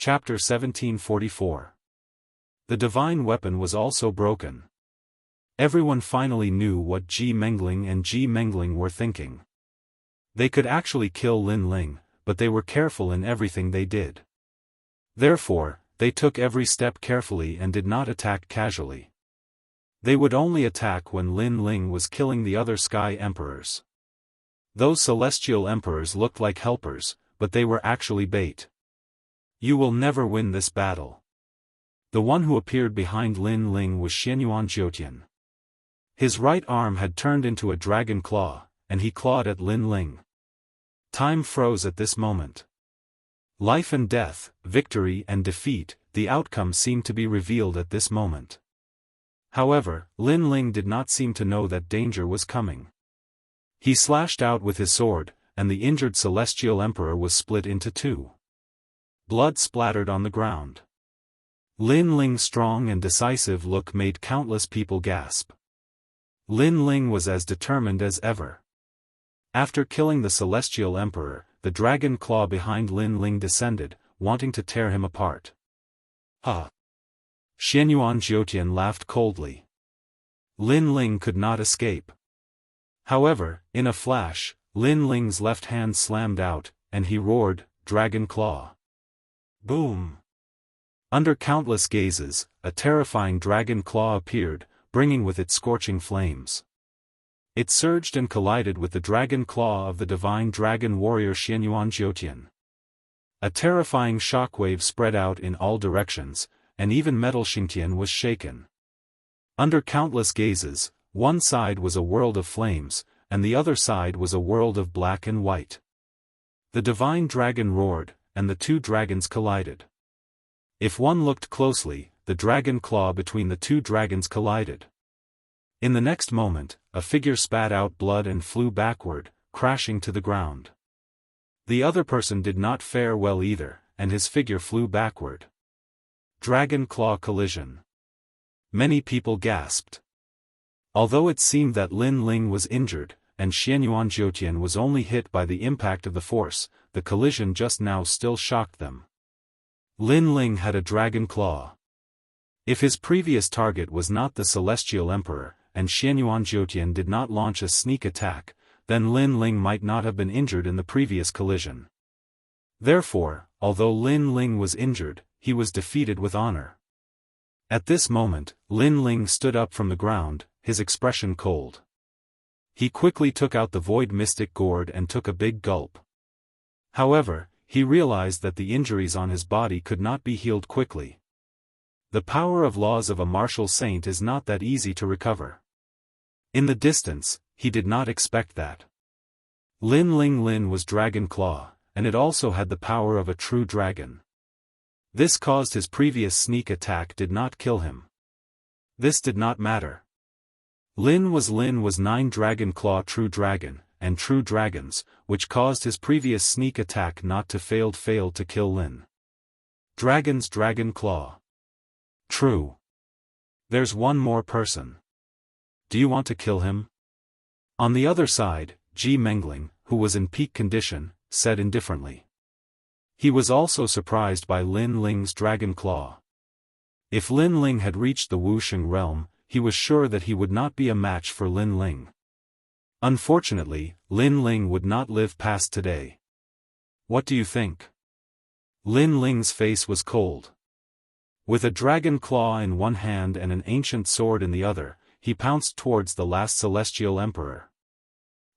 Chapter 1744. The divine weapon was also broken. Everyone finally knew what Ji Mengling and Ji Mengling were thinking. They could actually kill Lin Ling, but they were careful in everything they did. Therefore, they took every step carefully and did not attack casually. They would only attack when Lin Ling was killing the other Sky Emperors. Those celestial emperors looked like helpers, but they were actually bait. You will never win this battle. The one who appeared behind Lin Ling was Xianyuan Jiutian. His right arm had turned into a dragon claw, and he clawed at Lin Ling. Time froze at this moment. Life and death, victory and defeat, the outcome seemed to be revealed at this moment. However, Lin Ling did not seem to know that danger was coming. He slashed out with his sword, and the injured celestial emperor was split into two. Blood splattered on the ground. Lin Ling's strong and decisive look made countless people gasp. Lin Ling was as determined as ever. After killing the celestial emperor, the dragon claw behind Lin Ling descended, wanting to tear him apart. Ah! Xianyuan Jiutian laughed coldly. Lin Ling could not escape. However, in a flash, Lin Ling's left hand slammed out, and he roared, "Dragon Claw!" Boom! Under countless gazes, a terrifying dragon claw appeared, bringing with it scorching flames. It surged and collided with the dragon claw of the divine dragon warrior Xianyuan Jiutian. A terrifying shockwave spread out in all directions, and even metal Xingtian was shaken. Under countless gazes, one side was a world of flames, and the other side was a world of black and white. The divine dragon roared, and the two dragons collided. If one looked closely, the dragon claw between the two dragons collided. In the next moment, a figure spat out blood and flew backward, crashing to the ground. The other person did not fare well either, and his figure flew backward. Dragon claw collision. Many people gasped. Although it seemed that Lin Ling was injured, and Xianyuan Jiutian was only hit by the impact of the force, the collision just now still shocked them. Lin Ling had a dragon claw. If his previous target was not the Celestial Emperor, and Xianyuan Jiutian did not launch a sneak attack, then Lin Ling might not have been injured in the previous collision. Therefore, although Lin Ling was injured, he was defeated with honor. At this moment, Lin Ling stood up from the ground, his expression cold. He quickly took out the void mystic gourd and took a big gulp. However, he realized that the injuries on his body could not be healed quickly. The power of laws of a martial saint is not that easy to recover. In the distance, he did not expect that. Lin was Dragon Claw, and it also had the power of a true dragon. This caused his previous sneak attack did not kill him. This did not matter. Lin was 9 Dragon Claw True Dragon, and True Dragons, which caused his previous sneak attack not to fail to kill Lin. Dragon's Dragon Claw. True. There's one more person. Do you want to kill him? On the other side, Ji Mengling, who was in peak condition, said indifferently. He was also surprised by Lin Ling's Dragon Claw. If Lin Ling had reached the Wuxing realm, he was sure that he would not be a match for Lin Ling. Unfortunately, Lin Ling would not live past today. What do you think? Lin Ling's face was cold. With a dragon claw in one hand and an ancient sword in the other, he pounced towards the last celestial emperor.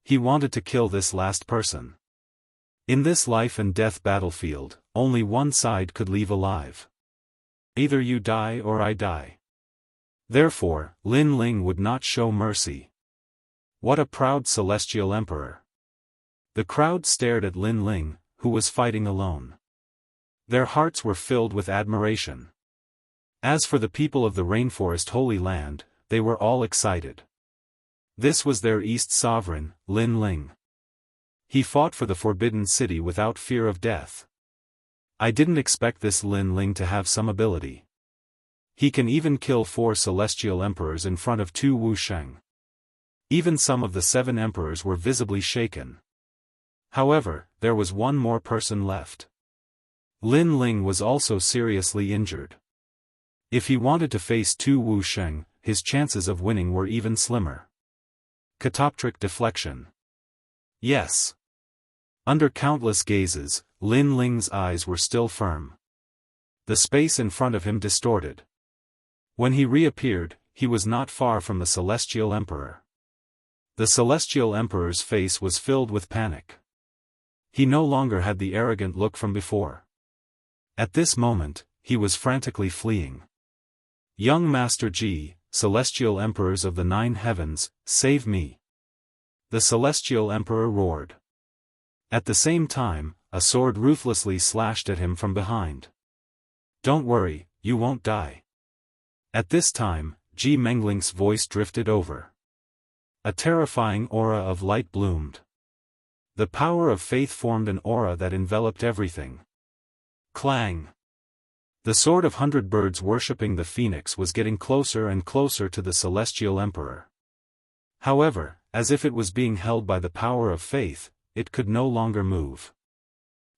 He wanted to kill this last person. In this life and death battlefield, only one side could leave alive. Either you die or I die. Therefore, Lin Ling would not show mercy. What a proud celestial emperor. The crowd stared at Lin Ling, who was fighting alone. Their hearts were filled with admiration. As for the people of the Rainforest Holy Land, they were all excited. This was their East Sovereign, Lin Ling. He fought for the Forbidden City without fear of death. I didn't expect this Lin Ling to have some ability. He can even kill 4 celestial emperors in front of 2 Wusheng. Even some of the 7 emperors were visibly shaken. However, there was one more person left. Lin Ling was also seriously injured. If he wanted to face Tu Wusheng, his chances of winning were even slimmer. Catoptric deflection. Yes. Under countless gazes, Lin Ling's eyes were still firm. The space in front of him distorted. When he reappeared, he was not far from the Celestial Emperor. The Celestial Emperor's face was filled with panic. He no longer had the arrogant look from before. At this moment, he was frantically fleeing. Young Master Ji, Celestial Emperors of the Nine Heavens, save me! The Celestial Emperor roared. At the same time, a sword ruthlessly slashed at him from behind. Don't worry, you won't die. At this time, Ji Mengling's voice drifted over. A terrifying aura of light bloomed. The power of faith formed an aura that enveloped everything. Clang! The sword of 100 birds worshipping the phoenix was getting closer and closer to the Celestial Emperor. However, as if it was being held by the power of faith, it could no longer move.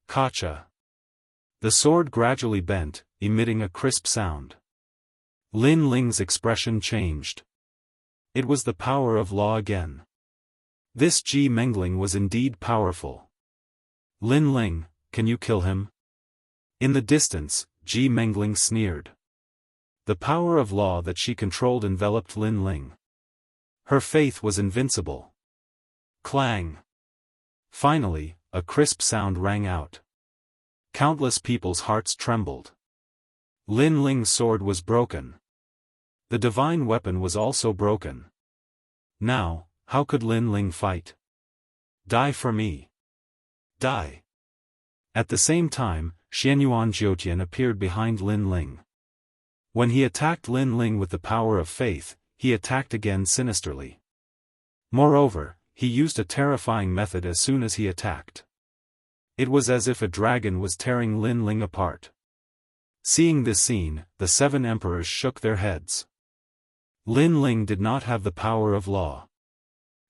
Kacha! The sword gradually bent, emitting a crisp sound. Lin Ling's expression changed. It was the power of law again. This Ji Mengling was indeed powerful. Lin Ling, can you kill him? In the distance, Ji Mengling sneered. The power of law that she controlled enveloped Lin Ling. Her faith was invincible. Clang! Finally, a crisp sound rang out. Countless people's hearts trembled. Lin Ling's sword was broken. The divine weapon was also broken. Now, how could Lin Ling fight? Die for me. Die. At the same time, Xianyuan Jiutian appeared behind Lin Ling. When he attacked Lin Ling with the power of faith, he attacked again sinisterly. Moreover, he used a terrifying method as soon as he attacked. It was as if a dragon was tearing Lin Ling apart. Seeing this scene, the 7 emperors shook their heads. Lin Ling did not have the power of law.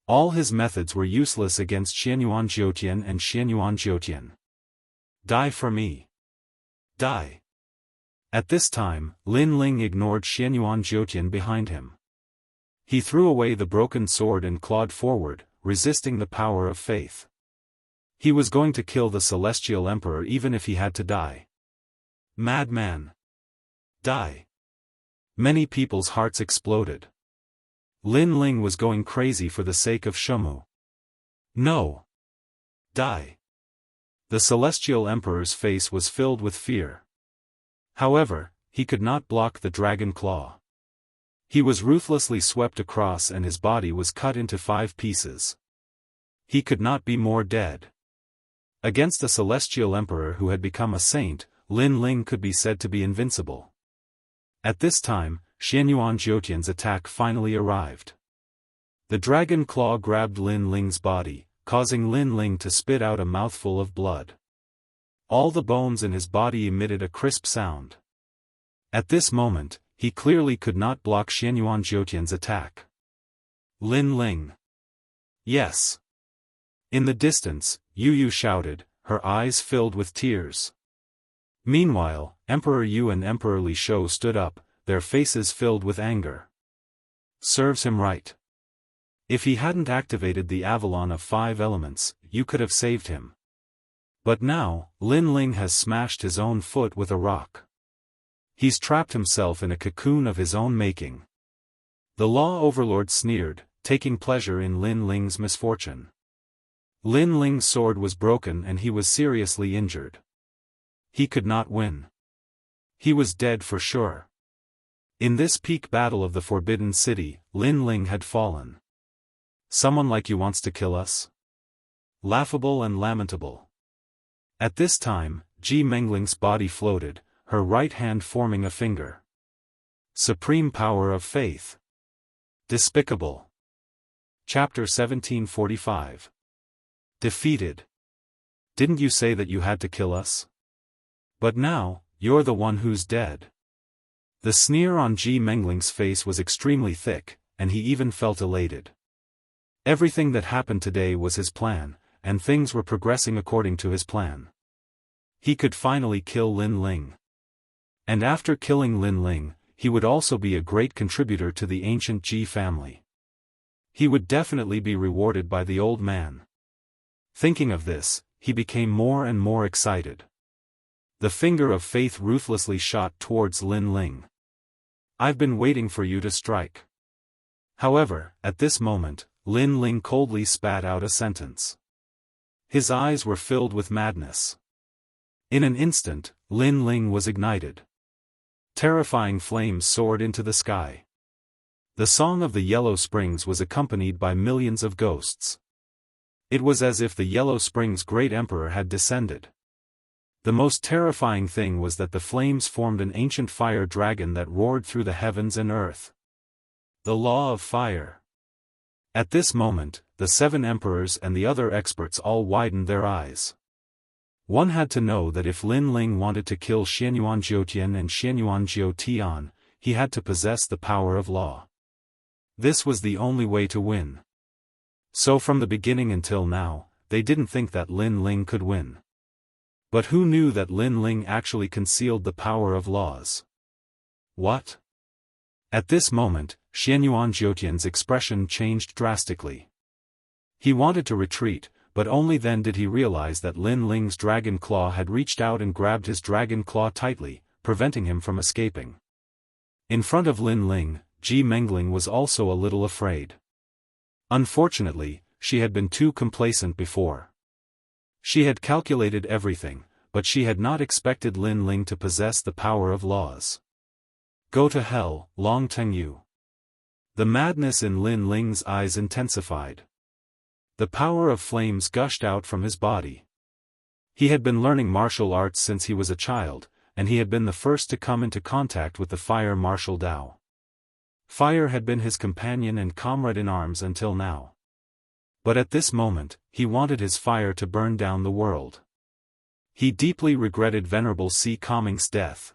All his methods were useless against Xianyuan Jiutian and Xianyuan Jiutian. Die for me. Die. At this time, Lin Ling ignored Xianyuan Jiutian behind him. He threw away the broken sword and clawed forward, resisting the power of faith. He was going to kill the Celestial Emperor even if he had to die. Madman! Die! Many people's hearts exploded. Lin Ling was going crazy for the sake of Shumu. No! Die! The Celestial Emperor's face was filled with fear. However, he could not block the dragon claw. He was ruthlessly swept across and his body was cut into 5 pieces. He could not be more dead. Against the Celestial Emperor who had become a saint, Lin Ling could be said to be invincible. At this time, Xianyuan Jiutian's attack finally arrived. The dragon claw grabbed Lin Ling's body, causing Lin Ling to spit out a mouthful of blood. All the bones in his body emitted a crisp sound. At this moment, he clearly could not block Xianyuan Jiutian's attack. Lin Ling! Yes! In the distance, Yu Yu shouted, her eyes filled with tears. Meanwhile, Emperor Yu and Emperor Li Shou stood up, their faces filled with anger. Serves him right. If he hadn't activated the Avalon of 5 elements, you could have saved him. But now, Lin Ling has smashed his own foot with a rock. He's trapped himself in a cocoon of his own making. The Law Overlord sneered, taking pleasure in Lin Ling's misfortune. Lin Ling's sword was broken and he was seriously injured. He could not win. He was dead for sure. In this peak battle of the Forbidden City, Lin Ling had fallen. Someone like you wants to kill us? Laughable and lamentable. At this time, Ji Mengling's body floated, her right hand forming a finger. Supreme power of faith. Despicable. Chapter 1745. Defeated. Didn't you say that you had to kill us? But now, you're the one who's dead. The sneer on Ji Mengling's face was extremely thick, and he even felt elated. Everything that happened today was his plan, and things were progressing according to his plan. he could finally kill Lin Ling. And after killing Lin Ling, he would also be a great contributor to the ancient Ji family. He would definitely be rewarded by the old man. Thinking of this, he became more and more excited. The finger of fate ruthlessly shot towards Lin Ling. "I've been waiting for you to strike." However, at this moment, Lin Ling coldly spat out a sentence. His eyes were filled with madness. In an instant, Lin Ling was ignited. Terrifying flames soared into the sky. The song of the Yellow Springs was accompanied by millions of ghosts. It was as if the Yellow Springs' great emperor had descended. The most terrifying thing was that the flames formed an ancient fire dragon that roared through the heavens and earth. The law of fire. At this moment, the 7 emperors and the other experts all widened their eyes. One had to know that if Lin Ling wanted to kill Xianyuan Jiutian and Xianyuan Jiotian, he had to possess the power of law. This was the only way to win. So from the beginning until now, they didn't think that Lin Ling could win. But who knew that Lin Ling actually concealed the power of laws? What? At this moment, Xianyuan Jiotian's expression changed drastically. He wanted to retreat, but only then did he realize that Lin Ling's dragon claw had reached out and grabbed his dragon claw tightly, preventing him from escaping. In front of Lin Ling, Ji Mengling was also a little afraid. Unfortunately, she had been too complacent before. She had calculated everything, but she had not expected Lin Ling to possess the power of laws. Go to hell, Long Tengyu. The madness in Lin Ling's eyes intensified. The power of flames gushed out from his body. He had been learning martial arts since he was a child, and he had been the first to come into contact with the fire martial Dao. Fire had been his companion and comrade in arms until now. But at this moment, he wanted his fire to burn down the world. He deeply regretted Venerable Si Kongming's death.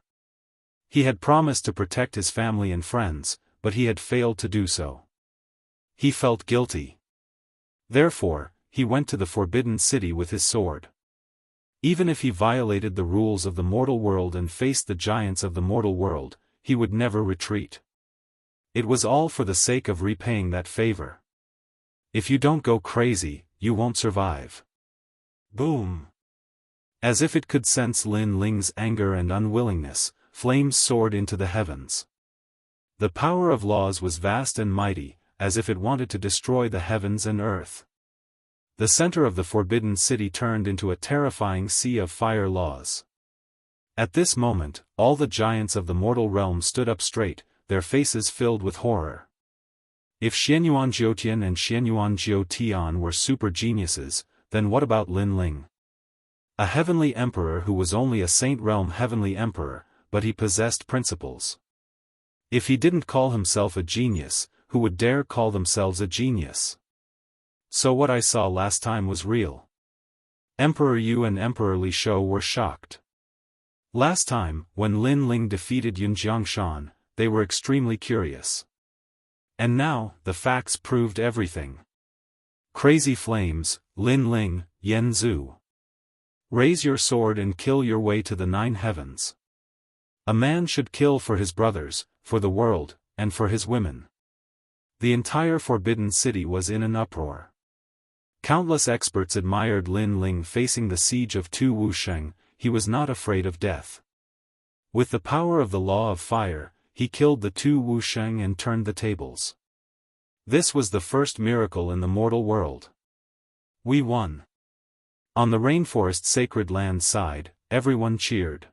He had promised to protect his family and friends, but he had failed to do so. He felt guilty. Therefore, he went to the Forbidden City with his sword. Even if he violated the rules of the mortal world and faced the giants of the mortal world, he would never retreat. It was all for the sake of repaying that favor. If you don't go crazy, you won't survive. Boom! As if it could sense Lin Ling's anger and unwillingness, flames soared into the heavens. The power of laws was vast and mighty, as if it wanted to destroy the heavens and earth. The center of the Forbidden City turned into a terrifying sea of fire laws. At this moment, all the giants of the mortal realm stood up straight, their faces filled with horror. If Xianyuan Jiotian and Xianyuan Jiotian were super geniuses, then what about Lin Ling? A heavenly emperor who was only a Saint Realm heavenly emperor, but he possessed principles. If he didn't call himself a genius, who would dare call themselves a genius? So what I saw last time was real. Emperor Yu and Emperor Li Shou were shocked. Last time, when Lin Ling defeated Yun Jiangshan, they were extremely curious. And now, the facts proved everything. Crazy flames, Lin Ling, Yen Zhu. Raise your sword and kill your way to the 9 heavens. A man should kill for his brothers, for the world, and for his women. The entire Forbidden City was in an uproar. Countless experts admired Lin Ling facing the siege of Tu Wusheng. He was not afraid of death. With the power of the law of fire, he killed the Tu Wusheng and turned the tables. This was the first miracle in the mortal world. We won. On the rainforest sacred land side, everyone cheered.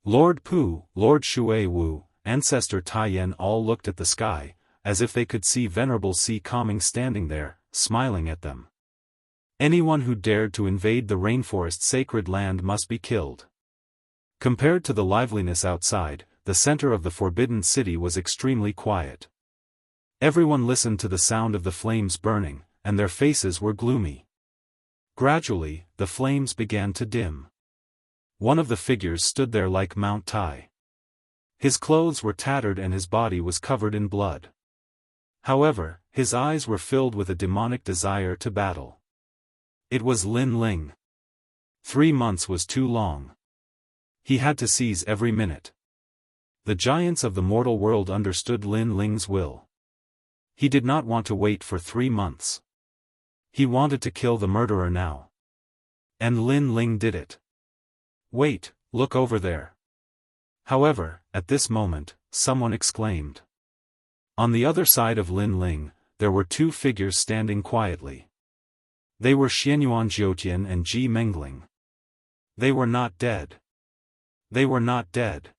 Lord Pu, Lord Shui Wu, Ancestor Taiyan all looked at the sky, as if they could see Venerable Si Kongming standing there, smiling at them. Anyone who dared to invade the rainforest sacred land must be killed. Compared to the liveliness outside, the center of the Forbidden City was extremely quiet. Everyone listened to the sound of the flames burning, and their faces were gloomy. Gradually, the flames began to dim. One of the figures stood there like Mount Tai. His clothes were tattered and his body was covered in blood. However, his eyes were filled with a demonic desire to battle. It was Lin Ling. 3 months was too long. He had to seize every minute. The giants of the mortal world understood Lin Ling's will. He did not want to wait for 3 months. He wanted to kill the murderer now. And Lin Ling did it. Wait, look over there. However, at this moment, someone exclaimed. On the other side of Lin Ling, there were 2 figures standing quietly. They were Xianyuan Jiutian and Ji Mengling. They were not dead. They were not dead.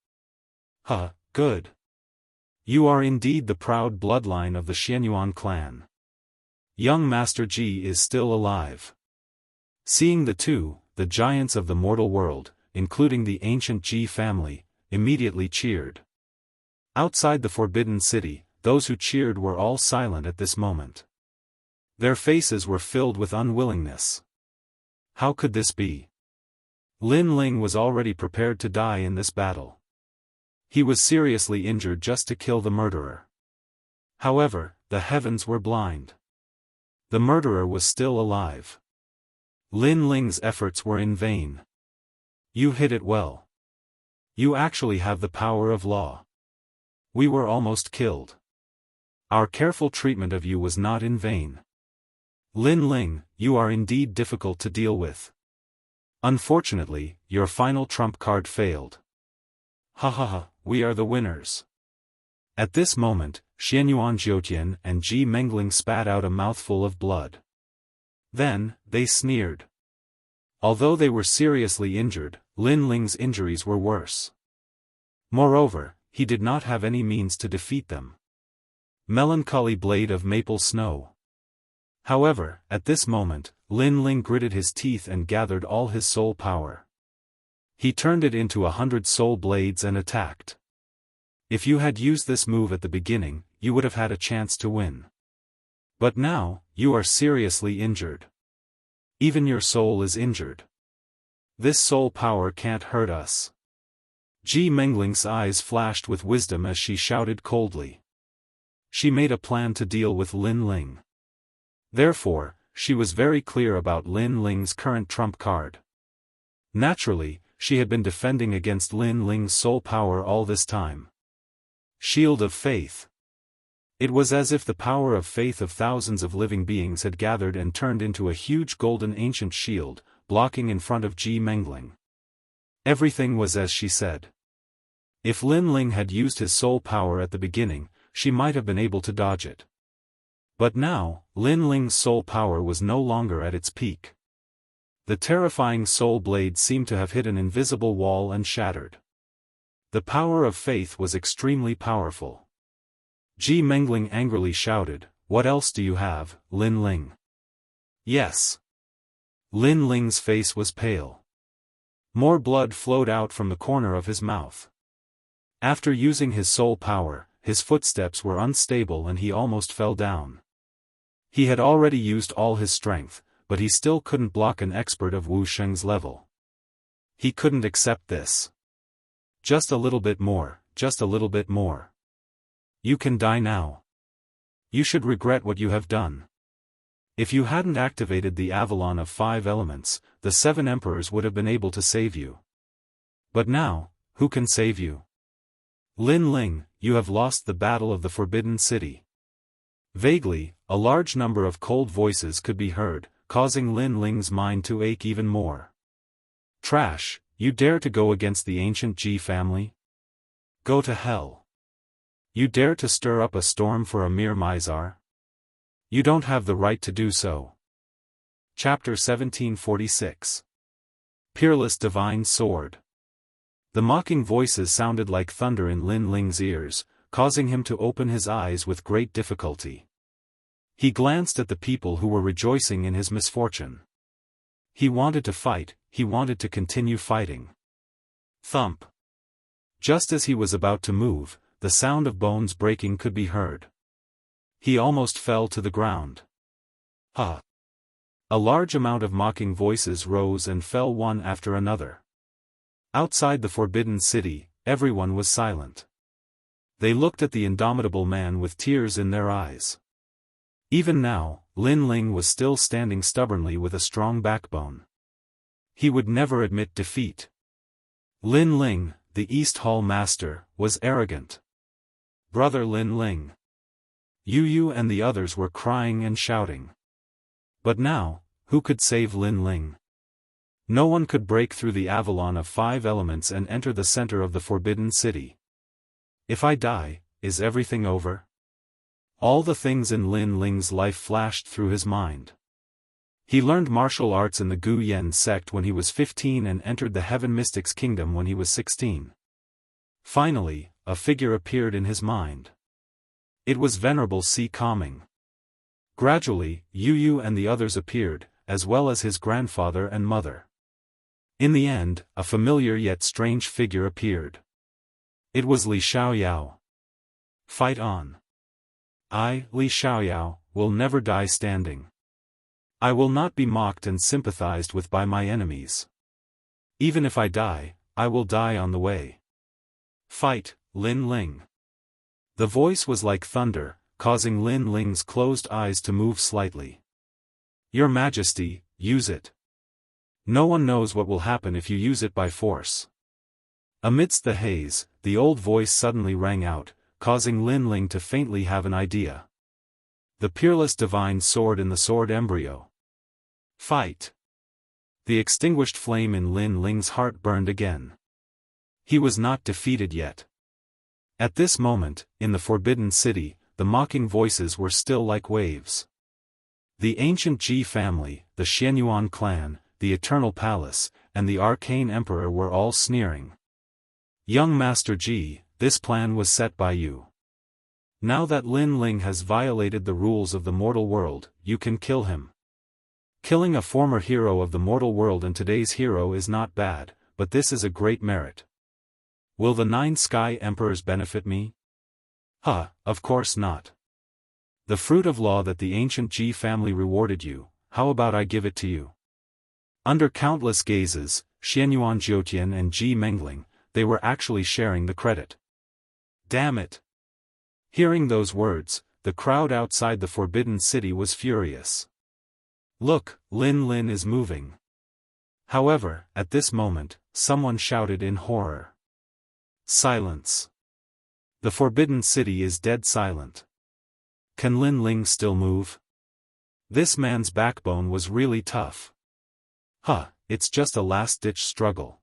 Huh, good. You are indeed the proud bloodline of the Xianyuan clan. Young Master Ji is still alive. Seeing the 2, the giants of the mortal world, including the ancient Ji family, immediately cheered. Outside the Forbidden City, those who cheered were all silent at this moment. Their faces were filled with unwillingness. How could this be? Lin Ling was already prepared to die in this battle. He was seriously injured just to kill the murderer. However, the heavens were blind. The murderer was still alive. Lin Ling's efforts were in vain. You hit it well. You actually have the power of law. We were almost killed. Our careful treatment of you was not in vain. Lin Ling, you are indeed difficult to deal with. Unfortunately, your final trump card failed. Ha ha ha, we are the winners. At this moment, Xianyuan Jiutian and Ji Mengling spat out a mouthful of blood. Then, they sneered. Although they were seriously injured, Lin Ling's injuries were worse. Moreover, he did not have any means to defeat them. Melancholy blade of maple snow. However, at this moment, Lin Ling gritted his teeth and gathered all his soul power. He turned it into 100 soul blades and attacked. If you had used this move at the beginning, you would have had a chance to win. But now, you are seriously injured. Even your soul is injured. This soul power can't hurt us. Ji Mengling's eyes flashed with wisdom as she shouted coldly. She made a plan to deal with Lin Ling. Therefore, she was very clear about Lin Ling's current trump card. Naturally, she had been defending against Lin Ling's soul power all this time. Shield of Faith. It was as if the power of faith of thousands of living beings had gathered and turned into a huge golden ancient shield, blocking in front of Ji Mengling. Everything was as she said. If Lin Ling had used his soul power at the beginning, she might have been able to dodge it. But now, Lin Ling's soul power was no longer at its peak. The terrifying soul blade seemed to have hit an invisible wall and shattered. The power of faith was extremely powerful. Ji Mengling angrily shouted, "What else do you have, Lin Ling?" Yes. Lin Ling's face was pale. More blood flowed out from the corner of his mouth. After using his soul power, his footsteps were unstable and he almost fell down. He had already used all his strength, but he still couldn't block an expert of Wu Sheng's level. He couldn't accept this. Just a little bit more, just a little bit more. You can die now. You should regret what you have done. If you hadn't activated the Avalon of 5 elements, the 7 emperors would have been able to save you. But now, who can save you? Lin Ling, you have lost the battle of the Forbidden City. Vaguely, a large number of cold voices could be heard, causing Lin Ling's mind to ache even more. Trash, you dare to go against the ancient Ji family? Go to hell. You dare to stir up a storm for a mere Mizar? You don't have the right to do so. Chapter 1746. Peerless Divine Sword. The mocking voices sounded like thunder in Lin Ling's ears, causing him to open his eyes with great difficulty. He glanced at the people who were rejoicing in his misfortune. He wanted to fight, he wanted to continue fighting. Thump. Just as he was about to move, the sound of bones breaking could be heard. He almost fell to the ground. Ha! A large amount of mocking voices rose and fell one after another. Outside the Forbidden City, everyone was silent. They looked at the indomitable man with tears in their eyes. Even now, Lin Ling was still standing stubbornly with a strong backbone. He would never admit defeat. Lin Ling, the East Hall master, was arrogant. Brother Lin Ling. Yu and the others were crying and shouting. But now, who could save Lin Ling? No one could break through the Avalon of 5 elements and enter the center of the Forbidden City. If I die, is everything over? All the things in Lin Ling's life flashed through his mind. He learned martial arts in the Gu Yen sect when he was 15 and entered the Heaven Mystics Kingdom when he was 16. Finally, a figure appeared in his mind. It was Venerable Si Kaming. Gradually, Yu and the others appeared, as well as his grandfather and mother. In the end, a familiar yet strange figure appeared. It was Li Xiaoyao. Fight on. I, Li Xiaoyao, will never die standing. I will not be mocked and sympathized with by my enemies. Even if I die, I will die on the way. Fight, Lin Ling. The voice was like thunder, causing Lin Ling's closed eyes to move slightly. Your Majesty, use it. No one knows what will happen if you use it by force. Amidst the haze, the old voice suddenly rang out, causing Lin Ling to faintly have an idea. The peerless divine sword in the sword embryo. Fight! The extinguished flame in Lin Ling's heart burned again. He was not defeated yet. At this moment, in the Forbidden City, the mocking voices were still like waves. The ancient Ji family, the Xianyuan clan, the Eternal Palace, and the Arcane Emperor were all sneering. Young Master Ji, this plan was set by you. Now that Lin Ling has violated the rules of the mortal world, you can kill him. Killing a former hero of the mortal world and today's hero is not bad, but this is a great merit. Will the 9 Sky Emperors benefit me? Of course not. The fruit of law that the ancient Ji family rewarded you, how about I give it to you? Under countless gazes, Xianyuan Jiutian and Ji Mengling, they were actually sharing the credit. Damn it! Hearing those words, the crowd outside the Forbidden City was furious. Look, Lin is moving. However, at this moment, someone shouted in horror. Silence. The Forbidden City is dead silent. Can Lin Ling still move? This man's backbone was really tough. It's just a last-ditch struggle.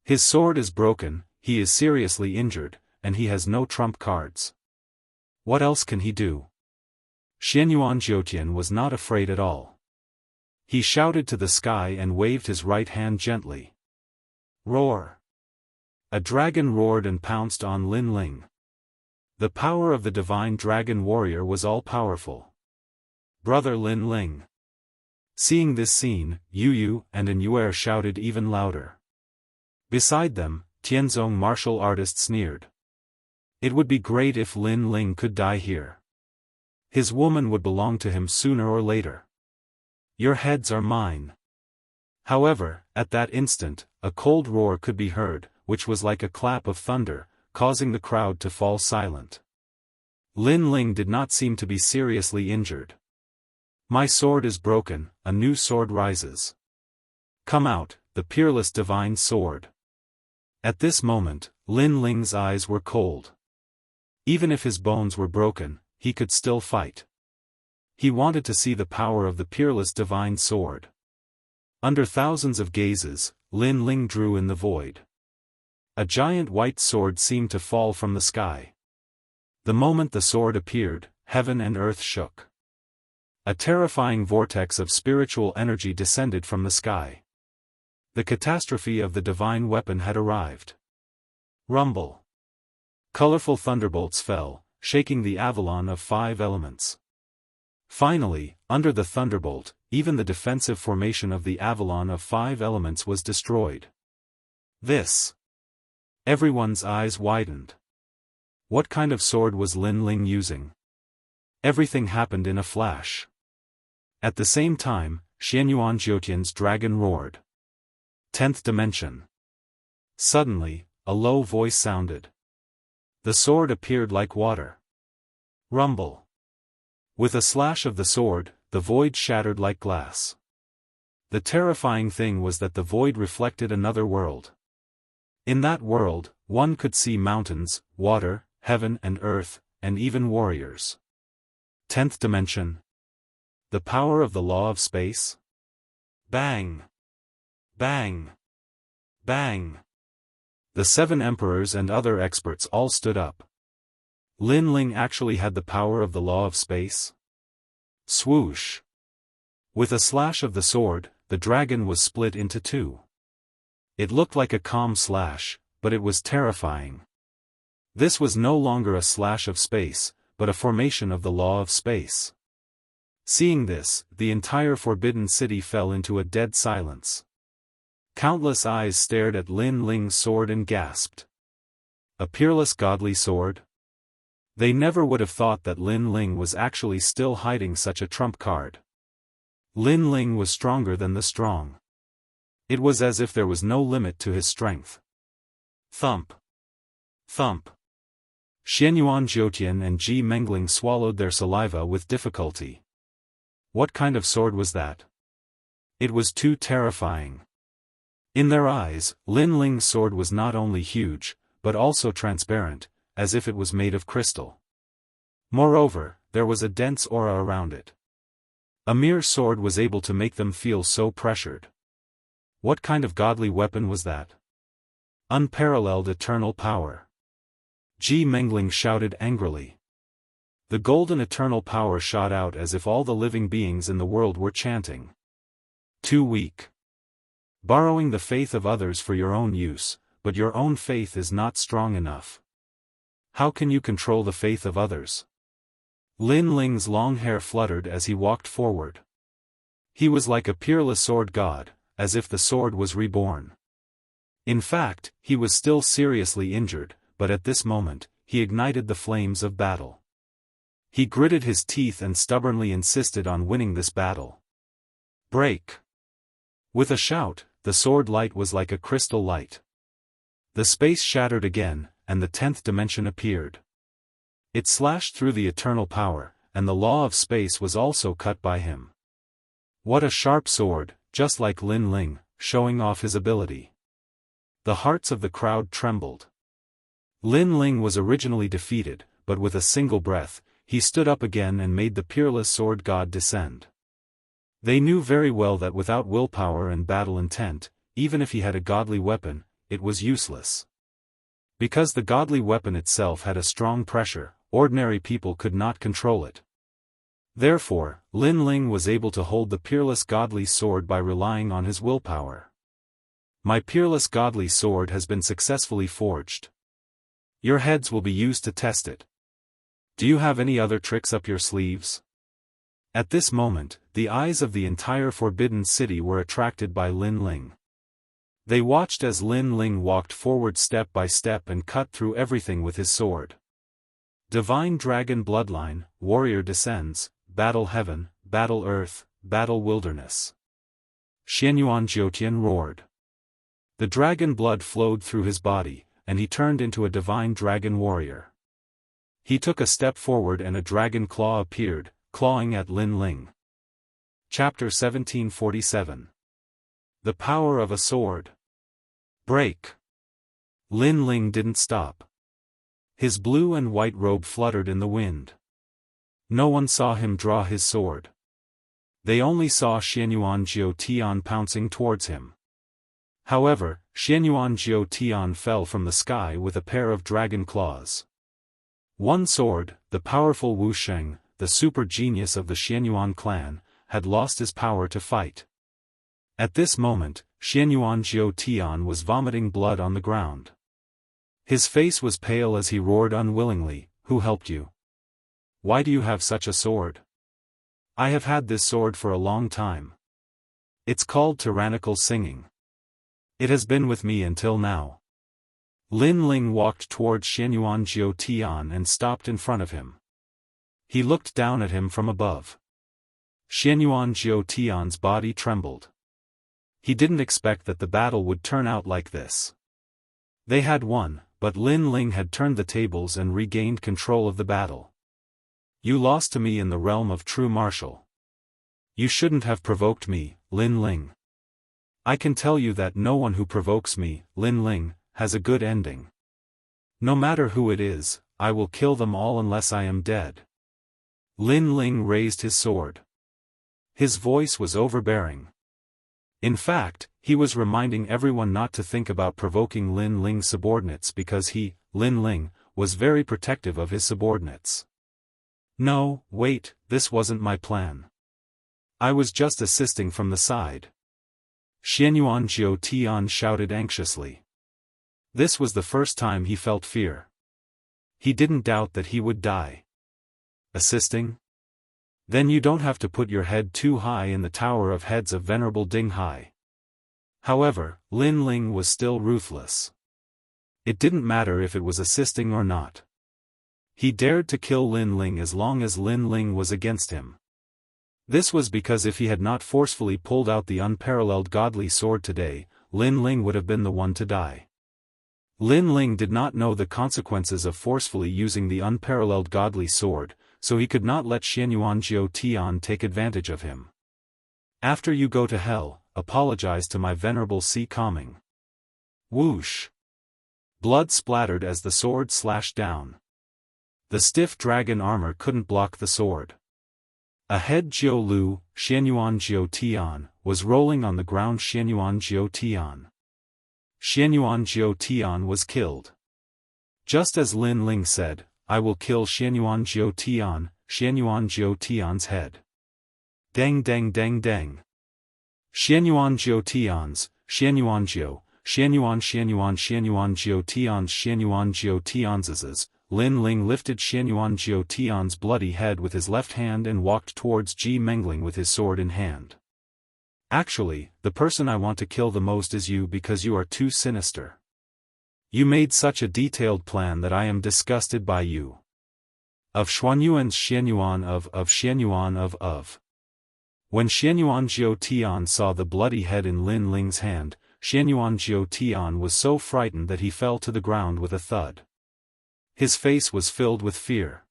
His sword is broken, he is seriously injured, and he has no trump cards. What else can he do? Xianyuan Jiutian was not afraid at all. He shouted to the sky and waved his right hand gently. Roar! A dragon roared and pounced on Lin Ling. The power of the divine dragon warrior was all-powerful. Brother Lin Ling. Seeing this scene, Yu and an Yuer shouted even louder. Beside them, Tianzong martial artist sneered. It would be great if Lin Ling could die here. His woman would belong to him sooner or later. Your heads are mine. However, at that instant, a cold roar could be heard, which was like a clap of thunder, causing the crowd to fall silent. Lin Ling did not seem to be seriously injured. My sword is broken, a new sword rises. Come out, the peerless divine sword. At this moment, Lin Ling's eyes were cold. Even if his bones were broken, he could still fight. He wanted to see the power of the peerless divine sword. Under thousands of gazes, Lin Ling drew in the void. A giant white sword seemed to fall from the sky. The moment the sword appeared, heaven and earth shook. A terrifying vortex of spiritual energy descended from the sky. The catastrophe of the divine weapon had arrived. Rumble. Colorful thunderbolts fell, shaking the Avalon of 5 elements. Finally, under the thunderbolt, even the defensive formation of the Avalon of 5 elements was destroyed. This. Everyone's eyes widened. What kind of sword was Lin Ling using? Everything happened in a flash. At the same time, Xianyuan Jiutian's dragon roared. 10th dimension. Suddenly, a low voice sounded. The sword appeared like water. Rumble. With a slash of the sword, the void shattered like glass. The terrifying thing was that the void reflected another world. In that world, one could see mountains, water, heaven and earth, and even warriors. 10th dimension. The power of the law of space? Bang! Bang! Bang! The 7 emperors and other experts all stood up. Lin Ling actually had the power of the law of space? Swoosh! With a slash of the sword, the dragon was split into 2. It looked like a calm slash, but it was terrifying. This was no longer a slash of space, but a formation of the law of space. Seeing this, the entire forbidden city fell into a dead silence. Countless eyes stared at Lin Ling's sword and gasped. A peerless godly sword? They never would have thought that Lin Ling was actually still hiding such a trump card. Lin Ling was stronger than the strong. It was as if there was no limit to his strength. Thump. Thump. Xianyuan Jiutian and Ji Mengling swallowed their saliva with difficulty. What kind of sword was that? It was too terrifying. In their eyes, Lin Ling's sword was not only huge, but also transparent, as if it was made of crystal. Moreover, there was a dense aura around it. A mere sword was able to make them feel so pressured. What kind of godly weapon was that? Unparalleled eternal power. Ji Mengling shouted angrily. The golden eternal power shot out as if all the living beings in the world were chanting. Too weak. Borrowing the faith of others for your own use, but your own faith is not strong enough. How can you control the faith of others? Lin Ling's long hair fluttered as he walked forward. He was like a peerless sword god, as if the sword was reborn. In fact, he was still seriously injured, but at this moment, he ignited the flames of battle. He gritted his teeth and stubbornly insisted on winning this battle. Break! With a shout, the sword light was like a crystal light. The space shattered again, and the 10th dimension appeared. It slashed through the eternal power, and the law of space was also cut by him. What a sharp sword, just like Lin Ling, showing off his ability. The hearts of the crowd trembled. Lin Ling was originally defeated, but with a single breath, he stood up again and made the peerless sword god descend. They knew very well that without willpower and battle intent, even if he had a godly weapon, it was useless. Because the godly weapon itself had a strong pressure, ordinary people could not control it. Therefore, Lin Ling was able to hold the peerless godly sword by relying on his willpower. My peerless godly sword has been successfully forged. Your heads will be used to test it. Do you have any other tricks up your sleeves? At this moment, the eyes of the entire forbidden city were attracted by Lin Ling. They watched as Lin Ling walked forward step by step and cut through everything with his sword. Divine Dragon Bloodline, Warrior descends, Battle Heaven, Battle Earth, Battle Wilderness. Xianyuan Jiutian roared. The dragon blood flowed through his body, and he turned into a divine dragon warrior. He took a step forward and a dragon claw appeared, clawing at Lin Ling. Chapter 1747. The Power of a Sword. Break! Lin Ling didn't stop. His blue and white robe fluttered in the wind. No one saw him draw his sword. They only saw Xianyuan Jiutian pouncing towards him. However, Xianyuan Jiutian fell from the sky with a pair of dragon claws. One sword, the powerful Wu Sheng, the super genius of the Xianyuan clan, had lost his power to fight. At this moment, Xianyuan Jiutian was vomiting blood on the ground. His face was pale as he roared unwillingly, "Who helped you? Why do you have such a sword?" "I have had this sword for a long time. It's called tyrannical singing. It has been with me until now." Lin Ling walked towards Xianyuan Jiutian and stopped in front of him. He looked down at him from above. Xianyuan Jiutian's body trembled. He didn't expect that the battle would turn out like this. They had won, but Lin Ling had turned the tables and regained control of the battle. "You lost to me in the realm of true martial. You shouldn't have provoked me, Lin Ling." I can tell you that no one who provokes me, Lin Ling, has a good ending. No matter who it is, I will kill them all unless I am dead. Lin Ling raised his sword. His voice was overbearing. In fact, he was reminding everyone not to think about provoking Lin Ling's subordinates because he, Lin Ling, was very protective of his subordinates. No, wait, this wasn't my plan. I was just assisting from the side. Xianyuan Jiao Tian shouted anxiously. This was the first time he felt fear. He didn't doubt that he would die. Assisting? Then you don't have to put your head too high in the tower of heads of Venerable Ding Hai. However, Lin Ling was still ruthless. It didn't matter if it was assisting or not. He dared to kill Lin Ling as long as Lin Ling was against him. This was because if he had not forcefully pulled out the unparalleled godly sword today, Lin Ling would have been the one to die. Lin Ling did not know the consequences of forcefully using the unparalleled godly sword, so he could not let Xianyuan Jiao Tian take advantage of him. After you go to hell, apologize to my venerable Si Calming. Whoosh! Blood splattered as the sword slashed down. The stiff dragon armor couldn't block the sword. Ahead Jiao Lu, Xianyuan Jiao Tian, was rolling on the ground. Xianyuan Jiao Tian was killed. Just as Lin Ling said, I will kill Xianyuan Jiao Tian's head. Dang dang dang dang. Xianyuan Jiao Tian's. Lin Ling lifted Xianyuan Jiao Tian's bloody head with his left hand and walked towards Ji Mengling with his sword in hand. Actually, the person I want to kill the most is you because you are too sinister. You made such a detailed plan that I am disgusted by you. Of Xuanyuan's Xianyuan of Xianyuan of. When Xianyuan Jiao Tian saw the bloody head in Lin Ling's hand, Xianyuan Jiao Tian was so frightened that he fell to the ground with a thud. His face was filled with fear.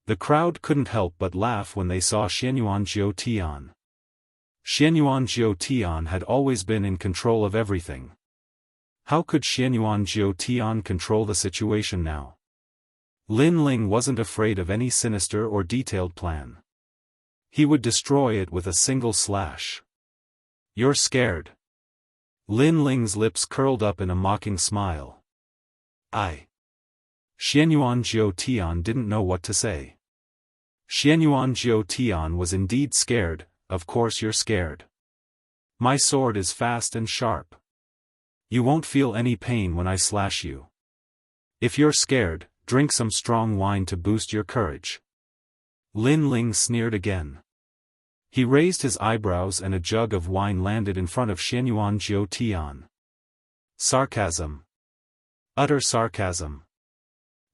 The crowd couldn't help but laugh when they saw Xianyuan Jiao Tian. Xianyuan Jiao Tian had always been in control of everything. How could Xianyuan Jiao Tian control the situation now? Lin Ling wasn't afraid of any sinister or detailed plan. He would destroy it with a single slash. You're scared. Lin Ling's lips curled up in a mocking smile. Xianyuan Jiao Tian didn't know what to say. Xianyuan Jiao Tian was indeed scared. Of course you're scared. My sword is fast and sharp. You won't feel any pain when I slash you. If you're scared, drink some strong wine to boost your courage. Lin Ling sneered again. He raised his eyebrows and a jug of wine landed in front of Xianyuan Jiao Tian. Sarcasm. Utter sarcasm.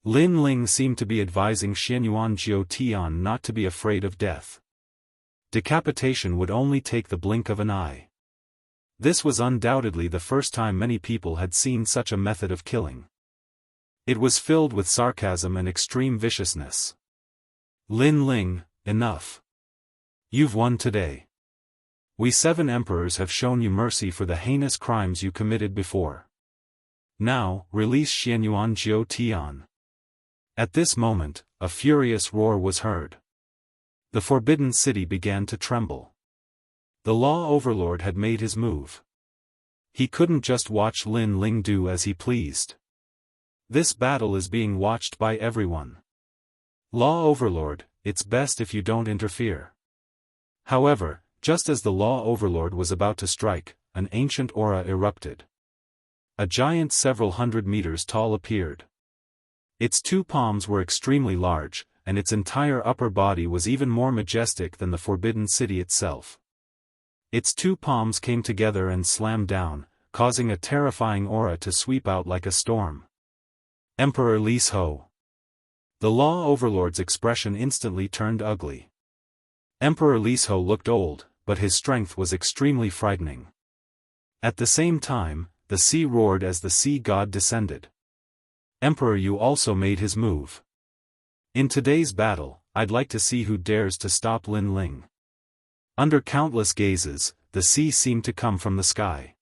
Lin Ling seemed to be advising Xianyuan Jiao Tian not to be afraid of death. Decapitation would only take the blink of an eye. This was undoubtedly the first time many people had seen such a method of killing. It was filled with sarcasm and extreme viciousness. Lin Ling, enough. You've won today. We 7 emperors have shown you mercy for the heinous crimes you committed before. Now, release Xianyuan Jiao Tian. At this moment, a furious roar was heard. The Forbidden City began to tremble. The Law Overlord had made his move. He couldn't just watch Lin Ling do as he pleased. This battle is being watched by everyone. Law Overlord, it's best if you don't interfere. However, just as the Law Overlord was about to strike, an ancient aura erupted. A giant several hundred meters tall appeared. Its 2 palms were extremely large, and its entire upper body was even more majestic than the Forbidden City itself. Its 2 palms came together and slammed down, causing a terrifying aura to sweep out like a storm. Emperor Lis Ho. The Law Overlord's expression instantly turned ugly. Emperor Lis Ho looked old, but his strength was extremely frightening. At the same time, the sea roared as the sea god descended. Emperor Yu also made his move. In today's battle, I'd like to see who dares to stop Lin Ling. Under countless gazes, the sea seemed to come from the sky.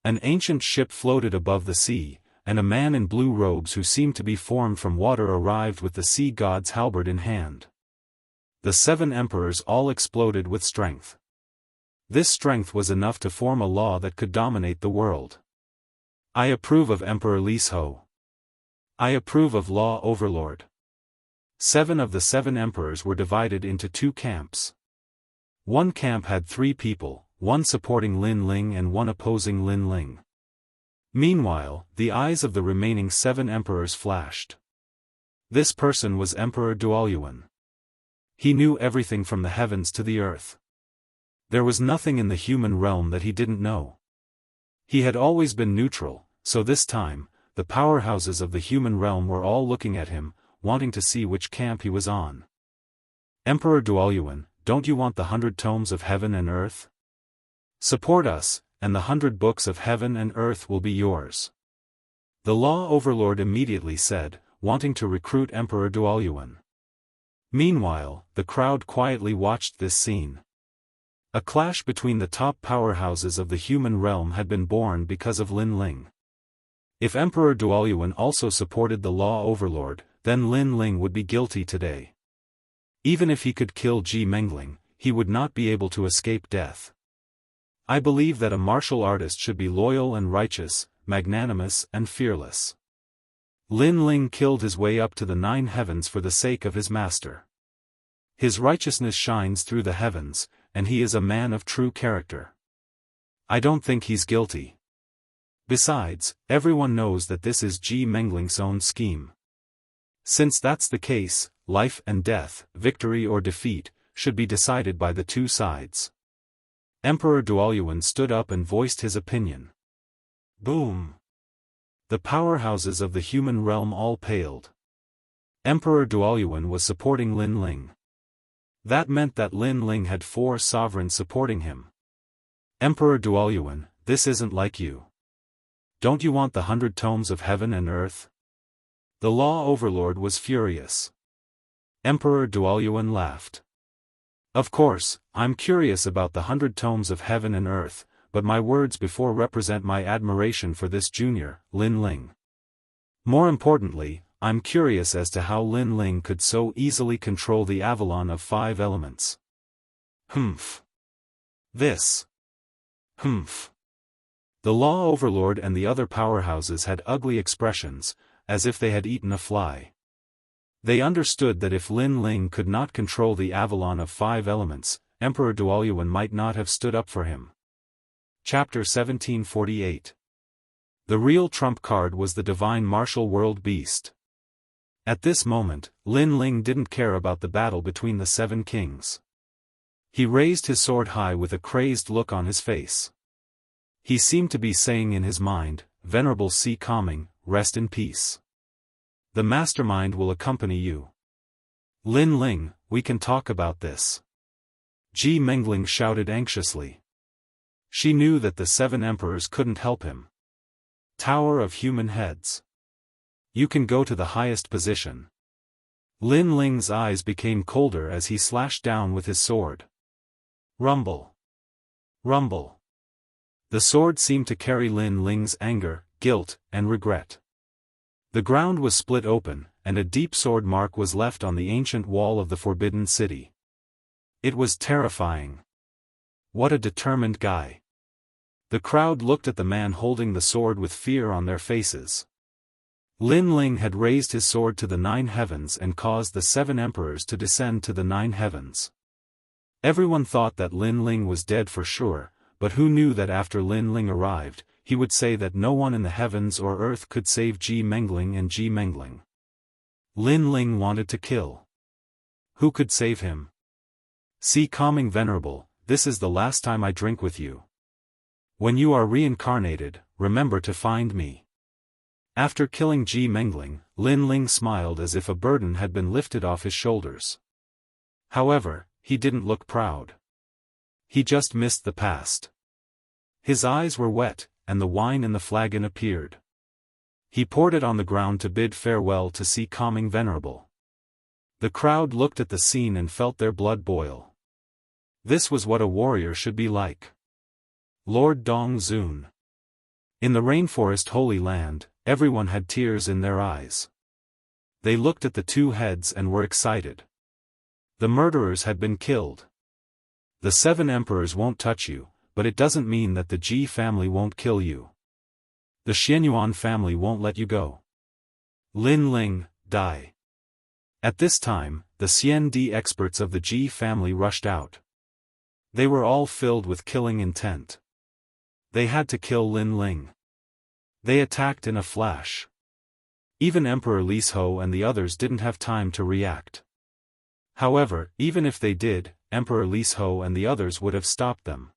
An ancient ship floated above the sea, and a man in blue robes who seemed to be formed from water arrived with the sea god's halberd in hand. The 7 emperors all exploded with strength. This strength was enough to form a law that could dominate the world. I approve of Emperor Li's Ho. I approve of Law Overlord. 7 of the 7 emperors were divided into 2 camps. One camp had 3 people, one supporting Lin Ling and one opposing Lin Ling. Meanwhile, the eyes of the remaining 7 emperors flashed. This person was Emperor Duoyuan. He knew everything from the heavens to the earth. There was nothing in the human realm that he didn't know. He had always been neutral, so this time, the powerhouses of the human realm were all looking at him, wanting to see which camp he was on. Emperor Duoyuan, don't you want the 100 tomes of heaven and earth? Support us, and the 100 books of heaven and earth will be yours. The Law Overlord immediately said, wanting to recruit Emperor Duoyuan. Meanwhile, the crowd quietly watched this scene. A clash between the top powerhouses of the human realm had been born because of Lin Ling. If Emperor Duoyuan also supported the Law Overlord, then Lin Ling would be guilty today. Even if he could kill Ji Mengling, he would not be able to escape death. I believe that a martial artist should be loyal and righteous, magnanimous and fearless. Lin Ling killed his way up to the 9 heavens for the sake of his master. His righteousness shines through the heavens, and he is a man of true character. I don't think he's guilty. Besides, everyone knows that this is Ji Mengling's own scheme. Since that's the case, life and death, victory or defeat, should be decided by the 2 sides. Emperor Duoyuan stood up and voiced his opinion. Boom! The powerhouses of the human realm all paled. Emperor Duoyuan was supporting Lin Ling. That meant that Lin Ling had 4 sovereigns supporting him. Emperor Duoyuan, this isn't like you. Don't you want the 100 tomes of heaven and earth? The Law Overlord was furious. Emperor Duoyuan laughed. Of course, I'm curious about the 100 tomes of heaven and earth, but my words before represent my admiration for this junior, Lin Ling. More importantly, I'm curious as to how Lin Ling could so easily control the Avalon of 5 elements. Humph. This. Humph. The Law Overlord and the other powerhouses had ugly expressions, as if they had eaten a fly. They understood that if Lin Ling could not control the Avalon of 5 elements, Emperor Duoyuan might not have stood up for him. Chapter 1748. The real trump card was the divine martial world beast. At this moment, Lin Ling didn't care about the battle between the 7 kings. He raised his sword high with a crazed look on his face. He seemed to be saying in his mind, Venerable Sea Calming, rest in peace. The mastermind will accompany you. Lin Ling, we can talk about this. Ji Mengling shouted anxiously. She knew that the 7 emperors couldn't help him. Tower of Human Heads. You can go to the highest position. Lin Ling's eyes became colder as he slashed down with his sword. Rumble. Rumble. The sword seemed to carry Lin Ling's anger, guilt, and regret. The ground was split open, and a deep sword mark was left on the ancient wall of the Forbidden City. It was terrifying. What a determined guy. The crowd looked at the man holding the sword with fear on their faces. Lin Ling had raised his sword to the 9 heavens and caused the 7 emperors to descend to the 9 heavens. Everyone thought that Lin Ling was dead for sure, but who knew that after Lin Ling arrived, he would say that no one in the heavens or earth could save Ji Mengling and Ji Mengling. Lin Ling wanted to kill. Who could save him? Sea Calming Venerable, this is the last time I drink with you. When you are reincarnated, remember to find me. After killing Ji Mengling, Lin Ling smiled as if a burden had been lifted off his shoulders. However, he didn't look proud. He just missed the past. His eyes were wet, and the wine in the flagon appeared. He poured it on the ground to bid farewell to Sea Calming Venerable. The crowd looked at the scene and felt their blood boil. This was what a warrior should be like. Lord Dong Zun. In the rainforest Holy Land, everyone had tears in their eyes. They looked at the two heads and were excited. The murderers had been killed. The 7 emperors won't touch you, but it doesn't mean that the Ji family won't kill you. The Xianyuan family won't let you go. Lin Ling, die. At this time, the CND experts of the Ji family rushed out. They were all filled with killing intent. They had to kill Lin Ling. They attacked in a flash. Even Emperor Lisho and the others didn't have time to react. However, even if they did, Emperor Lisho and the others would have stopped them.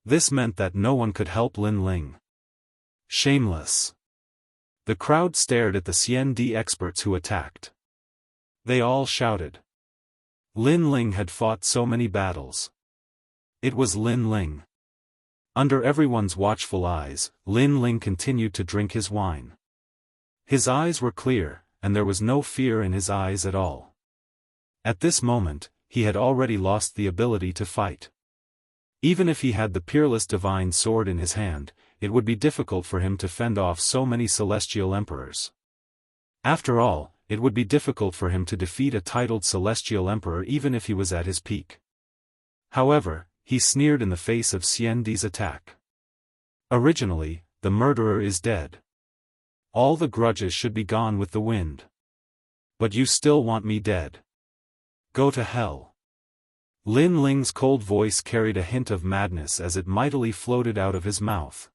This meant that no one could help Lin Ling. Shameless. The crowd stared at the CND experts who attacked. They all shouted. Lin Ling had fought so many battles. It was Lin Ling. Under everyone's watchful eyes, Lin Ling continued to drink his wine. His eyes were clear, and there was no fear in his eyes at all. At this moment, he had already lost the ability to fight. Even if he had the peerless divine sword in his hand, it would be difficult for him to fend off so many celestial emperors. After all, it would be difficult for him to defeat a titled celestial emperor even if he was at his peak. However, he sneered in the face of Xiandi's attack. Originally, the murderer is dead. All the grudges should be gone with the wind. But you still want me dead. Go to hell. Lin Ling's cold voice carried a hint of madness as it mightily floated out of his mouth.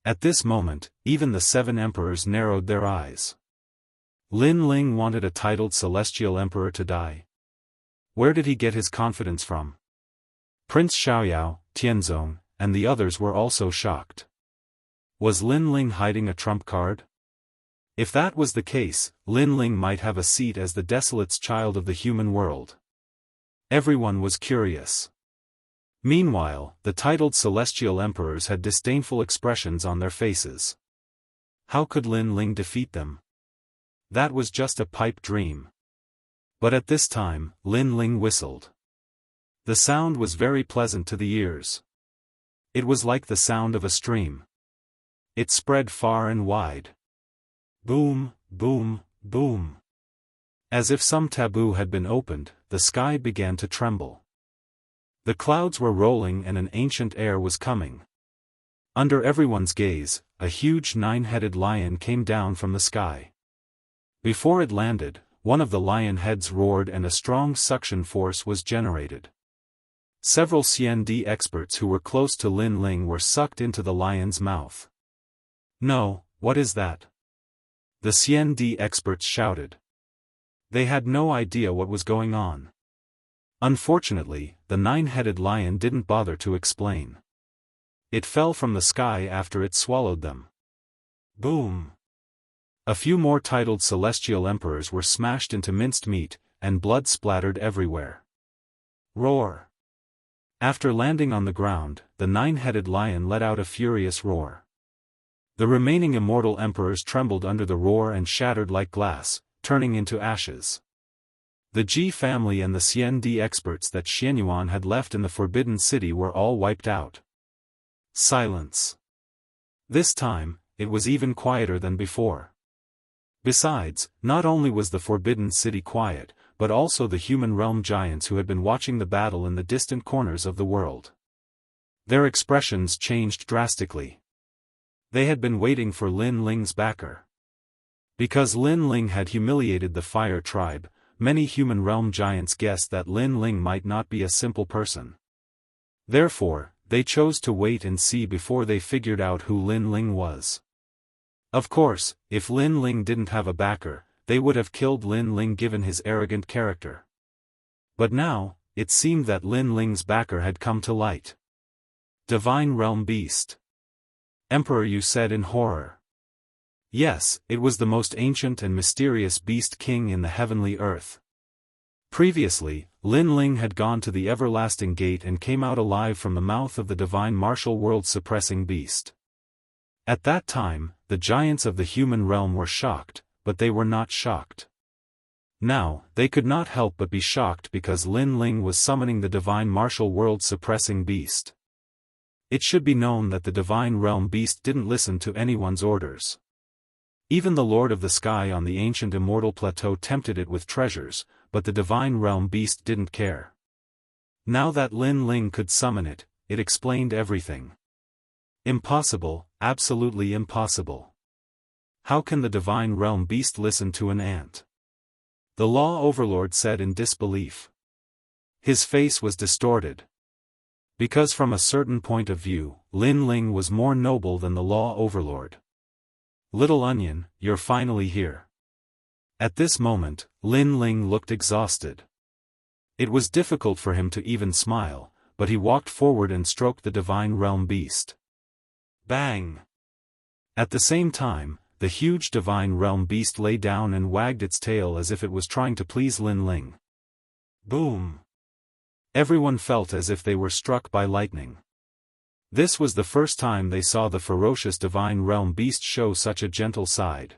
At this moment, even the 7 emperors narrowed their eyes. Lin Ling wanted a titled celestial emperor to die. Where did he get his confidence from? Prince Xiaoyao, Tianzong, and the others were also shocked. Was Lin Ling hiding a trump card? If that was the case, Lin Ling might have a seat as the desolate's child of the human world. Everyone was curious. Meanwhile, the titled celestial emperors had disdainful expressions on their faces. How could Lin Ling defeat them? That was just a pipe dream. But at this time, Lin Ling whistled. The sound was very pleasant to the ears. It was like the sound of a stream. It spread far and wide. Boom, boom, boom. As if some taboo had been opened, the sky began to tremble. The clouds were rolling and an ancient air was coming. Under everyone's gaze, a huge 9-headed lion came down from the sky. Before it landed, one of the lion heads roared and a strong suction force was generated. Several CND experts who were close to Lin Ling were sucked into the lion's mouth. No, what is that? The CND experts shouted. They had no idea what was going on. Unfortunately, the 9-headed lion didn't bother to explain. It fell from the sky after it swallowed them. Boom! A few more titled celestial emperors were smashed into minced meat, and blood splattered everywhere. Roar! After landing on the ground, the 9-headed lion let out a furious roar. The remaining immortal emperors trembled under the roar and shattered like glass, turning into ashes. The Ji family and the CND experts that Xianyuan had left in the Forbidden City were all wiped out. Silence. This time, it was even quieter than before. Besides, not only was the Forbidden City quiet, but also the human realm giants who had been watching the battle in the distant corners of the world. Their expressions changed drastically. They had been waiting for Lin Ling's backer. Because Lin Ling had humiliated the Fire Tribe, many human realm giants guessed that Lin Ling might not be a simple person. Therefore, they chose to wait and see before they figured out who Lin Ling was. Of course, if Lin Ling didn't have a backer, they would have killed Lin Ling given his arrogant character. But now, it seemed that Lin Ling's backer had come to light. Divine Realm Beast. Emperor, you said in horror. Yes, it was the most ancient and mysterious beast king in the heavenly earth. Previously, Lin Ling had gone to the everlasting gate and came out alive from the mouth of the divine martial world-suppressing beast. At that time, the giants of the human realm were shocked, but they were not shocked. Now, they could not help but be shocked because Lin Ling was summoning the divine martial world-suppressing beast. It should be known that the divine realm beast didn't listen to anyone's orders. Even the Lord of the Sky on the ancient immortal plateau tempted it with treasures, but the divine realm beast didn't care. Now that Lin Ling could summon it, it explained everything. Impossible, absolutely impossible. How can the divine realm beast listen to an ant? The law overlord said in disbelief. His face was distorted. Because from a certain point of view, Lin Ling was more noble than the law overlord. Little onion, you're finally here. At this moment, Lin Ling looked exhausted. It was difficult for him to even smile, but he walked forward and stroked the divine realm beast. Bang! At the same time, the huge divine realm beast lay down and wagged its tail as if it was trying to please Lin Ling. Boom! Everyone felt as if they were struck by lightning. This was the first time they saw the ferocious divine realm beast show such a gentle side.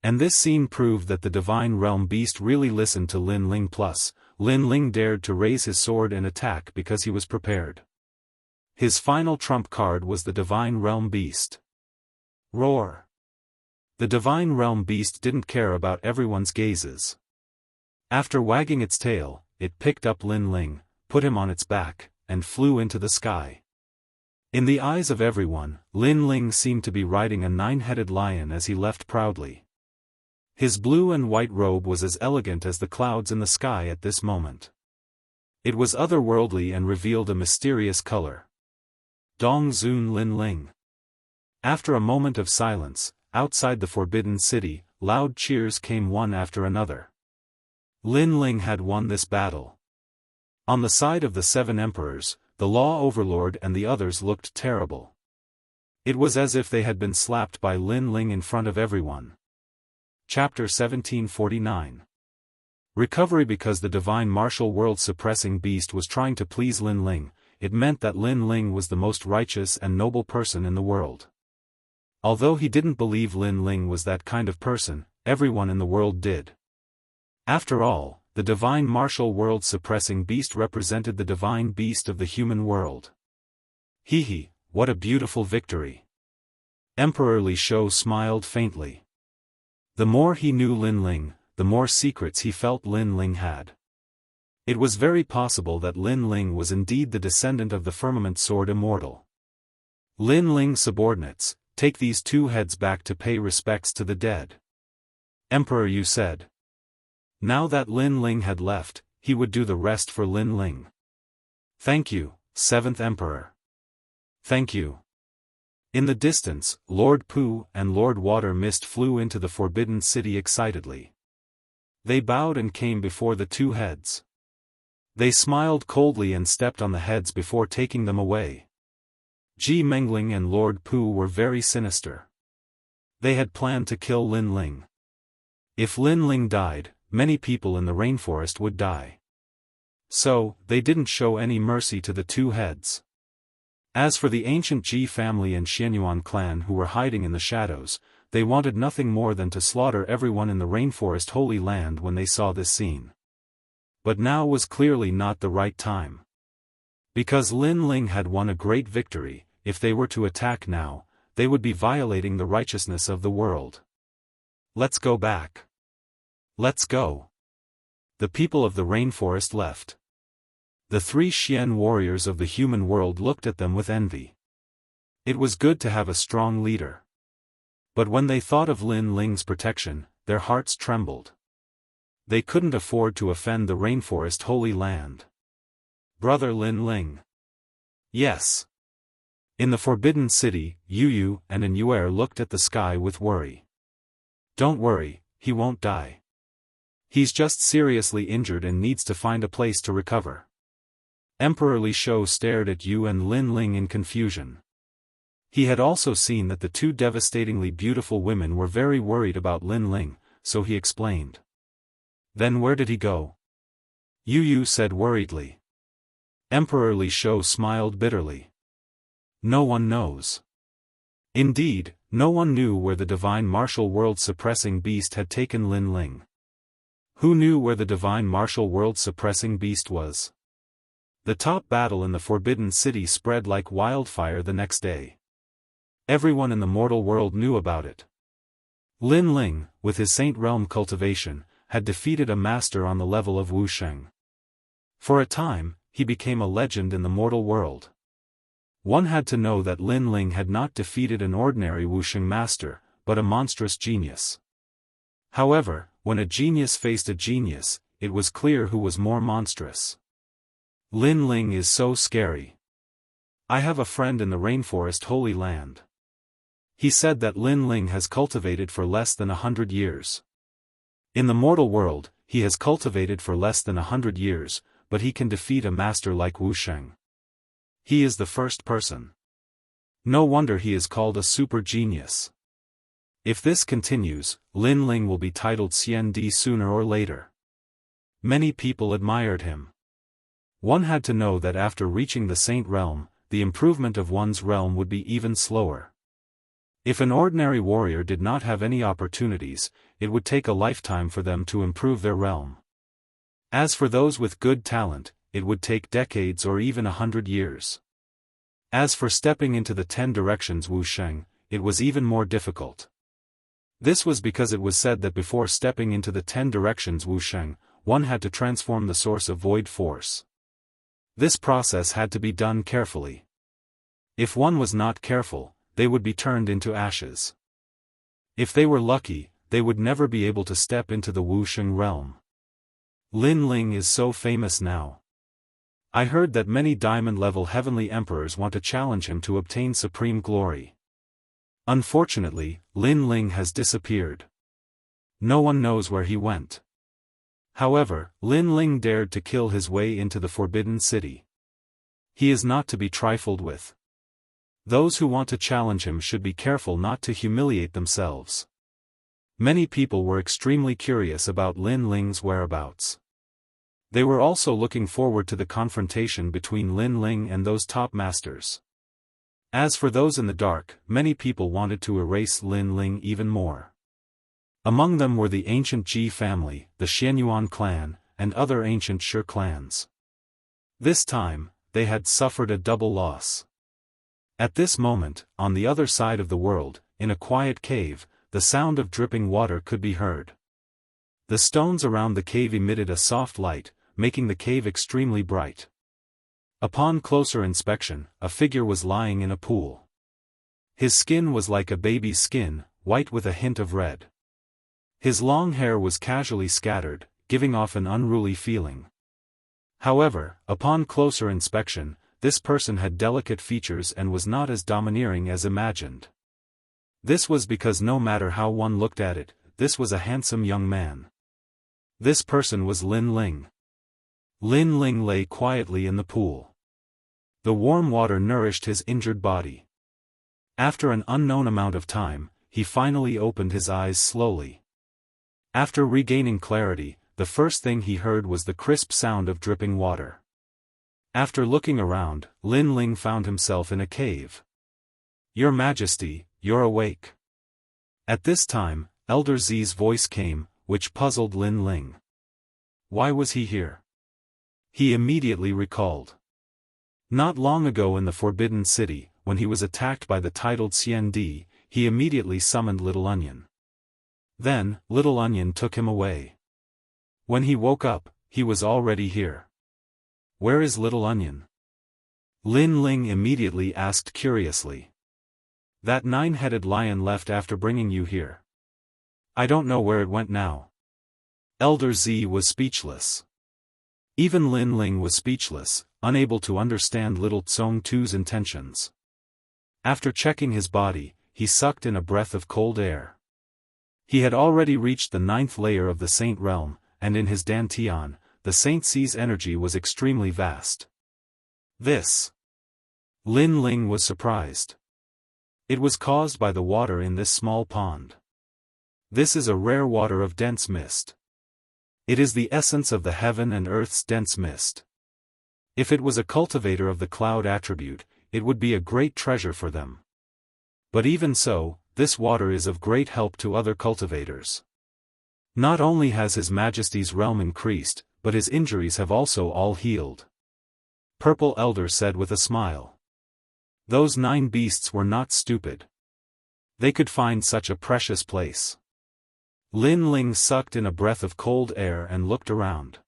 And this scene proved that the divine realm beast really listened to Lin Ling. Plus, Lin Ling dared to raise his sword and attack because he was prepared. His final trump card was the divine realm beast. Roar! The divine realm beast didn't care about everyone's gazes. After wagging its tail, it picked up Lin Ling, put him on its back, and flew into the sky. In the eyes of everyone, Lin Ling seemed to be riding a 9-headed lion as he left proudly. His blue and white robe was as elegant as the clouds in the sky at this moment. It was otherworldly and revealed a mysterious color. Dong Zun Lin Ling. After a moment of silence, outside the Forbidden City, loud cheers came one after another. Lin Ling had won this battle. On the side of the 7 emperors, the law overlord and the others looked terrible. It was as if they had been slapped by Lin Ling in front of everyone. Chapter 1749. Recovery. Because the divine martial world suppressing beast was trying to please Lin Ling, it meant that Lin Ling was the most righteous and noble person in the world. Although he didn't believe Lin Ling was that kind of person, everyone in the world did. After all, the divine martial world suppressing beast represented the divine beast of the human world. Hee, what a beautiful victory. Emperor Li Shou smiled faintly. The more he knew Lin Ling, the more secrets he felt Lin Ling had. It was very possible that Lin Ling was indeed the descendant of the firmament sword Immortal. Lin Ling subordinates, take these 2 heads back to pay respects to the dead. Emperor Yu said. Now that Lin Ling had left, he would do the rest for Lin Ling. Thank you, 7th Emperor. Thank you. In the distance, Lord Pu and Lord Water Mist flew into the Forbidden City excitedly. They bowed and came before the 2 heads. They smiled coldly and stepped on the heads before taking them away. Ji Mengling and Lord Pu were very sinister. They had planned to kill Lin Ling. If Lin Ling died, many people in the rainforest would die. So, they didn't show any mercy to the 2 heads. As for the ancient Ji family and Xianyuan clan who were hiding in the shadows, they wanted nothing more than to slaughter everyone in the rainforest Holy Land when they saw this scene. But now was clearly not the right time. Because Lin Ling had won a great victory, if they were to attack now, they would be violating the righteousness of the world. Let's go back. Let's go. The people of the rainforest left. The 3 Xian warriors of the human world looked at them with envy. It was good to have a strong leader. But when they thought of Lin Ling's protection, their hearts trembled. They couldn't afford to offend the rainforest Holy Land. Brother Lin Ling. Yes. In the Forbidden City, Yu and Yuer looked at the sky with worry. Don't worry, he won't die. He's just seriously injured and needs to find a place to recover. Emperor Li Shou stared at Yu and Lin Ling in confusion. He had also seen that the 2 devastatingly beautiful women were very worried about Lin Ling, so he explained. Then where did he go? Yu said worriedly. Emperor Li Shou smiled bitterly. No one knows. Indeed, no one knew where the divine martial world suppressing beast had taken Lin Ling. Who knew where the divine martial world suppressing beast was? The top battle in the Forbidden City spread like wildfire the next day. Everyone in the mortal world knew about it. Lin Ling, with his Saint Realm cultivation, had defeated a master on the level of Wusheng. For a time, he became a legend in the mortal world. One had to know that Lin Ling had not defeated an ordinary Wusheng master, but a monstrous genius. However, when a genius faced a genius, it was clear who was more monstrous. Lin Ling is so scary. I have a friend in the rainforest Holy Land. He said that Lin Ling has cultivated for less than 100 years. In the mortal world, he has cultivated for less than 100 years, but he can defeat a master like Wusheng. He is the first person. No wonder he is called a super genius. If this continues, Lin Ling will be titled Xian Di sooner or later. Many people admired him. One had to know that after reaching the Saint Realm, the improvement of one's realm would be even slower. If an ordinary warrior did not have any opportunities, it would take a lifetime for them to improve their realm. As for those with good talent, it would take decades or even 100 years. As for stepping into the 10 directions Wusheng, it was even more difficult. This was because it was said that before stepping into the 10 directions Wusheng, one had to transform the source of void force. This process had to be done carefully. If one was not careful, they would be turned into ashes. If they were lucky, they would never be able to step into the Wusheng realm. Lin Ling is so famous now. I heard that many diamond-level heavenly emperors want to challenge him to obtain supreme glory. Unfortunately, Lin Ling has disappeared. No one knows where he went. However, Lin Ling dared to kill his way into the Forbidden City. He is not to be trifled with. Those who want to challenge him should be careful not to humiliate themselves. Many people were extremely curious about Lin Ling's whereabouts. They were also looking forward to the confrontation between Lin Ling and those top masters. As for those in the dark, many people wanted to erase Lin Ling even more. Among them were the ancient Ji family, the Xianyuan clan, and other ancient Shi clans. This time, they had suffered a double loss. At this moment, on the other side of the world, in a quiet cave, the sound of dripping water could be heard. The stones around the cave emitted a soft light, making the cave extremely bright. Upon closer inspection, a figure was lying in a pool. His skin was like a baby's skin, white with a hint of red. His long hair was casually scattered, giving off an unruly feeling. However, upon closer inspection, this person had delicate features and was not as domineering as imagined. This was because no matter how one looked at it, this was a handsome young man. This person was Lin Ling. Lin Ling lay quietly in the pool. The warm water nourished his injured body. After an unknown amount of time, he finally opened his eyes slowly. After regaining clarity, the first thing he heard was the crisp sound of dripping water. After looking around, Lin Ling found himself in a cave. "Your Majesty, you're awake." At this time, Elder Zi's voice came, which puzzled Lin Ling. Why was he here? He immediately recalled. Not long ago in the Forbidden City, when he was attacked by the titled Xian Di, he immediately summoned Little Onion. Then, Little Onion took him away. When he woke up, he was already here. Where is Little Onion? Lin Ling immediately asked curiously. That 9-headed lion left after bringing you here. I don't know where it went now. Elder Z was speechless. Even Lin Ling was speechless, unable to understand Little Tsong Tu's intentions. After checking his body, he sucked in a breath of cold air. He had already reached the 9th layer of the Saint Realm, and in his Dantian, the Saint Sea's energy was extremely vast. This. Lin Ling was surprised. It was caused by the water in this small pond. This is a rare water of dense mist. It is the essence of the heaven and earth's dense mist. If it was a cultivator of the cloud attribute, it would be a great treasure for them. But even so, this water is of great help to other cultivators. Not only has His Majesty's realm increased, but his injuries have also all healed. purple elder said with a smile. Those 9 beasts were not stupid. They could find such a precious place. Lin Ling sucked in a breath of cold air and looked around.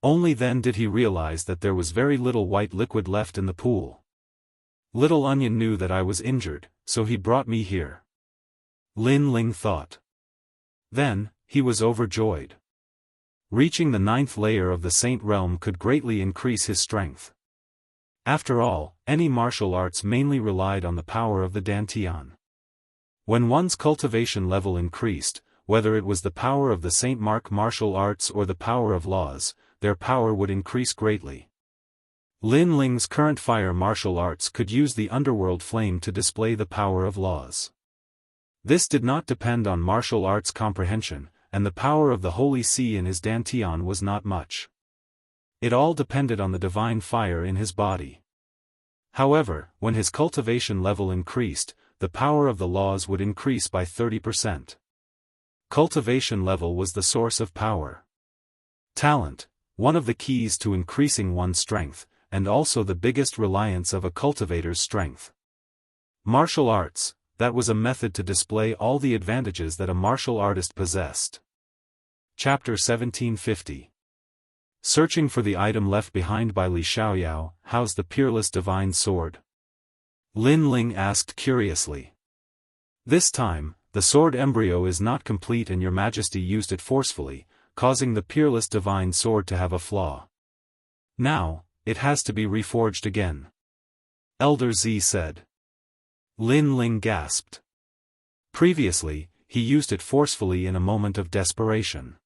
Only then did he realize that there was very little white liquid left in the pool. Little Onion knew that I was injured, so he brought me here. Lin Ling thought. Then, he was overjoyed. Reaching the 9th layer of the Saint Realm could greatly increase his strength. After all, any martial arts mainly relied on the power of the Dantian. When one's cultivation level increased, whether it was the power of the Saint Mark martial arts or the power of laws, their power would increase greatly. Lin Ling's current fire martial arts could use the underworld flame to display the power of laws. This did not depend on martial arts comprehension, and the power of the Holy See in his Dantian was not much. It all depended on the divine fire in his body. However, when his cultivation level increased, the power of the laws would increase by 30%. Cultivation level was the source of power. Talent, one of the keys to increasing one's strength, and also the biggest reliance of a cultivator's strength. Martial arts, that was a method to display all the advantages that a martial artist possessed. Chapter 1750. Searching for the item left behind by Li Xiaoyao, how's the peerless divine sword? Lin Ling asked curiously. This time, the sword embryo is not complete and your majesty used it forcefully, causing the peerless divine sword to have a flaw. Now, it has to be reforged again. Elder Z said. Lin Ling gasped. Previously, he used it forcefully in a moment of desperation.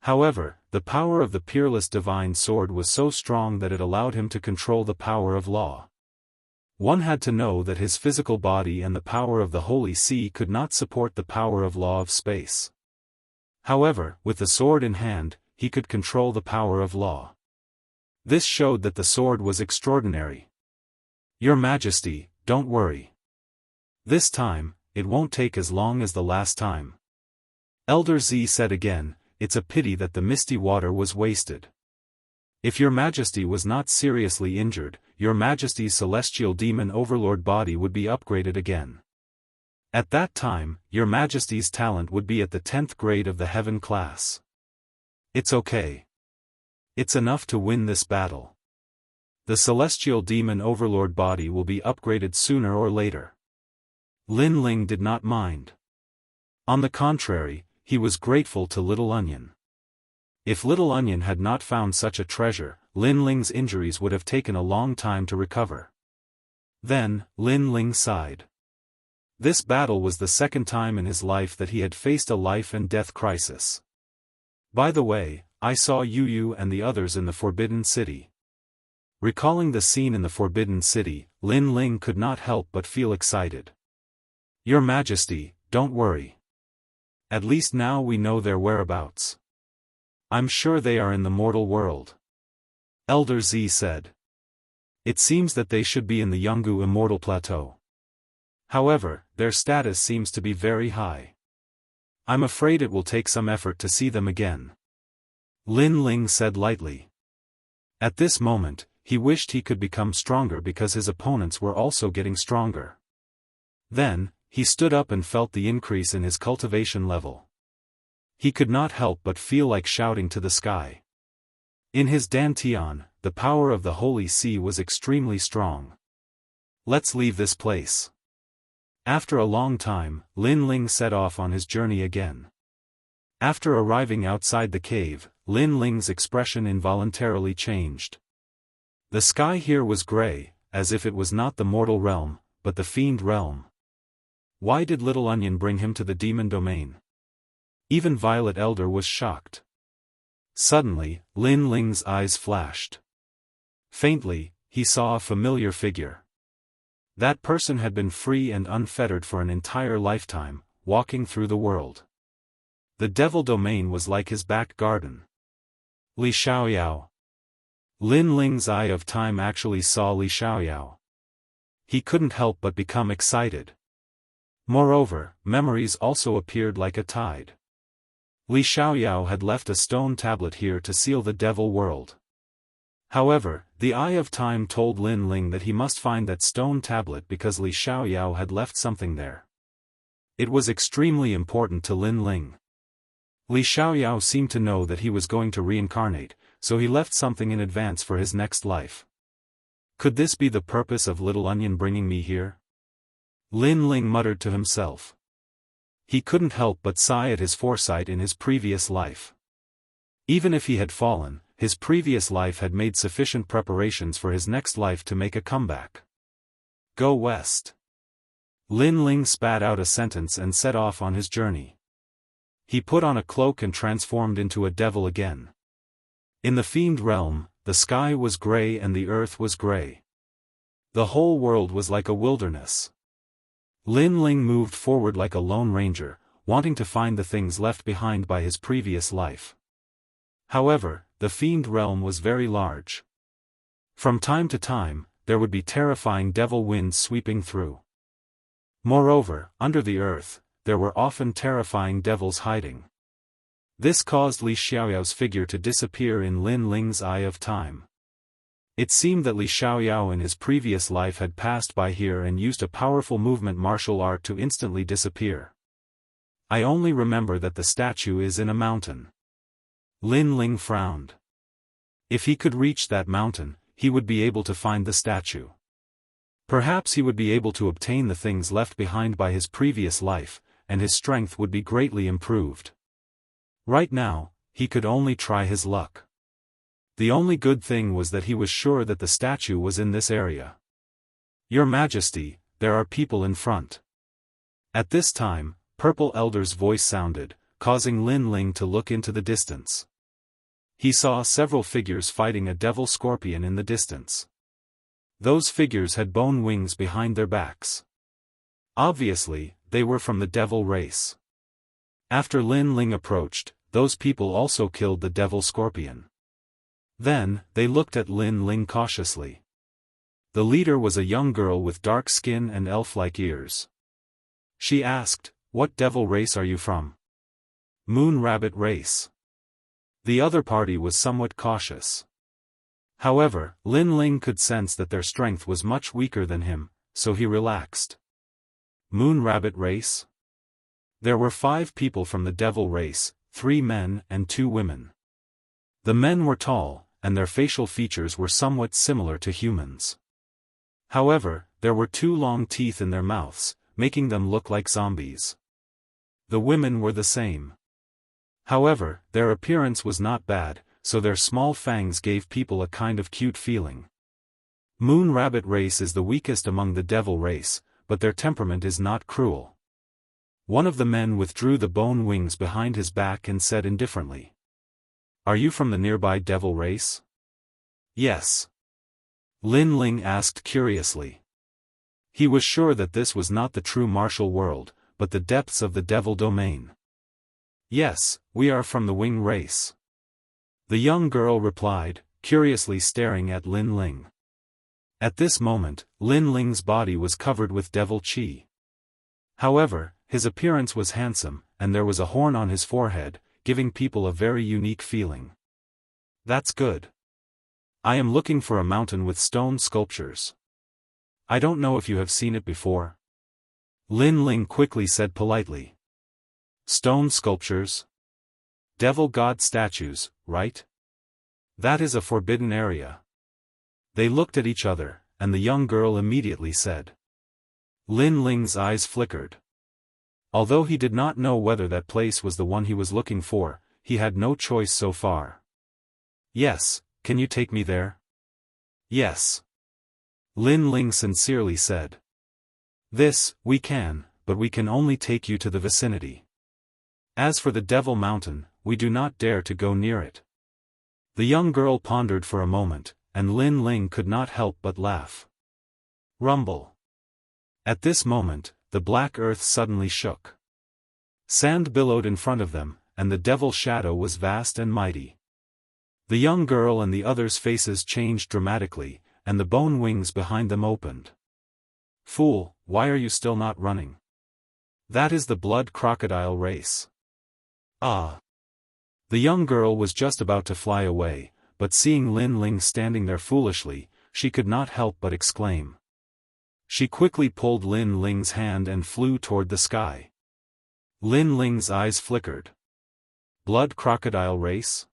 However, the power of the peerless divine sword was so strong that it allowed him to control the power of law. One had to know that his physical body and the power of the Holy See could not support the power of law of space. However, with the sword in hand, he could control the power of law. This showed that the sword was extraordinary. Your Majesty, don't worry. This time, it won't take as long as the last time. Elder Z said again, it's a pity that the misty water was wasted. If your Majesty was not seriously injured, your Majesty's celestial demon overlord body would be upgraded again. At that time, your Majesty's talent would be at the 10th grade of the heaven class. It's okay. It's enough to win this battle. The celestial demon overlord body will be upgraded sooner or later. Lin Ling did not mind. On the contrary, he was grateful to Little Onion. If Little Onion had not found such a treasure, Lin Ling's injuries would have taken a long time to recover. Then, Lin Ling sighed. This battle was the second time in his life that he had faced a life and death crisis. By the way, I saw Yu and the others in the Forbidden City. Recalling the scene in the Forbidden City, Lin Ling could not help but feel excited. Your Majesty, don't worry. At least now we know their whereabouts. I'm sure they are in the mortal world. Elder Z said. It seems that they should be in the Jianghu Immortal Plateau. However, their status seems to be very high. I'm afraid it will take some effort to see them again. Lin Ling said lightly. At this moment, he wished he could become stronger because his opponents were also getting stronger. Then, he stood up and felt the increase in his cultivation level. He could not help but feel like shouting to the sky. In his Dantian, the power of the Holy See was extremely strong. Let's leave this place. After a long time, Lin Ling set off on his journey again. After arriving outside the cave, Lin Ling's expression involuntarily changed. The sky here was gray, as if it was not the mortal realm, but the fiend realm. Why did Little Onion bring him to the demon domain? Even Violet Elder was shocked. Suddenly, Lin Ling's eyes flashed. Faintly, he saw a familiar figure. That person had been free and unfettered for an entire lifetime, walking through the world. The devil domain was like his back garden. Li Xiaoyao. Lin Ling's eye of time actually saw Li Xiaoyao. He couldn't help but become excited. Moreover, memories also appeared like a tide. Li Xiaoyao had left a stone tablet here to seal the devil world. However, The Eye of Time told Lin Ling that he must find that stone tablet because Li Xiaoyao had left something there. It was extremely important to Lin Ling. Li Xiaoyao seemed to know that he was going to reincarnate, so he left something in advance for his next life. Could this be the purpose of Little Onion bringing me here? Lin Ling muttered to himself. He couldn't help but sigh at his foresight in his previous life. Even if he had fallen, his previous life had made sufficient preparations for his next life to make a comeback. Go west. Lin Ling spat out a sentence and set off on his journey. He put on a cloak and transformed into a devil again. In the fiend realm, the sky was grey and the earth was grey. The whole world was like a wilderness. Lin Ling moved forward like a lone ranger, wanting to find the things left behind by his previous life. However, the fiend realm was very large. From time to time, there would be terrifying devil winds sweeping through. Moreover, under the earth, there were often terrifying devils hiding. This caused Li Xiaoyao's figure to disappear in Lin Ling's Eye of Time. It seemed that Li Xiaoyao in his previous life had passed by here and used a powerful movement martial art to instantly disappear. I only remember that the statue is in a mountain. Lin Ling frowned. If he could reach that mountain, he would be able to find the statue. Perhaps he would be able to obtain the things left behind by his previous life, and his strength would be greatly improved. Right now, he could only try his luck. The only good thing was that he was sure that the statue was in this area. Your Majesty, there are people in front. At this time, Purple Elder's voice sounded, causing Lin Ling to look into the distance. He saw several figures fighting a devil scorpion in the distance. Those figures had bone wings behind their backs. Obviously, they were from the devil race. After Lin Ling approached, those people also killed the devil scorpion. Then, they looked at Lin Ling cautiously. The leader was a young girl with dark skin and elf-like ears. She asked, "What devil race are you from?" "Moon Rabbit race." The other party was somewhat cautious. However, Lin Ling could sense that their strength was much weaker than him, so he relaxed. Moon Rabbit race? There were 5 people from the devil race, 3 men and 2 women. The men were tall, and their facial features were somewhat similar to humans. However, there were 2 long teeth in their mouths, making them look like zombies. The women were the same. However, their appearance was not bad, so their small fangs gave people a kind of cute feeling. Moon Rabbit race is the weakest among the devil race, but their temperament is not cruel. One of the men withdrew the bone wings behind his back and said indifferently, "Are you from the nearby devil race?" "Yes." Lin Ling asked curiously. He was sure that this was not the true martial world, but the depths of the devil domain. "Yes, we are from the wing race." The young girl replied, curiously staring at Lin Ling. At this moment, Lin Ling's body was covered with devil chi. However, his appearance was handsome, and there was a horn on his forehead, giving people a very unique feeling. "That's good. I am looking for a mountain with stone sculptures. I don't know if you have seen it before." Lin Ling quickly said politely. "Stone sculptures? Devil god statues, right? That is a forbidden area." They looked at each other, and the young girl immediately said. Lin Ling's eyes flickered. Although he did not know whether that place was the one he was looking for, he had no choice so far. "Yes, can you take me there?" "Yes." Lin Ling sincerely said. "This, we can, but we can only take you to the vicinity. As for the Devil Mountain, we do not dare to go near it." The young girl pondered for a moment, and Lin Ling could not help but laugh. Rumble. At this moment, the black earth suddenly shook. Sand billowed in front of them, and the devil shadow was vast and mighty. The young girl and the others' faces changed dramatically, and the bone wings behind them opened. "Fool, why are you still not running? That is the blood crocodile race." "Ah." The young girl was just about to fly away, but seeing Lin Ling standing there foolishly, she could not help but exclaim. She quickly pulled Lin Ling's hand and flew toward the sky. Lin Ling's eyes flickered. Blood crocodile race?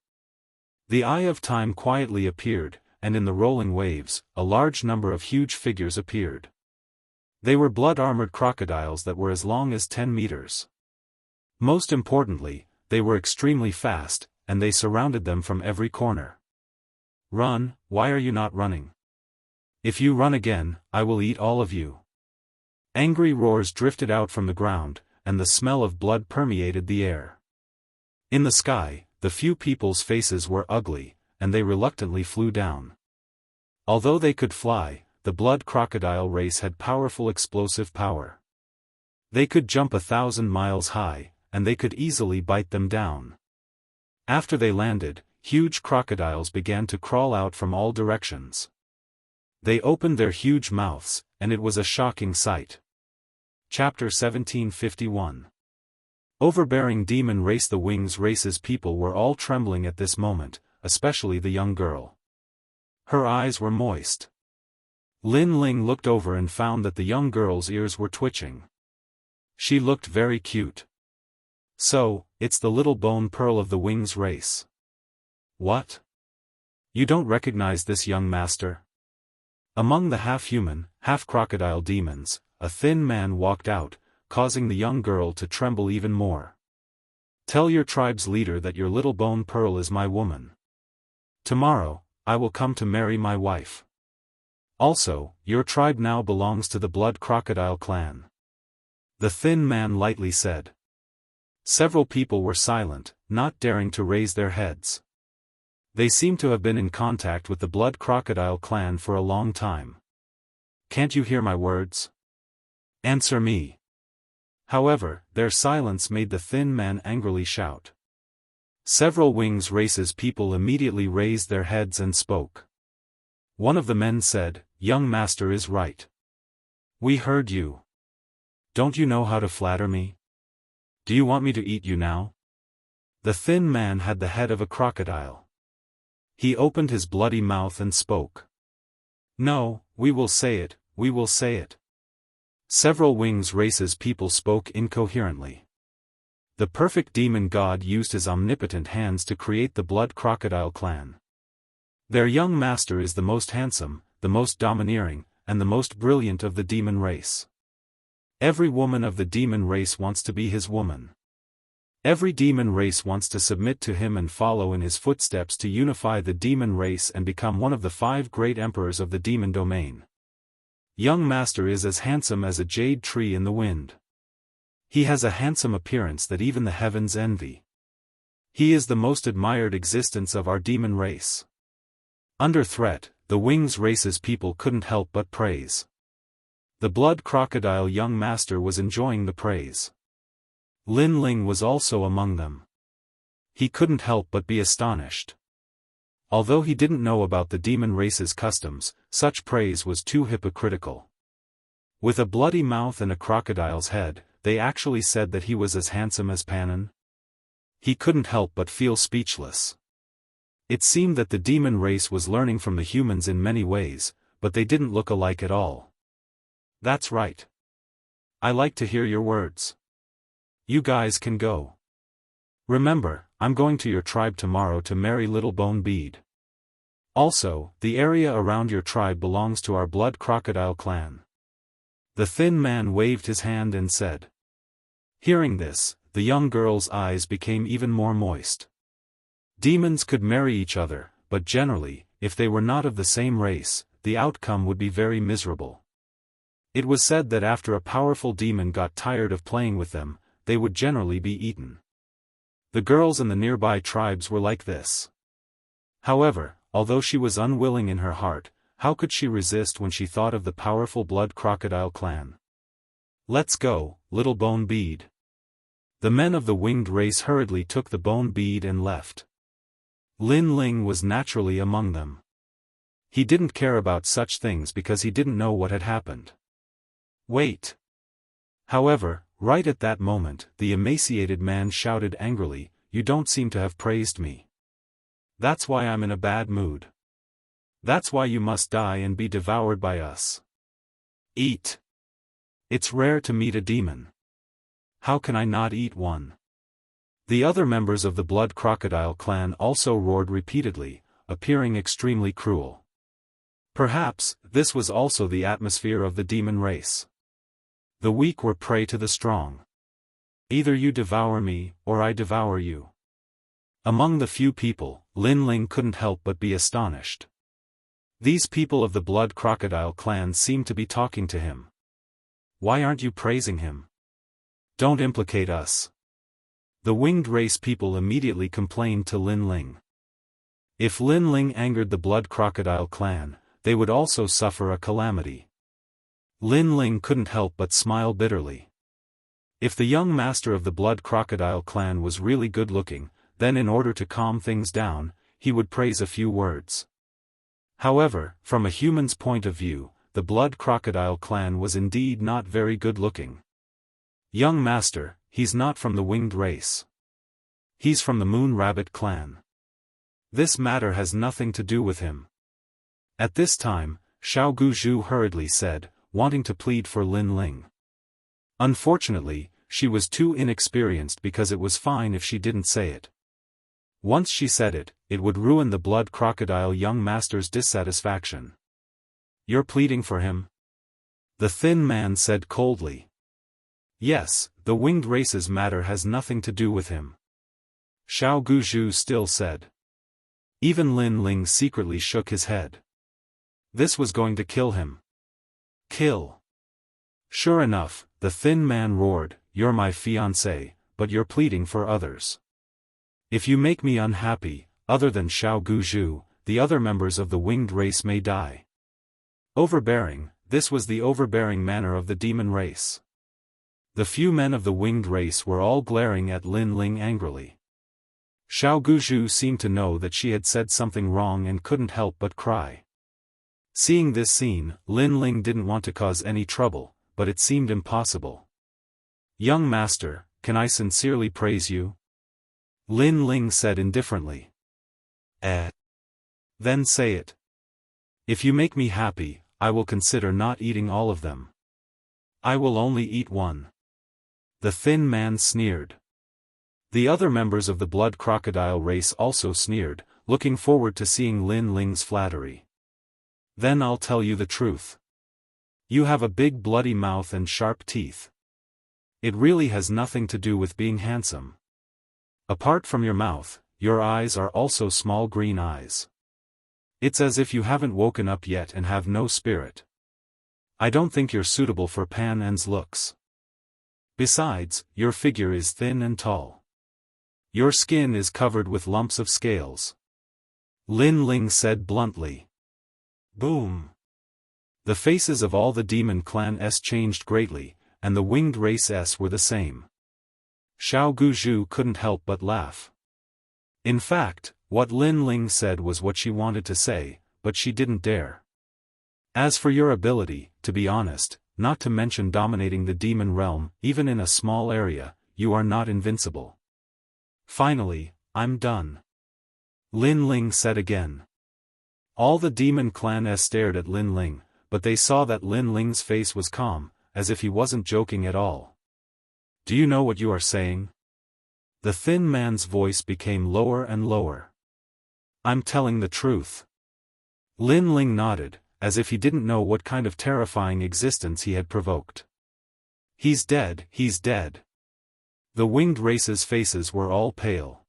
The Eye of Time quietly appeared, and in the rolling waves, a large number of huge figures appeared. They were blood-armored crocodiles that were as long as 10 meters. Most importantly, they were extremely fast, and they surrounded them from every corner. Run, why are you not running? If you run again, I will eat all of you. Angry roars drifted out from the ground, and the smell of blood permeated the air. In the sky, the few people's faces were ugly, and they reluctantly flew down. Although they could fly, the blood crocodile race had powerful explosive power. They could jump 1,000 miles high, and they could easily bite them down. After they landed, huge crocodiles began to crawl out from all directions. They opened their huge mouths, and it was a shocking sight. Chapter 1751. Overbearing demon race. The Wings race's people were all trembling at this moment, especially the young girl. Her eyes were moist. Lin Ling looked over and found that the young girl's ears were twitching. She looked very cute. So, it's the little bone pearl of the Wings race. What? You don't recognize this young master? Among the half-human, half-crocodile demons, a thin man walked out, causing the young girl to tremble even more. Tell your tribe's leader that your little bone pearl is my woman. Tomorrow, I will come to marry my wife. Also, your tribe now belongs to the Blood Crocodile clan. The thin man lightly said. Several people were silent, not daring to raise their heads. They seemed to have been in contact with the Blood Crocodile clan for a long time. Can't you hear my words? Answer me. However, their silence made the thin man angrily shout. Several Wings race's people immediately raised their heads and spoke. One of the men said, "Young master is right. We heard you. Don't you know how to flatter me? Do you want me to eat you now?" The thin man had the head of a crocodile. He opened his bloody mouth and spoke. No, we will say it, we will say it. Several Wings race's people spoke incoherently. The perfect demon god used his omnipotent hands to create the Blood Crocodile clan. Their young master is the most handsome, the most domineering, and the most brilliant of the demon race. Every woman of the demon race wants to be his woman. Every demon race wants to submit to him and follow in his footsteps to unify the demon race and become one of the 5 great emperors of the demon domain. Young master is as handsome as a jade tree in the wind. He has a handsome appearance that even the heavens envy. He is the most admired existence of our demon race. Under threat, the Wings race's people couldn't help but praise. The Blood Crocodile young master was enjoying the praise. Lin Ling was also among them. He couldn't help but be astonished. Although he didn't know about the demon race's customs, such praise was too hypocritical. With a bloody mouth and a crocodile's head, they actually said that he was as handsome as Panon. He couldn't help but feel speechless. It seemed that the demon race was learning from the humans in many ways, but they didn't look alike at all. That's right. I like to hear your words. You guys can go. Remember, I'm going to your tribe tomorrow to marry Little Bone Bead. Also, the area around your tribe belongs to our Blood Crocodile clan. The thin man waved his hand and said. Hearing this, the young girl's eyes became even more moist. Demons could marry each other, but generally, if they were not of the same race, the outcome would be very miserable. It was said that after a powerful demon got tired of playing with them, they would generally be eaten. The girls in the nearby tribes were like this. However, although she was unwilling in her heart, how could she resist when she thought of the powerful Blood Crocodile clan? Let's go, Little Bone Bead. The men of the winged race hurriedly took the bone bead and left. Lin Ling was naturally among them. He didn't care about such things because he didn't know what had happened. Wait. However, right at that moment, the emaciated man shouted angrily, "You don't seem to have praised me." That's why I'm in a bad mood. That's why you must die and be devoured by us. Eat. It's rare to meet a demon. How can I not eat one? The other members of the Blood Crocodile clan also roared repeatedly, appearing extremely cruel. Perhaps, this was also the atmosphere of the demon race. The weak were prey to the strong. Either you devour me, or I devour you. Among the few people, Lin Ling couldn't help but be astonished. These people of the Blood Crocodile clan seemed to be talking to him. Why aren't you praising him? Don't implicate us. The winged race people immediately complained to Lin Ling. If Lin Ling angered the Blood Crocodile clan, they would also suffer a calamity. Lin Ling couldn't help but smile bitterly. If the young master of the Blood Crocodile clan was really good-looking, then in order to calm things down, he would praise a few words. However, from a human's point of view, the Blood Crocodile clan was indeed not very good-looking. Young master, he's not from the winged race. He's from the Moon Rabbit clan. This matter has nothing to do with him. At this time, Xiao Guzhu hurriedly said, wanting to plead for Lin Ling. Unfortunately, she was too inexperienced because it was fine if she didn't say it. Once she said it, it would ruin the Blood Crocodile young master's dissatisfaction. You're pleading for him? The thin man said coldly. Yes, the winged race's matter has nothing to do with him. Xiao Guzhu still said. Even Lin Ling secretly shook his head. This was going to kill him. Kill. Sure enough, the thin man roared, you're my fiancé, but you're pleading for others. If you make me unhappy, other than Xiao Guzhu, the other members of the winged race may die. Overbearing, this was the overbearing manner of the demon race. The few men of the winged race were all glaring at Lin Ling angrily. Xiao Guzhu seemed to know that she had said something wrong and couldn't help but cry. Seeing this scene, Lin Ling didn't want to cause any trouble, but it seemed impossible. Young master, can I sincerely praise you? Lin Ling said indifferently. Then say it. If you make me happy, I will consider not eating all of them. I will only eat one. The thin man sneered. The other members of the Blood Crocodile race also sneered, looking forward to seeing Lin Ling's flattery. Then I'll tell you the truth. You have a big bloody mouth and sharp teeth. It really has nothing to do with being handsome. Apart from your mouth, your eyes are also small green eyes. It's as if you haven't woken up yet and have no spirit. I don't think you're suitable for Pan En's looks. Besides, your figure is thin and tall. Your skin is covered with lumps of scales. Lin Ling said bluntly. Boom. The faces of all the demon clan S changed greatly, and the winged race S were the same. Xiao Guzhu couldn't help but laugh. In fact, what Lin Ling said was what she wanted to say, but she didn't dare. As for your ability, to be honest, not to mention dominating the demon realm, even in a small area, you are not invincible. Finally, I'm done. Lin Ling said again. All the demon clan S stared at Lin Ling, but they saw that Lin Ling's face was calm, as if he wasn't joking at all. Do you know what you are saying? The thin man's voice became lower and lower. I'm telling the truth. Lin Ling nodded, as if he didn't know what kind of terrifying existence he had provoked. He's dead, he's dead. The winged race's faces were all pale.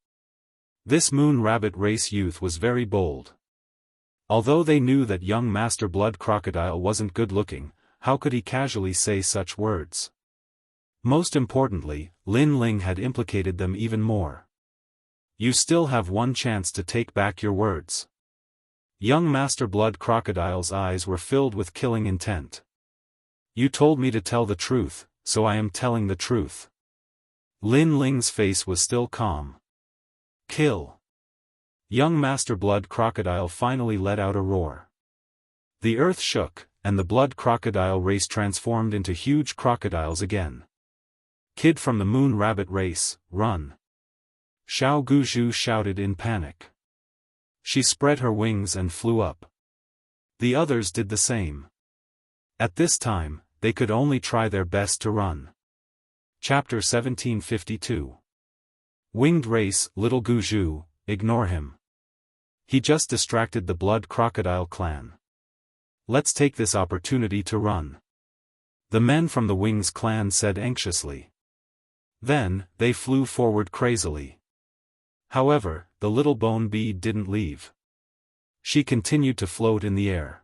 This Moon Rabbit race youth was very bold. Although they knew that young Master Blood Crocodile wasn't good-looking, how could he casually say such words? Most importantly, Lin Ling had implicated them even more. You still have one chance to take back your words. Young Master Blood Crocodile's eyes were filled with killing intent. You told me to tell the truth, so I am telling the truth. Lin Ling's face was still calm. Kill. Young Master Blood Crocodile finally let out a roar. The earth shook, and the Blood Crocodile race transformed into huge crocodiles again. Kid from the Moon Rabbit race, run. Xiao Guzhu shouted in panic. She spread her wings and flew up. The others did the same. At this time, they could only try their best to run. Chapter 1752. Winged Race. Little Guju, ignore him. He just distracted the Blood Crocodile clan. Let's take this opportunity to run. The men from the Wings clan said anxiously. Then, they flew forward crazily. However, the little bone bead didn't leave. She continued to float in the air.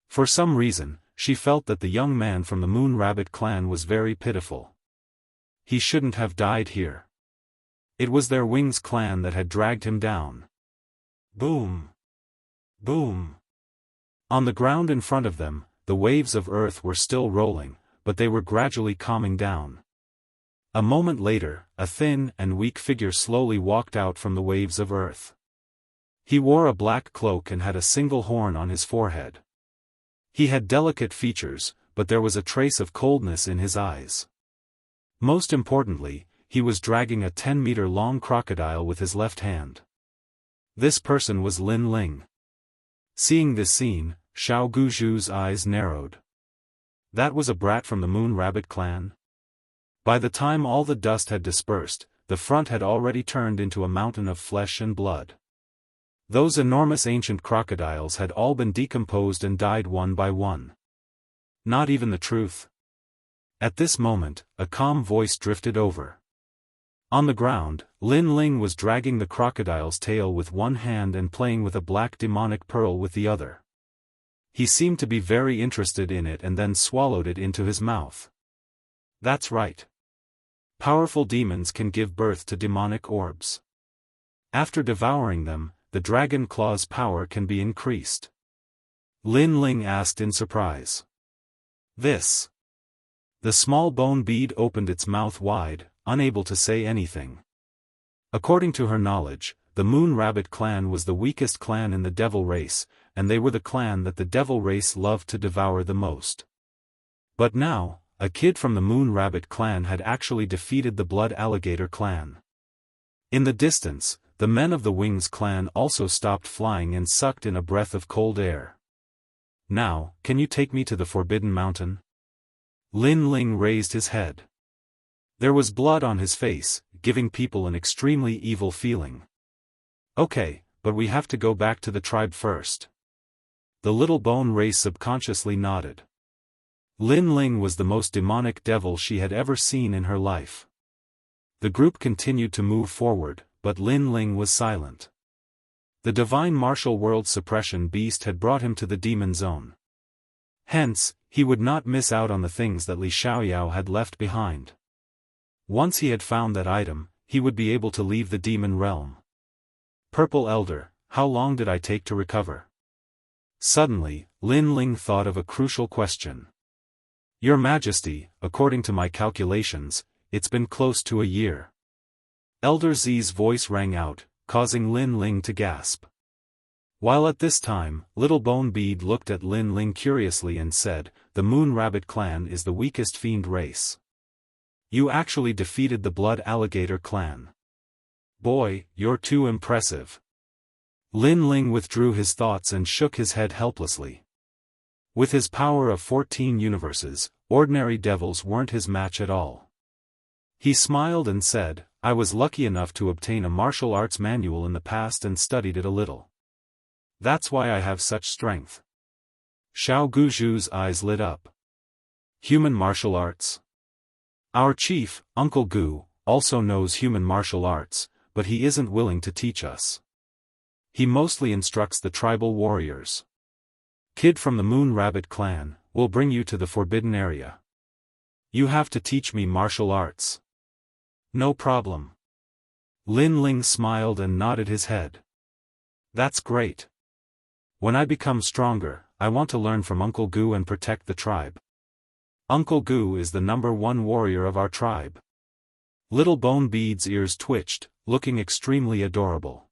For some reason, she felt that the young man from the Moon Rabbit clan was very pitiful. He shouldn't have died here. It was their Wings clan that had dragged him down. Boom! Boom! On the ground in front of them, the waves of earth were still rolling, but they were gradually calming down. A moment later, a thin and weak figure slowly walked out from the waves of earth. He wore a black cloak and had a single horn on his forehead. He had delicate features, but there was a trace of coldness in his eyes. Most importantly, he was dragging a 10-meter-long crocodile with his left hand. This person was Lin Ling. Seeing this scene, Xiao Guju's eyes narrowed. That was a brat from the Moon Rabbit clan? By the time all the dust had dispersed, the front had already turned into a mountain of flesh and blood. Those enormous ancient crocodiles had all been decomposed and died one by one. Not even the truth. At this moment, a calm voice drifted over. On the ground, Lin Ling was dragging the crocodile's tail with one hand and playing with a black demonic pearl with the other. He seemed to be very interested in it and then swallowed it into his mouth. That's right. Powerful demons can give birth to demonic orbs. After devouring them, the dragon claw's power can be increased. Lin Ling asked in surprise. This. The small bone bead opened its mouth wide, unable to say anything. According to her knowledge, the Moon Rabbit clan was the weakest clan in the devil race, and they were the clan that the devil race loved to devour the most. But now, a kid from the Moon Rabbit clan had actually defeated the Blood Alligator clan. In the distance, the men of the Wings clan also stopped flying and sucked in a breath of cold air. Now, can you take me to the Forbidden Mountain? Lin Ling raised his head. There was blood on his face, giving people an extremely evil feeling. Okay, but we have to go back to the tribe first. The little bone race subconsciously nodded. Lin Ling was the most demonic devil she had ever seen in her life. The group continued to move forward, but Lin Ling was silent. The divine martial world suppression beast had brought him to the demon zone. Hence, he would not miss out on the things that Li Xiaoyao had left behind. Once he had found that item, he would be able to leave the demon realm. Purple Elder, how long did I take to recover? Suddenly, Lin Ling thought of a crucial question. Your Majesty, according to my calculations, it's been close to a year. Elder Z's voice rang out, causing Lin Ling to gasp. While at this time, Little Bone Bead looked at Lin Ling curiously and said, the Moon Rabbit clan is the weakest fiend race. You actually defeated the Blood Alligator clan. Boy, you're too impressive. Lin Ling withdrew his thoughts and shook his head helplessly. With his power of 14 universes, ordinary devils weren't his match at all. He smiled and said, I was lucky enough to obtain a martial arts manual in the past and studied it a little. That's why I have such strength. Xiao Guju's eyes lit up. Human martial arts? Our chief, Uncle Gu, also knows human martial arts, but he isn't willing to teach us. He mostly instructs the tribal warriors. Kid from the Moon Rabbit clan, will bring you to the forbidden area. You have to teach me martial arts. No problem. Lin Ling smiled and nodded his head. That's great. When I become stronger, I want to learn from Uncle Gu and protect the tribe. Uncle Gu is the #1 warrior of our tribe. Little Bone Bead's ears twitched, looking extremely adorable.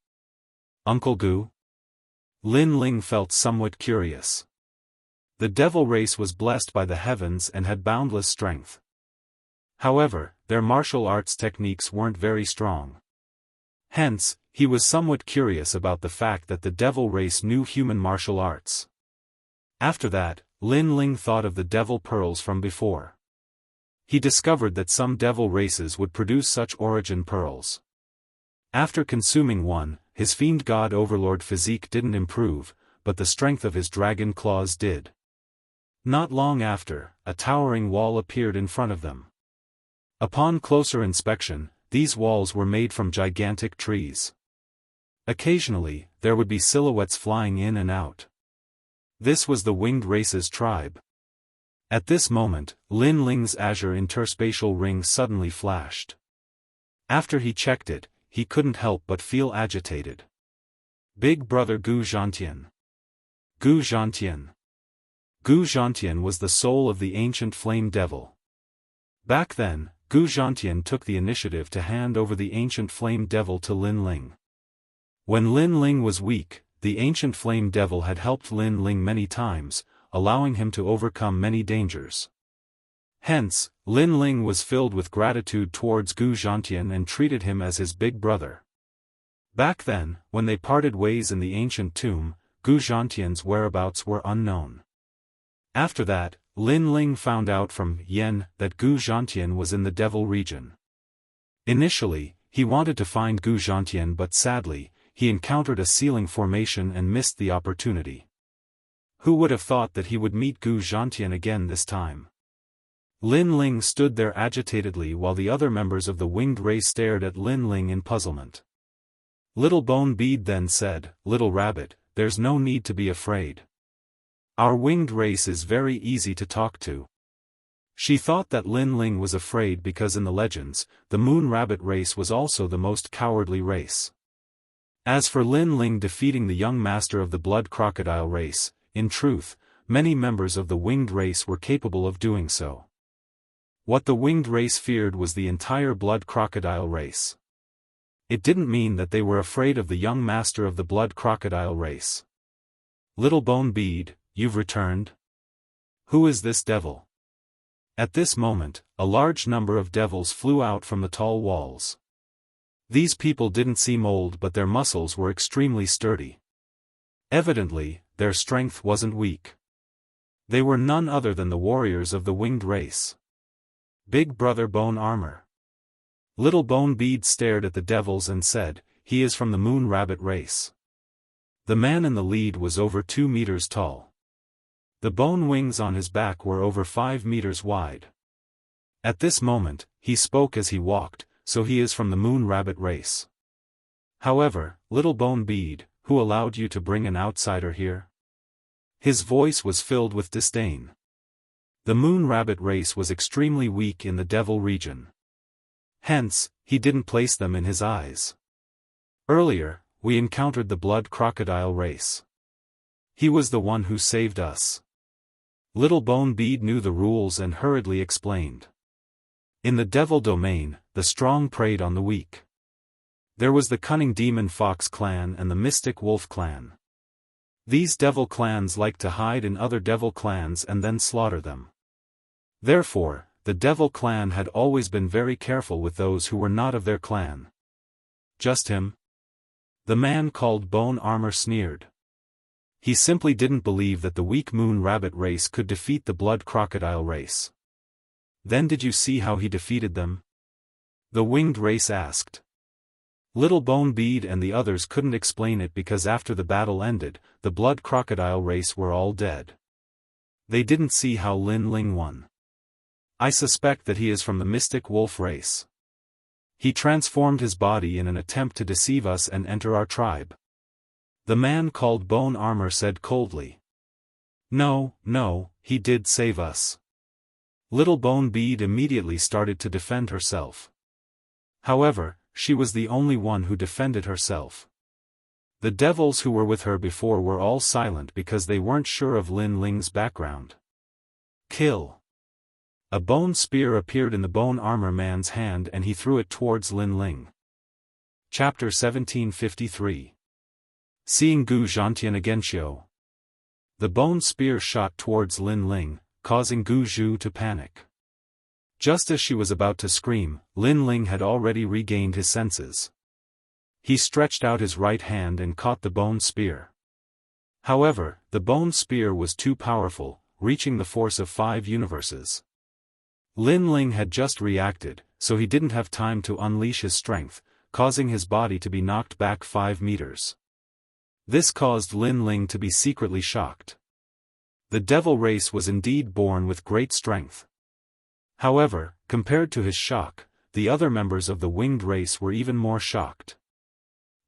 Uncle Gu? Lin Ling felt somewhat curious. The devil race was blessed by the heavens and had boundless strength. However, their martial arts techniques weren't very strong. Hence, he was somewhat curious about the fact that the devil race knew human martial arts. After that, Lin Ling thought of the devil pearls from before. He discovered that some devil races would produce such origin pearls. After consuming one, his fiend god overlord physique didn't improve, but the strength of his dragon claws did. Not long after, a towering wall appeared in front of them. Upon closer inspection, these walls were made from gigantic trees. Occasionally, there would be silhouettes flying in and out. This was the winged race's tribe. At this moment, Lin Ling's azure interspatial ring suddenly flashed. After he checked it, he couldn't help but feel agitated. Big brother Gu Zhantian. Gu Zhantian. Gu Zhantian was the soul of the ancient flame devil. Back then, Gu Zhantian took the initiative to hand over the ancient flame devil to Lin Ling. When Lin Ling was weak, the ancient flame devil had helped Lin Ling many times, allowing him to overcome many dangers. Hence, Lin Ling was filled with gratitude towards Gu Zhantian and treated him as his big brother. Back then, when they parted ways in the ancient tomb, Gu Zhantian's whereabouts were unknown. After that, Lin Ling found out from Yen that Gu Zhantian was in the devil region. Initially, he wanted to find Gu Zhantian, but sadly, he encountered a ceiling formation and missed the opportunity. Who would have thought that he would meet Gu Zhantian again this time? Lin Ling stood there agitatedly while the other members of the winged race stared at Lin Ling in puzzlement. Little Bone Bead then said, "Little Rabbit, there's no need to be afraid. Our winged race is very easy to talk to." She thought that Lin Ling was afraid because in the legends, the Moon Rabbit race was also the most cowardly race. As for Lin Ling defeating the young master of the Blood Crocodile race, in truth, many members of the winged race were capable of doing so. What the winged race feared was the entire Blood Crocodile race. It didn't mean that they were afraid of the young master of the Blood Crocodile race. "Little Bone Bead, you've returned? Who is this devil?" At this moment, a large number of devils flew out from the tall walls. These people didn't seem old, but their muscles were extremely sturdy. Evidently, their strength wasn't weak. They were none other than the warriors of the winged race. Big Brother Bone Armor. Little Bone Bead stared at the devils and said, "He is from the Moon Rabbit race." The man in the lead was over 2 meters tall. The bone wings on his back were over 5 meters wide. At this moment, he spoke as he walked, so he is from the Moon Rabbit race. However, Little Bone Bead, who allowed you to bring an outsider here? His voice was filled with disdain. The Moon Rabbit race was extremely weak in the Devil region. Hence, he didn't place them in his eyes. Earlier, we encountered the Blood Crocodile race. He was the one who saved us. Little Bone Bead knew the rules and hurriedly explained. In the Devil domain, the strong preyed on the weak. There was the cunning Demon Fox clan and the Mystic Wolf clan. These devil clans liked to hide in other devil clans and then slaughter them. Therefore, the devil clan had always been very careful with those who were not of their clan. Just him? The man called Bone Armor sneered. He simply didn't believe that the weak Moon Rabbit race could defeat the Blood Crocodile race. Then did you see how he defeated them? The winged race asked. Little Bone Bead and the others couldn't explain it because after the battle ended, the Blood Crocodile race were all dead. They didn't see how Lin Ling won. I suspect that he is from the Mystic Wolf race. He transformed his body in an attempt to deceive us and enter our tribe. The man called Bone Armor said coldly. No, he did save us. Little Bone Bead immediately started to defend herself. However, she was the only one who defended herself. The devils who were with her before were all silent because they weren't sure of Lin Ling's background. Kill. A bone spear appeared in the Bone Armor man's hand and he threw it towards Lin Ling. Chapter 1753. Seeing Gu Zhantian again show. The bone spear shot towards Lin Ling, causing Gu Zhu to panic. Just as she was about to scream, Lin Ling had already regained his senses. He stretched out his right hand and caught the bone spear. However, the bone spear was too powerful, reaching the force of 5 universes. Lin Ling had just reacted, so he didn't have time to unleash his strength, causing his body to be knocked back 5 meters. This caused Lin Ling to be secretly shocked. The devil race was indeed born with great strength. However, compared to his shock, the other members of the winged race were even more shocked.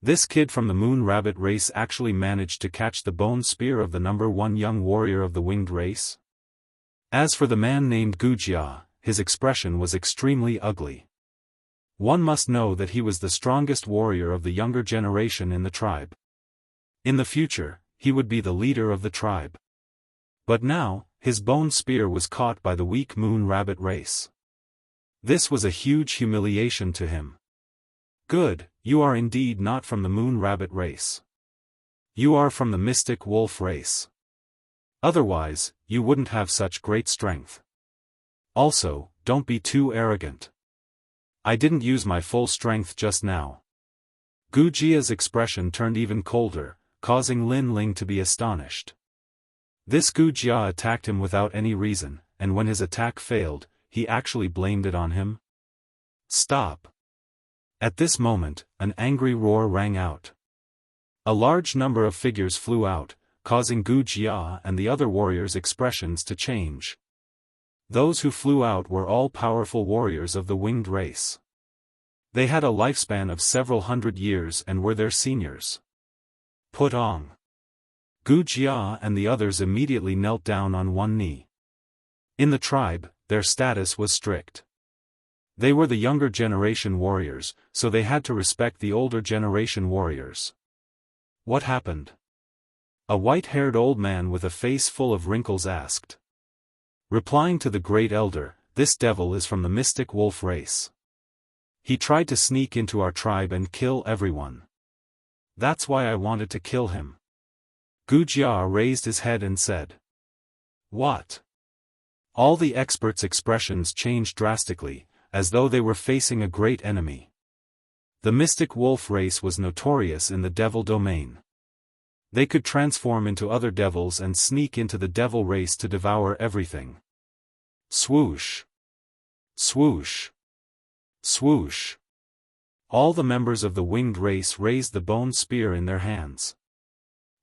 This kid from the moon rabbit race actually managed to catch the bone spear of the #1 young warrior of the winged race? As for the man named Wuxia, his expression was extremely ugly. One must know that he was the strongest warrior of the younger generation in the tribe. In the future, he would be the leader of the tribe. But now, his bone spear was caught by the weak moon rabbit race. This was a huge humiliation to him. Good, you are indeed not from the moon rabbit race. You are from the mystic wolf race. Otherwise, you wouldn't have such great strength. Also, don't be too arrogant. I didn't use my full strength just now. Wuxia's expression turned even colder, causing Lin Ling to be astonished. This Wuxia attacked him without any reason, and when his attack failed, he actually blamed it on him. Stop! At this moment, an angry roar rang out. A large number of figures flew out, causing Wuxia and the other warriors' expressions to change. Those who flew out were all powerful warriors of the winged race. They had a lifespan of several hundred years and were their seniors. Put on. Wuxia and the others immediately knelt down on one knee. In the tribe, their status was strict. They were the younger generation warriors, so they had to respect the older generation warriors. What happened? A white-haired old man with a face full of wrinkles asked. Replying to the great elder, this devil is from the mystic wolf race. He tried to sneak into our tribe and kill everyone. That's why I wanted to kill him. Wuxia raised his head and said. What? All the experts' expressions changed drastically, as though they were facing a great enemy. The mystic wolf race was notorious in the devil domain. They could transform into other devils and sneak into the devil race to devour everything. Swoosh! Swoosh! Swoosh! All the members of the winged race raised the bone spear in their hands.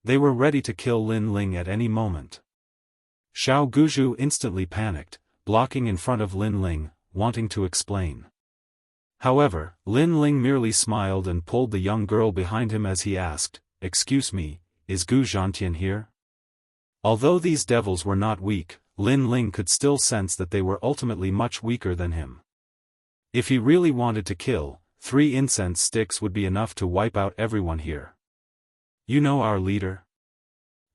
They were ready to kill Lin Ling at any moment. Xiao Guzhu instantly panicked, blocking in front of Lin Ling, wanting to explain. However, Lin Ling merely smiled and pulled the young girl behind him as he asked, Excuse me, is Gu Zhantian here? Although these devils were not weak, Lin Ling could still sense that they were ultimately much weaker than him. If he really wanted to kill, 3 incense sticks would be enough to wipe out everyone here. You know our leader?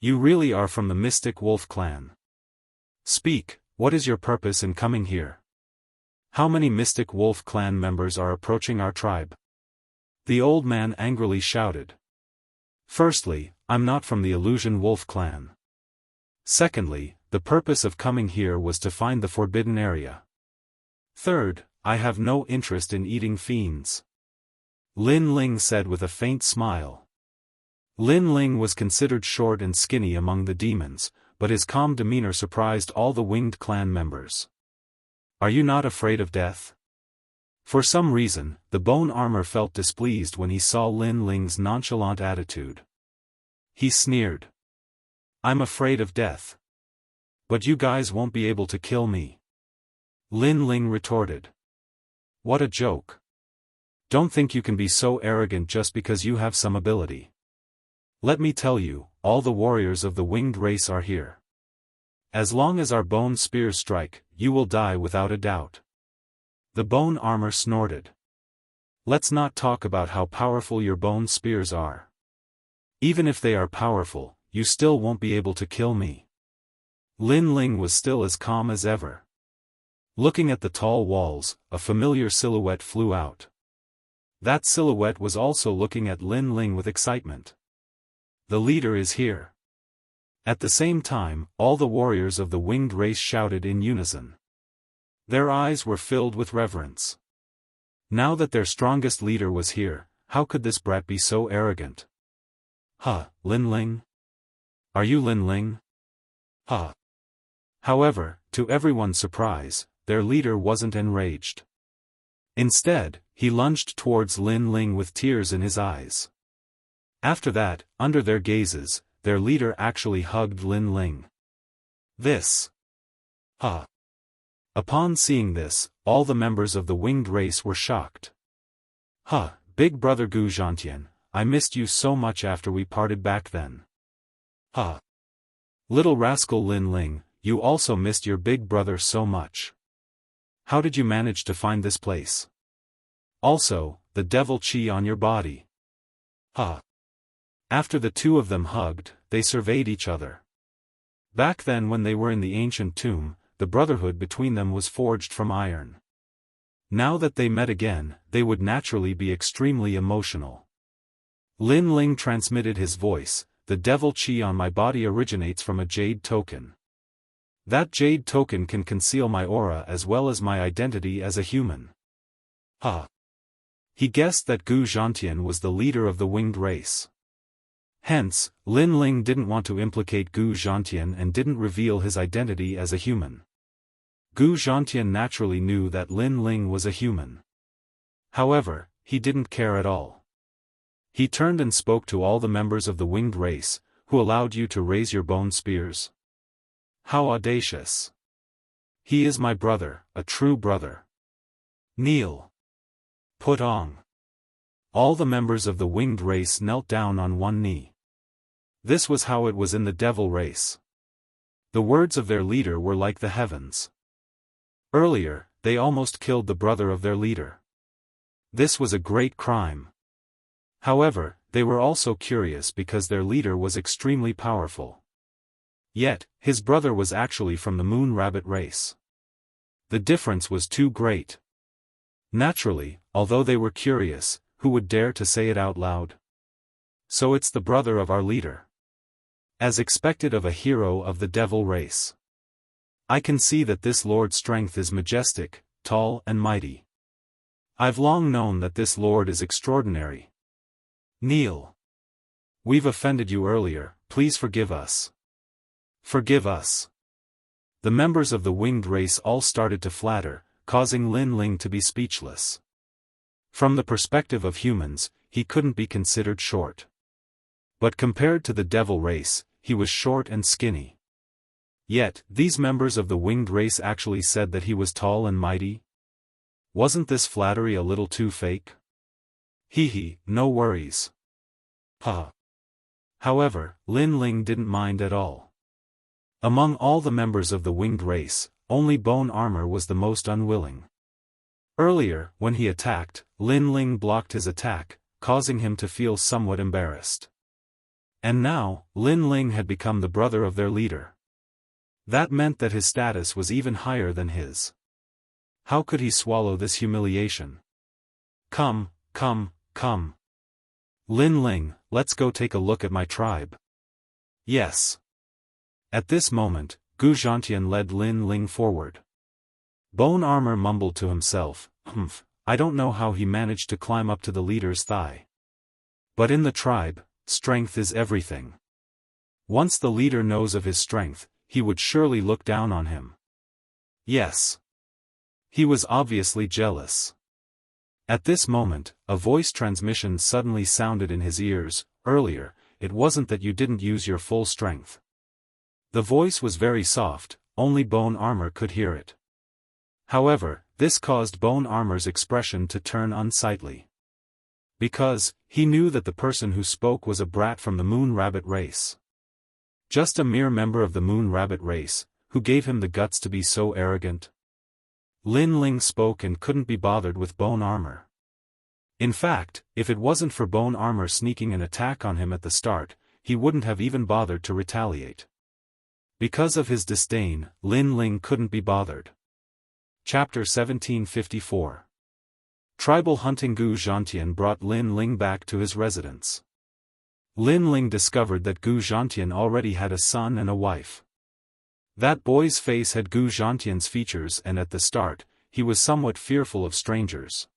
You really are from the Mystic Wolf clan. Speak, what is your purpose in coming here? How many Mystic Wolf clan members are approaching our tribe? The old man angrily shouted. Firstly, I'm not from the Illusion Wolf clan. Secondly, the purpose of coming here was to find the forbidden area. Third, I have no interest in eating fiends. Lin Ling said with a faint smile. Lin Ling was considered short and skinny among the demons, but his calm demeanor surprised all the winged clan members. Are you not afraid of death? For some reason, the bone armor felt displeased when he saw Lin Ling's nonchalant attitude. He sneered. I'm afraid of death. But you guys won't be able to kill me. Lin Ling retorted. What a joke. Don't think you can be so arrogant just because you have some ability. Let me tell you, all the warriors of the winged race are here. As long as our bone spears strike, you will die without a doubt. The bone armor snorted. Let's not talk about how powerful your bone spears are. Even if they are powerful, you still won't be able to kill me. Lin Ling was still as calm as ever. Looking at the tall walls, a familiar silhouette flew out. That silhouette was also looking at Lin Ling with excitement. The leader is here. At the same time, all the warriors of the winged race shouted in unison. Their eyes were filled with reverence. Now that their strongest leader was here, how could this brat be so arrogant? Huh, Lin Ling? Are you Lin Ling? Huh. However, to everyone's surprise, their leader wasn't enraged. Instead, he lunged towards Lin Ling with tears in his eyes. After that, under their gazes, their leader actually hugged Lin Ling. This. Huh. Upon seeing this, all the members of the winged race were shocked. Huh, big brother Gu Zhantian, I missed you so much after we parted back then. Huh. Little rascal Lin Ling, you also missed your big brother so much. How did you manage to find this place? Also, the devil chi on your body. Huh. After the two of them hugged, they surveyed each other. Back then when they were in the ancient tomb, the brotherhood between them was forged from iron. Now that they met again, they would naturally be extremely emotional. Lin Ling transmitted his voice, the devil chi on my body originates from a jade token. That jade token can conceal my aura as well as my identity as a human. Huh. He guessed that Gu Zhantian was the leader of the winged race. Hence, Lin Ling didn't want to implicate Gu Zhantian and didn't reveal his identity as a human. Gu Zhantian naturally knew that Lin Ling was a human. However, he didn't care at all. He turned and spoke to all the members of the winged race, who allowed you to raise your bone spears. How audacious. He is my brother, a true brother. Kneel. Put on. All the members of the winged race knelt down on one knee. This was how it was in the devil race. The words of their leader were like the heavens. Earlier, they almost killed the brother of their leader. This was a great crime. However, they were also curious because their leader was extremely powerful. Yet, his brother was actually from the moon rabbit race. The difference was too great. Naturally, although they were curious, who would dare to say it out loud? So it's the brother of our leader. As expected of a hero of the devil race. I can see that this lord's strength is majestic, tall and mighty. I've long known that this lord is extraordinary. Kneel. We've offended you earlier, please forgive us. Forgive us. The members of the winged race all started to flatter, causing Lin Ling to be speechless. From the perspective of humans, he couldn't be considered short. But compared to the devil race, he was short and skinny. Yet, these members of the winged race actually said that he was tall and mighty? Wasn't this flattery a little too fake? Hee, no worries. Huh. However, Lin Ling didn't mind at all. Among all the members of the winged race, only Bone Armor was the most unwilling. Earlier, when he attacked, Lin Ling blocked his attack, causing him to feel somewhat embarrassed. And now, Lin Ling had become the brother of their leader. That meant that his status was even higher than his. How could he swallow this humiliation? Come. Lin Ling, let's go take a look at my tribe. Yes. At this moment, Gu Zhantian led Lin Ling forward. Bone Armor mumbled to himself, I don't know how he managed to climb up to the leader's thigh. But in the tribe, strength is everything. Once the leader knows of his strength, he would surely look down on him. Yes. He was obviously jealous. At this moment, a voice transmission suddenly sounded in his ears. Earlier, it wasn't that you didn't use your full strength. The voice was very soft, only Bone Armor could hear it. However, this caused Bone Armor's expression to turn unsightly. Because, he knew that the person who spoke was a brat from the Moon Rabbit race. Just a mere member of the Moon Rabbit race, who gave him the guts to be so arrogant. Lin Ling spoke and couldn't be bothered with Bone Armor. In fact, if it wasn't for Bone Armor sneaking an attack on him at the start, he wouldn't have even bothered to retaliate. Because of his disdain, Lin Ling couldn't be bothered. Chapter 1754. Tribal hunting. Gu Zhantian brought Lin Ling back to his residence. Lin Ling discovered that Gu Zhantian already had a son and a wife. That boy's face had Gu Zhantian's features, and at the start, he was somewhat fearful of strangers.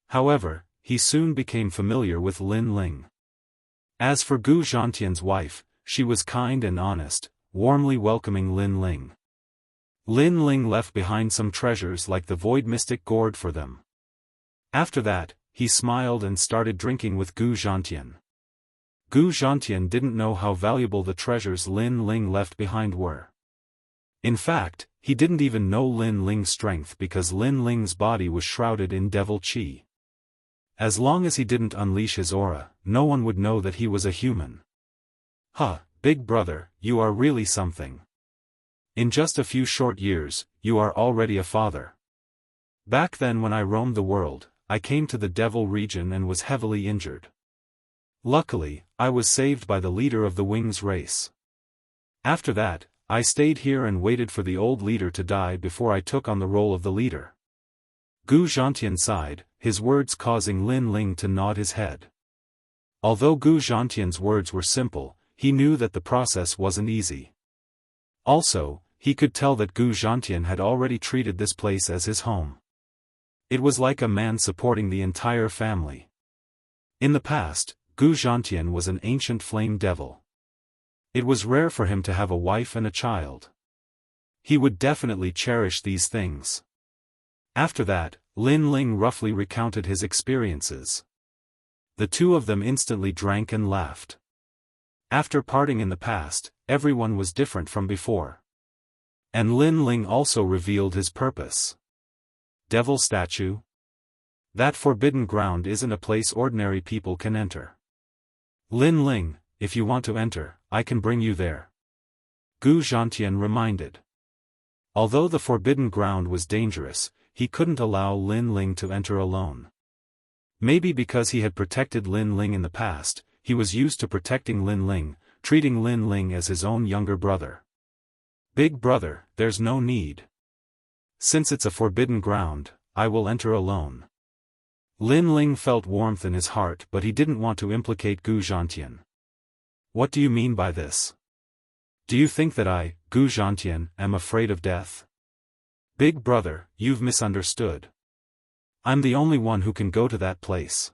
However, he soon became familiar with Lin Ling. As for Gu Zhantian's wife, she was kind and honest, warmly welcoming Lin Ling. Lin Ling left behind some treasures like the Void Mystic Gourd for them. After that, he smiled and started drinking with Gu Zhantian. Gu Zhantian didn't know how valuable the treasures Lin Ling left behind were. In fact, he didn't even know Lin Ling's strength because Lin Ling's body was shrouded in devil qi. As long as he didn't unleash his aura, no one would know that he was a human. Huh, big brother, you are really something. In just a few short years, you are already a father. Back then when I roamed the world, I came to the devil region and was heavily injured. Luckily, I was saved by the leader of the Wings race. After that, I stayed here and waited for the old leader to die before I took on the role of the leader. Gu Zhantian sighed, his words causing Lin Ling to nod his head. Although Gu Zhantian's words were simple, he knew that the process wasn't easy. Also, he could tell that Gu Zhantian had already treated this place as his home. It was like a man supporting the entire family. In the past, Gu Zhantian was an ancient flame devil. It was rare for him to have a wife and a child. He would definitely cherish these things. After that, Lin Ling roughly recounted his experiences. The two of them instantly drank and laughed. After parting in the past, everyone was different from before. And Lin Ling also revealed his purpose. Devil statue? That forbidden ground isn't a place ordinary people can enter. Lin Ling, if you want to enter, I can bring you there. Gu Zhantian reminded. Although the forbidden ground was dangerous, he couldn't allow Lin Ling to enter alone. Maybe because he had protected Lin Ling in the past, he was used to protecting Lin Ling, treating Lin Ling as his own younger brother. Big brother, there's no need. Since it's a forbidden ground, I will enter alone. Lin Ling felt warmth in his heart but he didn't want to implicate Gu Zhantian. What do you mean by this? Do you think that I, Gu Zhantian, am afraid of death? Big brother, you've misunderstood. I'm the only one who can go to that place.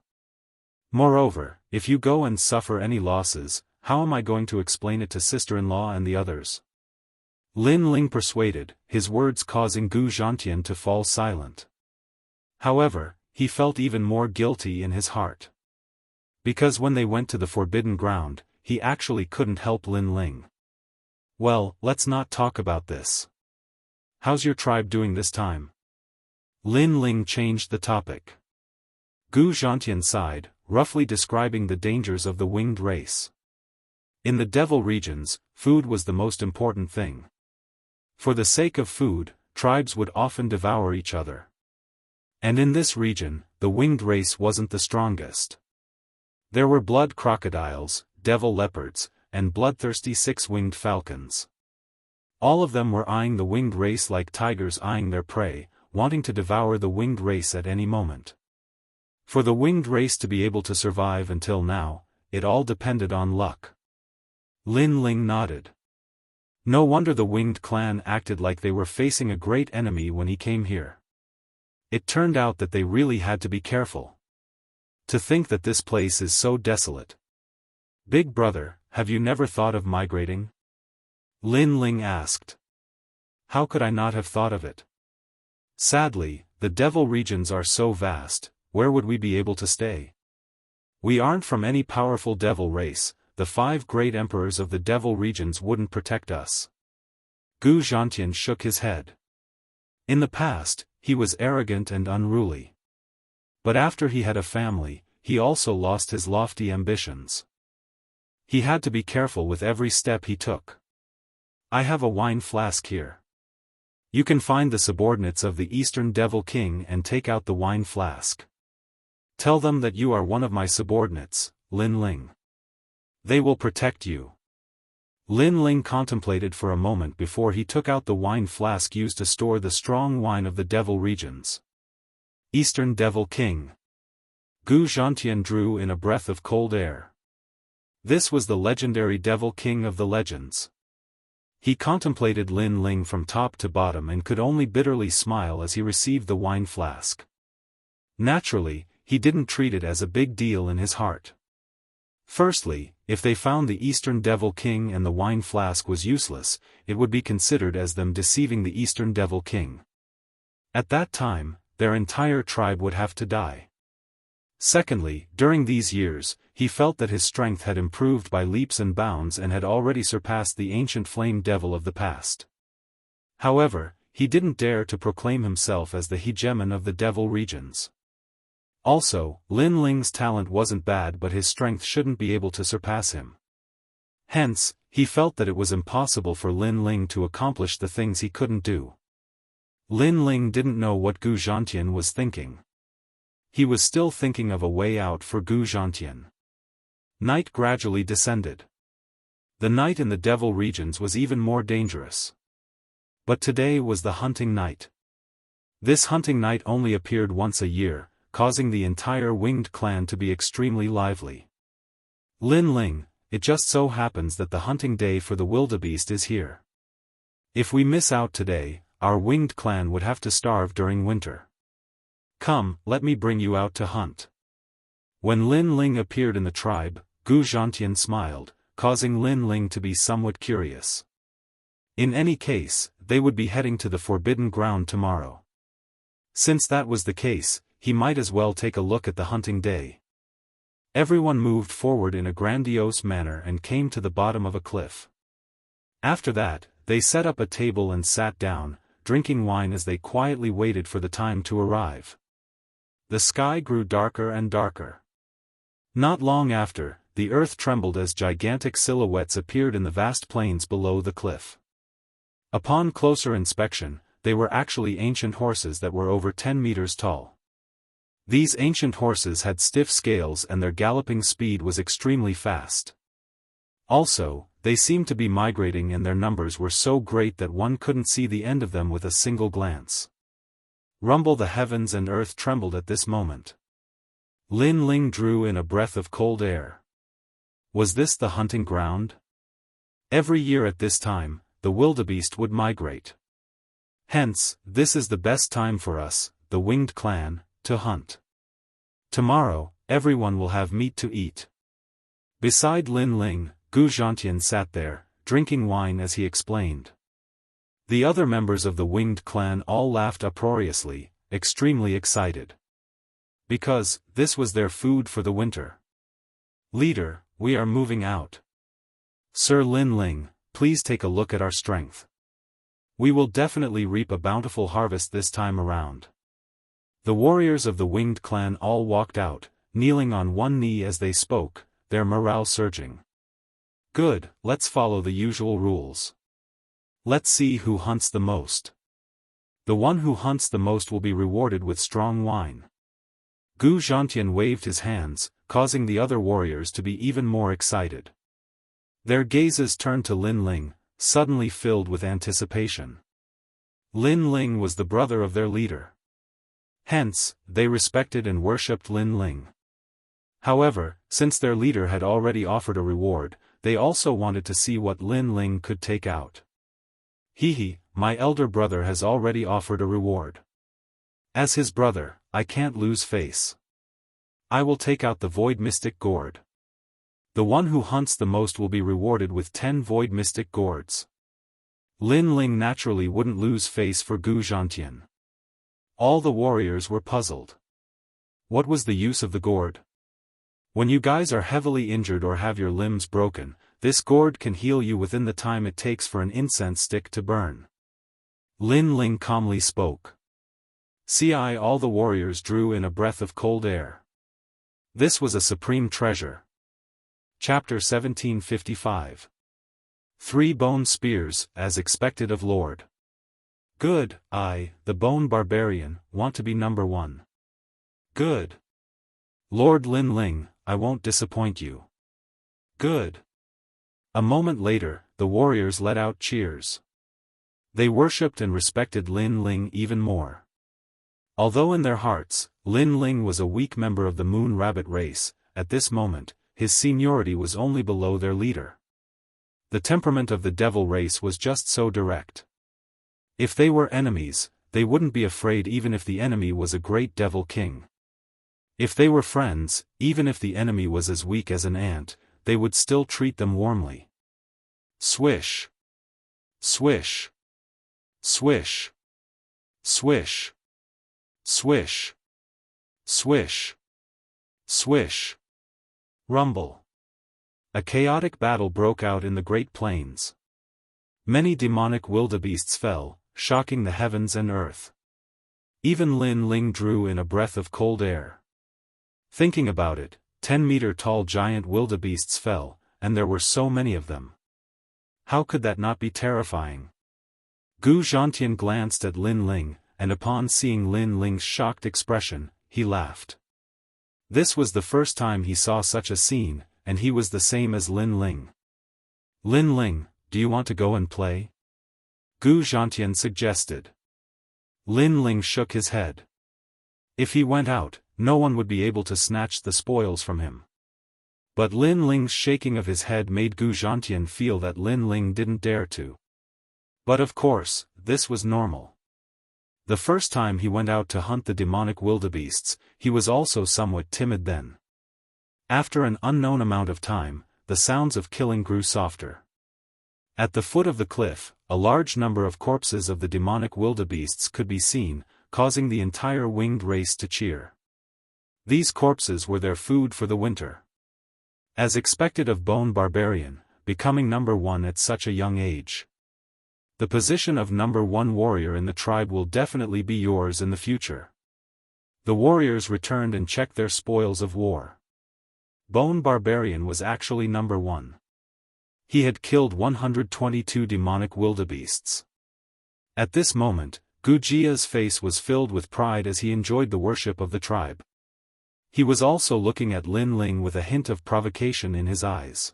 Moreover, if you go and suffer any losses, how am I going to explain it to sister-in-law and the others? Lin Ling persuaded, his words causing Gu Zhantian to fall silent. However, he felt even more guilty in his heart. Because when they went to the forbidden ground, he actually couldn't help Lin Ling. Well, let's not talk about this. How's your tribe doing this time? Lin Ling changed the topic. Gu Zhantian sighed, roughly describing the dangers of the winged race. In the devil regions, food was the most important thing. For the sake of food, tribes would often devour each other. And in this region, the winged race wasn't the strongest. There were blood crocodiles, devil leopards, and bloodthirsty six-winged falcons. All of them were eyeing the winged race like tigers eyeing their prey, wanting to devour the winged race at any moment. For the winged race to be able to survive until now, it all depended on luck. Lin Ling nodded. No wonder the winged clan acted like they were facing a great enemy when he came here. It turned out that they really had to be careful. To think that this place is so desolate. Big brother, have you never thought of migrating? Lin Ling asked. How could I not have thought of it? Sadly, the devil regions are so vast, where would we be able to stay? We aren't from any powerful devil race, the 5 great emperors of the devil regions wouldn't protect us. Gu Zhantian shook his head. In the past, he was arrogant and unruly. But after he had a family, he also lost his lofty ambitions. He had to be careful with every step he took. I have a wine flask here. You can find the subordinates of the Eastern Devil King and take out the wine flask. Tell them that you are one of my subordinates, Lin Ling. They will protect you. Lin Ling contemplated for a moment before he took out the wine flask used to store the strong wine of the devil regions. Eastern Devil King. Gu Zhantian drew in a breath of cold air. This was the legendary Devil King of the legends. He contemplated Lin Ling from top to bottom and could only bitterly smile as he received the wine flask. Naturally, he didn't treat it as a big deal in his heart. Firstly, if they found the Eastern Devil King and the wine flask was useless, it would be considered as them deceiving the Eastern Devil King. At that time, their entire tribe would have to die. Secondly, during these years, he felt that his strength had improved by leaps and bounds and had already surpassed the ancient flame devil of the past. However, he didn't dare to proclaim himself as the hegemon of the devil regions. Also, Lin Ling's talent wasn't bad, but his strength shouldn't be able to surpass him. Hence, he felt that it was impossible for Lin Ling to accomplish the things he couldn't do. Lin Ling didn't know what Gu Zhantian was thinking. He was still thinking of a way out for Gu Zhantian. Night gradually descended. The night in the devil regions was even more dangerous. But today was the hunting night. This hunting night only appeared once a year, causing the entire winged clan to be extremely lively. Lin Ling, it just so happens that the hunting day for the wildebeest is here. If we miss out today, our winged clan would have to starve during winter. Come, let me bring you out to hunt. When Lin Ling appeared in the tribe, Gu Zhantian smiled, causing Lin Ling to be somewhat curious. In any case, they would be heading to the Forbidden Ground tomorrow. Since that was the case, he might as well take a look at the hunting day. Everyone moved forward in a grandiose manner and came to the bottom of a cliff. After that, they set up a table and sat down, drinking wine as they quietly waited for the time to arrive. The sky grew darker and darker. Not long after, the earth trembled as gigantic silhouettes appeared in the vast plains below the cliff. Upon closer inspection, they were actually ancient horses that were over 10 meters tall. These ancient horses had stiff scales and their galloping speed was extremely fast. Also, they seemed to be migrating and their numbers were so great that one couldn't see the end of them with a single glance. Rumble, the heavens and earth trembled at this moment. Lin Ling drew in a breath of cold air. Was this the hunting ground? Every year at this time, the wildebeest would migrate. Hence, this is the best time for us, the winged clan, to hunt. Tomorrow, everyone will have meat to eat. Beside Lin Ling, Gu Zhantian sat there, drinking wine as he explained. The other members of the winged clan all laughed uproariously, extremely excited. Because, this was their food for the winter. Leader, we are moving out. Sir Lin Ling, please take a look at our strength. We will definitely reap a bountiful harvest this time around. The warriors of the winged clan all walked out, kneeling on one knee as they spoke, their morale surging. Good, let's follow the usual rules. Let's see who hunts the most. The one who hunts the most will be rewarded with strong wine. Gu Zhantian waved his hands, causing the other warriors to be even more excited. Their gazes turned to Lin Ling, suddenly filled with anticipation. Lin Ling was the brother of their leader. Hence, they respected and worshipped Lin Ling. However, since their leader had already offered a reward, they also wanted to see what Lin Ling could take out. Hehe, my elder brother has already offered a reward. As his brother, I can't lose face. I will take out the Void Mystic Gourd. The one who hunts the most will be rewarded with 10 Void Mystic Gourds. Lin Ling naturally wouldn't lose face for Gu Zhantian. All the warriors were puzzled. What was the use of the gourd? When you guys are heavily injured or have your limbs broken, this gourd can heal you within the time it takes for an incense stick to burn. Lin Ling calmly spoke. All the warriors drew in a breath of cold air. This was a supreme treasure. Chapter 1755. 3 bone spears, as expected of Lord. Good, I, the bone barbarian, want to be number 1. Good. Lord Lin Ling, I won't disappoint you. Good. A moment later, the warriors let out cheers. They worshipped and respected Lin Ling even more. Although in their hearts, Lin Ling was a weak member of the Moon Rabbit race, at this moment, his seniority was only below their leader. The temperament of the devil race was just so direct. If they were enemies, they wouldn't be afraid even if the enemy was a great devil king. If they were friends, even if the enemy was as weak as an ant, they would still treat them warmly. Swish. Swish. Swish. Swish. Swish. Swish. Swish. Rumble. A chaotic battle broke out in the Great Plains. Many demonic wildebeests fell, shocking the heavens and earth. Even Lin Ling drew in a breath of cold air. Thinking about it, 10-meter-tall giant wildebeests fell, and there were so many of them. How could that not be terrifying? Gu Zhantian glanced at Lin Ling, and upon seeing Lin Ling's shocked expression, he laughed. This was the first time he saw such a scene, and he was the same as Lin Ling. Lin Ling, do you want to go and play? Gu Zhantian suggested. Lin Ling shook his head. If he went out, no one would be able to snatch the spoils from him. But Lin Ling's shaking of his head made Gu Zhantian feel that Lin Ling didn't dare to. But of course, this was normal. The first time he went out to hunt the demonic wildebeests, he was also somewhat timid then. After an unknown amount of time, the sounds of killing grew softer. At the foot of the cliff, a large number of corpses of the demonic wildebeests could be seen, causing the entire winged race to cheer. These corpses were their food for the winter. As expected of Bone Barbarian, becoming number 1 at such a young age. The position of number 1 warrior in the tribe will definitely be yours in the future. The warriors returned and checked their spoils of war. Bone Barbarian was actually number 1. He had killed 122 demonic wildebeests. At this moment, Gu Jia's face was filled with pride as he enjoyed the worship of the tribe. He was also looking at Lin Ling with a hint of provocation in his eyes.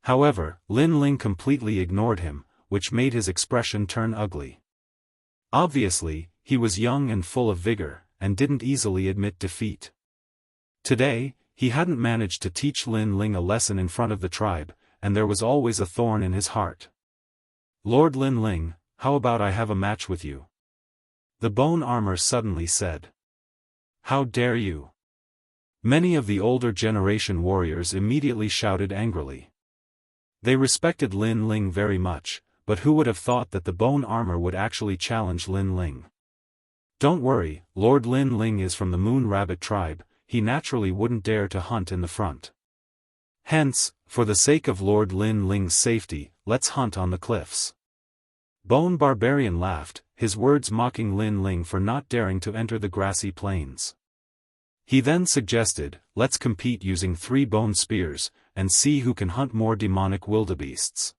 However, Lin Ling completely ignored him, which made his expression turn ugly. Obviously, he was young and full of vigor, and didn't easily admit defeat. Today, he hadn't managed to teach Lin Ling a lesson in front of the tribe, and there was always a thorn in his heart. Lord Lin Ling, how about I have a match with you? The bone armor suddenly said. How dare you? Many of the older generation warriors immediately shouted angrily. They respected Lin Ling very much, but who would have thought that the bone armor would actually challenge Lin Ling? Don't worry, Lord Lin Ling is from the Moon Rabbit tribe, he naturally wouldn't dare to hunt in the front. Hence, for the sake of Lord Lin Ling's safety, let's hunt on the cliffs. Bone Barbarian laughed, his words mocking Lin Ling for not daring to enter the grassy plains. He then suggested, let's compete using 3 bone spears, and see who can hunt more demonic wildebeests.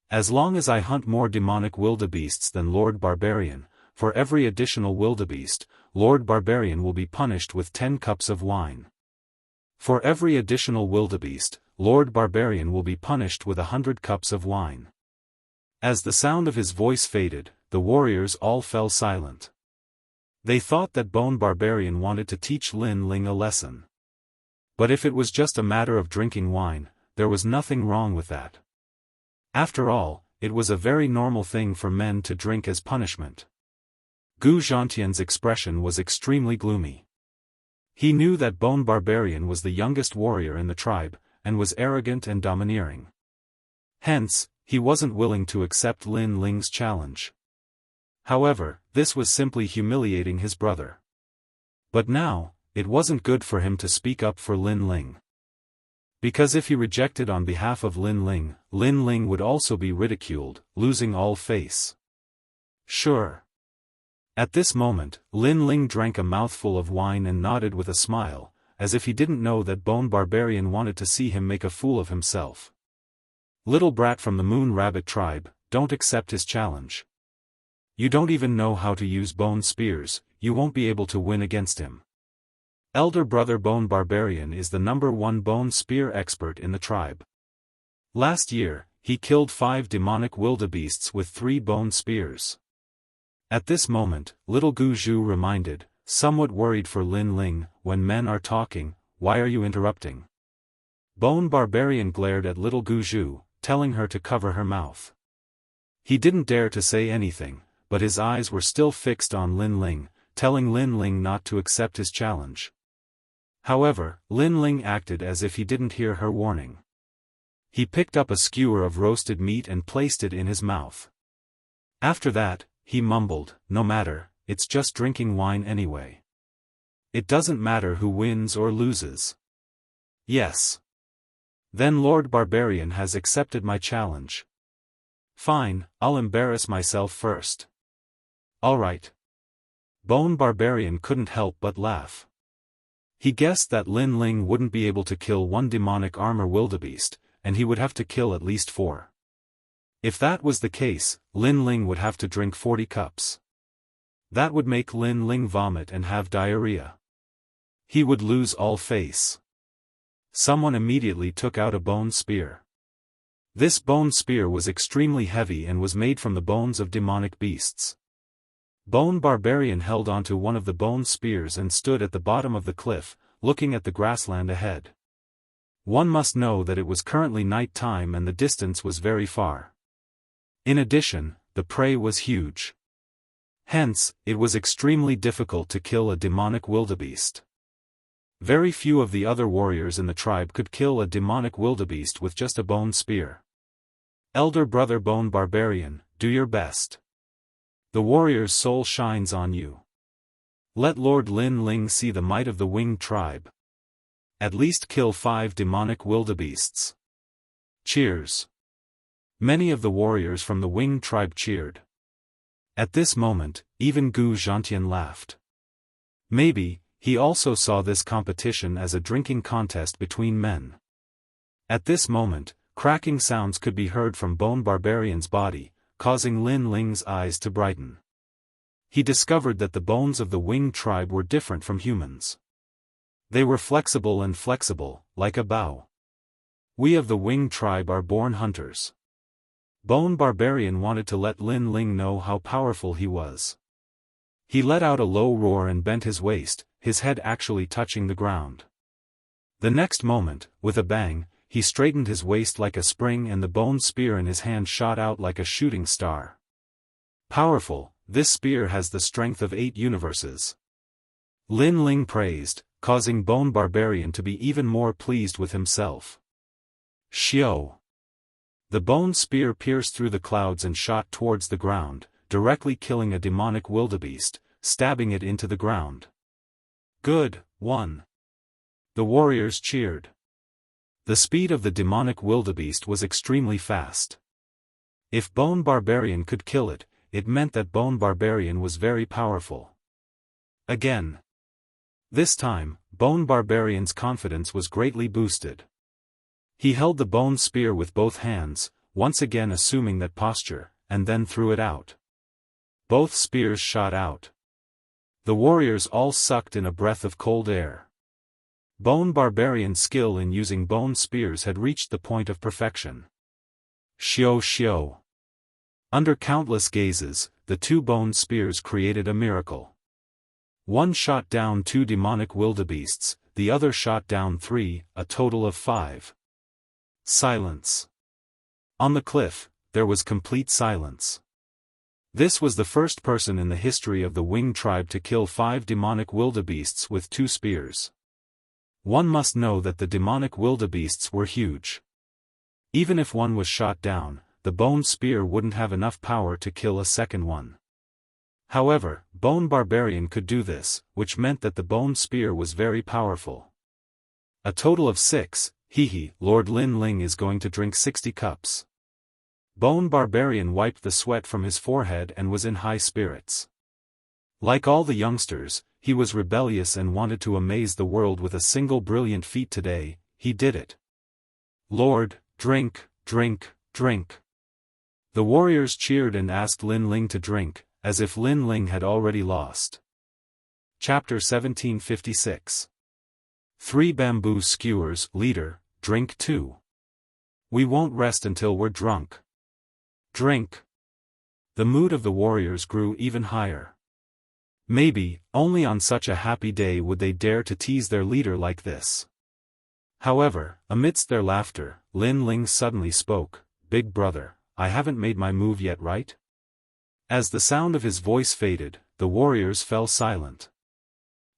As long as I hunt more demonic wildebeests than Lord Barbarian, for every additional wildebeest, Lord Barbarian will be punished with 10 cups of wine. For every additional wildebeest, Lord Barbarian will be punished with 100 cups of wine. As the sound of his voice faded, the warriors all fell silent. They thought that Bone Barbarian wanted to teach Lin Ling a lesson. But if it was just a matter of drinking wine, there was nothing wrong with that. After all, it was a very normal thing for men to drink as punishment. Gu Zhantian's expression was extremely gloomy. He knew that Bone Barbarian was the youngest warrior in the tribe, and was arrogant and domineering. Hence, he wasn't willing to accept Lin Ling's challenge. However, this was simply humiliating his brother. But now, it wasn't good for him to speak up for Lin Ling. Because if he rejected on behalf of Lin Ling would also be ridiculed, losing all face. Sure. At this moment, Lin Ling drank a mouthful of wine and nodded with a smile, as if he didn't know that Bone Barbarian wanted to see him make a fool of himself. Little brat from the Moon Rabbit tribe, don't accept his challenge. You don't even know how to use bone spears, you won't be able to win against him. Elder brother Bone Barbarian is the number 1 bone spear expert in the tribe. Last year, he killed 5 demonic wildebeests with 3 bone spears. At this moment, little Gu Zhu reminded, somewhat worried for Lin Ling, when men are talking, why are you interrupting? Bone Barbarian glared at little Gu Zhu, telling her to cover her mouth. He didn't dare to say anything, but his eyes were still fixed on Lin Ling, telling Lin Ling not to accept his challenge. However, Lin Ling acted as if he didn't hear her warning. He picked up a skewer of roasted meat and placed it in his mouth. After that, he mumbled, "No matter, it's just drinking wine anyway. It doesn't matter who wins or loses." Yes. Then Lord Barbarian has accepted my challenge. Fine, I'll embarrass myself first. Alright. Bone Barbarian couldn't help but laugh. He guessed that Lin Ling wouldn't be able to kill one demonic armor wildebeest, and he would have to kill at least 4. If that was the case, Lin Ling would have to drink 40 cups. That would make Lin Ling vomit and have diarrhea. He would lose all face. Someone immediately took out a bone spear. This bone spear was extremely heavy and was made from the bones of demonic beasts. Bone Barbarian held onto one of the bone spears and stood at the bottom of the cliff, looking at the grassland ahead. One must know that it was currently night time and the distance was very far. In addition, the prey was huge. Hence, it was extremely difficult to kill a demonic wildebeest. Very few of the other warriors in the tribe could kill a demonic wildebeest with just a bone spear. Elder brother Bone Barbarian, do your best. The warrior's soul shines on you. Let Lord Lin Ling see the might of the winged tribe. At least kill 5 demonic wildebeests. Cheers. Many of the warriors from the winged tribe cheered. At this moment, even Gu Zhantian laughed. Maybe, he also saw this competition as a drinking contest between men. At this moment, cracking sounds could be heard from Bone Barbarian's body, causing Lin Ling's eyes to brighten. He discovered that the bones of the winged tribe were different from humans. They were flexible and flexible, like a bow. We of the winged tribe are born hunters. Bone Barbarian wanted to let Lin Ling know how powerful he was. He let out a low roar and bent his waist, his head actually touching the ground. The next moment, with a bang, he straightened his waist like a spring and the bone spear in his hand shot out like a shooting star. Powerful, this spear has the strength of 8 universes. Lin Ling praised, causing Bone Barbarian to be even more pleased with himself. Xiao. The bone spear pierced through the clouds and shot towards the ground, directly killing a demonic wildebeest, stabbing it into the ground. Good, one. The warriors cheered. The speed of the demonic wildebeest was extremely fast. If Bone Barbarian could kill it, it meant that Bone Barbarian was very powerful. Again. This time, Bone Barbarian's confidence was greatly boosted. He held the bone spear with both hands, once again assuming that posture, and then threw it out. Both spears shot out. The warriors all sucked in a breath of cold air. Bone Barbarian's skill in using bone spears had reached the point of perfection. Xiao Xiao. Under countless gazes, the 2 bone spears created a miracle. One shot down 2 demonic wildebeests, the other shot down 3, a total of 5. Silence. On the cliff, there was complete silence. This was the first person in the history of the winged tribe to kill 5 demonic wildebeests with 2 spears. One must know that the demonic wildebeests were huge. Even if one was shot down, the bone spear wouldn't have enough power to kill a second one. However, Bone Barbarian could do this, which meant that the bone spear was very powerful. A total of 6, Lord Lin Ling is going to drink 60 cups. Bone Barbarian wiped the sweat from his forehead and was in high spirits. Like all the youngsters, he was rebellious and wanted to amaze the world with a single brilliant feat today. He did it. Lord, drink, drink, drink. The warriors cheered and asked Lin Ling to drink, as if Lin Ling had already lost. Chapter 1756. 3 bamboo skewers, leader, drink 2. We won't rest until we're drunk. Drink. The mood of the warriors grew even higher. Maybe, only on such a happy day would they dare to tease their leader like this. However, amidst their laughter, Lin Ling suddenly spoke, "Big brother, I haven't made my move yet, right?" As the sound of his voice faded, the warriors fell silent.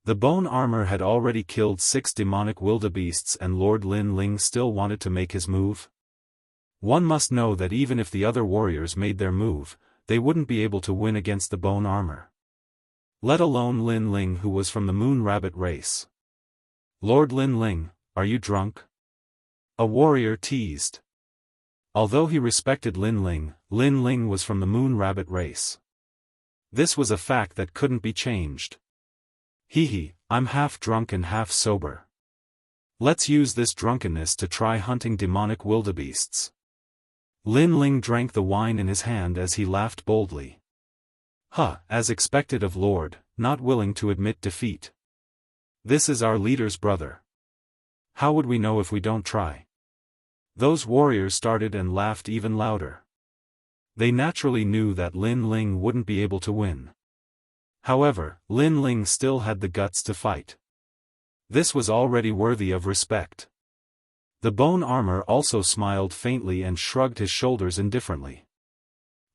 The bone armor had already killed 6 demonic wildebeests and Lord Lin Ling still wanted to make his move? One must know that even if the other warriors made their move, they wouldn't be able to win against the bone armor. Let alone Lin Ling, who was from the Moon Rabbit race. Lord Lin Ling, are you drunk? A warrior teased. Although he respected Lin Ling was from the Moon Rabbit race. This was a fact that couldn't be changed. Hee, I'm half drunk and half sober. Let's use this drunkenness to try hunting demonic wildebeests. Lin Ling drank the wine in his hand as he laughed boldly. As expected of Lord, not willing to admit defeat. This is our leader's brother. How would we know if we don't try? Those warriors started and laughed even louder. They naturally knew that Lin Ling wouldn't be able to win. However, Lin Ling still had the guts to fight. This was already worthy of respect. The bone armor also smiled faintly and shrugged his shoulders indifferently.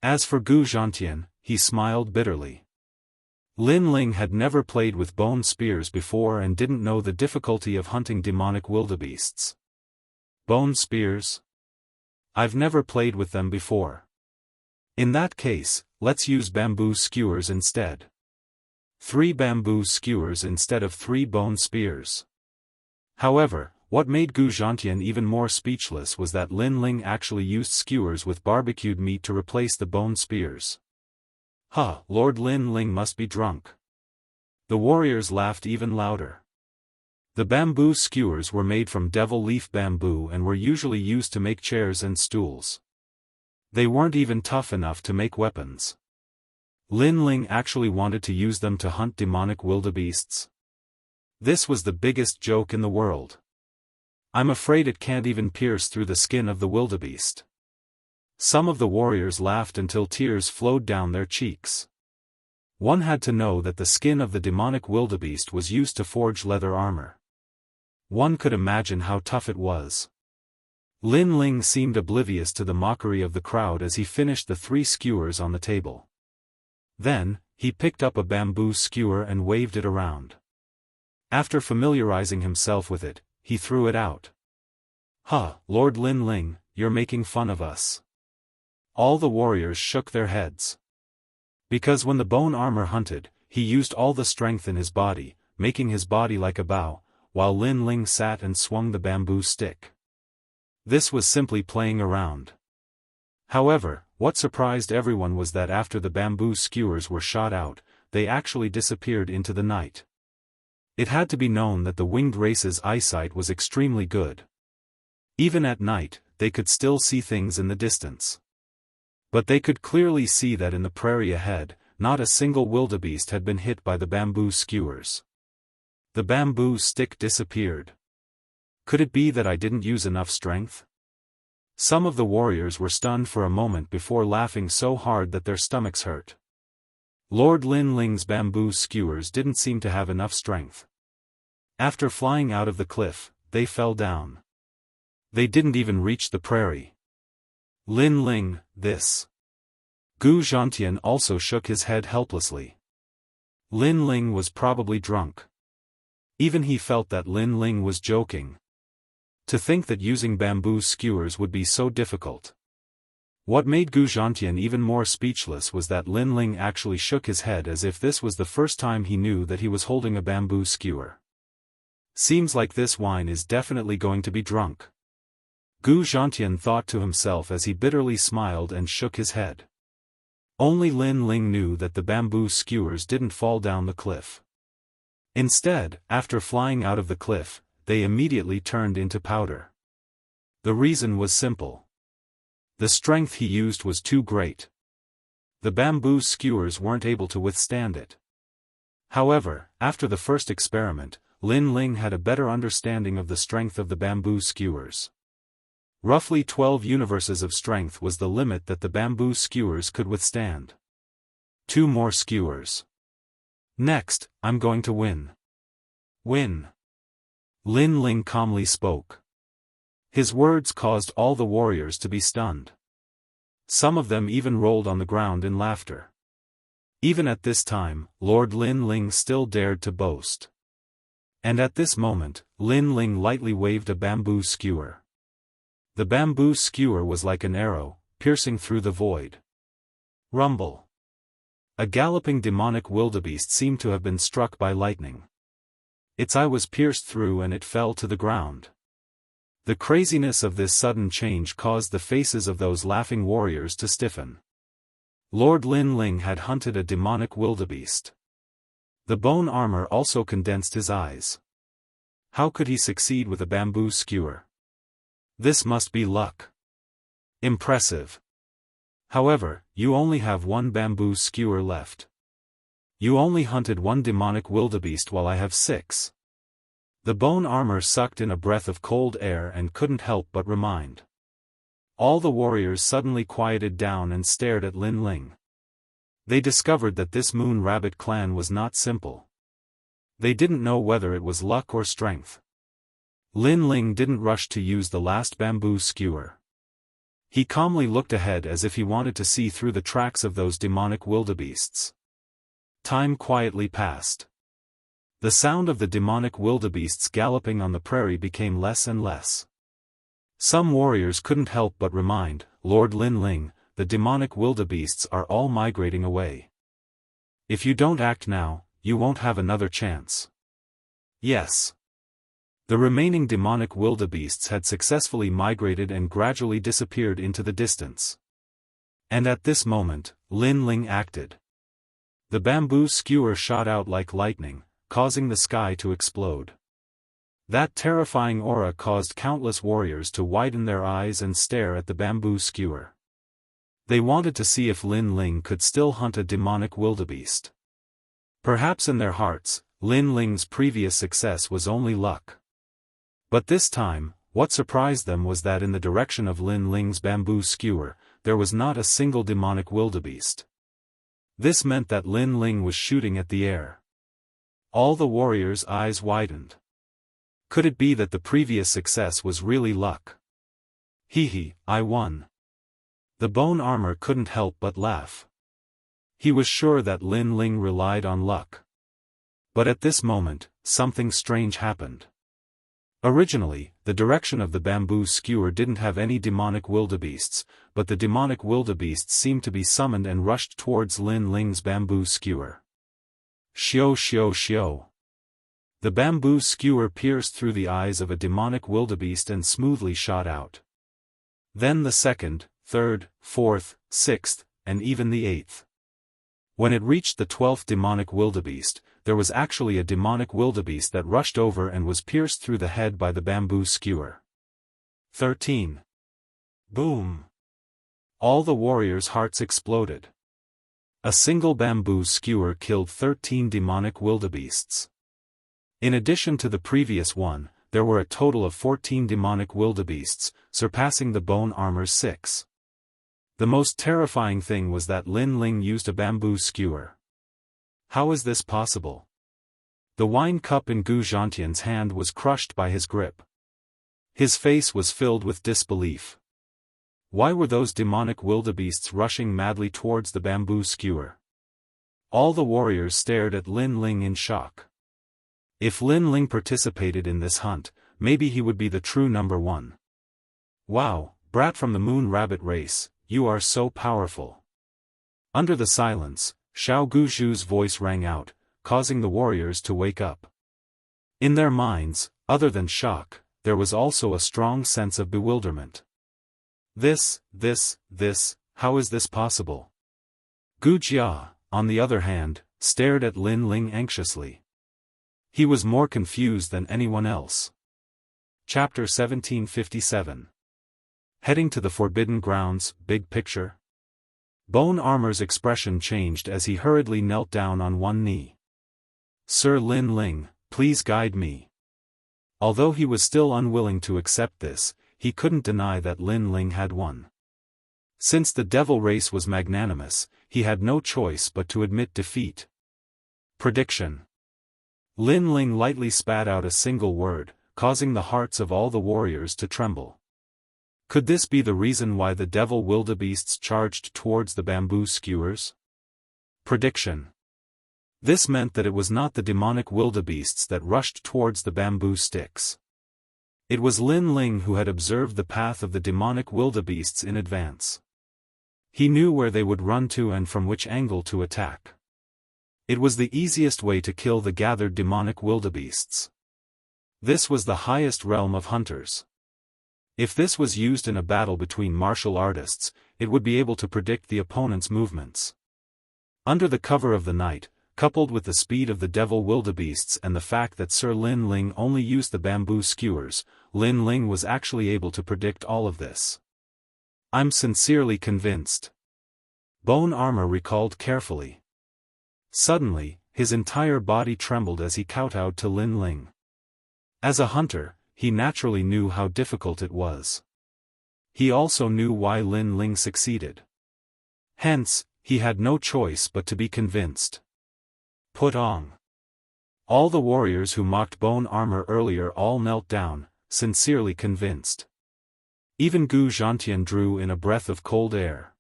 As for Gu Zhantian, he smiled bitterly. Lin Ling had never played with bone spears before and didn't know the difficulty of hunting demonic wildebeests. Bone spears? I've never played with them before. In that case, let's use bamboo skewers instead. 3 bamboo skewers instead of 3 bone spears. However, what made Gu Zhantian even more speechless was that Lin Ling actually used skewers with barbecued meat to replace the bone spears. Lord Lin Ling must be drunk. The warriors laughed even louder. The bamboo skewers were made from devil leaf bamboo and were usually used to make chairs and stools. They weren't even tough enough to make weapons. Lin Ling actually wanted to use them to hunt demonic wildebeests. This was the biggest joke in the world. I'm afraid it can't even pierce through the skin of the wildebeest. Some of the warriors laughed until tears flowed down their cheeks. One had to know that the skin of the demonic wildebeest was used to forge leather armor. One could imagine how tough it was. Lin Ling seemed oblivious to the mockery of the crowd as he finished the 3 skewers on the table. Then, he picked up a bamboo skewer and waved it around. After familiarizing himself with it, he threw it out. Lord Lin Ling, you're making fun of us. All the warriors shook their heads. Because when the bone armor hunted, he used all the strength in his body, making his body like a bow, while Lin Ling sat and swung the bamboo stick. This was simply playing around. However, what surprised everyone was that after the bamboo skewers were shot out, they actually disappeared into the night. It had to be known that the winged race's eyesight was extremely good. Even at night, they could still see things in the distance. But they could clearly see that in the prairie ahead, not a single wildebeest had been hit by the bamboo skewers. The bamboo stick disappeared. Could it be that I didn't use enough strength? Some of the warriors were stunned for a moment before laughing so hard that their stomachs hurt. Lord Lin Ling's bamboo skewers didn't seem to have enough strength. After flying out of the cliff, they fell down. They didn't even reach the prairie. Lin Ling, this. Gu Zhantian also shook his head helplessly. Lin Ling was probably drunk. Even he felt that Lin Ling was joking. To think that using bamboo skewers would be so difficult. What made Gu Zhantian even more speechless was that Lin Ling actually shook his head as if this was the first time he knew that he was holding a bamboo skewer. Seems like this wine is definitely going to be drunk. Gu Zhantian thought to himself as he bitterly smiled and shook his head. Only Lin Ling knew that the bamboo skewers didn't fall down the cliff. Instead, after flying out of the cliff, they immediately turned into powder. The reason was simple. The strength he used was too great. The bamboo skewers weren't able to withstand it. However, after the first experiment, Lin Ling had a better understanding of the strength of the bamboo skewers. Roughly 12 universes of strength was the limit that the bamboo skewers could withstand. 2 more skewers. Next, I'm going to win. Win. Lin Ling calmly spoke. His words caused all the warriors to be stunned. Some of them even rolled on the ground in laughter. Even at this time, Lord Lin Ling still dared to boast. And at this moment, Lin Ling lightly waved a bamboo skewer. The bamboo skewer was like an arrow, piercing through the void. Rumble. A galloping demonic wildebeest seemed to have been struck by lightning. Its eye was pierced through and it fell to the ground. The craziness of this sudden change caused the faces of those laughing warriors to stiffen. Lord Lin Ling had hunted a demonic wildebeest. The bone armor also condensed his eyes. How could he succeed with a bamboo skewer? This must be luck. Impressive. However, you only have one bamboo skewer left. You only hunted one demonic wildebeest while I have 6. The bone armor sucked in a breath of cold air and couldn't help but remind. All the warriors suddenly quieted down and stared at Lin Ling. They discovered that this Moon Rabbit clan was not simple. They didn't know whether it was luck or strength. Lin Ling didn't rush to use the last bamboo skewer. He calmly looked ahead as if he wanted to see through the tracks of those demonic wildebeests. Time quietly passed. The sound of the demonic wildebeests galloping on the prairie became less and less. Some warriors couldn't help but remind Lord Lin Ling, the demonic wildebeests are all migrating away. If you don't act now, you won't have another chance. Yes. The remaining demonic wildebeests had successfully migrated and gradually disappeared into the distance. And at this moment, Lin Ling acted. The bamboo skewer shot out like lightning, causing the sky to explode. That terrifying aura caused countless warriors to widen their eyes and stare at the bamboo skewer. They wanted to see if Lin Ling could still hunt a demonic wildebeest. Perhaps in their hearts, Lin Ling's previous success was only luck. But this time, what surprised them was that in the direction of Lin Ling's bamboo skewer, there was not a single demonic wildebeest. This meant that Lin Ling was shooting at the air. All the warriors' eyes widened. Could it be that the previous success was really luck? Hee, I won. The bone armor couldn't help but laugh. He was sure that Lin Ling relied on luck. But at this moment, something strange happened. Originally, the direction of the bamboo skewer didn't have any demonic wildebeests, but the demonic wildebeests seemed to be summoned and rushed towards Lin Ling's bamboo skewer. Xiao xiao xiao. The bamboo skewer pierced through the eyes of a demonic wildebeest and smoothly shot out. Then the second, third, fourth, sixth, and even the 8th. When it reached the 12th demonic wildebeest, there was actually a demonic wildebeest that rushed over and was pierced through the head by the bamboo skewer. 13. Boom! All the warriors' hearts exploded. A single bamboo skewer killed 13 demonic wildebeests. In addition to the previous one, there were a total of 14 demonic wildebeests, surpassing the bone armor's 6. The most terrifying thing was that Lin Ling used a bamboo skewer. How is this possible? The wine cup in Gu Zhantian's hand was crushed by his grip. His face was filled with disbelief. Why were those demonic wildebeests rushing madly towards the bamboo skewer? All the warriors stared at Lin Ling in shock. If Lin Ling participated in this hunt, maybe he would be the true number 1. Wow, brat from the Moon Rabbit race, you are so powerful. Under the silence, Xiao Guzhu's voice rang out, causing the warriors to wake up. In their minds, other than shock, there was also a strong sense of bewilderment. This, how is this possible? Gu Jia, on the other hand, stared at Lin Ling anxiously. He was more confused than anyone else. Chapter 1757. Heading to the Forbidden Grounds, Big Picture. Bone Armor's expression changed as he hurriedly knelt down on one knee. Sir Lin Ling, please guide me. Although he was still unwilling to accept this, he couldn't deny that Lin Ling had won. Since the devil race was magnanimous, he had no choice but to admit defeat. Prediction. Lin Ling lightly spat out a single word, causing the hearts of all the warriors to tremble. Could this be the reason why the devil wildebeests charged towards the bamboo skewers? Prediction. This meant that it was not the demonic wildebeests that rushed towards the bamboo sticks. It was Lin Ling who had observed the path of the demonic wildebeests in advance. He knew where they would run to and from which angle to attack. It was the easiest way to kill the gathered demonic wildebeests. This was the highest realm of hunters. If this was used in a battle between martial artists, it would be able to predict the opponent's movements. Under the cover of the night, coupled with the speed of the devil wildebeests and the fact that Sir Lin Ling only used the bamboo skewers, Lin Ling was actually able to predict all of this. I'm sincerely convinced. Bone Armor recalled carefully. Suddenly, his entire body trembled as he kowtowed to Lin Ling. As a hunter, he naturally knew how difficult it was. He also knew why Lin Ling succeeded. Hence, he had no choice but to be convinced. Put on. All the warriors who mocked Bone Armor earlier all knelt down, sincerely convinced. Even Gu Zhantian drew in a breath of cold air.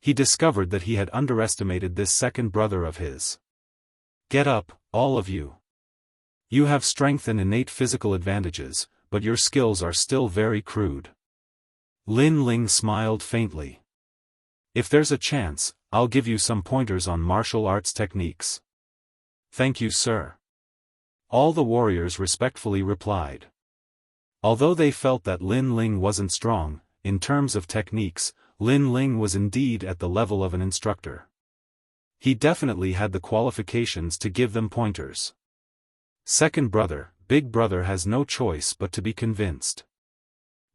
He discovered that he had underestimated this second brother of his. Get up, all of you. You have strength and innate physical advantages, but your skills are still very crude. Lin Ling smiled faintly. If there's a chance, I'll give you some pointers on martial arts techniques. Thank you, sir. All the warriors respectfully replied. Although they felt that Lin Ling wasn't strong, in terms of techniques, Lin Ling was indeed at the level of an instructor. He definitely had the qualifications to give them pointers. Second brother, big brother has no choice but to be convinced.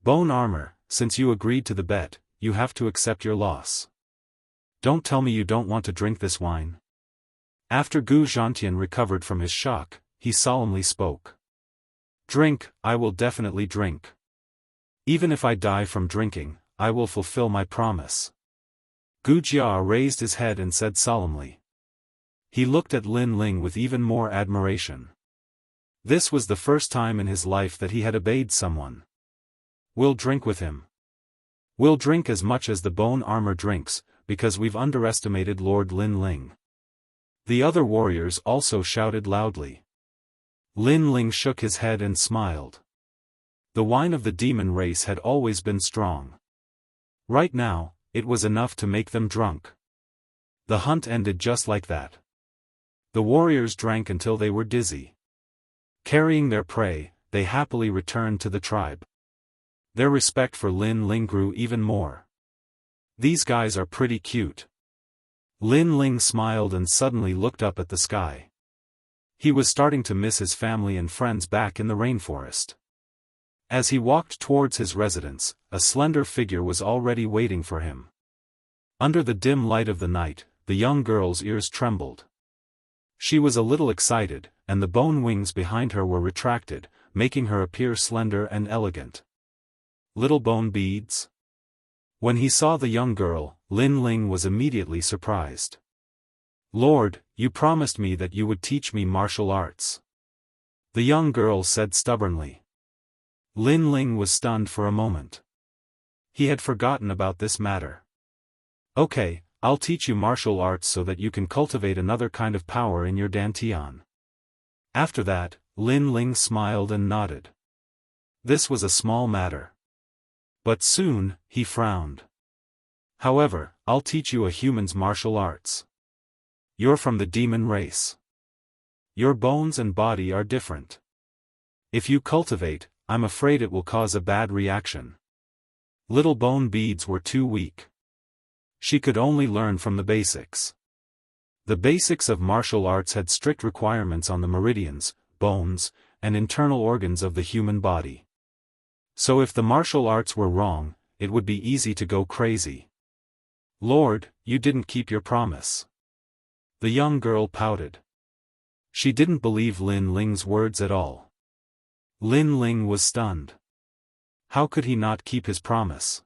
Bone Armor, since you agreed to the bet, you have to accept your loss. Don't tell me you don't want to drink this wine. After Gu Zhantian recovered from his shock, he solemnly spoke. Drink, I will definitely drink. Even if I die from drinking, I will fulfill my promise. Gu Jia raised his head and said solemnly. He looked at Lin Ling with even more admiration. This was the first time in his life that he had obeyed someone. We'll drink with him. We'll drink as much as the Bone Armor drinks, because we've underestimated Lord Lin Ling. The other warriors also shouted loudly. Lin Ling shook his head and smiled. The wine of the demon race had always been strong. Right now, it was enough to make them drunk. The hunt ended just like that. The warriors drank until they were dizzy. Carrying their prey, they happily returned to the tribe. Their respect for Lin Ling grew even more. These guys are pretty cute. Lin Ling smiled and suddenly looked up at the sky. He was starting to miss his family and friends back in the rainforest. As he walked towards his residence, a slender figure was already waiting for him. Under the dim light of the night, the young girl's ears trembled. She was a little excited, and the bone wings behind her were retracted, making her appear slender and elegant. Little bone beads? When he saw the young girl, Lin Ling was immediately surprised. Lord, you promised me that you would teach me martial arts. The young girl said stubbornly. Lin Ling was stunned for a moment. He had forgotten about this matter. Okay, I'll teach you martial arts so that you can cultivate another kind of power in your dantian. After that, Lin Ling smiled and nodded. This was a small matter. But soon, he frowned. However, I'll teach you a human's martial arts. You're from the demon race. Your bones and body are different. If you cultivate, I'm afraid it will cause a bad reaction. Little bone beads were too weak. She could only learn from the basics. The basics of martial arts had strict requirements on the meridians, bones, and internal organs of the human body. So if the martial arts were wrong, it would be easy to go crazy. Lord, you didn't keep your promise. The young girl pouted. She didn't believe Lin Ling's words at all. Lin Ling was stunned. How could he not keep his promise?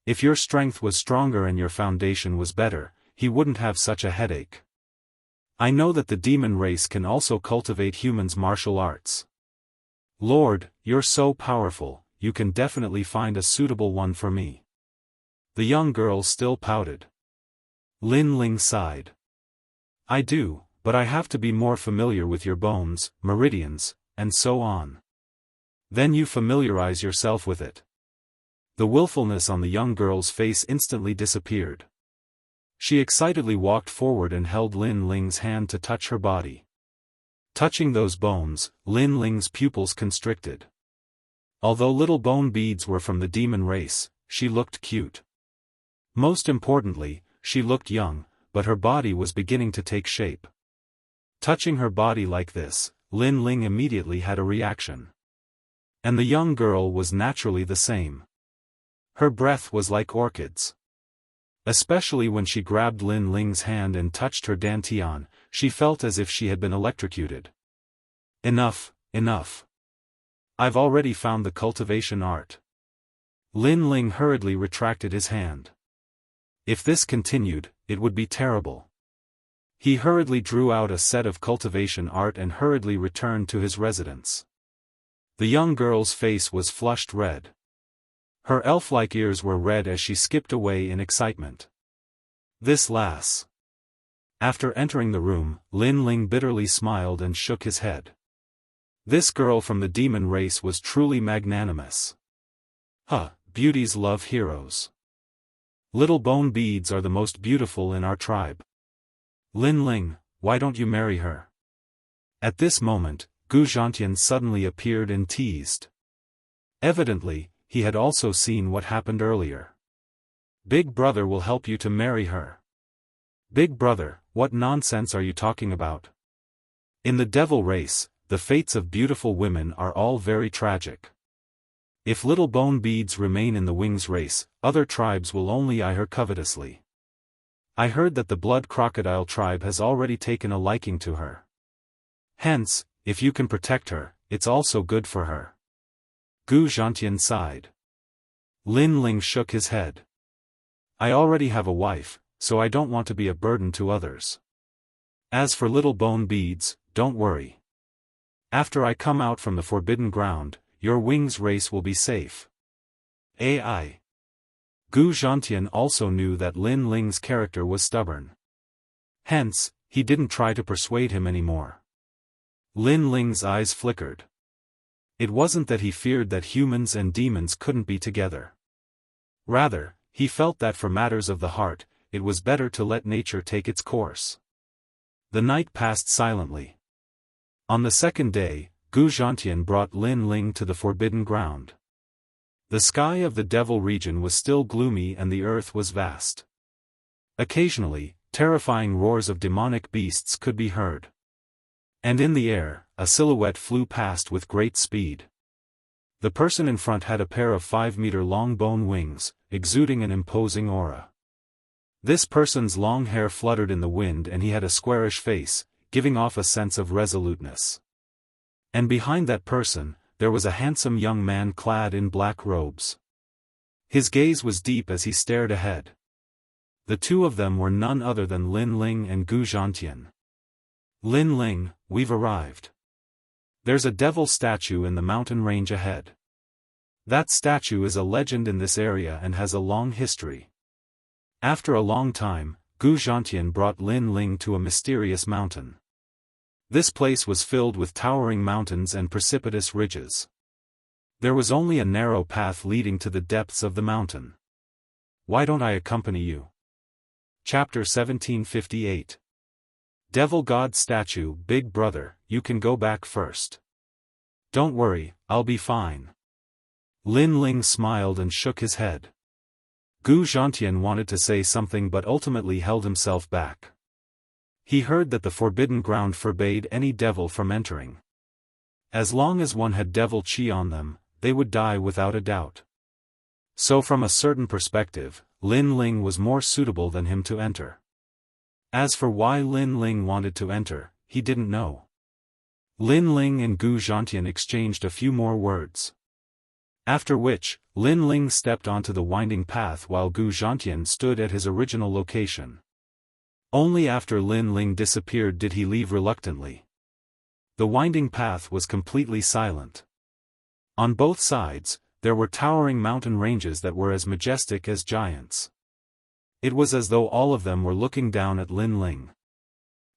If your strength was stronger and your foundation was better, he wouldn't have such a headache. I know that the demon race can also cultivate humans' martial arts. Lord, you're so powerful, you can definitely find a suitable one for me. The young girl still pouted. Lin Ling sighed. I do, but I have to be more familiar with your bones, meridians, and so on. Then you familiarize yourself with it. The willfulness on the young girl's face instantly disappeared. She excitedly walked forward and held Lin Ling's hand to touch her body. Touching those bones, Lin Ling's pupils constricted. Although little bone beads were from the demon race, she looked cute. Most importantly, she looked young, but her body was beginning to take shape. Touching her body like this, Lin Ling immediately had a reaction. And the young girl was naturally the same. Her breath was like orchids. Especially when she grabbed Lin Ling's hand and touched her dantian, she felt as if she had been electrocuted. Enough, enough. I've already found the cultivation art. Lin Ling hurriedly retracted his hand. If this continued, it would be terrible. He hurriedly drew out a set of cultivation art and hurriedly returned to his residence. The young girl's face was flushed red. Her elf-like ears were red as she skipped away in excitement. This lass. After entering the room, Lin Ling bitterly smiled and shook his head. This girl from the demon race was truly magnanimous. Beauties love heroes. Little bone beads are the most beautiful in our tribe. Lin Ling, why don't you marry her? At this moment, Gu Zhantian suddenly appeared and teased. Evidently, he had also seen what happened earlier. Big brother will help you to marry her. Big brother, what nonsense are you talking about? In the devil race, the fates of beautiful women are all very tragic. If little bone beads remain in the wings race, other tribes will only eye her covetously. I heard that the blood crocodile tribe has already taken a liking to her. Hence, if you can protect her, it's also good for her. Gu Zhantian sighed. Lin Ling shook his head. I already have a wife, so I don't want to be a burden to others. As for little bone beads, don't worry. After I come out from the forbidden ground, your wings race will be safe. AI. Gu Zhantian also knew that Lin Ling's character was stubborn. Hence, he didn't try to persuade him anymore. Lin Ling's eyes flickered. It wasn't that he feared that humans and demons couldn't be together. Rather, he felt that for matters of the heart, it was better to let nature take its course. The night passed silently. On the second day, Gu Zhantian brought Lin Ling to the forbidden ground. The sky of the devil region was still gloomy and the earth was vast. Occasionally, terrifying roars of demonic beasts could be heard. And in the air, a silhouette flew past with great speed. The person in front had a pair of 5-meter-long bone wings, exuding an imposing aura. This person's long hair fluttered in the wind and he had a squarish face, giving off a sense of resoluteness. And behind that person, there was a handsome young man clad in black robes. His gaze was deep as he stared ahead. The two of them were none other than Lin Ling and Gu Zhantian. Lin Ling, we've arrived. There's a devil statue in the mountain range ahead. That statue is a legend in this area and has a long history. After a long time, Gu Zhantian brought Lin Ling to a mysterious mountain. This place was filled with towering mountains and precipitous ridges. There was only a narrow path leading to the depths of the mountain. Why don't I accompany you? Chapter 1758. Devil God Statue. Big brother, you can go back first. Don't worry, I'll be fine. Lin Ling smiled and shook his head. Gu Zhantian wanted to say something but ultimately held himself back. He heard that the forbidden ground forbade any devil from entering. As long as one had devil chi on them, they would die without a doubt. So from a certain perspective, Lin Ling was more suitable than him to enter. As for why Lin Ling wanted to enter, he didn't know. Lin Ling and Gu Zhantian exchanged a few more words. After which, Lin Ling stepped onto the winding path while Gu Zhantian stood at his original location. Only after Lin Ling disappeared did he leave reluctantly. The winding path was completely silent. On both sides, there were towering mountain ranges that were as majestic as giants. It was as though all of them were looking down at Lin Ling.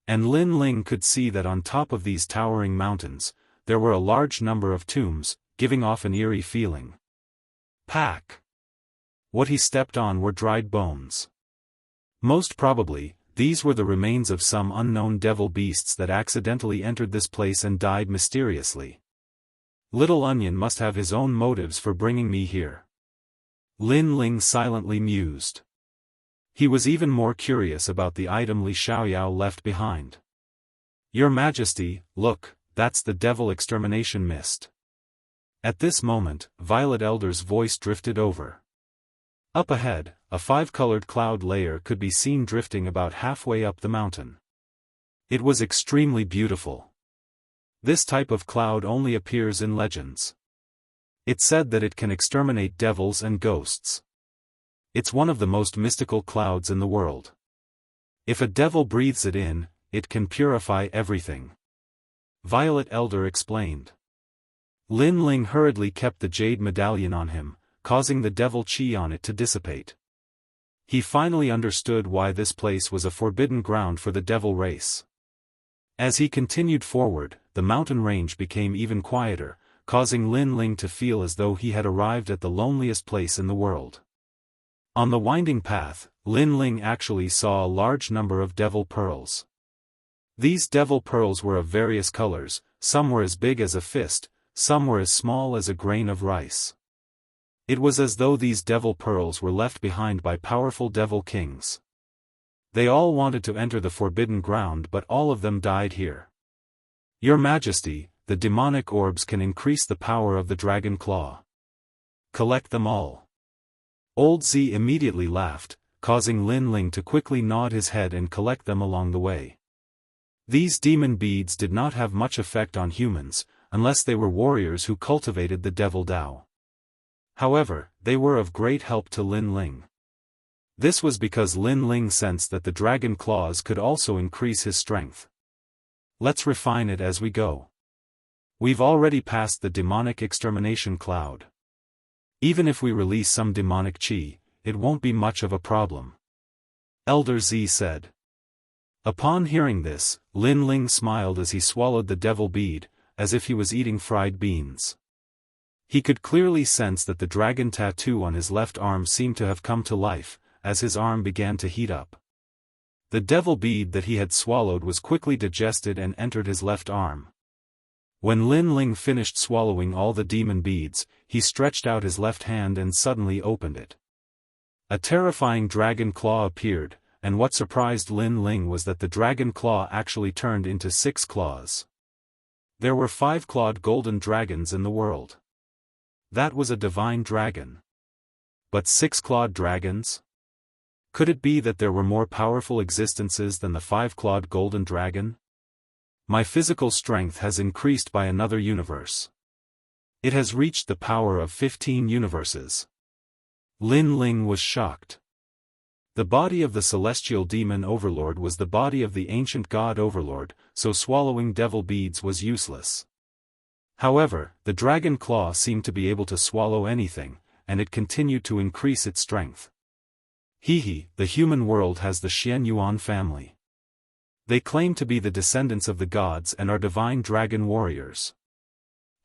And Lin Ling could see that on top of these towering mountains, there were a large number of tombs, giving off an eerie feeling. Pack! What he stepped on were dried bones. Most probably, these were the remains of some unknown devil beasts that accidentally entered this place and died mysteriously. Little Onion must have his own motives for bringing me here. Lin Ling silently mused. He was even more curious about the item Li Xiaoyao left behind. Your Majesty, look, that's the devil extermination mist. At this moment, Violet Elder's voice drifted over. Up ahead, a five-colored cloud layer could be seen drifting about halfway up the mountain. It was extremely beautiful. This type of cloud only appears in legends. It said that it can exterminate devils and ghosts. It's one of the most mystical clouds in the world. If a devil breathes it in, it can purify everything. Violet Elder explained. Lin Ling hurriedly kept the jade medallion on him, causing the devil chi on it to dissipate. He finally understood why this place was a forbidden ground for the devil race. As he continued forward, the mountain range became even quieter, causing Lin Ling to feel as though he had arrived at the loneliest place in the world. On the winding path, Lin Ling actually saw a large number of devil pearls. These devil pearls were of various colors, some were as big as a fist, some were as small as a grain of rice. It was as though these devil pearls were left behind by powerful devil kings. They all wanted to enter the forbidden ground, but all of them died here. Your Majesty, the demonic orbs can increase the power of the dragon claw. Collect them all. Old Z immediately laughed, causing Lin Ling to quickly nod his head and collect them along the way. These demon beads did not have much effect on humans, unless they were warriors who cultivated the devil Dao. However, they were of great help to Lin Ling. This was because Lin Ling sensed that the dragon claws could also increase his strength. Let's refine it as we go. We've already passed the demonic extermination cloud. Even if we release some demonic chi, it won't be much of a problem. Elder Z said. Upon hearing this, Lin Ling smiled as he swallowed the devil bead, as if he was eating fried beans. He could clearly sense that the dragon tattoo on his left arm seemed to have come to life, as his arm began to heat up. The devil bead that he had swallowed was quickly digested and entered his left arm. When Lin Ling finished swallowing all the demon beads, he stretched out his left hand and suddenly opened it. A terrifying dragon claw appeared, and what surprised Lin Ling was that the dragon claw actually turned into 6 claws. There were 5-clawed golden dragons in the world. That was a divine dragon. But 6-clawed dragons? Could it be that there were more powerful existences than the 5-clawed golden dragon? My physical strength has increased by another universe. It has reached the power of 15 universes. Lin Ling was shocked. The body of the celestial demon overlord was the body of the ancient god overlord, so swallowing devil beads was useless. However, the dragon claw seemed to be able to swallow anything, and it continued to increase its strength. The human world has the Xian Yuan family. They claim to be the descendants of the gods and are divine dragon warriors.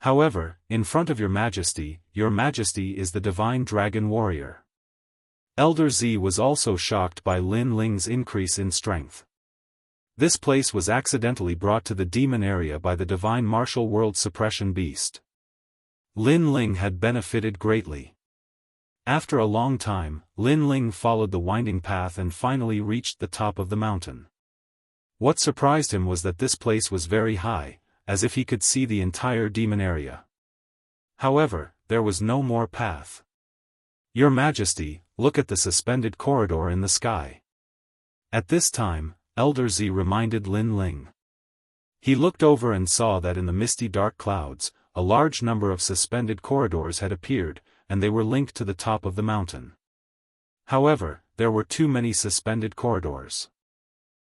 However, in front of your Majesty is the divine dragon warrior. Elder Z was also shocked by Lin Ling's increase in strength. This place was accidentally brought to the demon area by the divine martial world suppression beast. Lin Ling had benefited greatly. After a long time, Lin Ling followed the winding path and finally reached the top of the mountain. What surprised him was that this place was very high, as if he could see the entire demon area. However, there was no more path. Your Majesty, look at the suspended corridor in the sky. At this time, Elder Z reminded Lin Ling. He looked over and saw that in the misty dark clouds, a large number of suspended corridors had appeared, and they were linked to the top of the mountain. However, there were too many suspended corridors.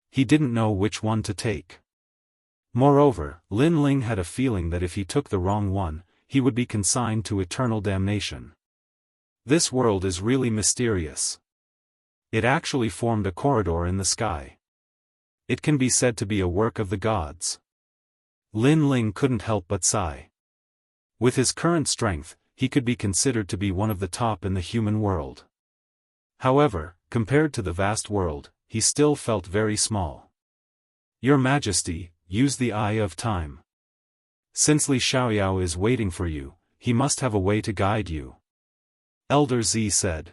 He didn't know which one to take. Moreover, Lin Ling had a feeling that if he took the wrong one, he would be consigned to eternal damnation. This world is really mysterious. It actually formed a corridor in the sky. It can be said to be a work of the gods. Lin Ling couldn't help but sigh. With his current strength, he could be considered to be one of the top in the human world. However, compared to the vast world, he still felt very small. Your Majesty, use the Eye of Time. Since Li Xiaoyao is waiting for you, he must have a way to guide you. Elder Z said.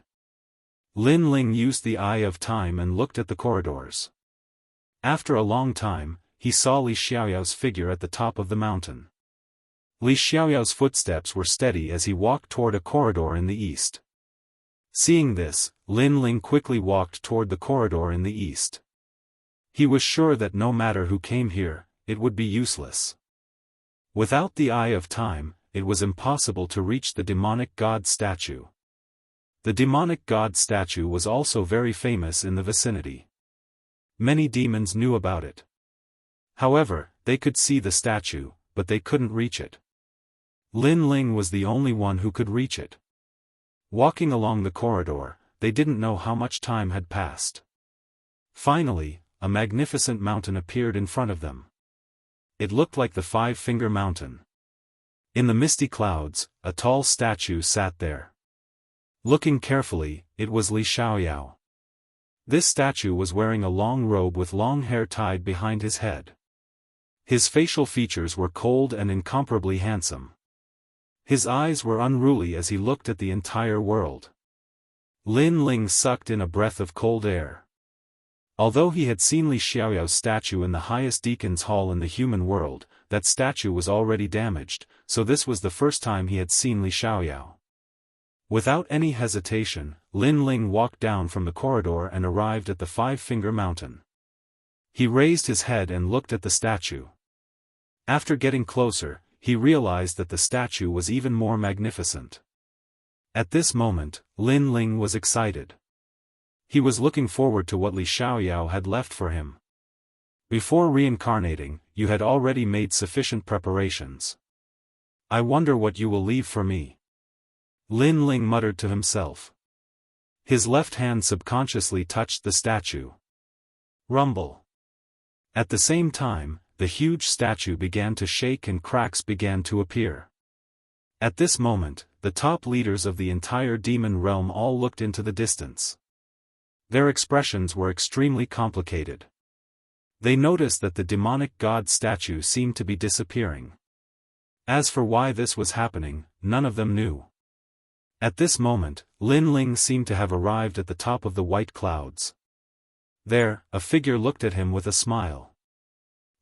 Lin Ling used the Eye of Time and looked at the corridors. After a long time, he saw Li Xiaoyao's figure at the top of the mountain. Li Xiaoyao's footsteps were steady as he walked toward a corridor in the east. Seeing this, Lin Ling quickly walked toward the corridor in the east. He was sure that no matter who came here, it would be useless. Without the Eye of Time, it was impossible to reach the demonic god statue. The demonic god statue was also very famous in the vicinity. Many demons knew about it. However, they could see the statue, but they couldn't reach it. Lin Ling was the only one who could reach it. Walking along the corridor, they didn't know how much time had passed. Finally, a magnificent mountain appeared in front of them. It looked like the Five-Finger Mountain. In the misty clouds, a tall statue sat there. Looking carefully, it was Li Xiaoyao. This statue was wearing a long robe with long hair tied behind his head. His facial features were cold and incomparably handsome. His eyes were unruly as he looked at the entire world. Lin Ling sucked in a breath of cold air. Although he had seen Li Xiaoyao's statue in the highest deacon's hall in the human world, that statue was already damaged, so this was the first time he had seen Li Xiaoyao. Without any hesitation, Lin Ling walked down from the corridor and arrived at the Five-Finger Mountain. He raised his head and looked at the statue. After getting closer, he realized that the statue was even more magnificent. At this moment, Lin Ling was excited. He was looking forward to what Li Xiaoyao had left for him. Before reincarnating, you had already made sufficient preparations. I wonder what you will leave for me. Lin Ling muttered to himself. His left hand subconsciously touched the statue. Rumble. At the same time, the huge statue began to shake and cracks began to appear. At this moment, the top leaders of the entire demon realm all looked into the distance. Their expressions were extremely complicated. They noticed that the demonic god statue seemed to be disappearing. As for why this was happening, none of them knew. At this moment, Lin Ling seemed to have arrived at the top of the white clouds. There, a figure looked at him with a smile.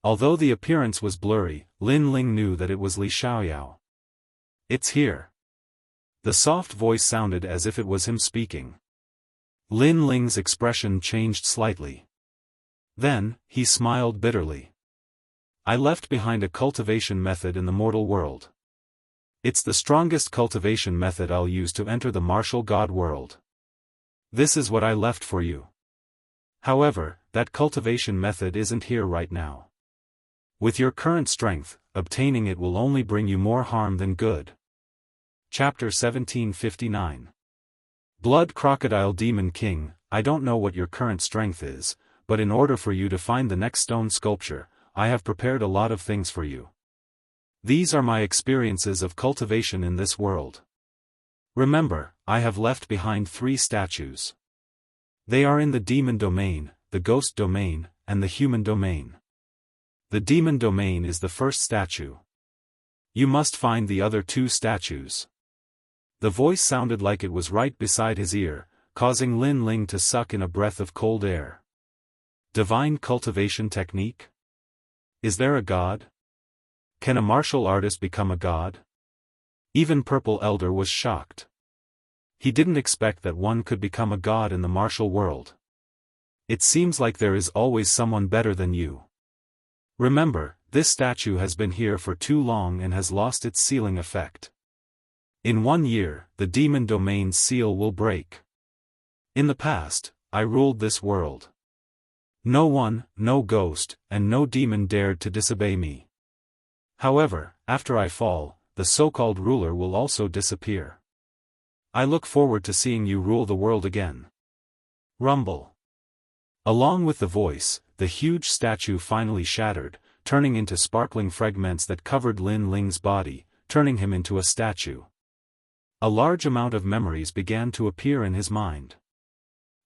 Although the appearance was blurry, Lin Ling knew that it was Li Xiaoyao. It's here. The soft voice sounded as if it was him speaking. Lin Ling's expression changed slightly. Then, he smiled bitterly. I left behind a cultivation method in the mortal world. It's the strongest cultivation method I'll use to enter the martial god world. This is what I left for you. However, that cultivation method isn't here right now. With your current strength, obtaining it will only bring you more harm than good. Chapter 1759. Blood Crocodile Demon King, I don't know what your current strength is, but in order for you to find the next stone sculpture, I have prepared a lot of things for you. These are my experiences of cultivation in this world. Remember, I have left behind 3 statues. They are in the demon domain, the ghost domain, and the human domain. The demon domain is the first statue. You must find the other 2 statues. The voice sounded like it was right beside his ear, causing Lin Ling to suck in a breath of cold air. Divine cultivation technique? Is there a god? Can a martial artist become a god? Even Purple Elder was shocked. He didn't expect that one could become a god in the martial world. It seems like there is always someone better than you. Remember, this statue has been here for too long and has lost its sealing effect. In 1 year, the demon domain's seal will break. In the past, I ruled this world. No one, no ghost, and no demon dared to disobey me. However, after I fall, the so-called ruler will also disappear. I look forward to seeing you rule the world again. Rumble. Along with the voice, the huge statue finally shattered, turning into sparkling fragments that covered Lin Ling's body, turning him into a statue. A large amount of memories began to appear in his mind.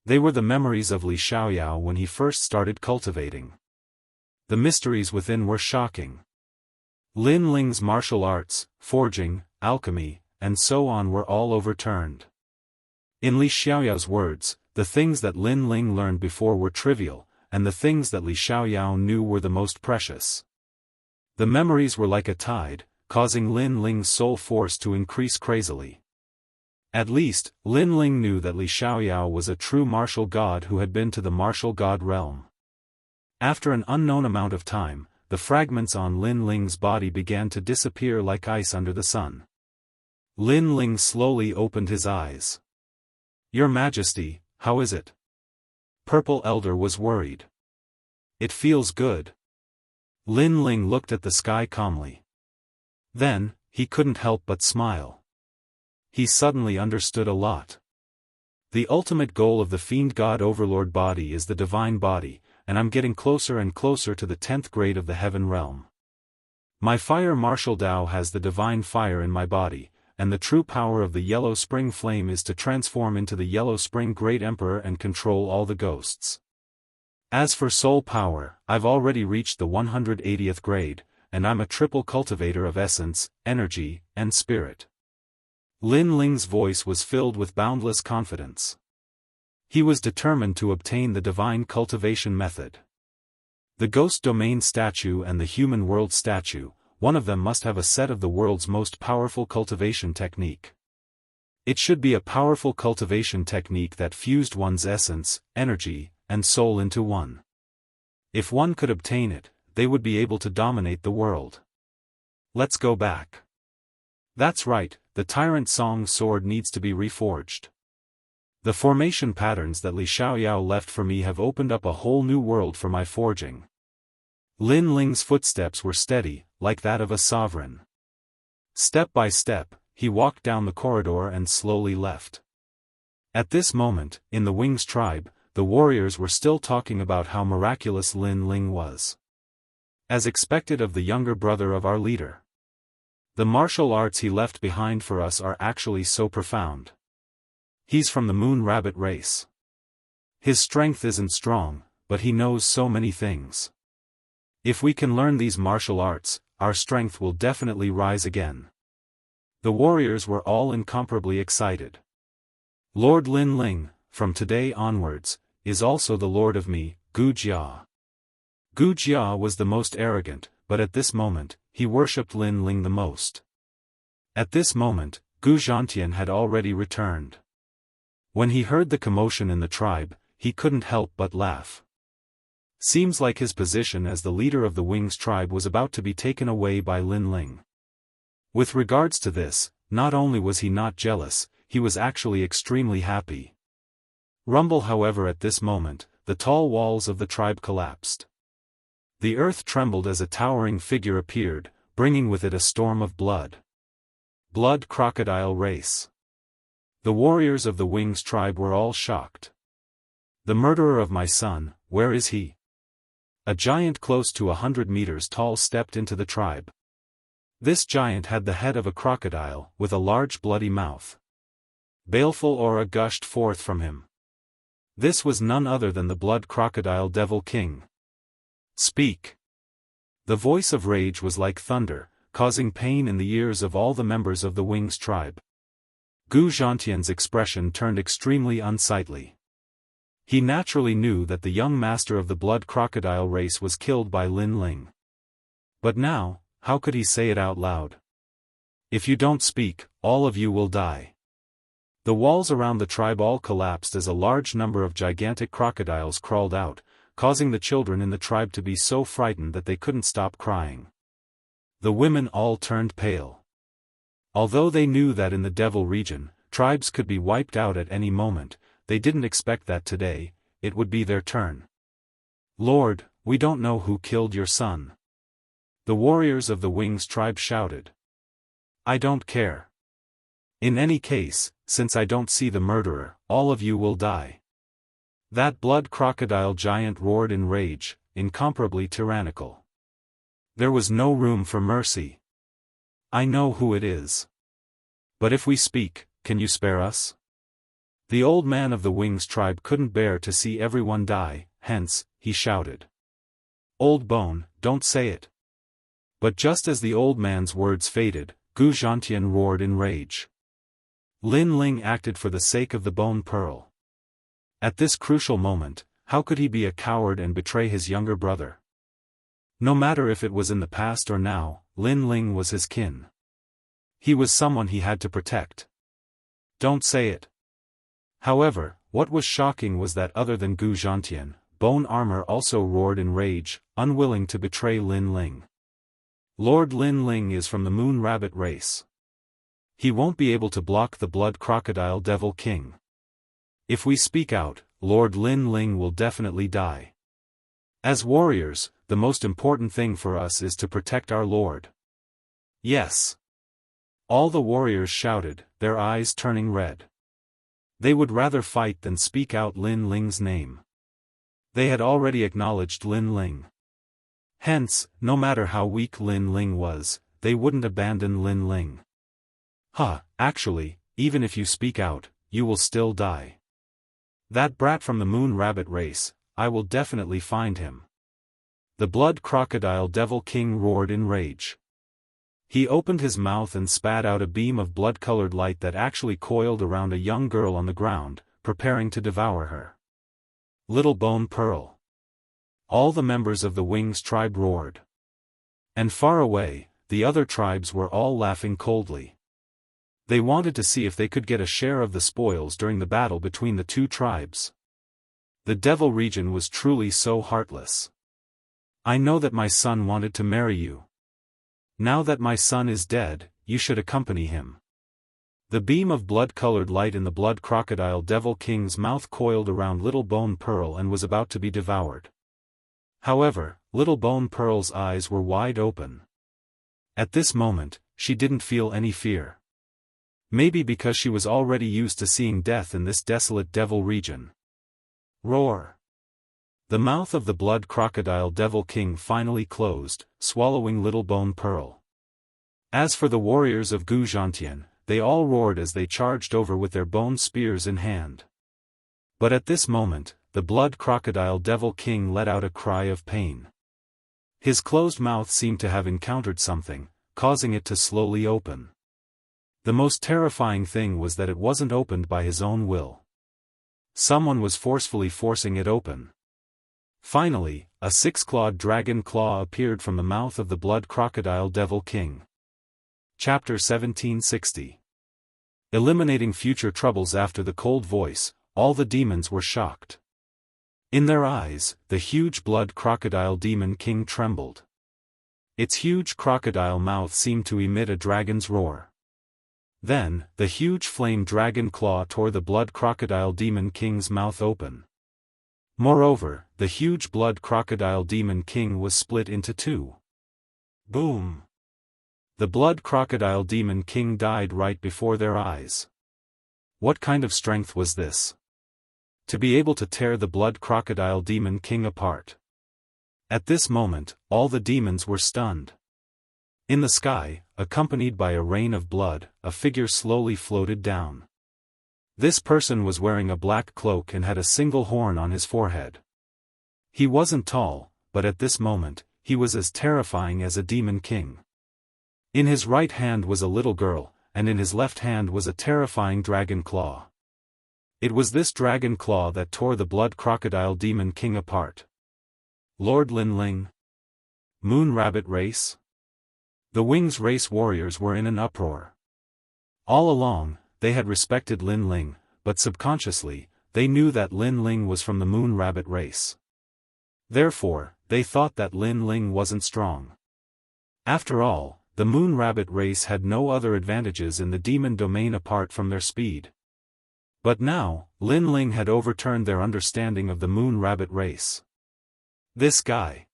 They were the memories of Li Xiaoyao when he first started cultivating. The mysteries within were shocking. Lin Ling's martial arts, forging, alchemy, and so on were all overturned. In Li Xiaoyao's words, the things that Lin Ling learned before were trivial, and the things that Li Xiaoyao knew were the most precious. The memories were like a tide, causing Lin Ling's soul force to increase crazily. At least, Lin Ling knew that Li Xiaoyao was a true martial god who had been to the martial god realm. After an unknown amount of time, the fragments on Lin Ling's body began to disappear like ice under the sun. Lin Ling slowly opened his eyes. "Your Majesty, how is it?" Purple Elder was worried. "It feels good." Lin Ling looked at the sky calmly. Then, he couldn't help but smile. He suddenly understood a lot. The ultimate goal of the Fiend God Overlord body is the divine body, and I'm getting closer and closer to the 10th grade of the heaven realm. My fire martial Dao has the divine fire in my body, and the true power of the Yellow Spring Flame is to transform into the Yellow Spring Great Emperor and control all the ghosts. As for soul power, I've already reached the 180th grade, and I'm a triple cultivator of essence, energy, and spirit. Lin Ling's voice was filled with boundless confidence. He was determined to obtain the divine cultivation method. The Ghost Domain statue and the Human World statue, one of them must have a set of the world's most powerful cultivation technique. It should be a powerful cultivation technique that fused one's essence, energy, and soul into one. If one could obtain it, they would be able to dominate the world. Let's go back. That's right, the Tyrant Song sword needs to be reforged. The formation patterns that Li Xiaoyao left for me have opened up a whole new world for my forging. Lin Ling's footsteps were steady, like that of a sovereign. Step by step, he walked down the corridor and slowly left. At this moment, in the Wings tribe, the warriors were still talking about how miraculous Lin Ling was. As expected of the younger brother of our leader. The martial arts he left behind for us are actually so profound. He's from the Moon Rabbit race. His strength isn't strong, but he knows so many things. If we can learn these martial arts, our strength will definitely rise again. The warriors were all incomparably excited. Lord Lin Ling, from today onwards, is also the lord of me, Gu Jia. Gu Jia was the most arrogant, but at this moment, he worshipped Lin Ling the most. At this moment, Gu Zhantian had already returned. When he heard the commotion in the tribe, he couldn't help but laugh. Seems like his position as the leader of the Wings tribe was about to be taken away by Lin Ling. With regards to this, not only was he not jealous, he was actually extremely happy. Rumble, however, at this moment, the tall walls of the tribe collapsed. The earth trembled as a towering figure appeared, bringing with it a storm of blood. Blood crocodile race. The warriors of the Wings tribe were all shocked. The murderer of my son, where is he? A giant close to 100 meters tall stepped into the tribe. This giant had the head of a crocodile, with a large bloody mouth. Baleful aura gushed forth from him. This was none other than the blood crocodile Devil King. Speak! The voice of rage was like thunder, causing pain in the ears of all the members of the Wings tribe. Gu Zhantian's expression turned extremely unsightly. He naturally knew that the young master of the blood crocodile race was killed by Lin Ling. But now, how could he say it out loud? If you don't speak, all of you will die. The walls around the tribe all collapsed as a large number of gigantic crocodiles crawled out, causing the children in the tribe to be so frightened that they couldn't stop crying. The women all turned pale. Although they knew that in the Devil region, tribes could be wiped out at any moment, they didn't expect that today, it would be their turn. Lord, we don't know who killed your son. The warriors of the Wings tribe shouted. I don't care. In any case, since I don't see the murderer, all of you will die. That blood crocodile giant roared in rage, incomparably tyrannical. There was no room for mercy. I know who it is. But if we speak, can you spare us? The old man of the Wings tribe couldn't bear to see everyone die, hence, he shouted. Old Bone, don't say it. But just as the old man's words faded, Gu Zhantian roared in rage. Lin Ling acted for the sake of the Bone Pearl. At this crucial moment, how could he be a coward and betray his younger brother? No matter if it was in the past or now, Lin Ling was his kin. He was someone he had to protect. Don't say it. However, what was shocking was that other than Gu Zhantian, Bone Armor also roared in rage, unwilling to betray Lin Ling. Lord Lin Ling is from the Moon Rabbit race. He won't be able to block the Blood Crocodile Devil King. If we speak out, Lord Lin Ling will definitely die. As warriors, the most important thing for us is to protect our lord. Yes. All the warriors shouted, their eyes turning red. They would rather fight than speak out Lin Ling's name. They had already acknowledged Lin Ling. Hence, no matter how weak Lin Ling was, they wouldn't abandon Lin Ling. Actually, even if you speak out, you will still die. That brat from the Moon Rabbit race, I will definitely find him. The Blood Crocodile Devil King roared in rage. He opened his mouth and spat out a beam of blood-colored light that actually coiled around a young girl on the ground, preparing to devour her. Little Bone Pearl. All the members of the Wings tribe roared. And far away, the other tribes were all laughing coldly. They wanted to see if they could get a share of the spoils during the battle between the two tribes. The Devil region was truly so heartless. I know that my son wanted to marry you. Now that my son is dead, you should accompany him. The beam of blood-colored light in the Blood Crocodile Devil King's mouth coiled around Little Bone Pearl and was about to be devoured. However, Little Bone Pearl's eyes were wide open. At this moment, she didn't feel any fear. Maybe because she was already used to seeing death in this desolate devil region. Roar! The mouth of the Blood Crocodile Devil King finally closed, swallowing Little Bone Pearl. As for the warriors of Gu Zhantian, they all roared as they charged over with their bone spears in hand. But at this moment, the Blood Crocodile Devil King let out a cry of pain. His closed mouth seemed to have encountered something, causing it to slowly open. The most terrifying thing was that it wasn't opened by his own will. Someone was forcefully forcing it open. Finally, a six-clawed dragon claw appeared from the mouth of the Blood Crocodile Devil King. Chapter 1760. Eliminating future troubles. After the cold voice, all the demons were shocked. In their eyes, the huge Blood Crocodile Demon King trembled. Its huge crocodile mouth seemed to emit a dragon's roar. Then, the huge flame dragon claw tore the Blood Crocodile Demon King's mouth open. Moreover, the huge Blood Crocodile Demon King was split into two. Boom! The Blood Crocodile Demon King died right before their eyes. What kind of strength was this? To be able to tear the Blood Crocodile Demon King apart. At this moment, all the demons were stunned. In the sky, accompanied by a rain of blood, a figure slowly floated down. This person was wearing a black cloak and had a single horn on his forehead. He wasn't tall, but at this moment, he was as terrifying as a demon king. In his right hand was a little girl, and in his left hand was a terrifying dragon claw. It was this dragon claw that tore the Blood Crocodile Demon King apart. Lord Lin Ling? Moon Rabbit race? The Wings race warriors were in an uproar. All along, they had respected Lin Ling, but subconsciously, they knew that Lin Ling was from the Moon Rabbit race. Therefore, they thought that Lin Ling wasn't strong. After all, the Moon Rabbit race had no other advantages in the demon domain apart from their speed. But now, Lin Ling had overturned their understanding of the Moon Rabbit race. This guy.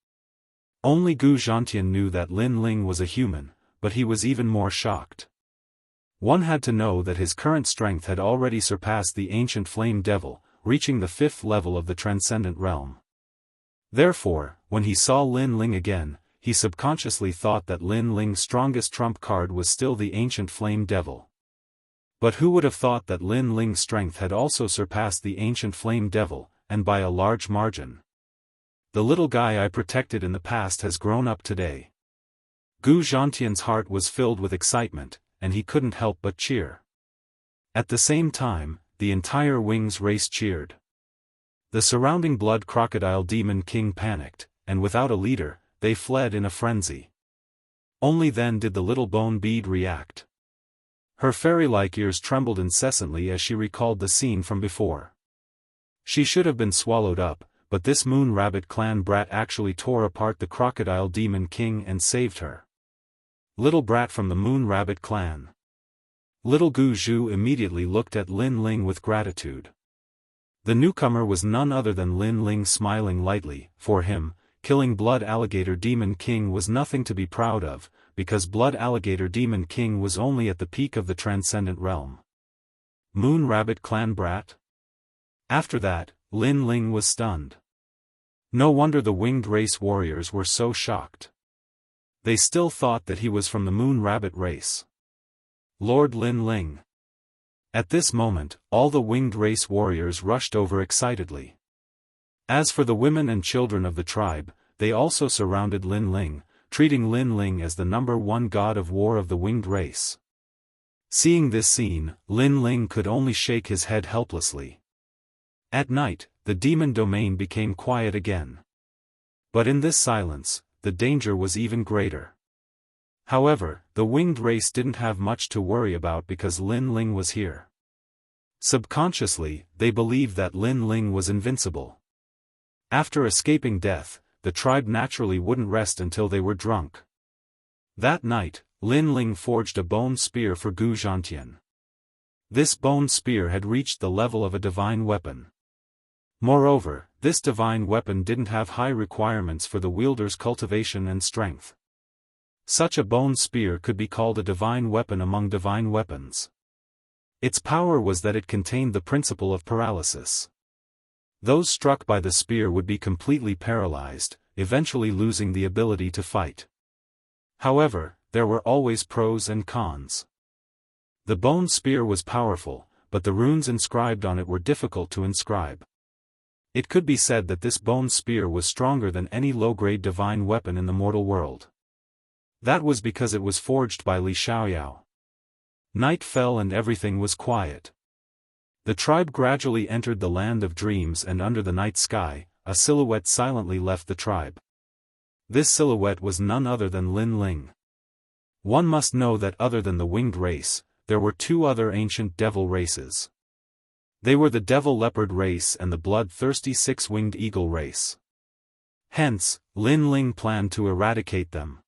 Only Gu Zhantian knew that Lin Ling was a human, but he was even more shocked. One had to know that his current strength had already surpassed the ancient Flame Devil, reaching the 5th level of the Transcendent Realm. Therefore, when he saw Lin Ling again, he subconsciously thought that Lin Ling's strongest trump card was still the ancient flame devil. But who would have thought that Lin Ling's strength had also surpassed the ancient flame devil, and by a large margin? The little guy I protected in the past has grown up today. Gu Zhantian's heart was filled with excitement, and he couldn't help but cheer. At the same time, the entire Wings race cheered. The surrounding blood crocodile demon king panicked, and without a leader, they fled in a frenzy. Only then did the little bone bead react. Her fairy-like ears trembled incessantly as she recalled the scene from before. She should have been swallowed up, but this Moon Rabbit clan brat actually tore apart the crocodile demon king and saved her. Little brat from the Moon Rabbit clan. Little Gu Zhu immediately looked at Lin Ling with gratitude. The newcomer was none other than Lin Ling, smiling lightly. For him, killing Blood Alligator Demon King was nothing to be proud of, because Blood Alligator Demon King was only at the peak of the transcendent realm. Moon Rabbit clan brat? After that, Lin Ling was stunned. No wonder the winged race warriors were so shocked. They still thought that he was from the Moon Rabbit race. Lord Lin Ling. At this moment, all the winged race warriors rushed over excitedly. As for the women and children of the tribe, they also surrounded Lin Ling, treating Lin Ling as the #1 god of war of the winged race. Seeing this scene, Lin Ling could only shake his head helplessly. At night, the demon domain became quiet again. But in this silence, the danger was even greater. However, the winged race didn't have much to worry about because Lin Ling was here. Subconsciously, they believed that Lin Ling was invincible. After escaping death, the tribe naturally wouldn't rest until they were drunk. That night, Lin Ling forged a bone spear for Gu Zhantian. This bone spear had reached the level of a divine weapon. Moreover, this divine weapon didn't have high requirements for the wielder's cultivation and strength. Such a bone spear could be called a divine weapon among divine weapons. Its power was that it contained the principle of paralysis. Those struck by the spear would be completely paralyzed, eventually losing the ability to fight. However, there were always pros and cons. The bone spear was powerful, but the runes inscribed on it were difficult to inscribe. It could be said that this bone spear was stronger than any low-grade divine weapon in the mortal world. That was because it was forged by Li Xiaoyao. Night fell and everything was quiet. The tribe gradually entered the land of dreams, and under the night sky, a silhouette silently left the tribe. This silhouette was none other than Lin Ling. One must know that other than the winged race, there were two other ancient devil races. They were the devil leopard race and the bloodthirsty six-winged eagle race. Hence, Lin Ling planned to eradicate them.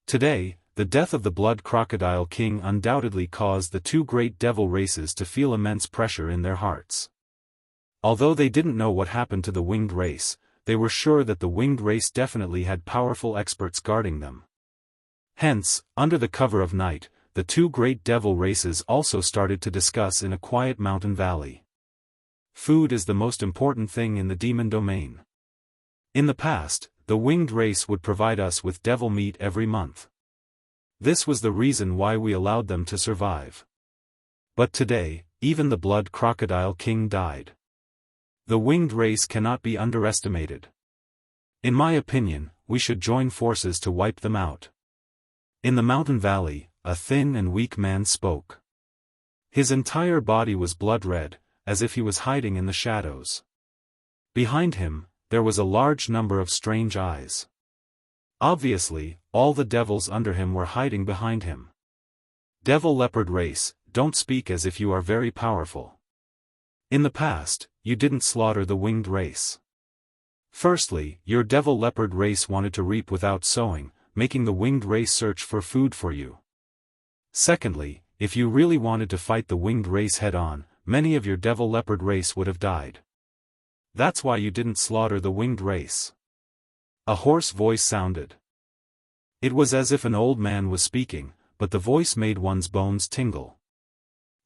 Today, the death of the blood crocodile king undoubtedly caused the two great devil races to feel immense pressure in their hearts. Although they didn't know what happened to the winged race, they were sure that the winged race definitely had powerful experts guarding them. Hence, under the cover of night, the two great devil races also started to discuss in a quiet mountain valley. Food is the most important thing in the demon domain. In the past, the winged race would provide us with devil meat every month. This was the reason why we allowed them to survive. But today, even the blood crocodile king died. The winged race cannot be underestimated. In my opinion, we should join forces to wipe them out. In the mountain valley, a thin and weak man spoke. His entire body was blood-red, as if he was hiding in the shadows. Behind him, there was a large number of strange eyes. Obviously, all the devils under him were hiding behind him. Devil leopard race, don't speak as if you are very powerful. In the past, you didn't slaughter the winged race. Firstly, your devil leopard race wanted to reap without sowing, making the winged race search for food for you. Secondly, if you really wanted to fight the winged race head-on, many of your devil leopard race would have died. That's why you didn't slaughter the winged race. A hoarse voice sounded. It was as if an old man was speaking, but the voice made one's bones tingle.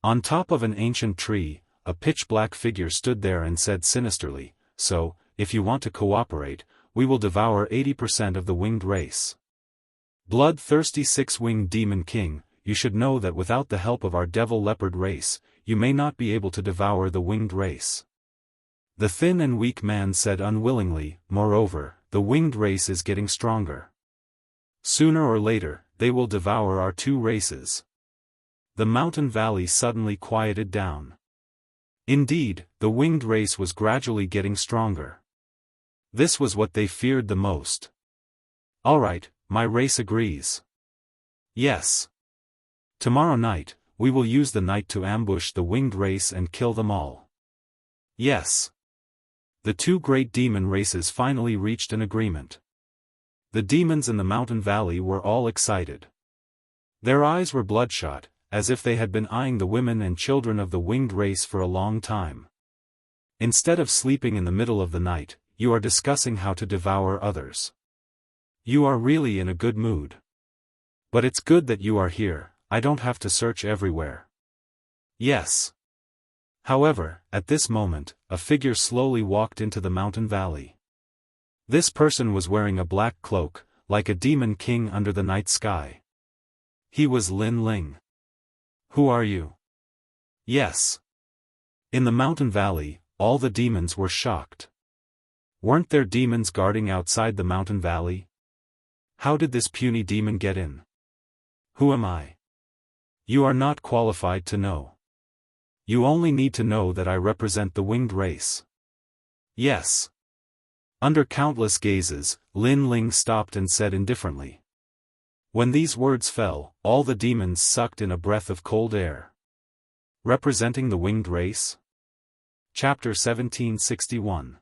On top of an ancient tree, a pitch-black figure stood there and said sinisterly, "So, if you want to cooperate, we will devour 80% of the winged race. Bloodthirsty six-winged demon king, you should know that without the help of our devil leopard race, you may not be able to devour the winged race. The thin and weak man said unwillingly, moreover, the winged race is getting stronger. Sooner or later, they will devour our two races. The mountain valley suddenly quieted down. Indeed, the winged race was gradually getting stronger. This was what they feared the most. All right, my race agrees. Yes. Tomorrow night, we will use the night to ambush the winged race and kill them all. Yes. The two great demon races finally reached an agreement. The demons in the mountain valley were all excited. Their eyes were bloodshot, as if they had been eyeing the women and children of the winged race for a long time. Instead of sleeping in the middle of the night, you are discussing how to devour others. You are really in a good mood. But it's good that you are here, I don't have to search everywhere. Yes. However, at this moment, a figure slowly walked into the mountain valley. This person was wearing a black cloak, like a demon king under the night sky. He was Lin Ling. Who are you? Yes. In the mountain valley, all the demons were shocked. Weren't there demons guarding outside the mountain valley? How did this puny demon get in? Who am I? You are not qualified to know. You only need to know that I represent the winged race. Yes. Under countless gazes, Lin Ling stopped and said indifferently. When these words fell, all the demons sucked in a breath of cold air. Representing the winged race? Chapter 1761.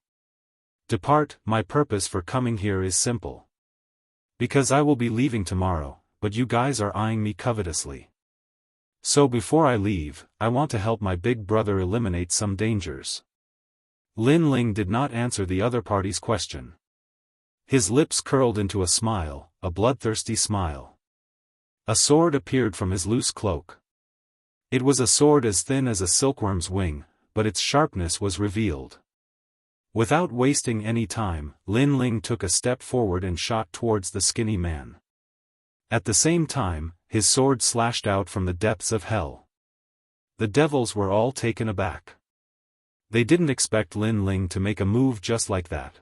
Depart. My purpose for coming here is simple. Because I will be leaving tomorrow, but you guys are eyeing me covetously. So before I leave, I want to help my big brother eliminate some dangers. Lin Ling did not answer the other party's question. His lips curled into a smile, a bloodthirsty smile. A sword appeared from his loose cloak. It was a sword as thin as a silkworm's wing, but its sharpness was revealed. Without wasting any time, Lin Ling took a step forward and shot towards the skinny man. At the same time, his sword slashed out from the depths of hell. The devils were all taken aback. They didn't expect Lin Ling to make a move just like that.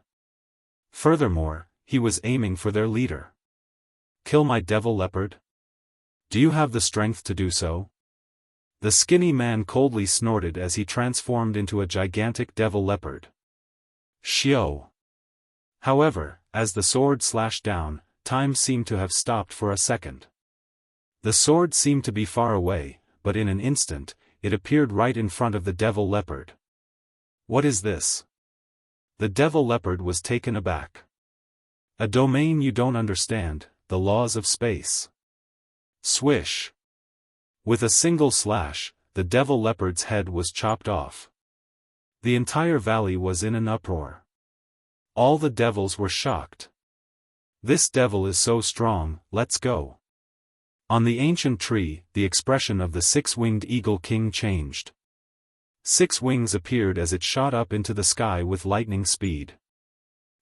Furthermore, he was aiming for their leader. Kill my devil leopard? Do you have the strength to do so? The skinny man coldly snorted as he transformed into a gigantic devil leopard. Xiao. However, as the sword slashed down, time seemed to have stopped for a second. The sword seemed to be far away, but in an instant, it appeared right in front of the devil leopard. What is this? The devil leopard was taken aback. A domain you don't understand, the laws of space. Swish. With a single slash, the devil leopard's head was chopped off. The entire valley was in an uproar. All the devils were shocked. This devil is so strong, let's go. On the ancient tree, the expression of the six-winged eagle king changed. 6 wings appeared as it shot up into the sky with lightning speed.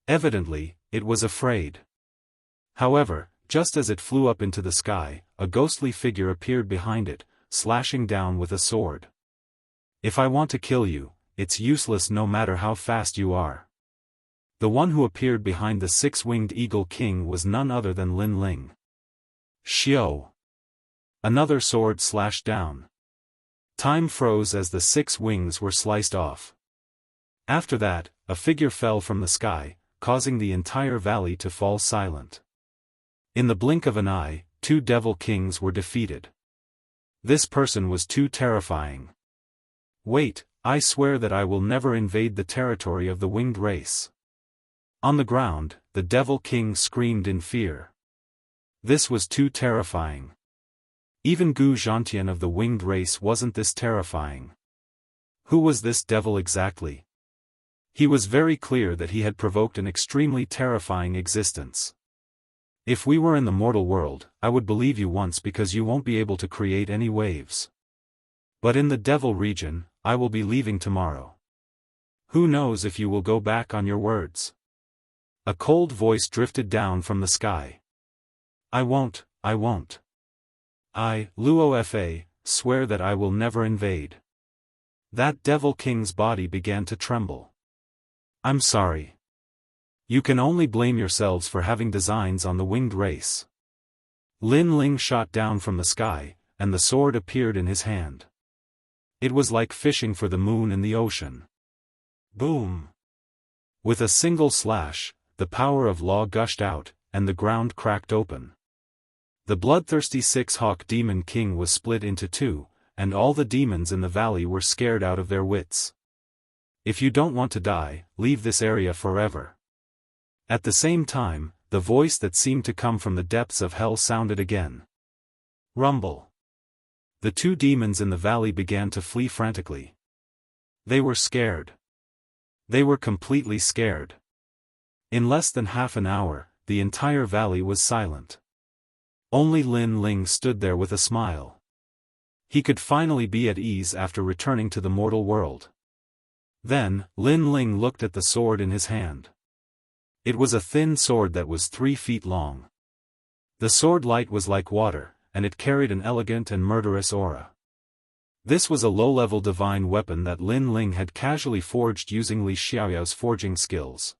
Evidently, it was afraid. However, just as it flew up into the sky, a ghostly figure appeared behind it, slashing down with a sword. If I want to kill you, it's useless no matter how fast you are. The one who appeared behind the 6-winged eagle king was none other than Lin Ling. Xiao. Another sword slashed down. Time froze as the 6 wings were sliced off. After that, a figure fell from the sky, causing the entire valley to fall silent. In the blink of an eye, 2 devil kings were defeated. This person was too terrifying. Wait, I swear that I will never invade the territory of the winged race. On the ground, the devil king screamed in fear. This was too terrifying. Even Gu Zhantian of the winged race wasn't this terrifying. Who was this devil exactly? He was very clear that he had provoked an extremely terrifying existence. If we were in the mortal world, I would believe you once because you won't be able to create any waves. But in the devil region, I will be leaving tomorrow. Who knows if you will go back on your words? A cold voice drifted down from the sky. I won't. I, Luo Fa, swear that I will never invade. That devil king's body began to tremble. I'm sorry. You can only blame yourselves for having designs on the winged race. Lin Ling shot down from the sky, and the sword appeared in his hand. It was like fishing for the moon in the ocean. Boom! With a single slash, the power of law gushed out, and the ground cracked open. The bloodthirsty six-hawk demon king was split into two, and all the demons in the valley were scared out of their wits. If you don't want to die, leave this area forever. At the same time, the voice that seemed to come from the depths of hell sounded again. Rumble. The two demons in the valley began to flee frantically. They were scared. They were completely scared. In less than half an hour, the entire valley was silent. Only Lin Ling stood there with a smile. He could finally be at ease after returning to the mortal world. Then, Lin Ling looked at the sword in his hand. It was a thin sword that was 3 feet long. The sword light was like water, and it carried an elegant and murderous aura. This was a low-level divine weapon that Lin Ling had casually forged using Li Xiaoyao's forging skills.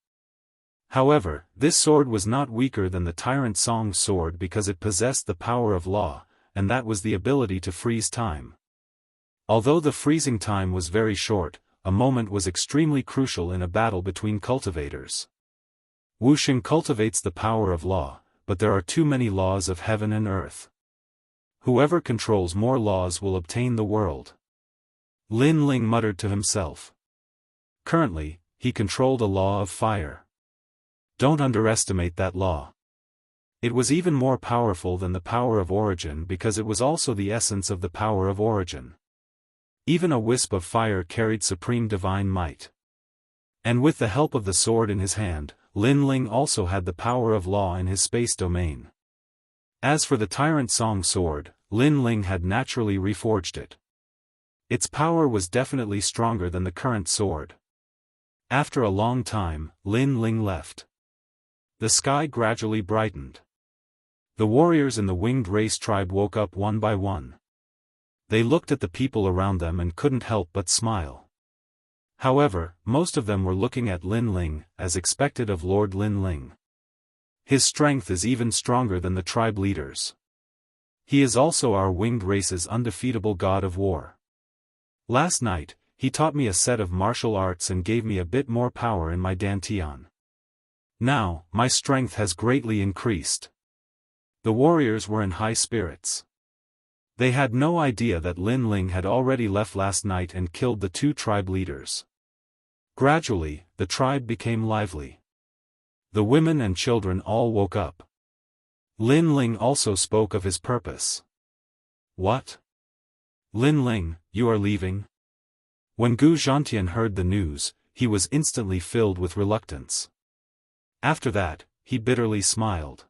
However, this sword was not weaker than the Tyrant Song's sword because it possessed the power of law, and that was the ability to freeze time. Although the freezing time was very short, a moment was extremely crucial in a battle between cultivators. Wuxia cultivates the power of law, but there are too many laws of heaven and earth. Whoever controls more laws will obtain the world. Lin Ling muttered to himself. Currently, he controlled a law of fire. Don't underestimate that law. It was even more powerful than the power of origin because it was also the essence of the power of origin. Even a wisp of fire carried supreme divine might. And with the help of the sword in his hand, Lin Ling also had the power of law in his space domain. As for the Tyrant Song sword, Lin Ling had naturally reforged it. Its power was definitely stronger than the current sword. After a long time, Lin Ling left. The sky gradually brightened. The warriors in the winged race tribe woke up one by one. They looked at the people around them and couldn't help but smile. However, most of them were looking at Lin Ling, as expected of Lord Lin Ling. His strength is even stronger than the tribe leaders. He is also our winged race's undefeatable god of war. Last night, he taught me a set of martial arts and gave me a bit more power in my dantian. Now, my strength has greatly increased. The warriors were in high spirits. They had no idea that Lin Ling had already left last night and killed the 2 tribe leaders. Gradually, the tribe became lively. The women and children all woke up. Lin Ling also spoke of his purpose. What? Lin Ling, you are leaving? When Gu Zhantian heard the news, he was instantly filled with reluctance. After that, he bitterly smiled.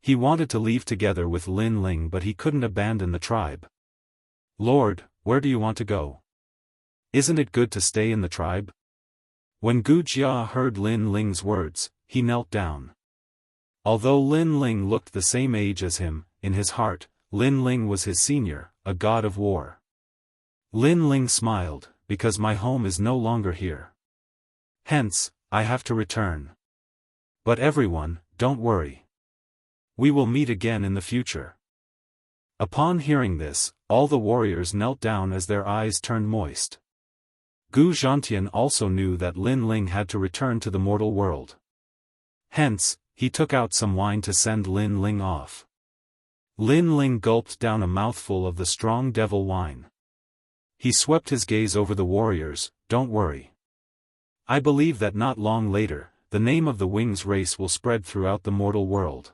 He wanted to leave together with Lin Ling but he couldn't abandon the tribe. Lord, where do you want to go? Isn't it good to stay in the tribe? When Gu Jia heard Lin Ling's words, he knelt down. Although Lin Ling looked the same age as him, in his heart, Lin Ling was his senior, a god of war. Lin Ling smiled, because my home is no longer here. Hence, I have to return. But everyone, don't worry. We will meet again in the future. Upon hearing this, all the warriors knelt down as their eyes turned moist. Gu Zhantian also knew that Lin Ling had to return to the mortal world. Hence, he took out some wine to send Lin Ling off. Lin Ling gulped down a mouthful of the strong devil wine. He swept his gaze over the warriors. Don't worry. I believe that not long later, the name of the Wings race will spread throughout the mortal world.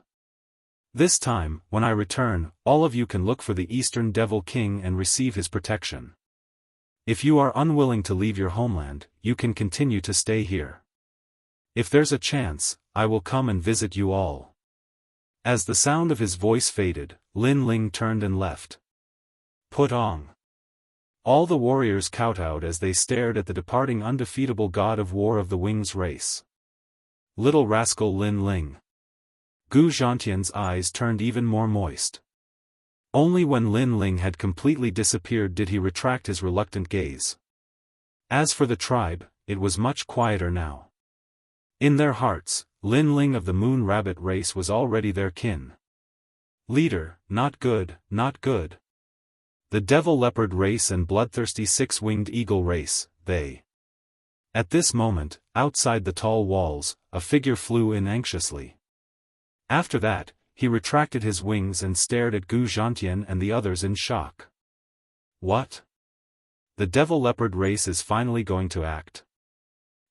This time, when I return, all of you can look for the Eastern Devil King and receive his protection. If you are unwilling to leave your homeland, you can continue to stay here. If there's a chance, I will come and visit you all. As the sound of his voice faded, Lin Ling turned and left. Put on. All the warriors kowtowed as they stared at the departing undefeatable god of war of the Wings race. Little rascal Lin Ling. Gu Zhantian's eyes turned even more moist. Only when Lin Ling had completely disappeared did he retract his reluctant gaze. As for the tribe, it was much quieter now. In their hearts, Lin Ling of the Moon Rabbit race was already their kin. Leader, not good, not good. The Devil Leopard race and bloodthirsty Six-Winged Eagle race, they. At this moment, outside the tall walls, a figure flew in anxiously. After that, he retracted his wings and stared at Gu Zhantian and the others in shock. What? The Devil Leopard race is finally going to act.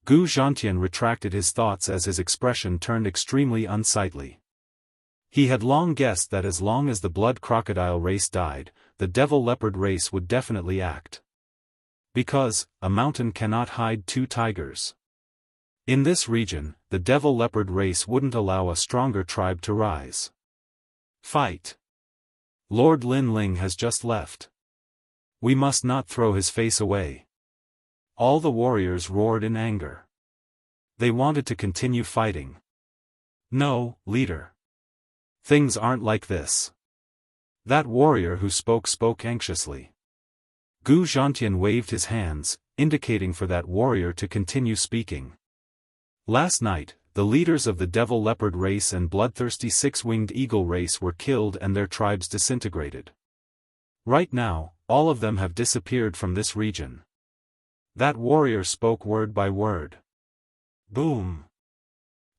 Gu Zhantian retracted his thoughts as his expression turned extremely unsightly. He had long guessed that as long as the Blood Crocodile race died, the Devil Leopard race would definitely act. Because, a mountain cannot hide two tigers. In this region, the Devil Leopard race wouldn't allow a stronger tribe to rise. Fight! Lord Lin Ling has just left. We must not throw his face away. All the warriors roared in anger. They wanted to continue fighting. No, leader. Things aren't like this. That warrior who spoke anxiously. Gu Zhantian waved his hands, indicating for that warrior to continue speaking. Last night, the leaders of the Devil Leopard race and bloodthirsty Six-Winged Eagle race were killed and their tribes disintegrated. Right now, all of them have disappeared from this region. That warrior spoke word by word. Boom.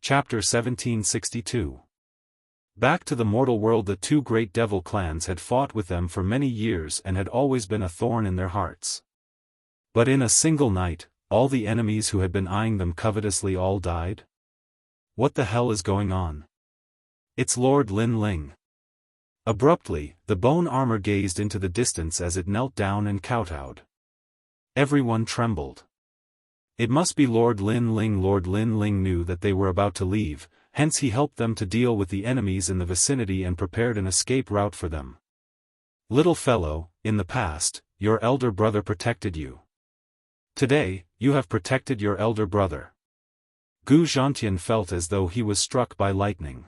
Chapter 1762. Back to the mortal world, the two great devil clans had fought with them for many years and had always been a thorn in their hearts. But in a single night, all the enemies who had been eyeing them covetously all died? What the hell is going on? It's Lord Lin Ling. Abruptly, the bone armor gazed into the distance as it knelt down and kowtowed. Everyone trembled. It must be Lord Lin Ling. Lord Lin Ling knew that they were about to leave, hence he helped them to deal with the enemies in the vicinity and prepared an escape route for them. Little fellow, in the past, your elder brother protected you. Today, you have protected your elder brother. Gu Zhantian felt as though he was struck by lightning.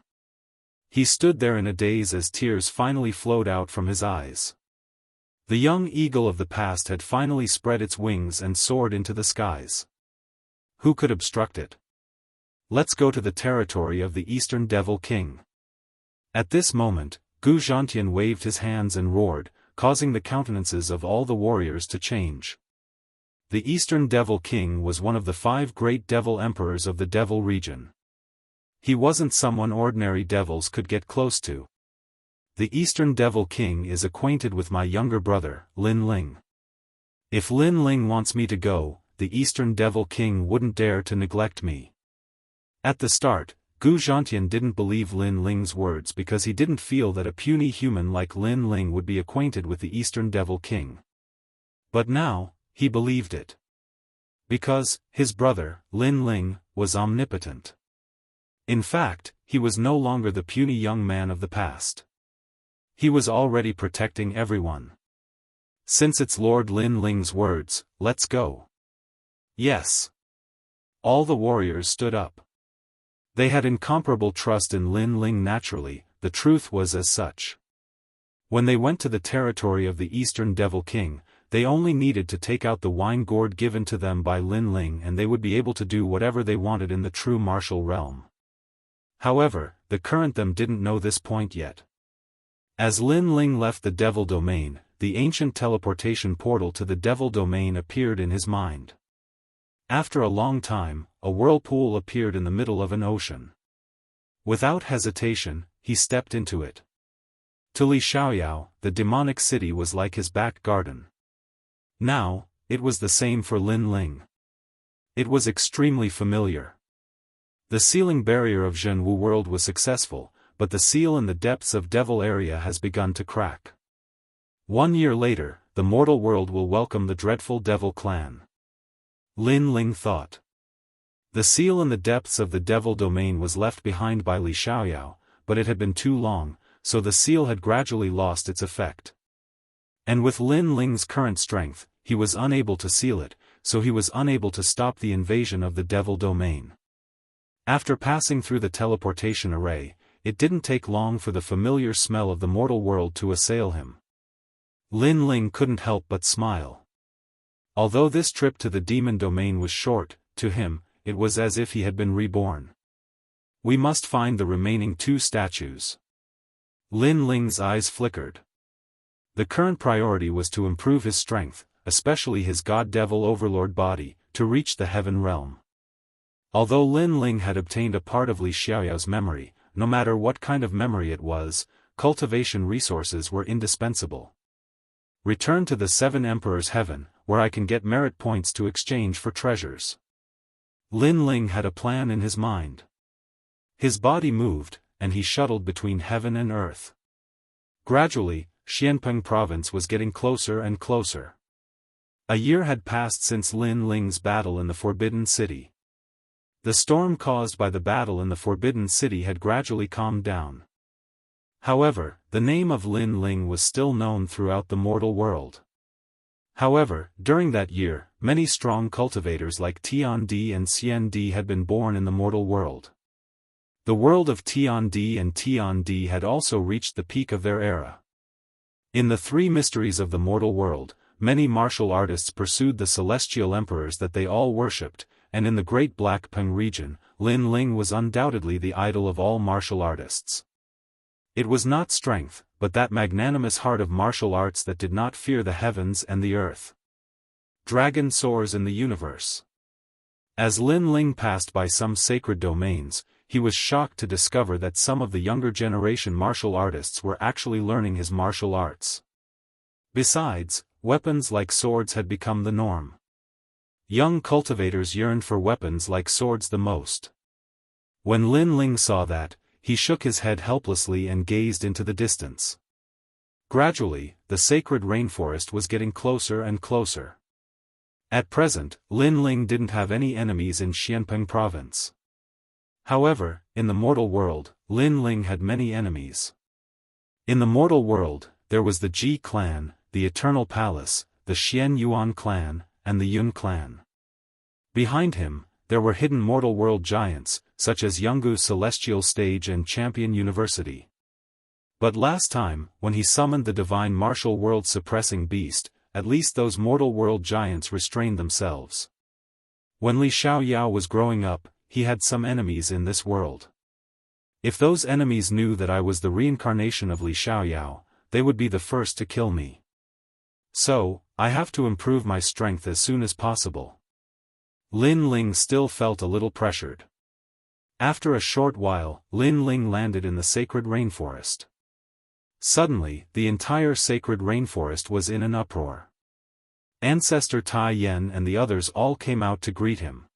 He stood there in a daze as tears finally flowed out from his eyes. The young eagle of the past had finally spread its wings and soared into the skies. Who could obstruct it? Let's go to the territory of the Eastern Devil King. At this moment, Gu Zhantian waved his hands and roared, causing the countenances of all the warriors to change. The Eastern Devil King was one of the 5 great devil emperors of the devil region. He wasn't someone ordinary devils could get close to. The Eastern Devil King is acquainted with my younger brother, Lin Ling. If Lin Ling wants me to go, the Eastern Devil King wouldn't dare to neglect me. At the start, Gu Zhantian didn't believe Lin Ling's words because he didn't feel that a puny human like Lin Ling would be acquainted with the Eastern Devil King. But now, he believed it. Because, his brother, Lin Ling, was omnipotent. In fact, he was no longer the puny young man of the past. He was already protecting everyone. Since it's Lord Lin Ling's words, let's go. Yes. All the warriors stood up. They had incomparable trust in Lin Ling naturally, the truth was as such. When they went to the territory of the Eastern Devil King, they only needed to take out the wine gourd given to them by Lin Ling and they would be able to do whatever they wanted in the true martial realm. However, the current them didn't know this point yet. As Lin Ling left the Devil Domain, the ancient teleportation portal to the Devil Domain appeared in his mind. After a long time, a whirlpool appeared in the middle of an ocean. Without hesitation, he stepped into it. To Li Xiaoyao, the demonic city was like his back garden. Now, it was the same for Lin Ling. It was extremely familiar. The sealing barrier of Jianghu world was successful, but the seal in the depths of Devil area has begun to crack. 1 year later, the mortal world will welcome the dreadful Devil clan. Lin Ling thought. The seal in the depths of the Devil Domain was left behind by Li Xiaoyao, but it had been too long, so the seal had gradually lost its effect. And with Lin Ling's current strength, he was unable to seal it, so he was unable to stop the invasion of the Devil Domain. After passing through the teleportation array, it didn't take long for the familiar smell of the mortal world to assail him. Lin Ling couldn't help but smile. Although this trip to the demon domain was short, to him, it was as if he had been reborn. We must find the remaining 2 statues. Lin Ling's eyes flickered. The current priority was to improve his strength, especially his god-devil overlord body, to reach the heaven realm. Although Lin Ling had obtained a part of Li Xiaoyao's memory, no matter what kind of memory it was, cultivation resources were indispensable. Return to the 7 Emperors' Heaven, where I can get merit points to exchange for treasures. Lin Ling had a plan in his mind. His body moved, and he shuttled between heaven and earth. Gradually, Xianpeng province was getting closer and closer. A year had passed since Lin Ling's battle in the Forbidden City. The storm caused by the battle in the Forbidden City had gradually calmed down. However, the name of Lin Ling was still known throughout the mortal world. However, during that year, many strong cultivators like Tian Di and Xian Di had been born in the mortal world. The world of Tian Di and Tian Di had also reached the peak of their era. In the 3 mysteries of the mortal world, many martial artists pursued the celestial emperors that they all worshipped, and in the Great Black Peng region, Lin Ling was undoubtedly the idol of all martial artists. It was not strength, but that magnanimous heart of martial arts that did not fear the heavens and the earth. Dragon soars in the universe. As Lin Ling passed by some sacred domains, he was shocked to discover that some of the younger generation martial artists were actually learning his martial arts. Besides, weapons like swords had become the norm. Young cultivators yearned for weapons like swords the most. When Lin Ling saw that, he shook his head helplessly and gazed into the distance. Gradually, the sacred rainforest was getting closer and closer. At present, Lin Ling didn't have any enemies in Xianpeng province. However, in the mortal world, Lin Ling had many enemies. In the mortal world, there was the Ji clan, the Eternal Palace, the Xian Yuan clan, and the Yun clan. Behind him, there were hidden mortal world giants, such as Jianghu's Celestial Stage and Champion University. But last time, when he summoned the divine martial world suppressing beast, at least those mortal world giants restrained themselves. When Li Xiaoyao was growing up, he had some enemies in this world. If those enemies knew that I was the reincarnation of Li Xiaoyao, they would be the first to kill me. So, I have to improve my strength as soon as possible. Lin Ling still felt a little pressured. After a short while, Lin Ling landed in the sacred rainforest. Suddenly, the entire sacred rainforest was in an uproar. Ancestor Tai Yen and the others all came out to greet him.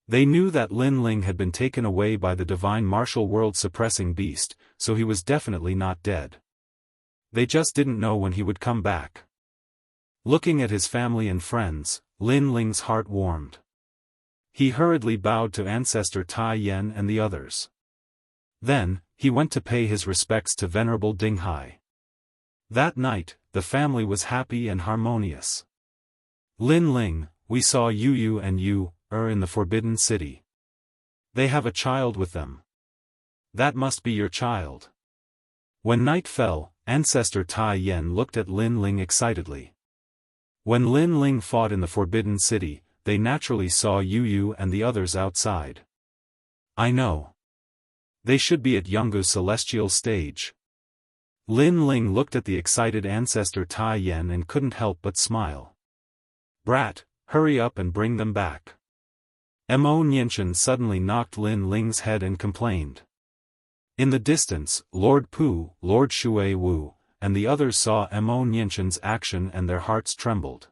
They knew that Lin Ling had been taken away by the divine martial world suppressing beast, so he was definitely not dead. They just didn't know when he would come back. Looking at his family and friends, Lin Ling's heart warmed. He hurriedly bowed to Ancestor Tai Yen and the others. Then, he went to pay his respects to Venerable Ding Hai. That night, the family was happy and harmonious. Lin Ling, we saw Yu and Yu in the Forbidden City. They have a child with them. That must be your child. When night fell, Ancestor Tai Yen looked at Lin Ling excitedly. When Lin Ling fought in the Forbidden City, they naturally saw Yu and the others outside. I know. They should be at Jianghu's Celestial Stage. Lin Ling looked at the excited Ancestor Tai Yen and couldn't help but smile. Brat, hurry up and bring them back. Mo Nianchen suddenly knocked Lin Ling's head and complained. In the distance, Lord Pu, Lord Shui Wu, and the others saw Mo Nianchen's action and their hearts trembled.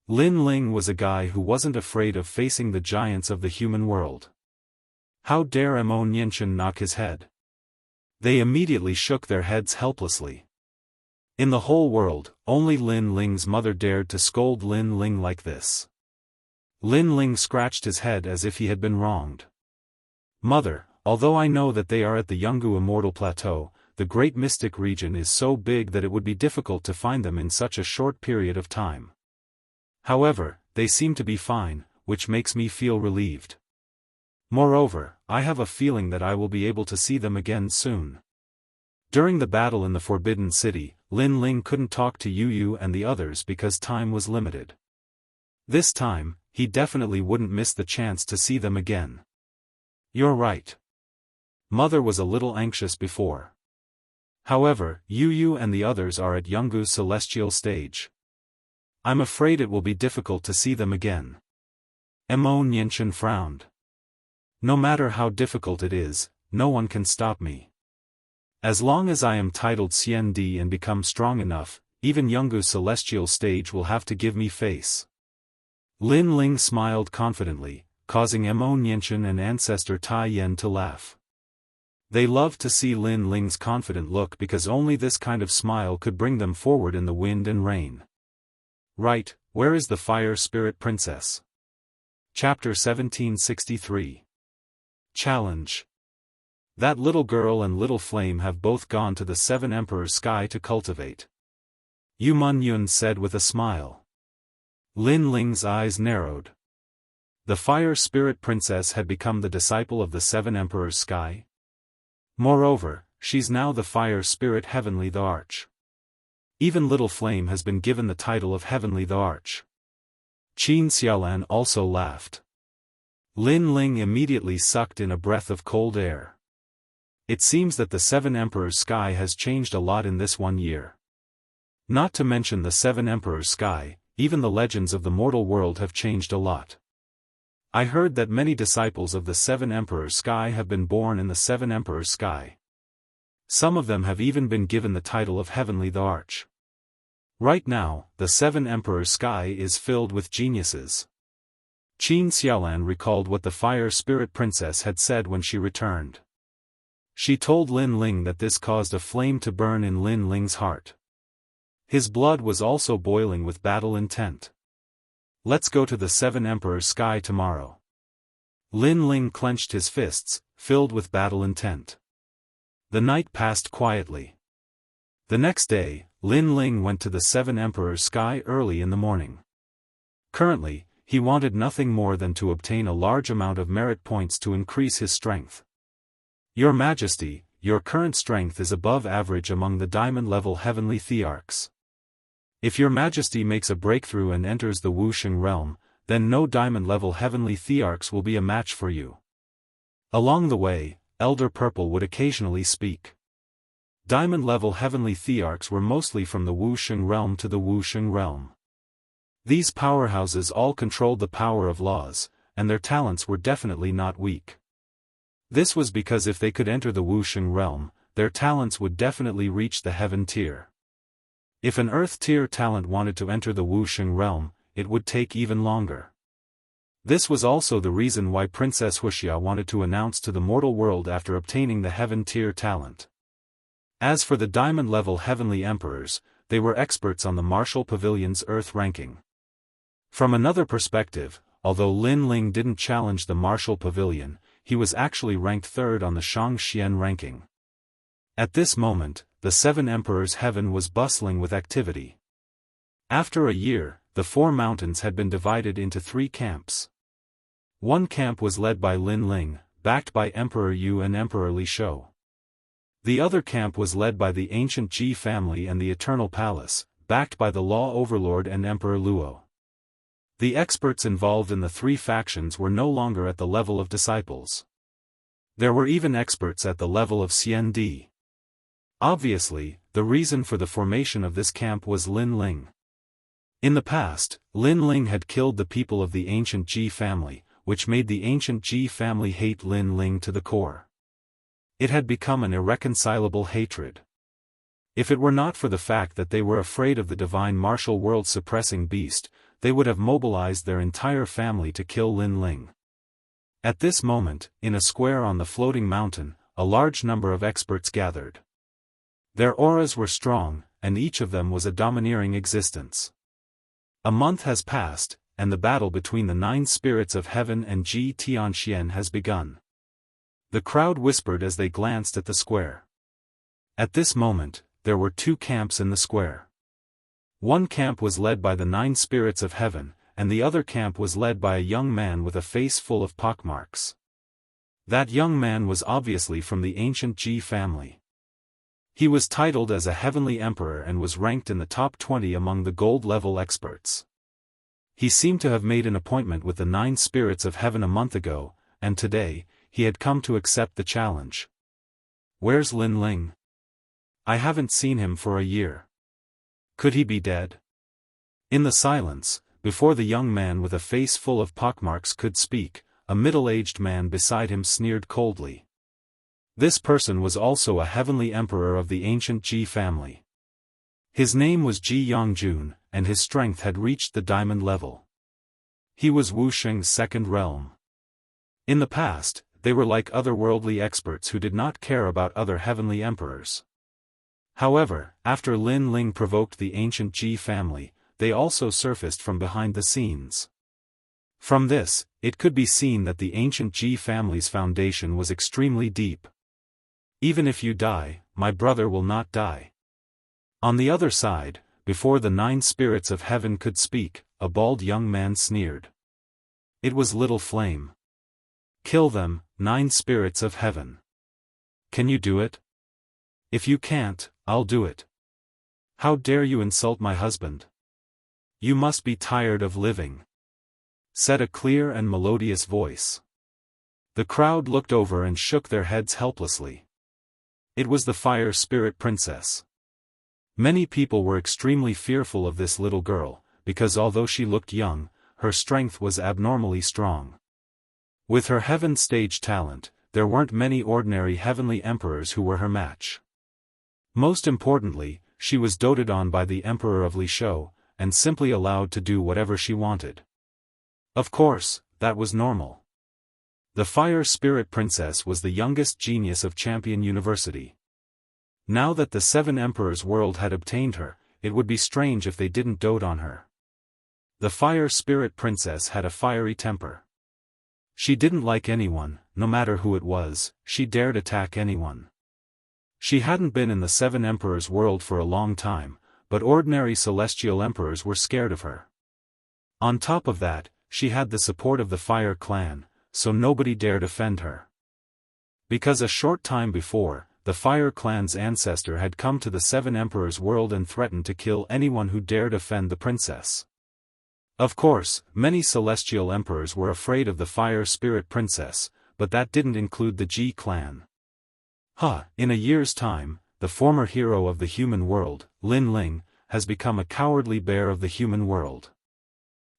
Lin Ling was a guy who wasn't afraid of facing the giants of the human world. How dare Mo Nianchen knock his head? They immediately shook their heads helplessly. In the whole world, only Lin Ling's mother dared to scold Lin Ling like this. Lin Ling scratched his head as if he had been wronged. Mother, although I know that they are at the Jianghu Immortal Plateau, the great mystic region is so big that it would be difficult to find them in such a short period of time. However, they seem to be fine, which makes me feel relieved. Moreover, I have a feeling that I will be able to see them again soon. During the battle in the Forbidden City, Lin Ling couldn't talk to Yu and the others because time was limited. This time, he definitely wouldn't miss the chance to see them again. You're right. Mother was a little anxious before. However, Yu and the others are at Jianghu's celestial stage. I'm afraid it will be difficult to see them again. Mo Nianchen frowned. No matter how difficult it is, no one can stop me. As long as I am titled Xiandi and become strong enough, even Jianghu's celestial stage will have to give me face. Lin Ling smiled confidently, causing Mo Nianchen and ancestor Tai Yan to laugh. They loved to see Lin Ling's confident look because only this kind of smile could bring them forward in the wind and rain. Right, where is the Fire Spirit Princess? Chapter 1763. Challenge. That little girl and little flame have both gone to the Seven Emperors' sky to cultivate. Yu Munyun said with a smile. Lin Ling's eyes narrowed. The Fire Spirit Princess had become the disciple of the Seven Emperors' sky? Moreover, she's now the Fire Spirit Heavenly the Arch. Even Little Flame has been given the title of Heavenly the Arch. Qin Xiaolan also laughed. Lin Ling immediately sucked in a breath of cold air. It seems that the Seven Emperors' sky has changed a lot in this 1 year. Not to mention the Seven Emperors' sky, even the legends of the mortal world have changed a lot. I heard that many disciples of the Seven Emperors' sky have been born in the Seven Emperors' sky. Some of them have even been given the title of Heavenly the Arch. Right now, the Seven Emperors' sky is filled with geniuses. Qin Xiaolan recalled what the Fire Spirit Princess had said when she returned. She told Lin Ling that this caused a flame to burn in Lin Ling's heart. His blood was also boiling with battle intent. Let's go to the Seven Emperors' sky tomorrow. Lin Ling clenched his fists, filled with battle intent. The night passed quietly. The next day, Lin Ling went to the Seven Emperors' sky early in the morning. Currently, he wanted nothing more than to obtain a large amount of merit points to increase his strength. Your Majesty, your current strength is above average among the diamond-level heavenly thearchs. If your Majesty makes a breakthrough and enters the Wuxia realm, then no diamond-level heavenly thearchs will be a match for you. Along the way, Elder Purple would occasionally speak. Diamond-level heavenly thearchs were mostly from the Wuxia realm to the Wuxia realm. These powerhouses all controlled the power of laws, and their talents were definitely not weak. This was because if they could enter the Wuxia realm, their talents would definitely reach the heaven tier. If an earth tier talent wanted to enter the Wuxia realm, it would take even longer. This was also the reason why Princess Wuxia wanted to announce to the mortal world after obtaining the heaven tier talent. As for the diamond-level heavenly emperors, they were experts on the Martial Pavilion's earth ranking. From another perspective, although Lin Ling didn't challenge the Martial Pavilion, he was actually ranked third on the Shangxian ranking. At this moment, the Seven Emperors' heaven was bustling with activity. After a year, the four mountains had been divided into 3 camps. One camp was led by Lin Ling, backed by Emperor Yu and Emperor Li Shou. The other camp was led by the ancient Ji family and the Eternal Palace, backed by the Law Overlord and Emperor Luo. The experts involved in the 3 factions were no longer at the level of disciples. There were even experts at the level of Xiandi. Obviously, the reason for the formation of this camp was Lin Ling. In the past, Lin Ling had killed the people of the ancient Ji family, which made the ancient Ji family hate Lin Ling to the core. It had become an irreconcilable hatred. If it were not for the fact that they were afraid of the divine martial world-suppressing beast, they would have mobilized their entire family to kill Lin Ling. At this moment, in a square on the floating mountain, a large number of experts gathered. Their auras were strong, and each of them was a domineering existence. A month has passed, and the battle between the 9 spirits of heaven and Ji Tianxian has begun. The crowd whispered as they glanced at the square. At this moment, there were 2 camps in the square. One camp was led by the 9 spirits of heaven, and the other camp was led by a young man with a face full of pockmarks. That young man was obviously from the ancient Ji family. He was titled as a heavenly emperor and was ranked in the top 20 among the gold-level experts. He seemed to have made an appointment with the 9 spirits of heaven a month ago, and today, he had come to accept the challenge. Where's Lin Ling? I haven't seen him for a year. Could he be dead? In the silence, before the young man with a face full of pockmarks could speak, a middle-aged man beside him sneered coldly. This person was also a heavenly emperor of the ancient Ji family. His name was Jianghu, and his strength had reached the diamond level. He was Wu Sheng's second realm. In the past, they were like otherworldly experts who did not care about other heavenly emperors. However, after Lin Ling provoked the ancient Ji family, they also surfaced from behind the scenes. From this, it could be seen that the ancient Ji family's foundation was extremely deep. Even if you die, my brother will not die. On the other side, before the 9 spirits of heaven could speak, a bald young man sneered. It was Little Flame. Kill them, 9 spirits of heaven. Can you do it? If you can't, I'll do it. How dare you insult my husband? You must be tired of living, said a clear and melodious voice. The crowd looked over and shook their heads helplessly. It was the Fire Spirit Princess. Many people were extremely fearful of this little girl, because although she looked young, her strength was abnormally strong. With her heaven stage talent, there weren't many ordinary heavenly emperors who were her match. Most importantly, she was doted on by the Emperor of Lishou, and simply allowed to do whatever she wanted. Of course, that was normal. The Fire Spirit Princess was the youngest genius of Champion University. Now that the 7 Emperors' world had obtained her, it would be strange if they didn't dote on her. The Fire Spirit Princess had a fiery temper. She didn't like anyone, no matter who it was, she dared attack anyone. She hadn't been in the 7 Emperors' world for a long time, but ordinary celestial emperors were scared of her. On top of that, she had the support of the Fire Clan, so nobody dared offend her. Because a short time before, the Fire Clan's ancestor had come to the 7 Emperors' world and threatened to kill anyone who dared offend the princess. Of course, many celestial emperors were afraid of the Fire Spirit Princess, but that didn't include the Ji clan. In a year's time, the former hero of the human world, Lin Ling, has become a cowardly bear of the human world.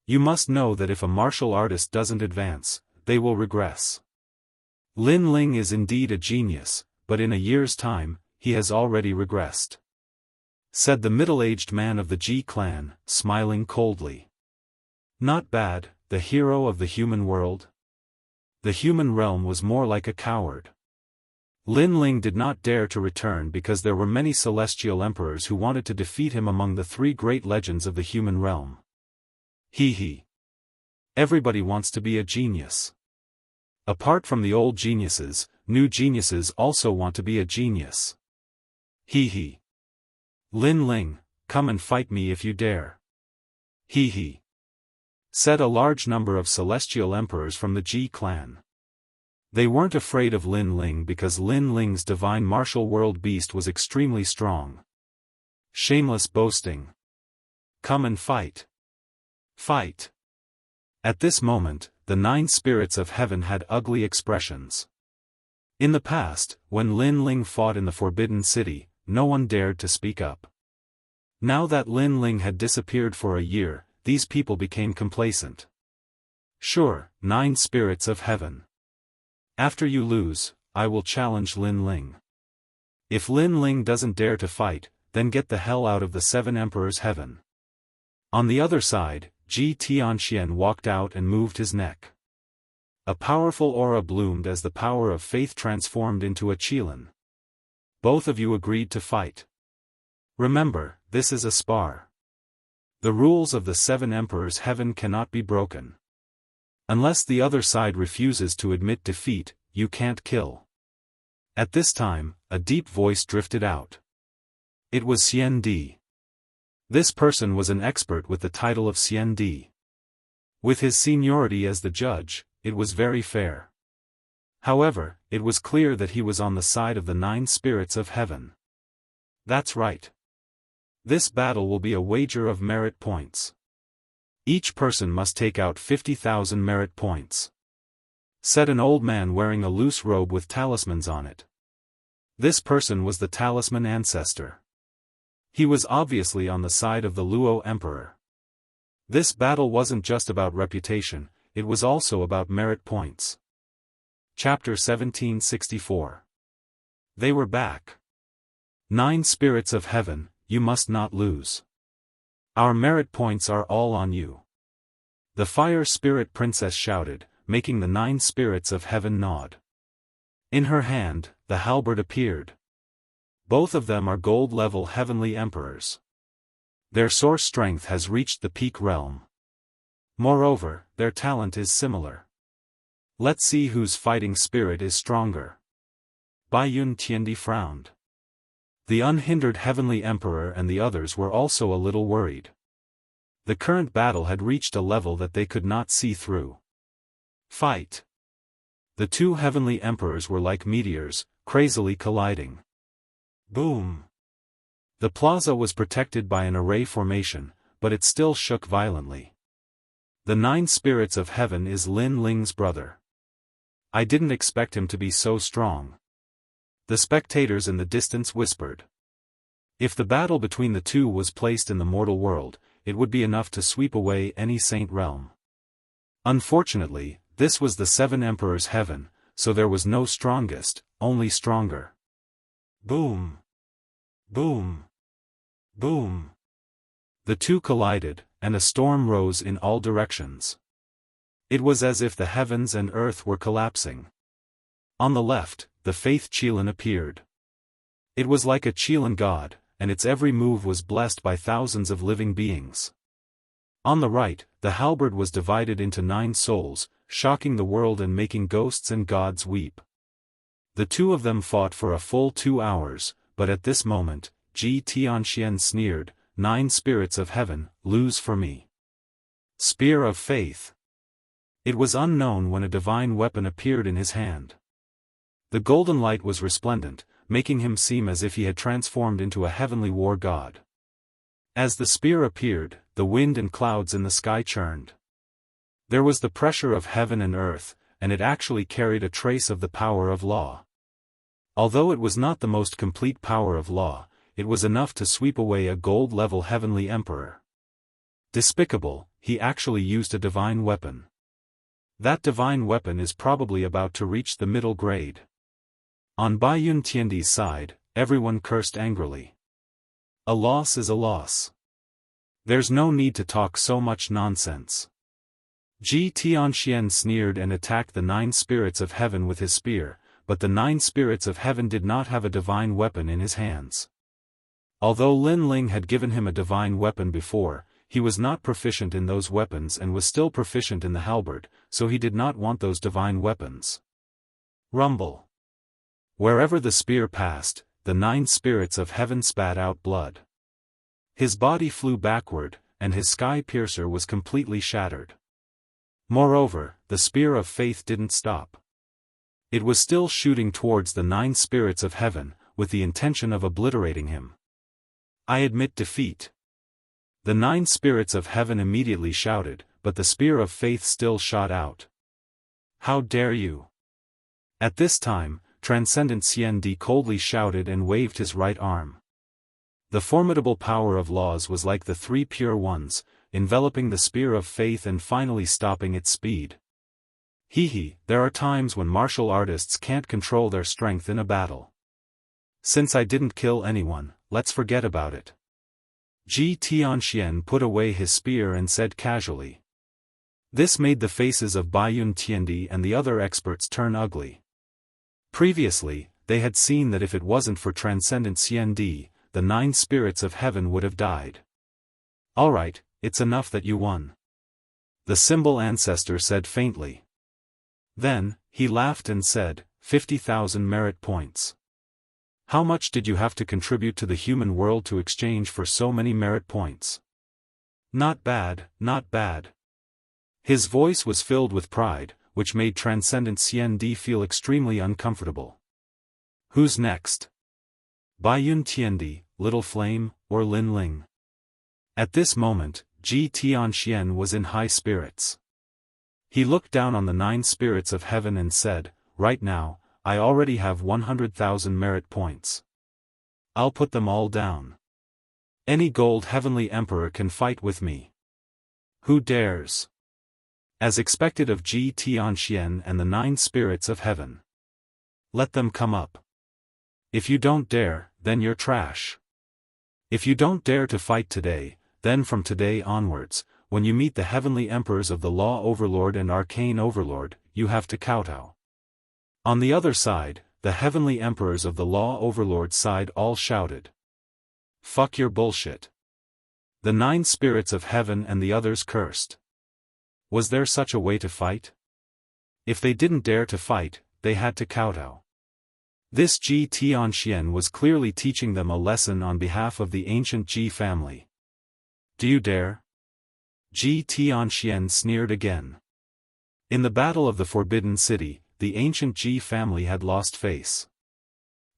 You must know that if a martial artist doesn't advance, they will regress. Lin Ling is indeed a genius, but in a year's time, he has already regressed, said the middle-aged man of the Ji clan, smiling coldly. Not bad, the hero of the human world? The human realm was more like a coward. Lin Ling did not dare to return because there were many celestial emperors who wanted to defeat him among the 3 great legends of the human realm. Everybody wants to be a genius. Apart from the old geniuses, new geniuses also want to be a genius. Lin Ling, come and fight me if you dare. Said a large number of celestial emperors from the Ji clan. They weren't afraid of Lin Ling because Lin Ling's divine martial world beast was extremely strong. Shameless boasting. Come and fight. Fight. At this moment, the 9 spirits of heaven had ugly expressions. In the past, when Lin Ling fought in the Forbidden City, no one dared to speak up. Now that Lin Ling had disappeared for a year, these people became complacent. Sure, 9 spirits of heaven. After you lose, I will challenge Lin Ling. If Lin Ling doesn't dare to fight, then get the hell out of the 7 Emperors' heaven. On the other side, Ji Tianxian walked out and moved his neck. A powerful aura bloomed as the power of faith transformed into a qilin. Both of you agreed to fight. Remember, this is a spar. The rules of the 7 Emperors' heaven cannot be broken. Unless the other side refuses to admit defeat, you can't kill. At this time, a deep voice drifted out. It was Xian Di. This person was an expert with the title of Xian Di. With his seniority as the judge, it was very fair. However, it was clear that he was on the side of the 9 spirits of heaven. That's right. This battle will be a wager of merit points. Each person must take out 50,000 merit points, said an old man wearing a loose robe with talismans on it. This person was the talisman ancestor. He was obviously on the side of the Luo Emperor. This battle wasn't just about reputation, it was also about merit points. Chapter 1764. They were back. 9 spirits of heaven, you must not lose. Our merit points are all on you. The fire spirit princess shouted, making the 9 spirits of heaven nod. In her hand, the halberd appeared. Both of them are gold-level heavenly emperors. Their source strength has reached the peak realm. Moreover, their talent is similar. Let's see whose fighting spirit is stronger. Baiyun Tiandi frowned. The unhindered heavenly emperor and the others were also a little worried. The current battle had reached a level that they could not see through. Fight! The 2 heavenly emperors were like meteors, crazily colliding. Boom! The plaza was protected by an array formation, but it still shook violently. The 9 spirits of heaven is Lin Ling's brother. I didn't expect him to be so strong. The spectators in the distance whispered. If the battle between the 2 was placed in the mortal world, it would be enough to sweep away any saint realm. Unfortunately, this was the 7 emperors' heaven, so there was no strongest, only stronger. Boom! Boom! Boom! The 2 collided, and a storm rose in all directions. It was as if the heavens and earth were collapsing. On the left, the Faith Qilin appeared. It was like a Qilin god, and its every move was blessed by thousands of living beings. On the right, the halberd was divided into 9 souls, shocking the world and making ghosts and gods weep. The 2 of them fought for a full 2 hours, but at this moment, Ji Tianxian sneered, 9 spirits of heaven, lose for me. Spear of Faith. It was unknown when a divine weapon appeared in his hand. The golden light was resplendent, making him seem as if he had transformed into a heavenly war god. As the spear appeared, the wind and clouds in the sky churned. There was the pressure of heaven and earth, and it actually carried a trace of the power of law. Although it was not the most complete power of law, it was enough to sweep away a gold-level heavenly emperor. Despicable, he actually used a divine weapon. That divine weapon is probably about to reach the middle grade. On Baiyun Tiandi's side, everyone cursed angrily. A loss is a loss. There's no need to talk so much nonsense. Ji Tianxian sneered and attacked the 9 spirits of heaven with his spear, but the 9 spirits of heaven did not have a divine weapon in his hands. Although Lin Ling had given him a divine weapon before, he was not proficient in those weapons and was still proficient in the halberd, so he did not want those divine weapons. Rumble. Wherever the spear passed, the 9 spirits of heaven spat out blood. His body flew backward, and his sky piercer was completely shattered. Moreover, the spear of faith didn't stop. It was still shooting towards the 9 spirits of heaven, with the intention of obliterating him. I admit defeat. The 9 spirits of heaven immediately shouted, but the spear of faith still shot out. How dare you! At this time, Transcendent Xian Di coldly shouted and waved his right arm. The formidable power of laws was like the 3 pure ones, enveloping the spear of faith and finally stopping its speed. There are times when martial artists can't control their strength in a battle. Since I didn't kill anyone, let's forget about it. Ji Tianxian put away his spear and said casually. This made the faces of Baiyun Tiandi and the other experts turn ugly. Previously, they had seen that if it wasn't for Transcendent Xian Di, the 9 spirits of heaven would have died. Alright, it's enough that you won. The symbol ancestor said faintly. Then, he laughed and said, 50,000 merit points. How much did you have to contribute to the human world to exchange for so many merit points? Not bad, not bad. His voice was filled with pride, which made Transcendent Xian feel extremely uncomfortable. Who's next? Baiyun Tiandi, Little Flame, or Lin Ling? At this moment, Ji Tianxian was in high spirits. He looked down on the 9 spirits of heaven and said, "Right now, I already have 100,000 merit points. I'll put them all down. Any gold heavenly emperor can fight with me. Who dares?" As expected of Ji Tianxian and the 9 spirits of heaven. "Let them come up. If you don't dare, then you're trash. If you don't dare to fight today, then from today onwards, when you meet the heavenly emperors of the Law Overlord and Arcane Overlord, you have to kowtow." On the other side, the heavenly emperors of the Law Overlord side all shouted, "Fuck your bullshit." The 9 spirits of heaven and the others cursed. Was there such a way to fight? If they didn't dare to fight, they had to kowtow. This Ji Tianxian was clearly teaching them a lesson on behalf of the ancient Ji family. "Do you dare?" Ji Tianxian sneered again. In the Battle of the Forbidden City, the ancient Ji family had lost face.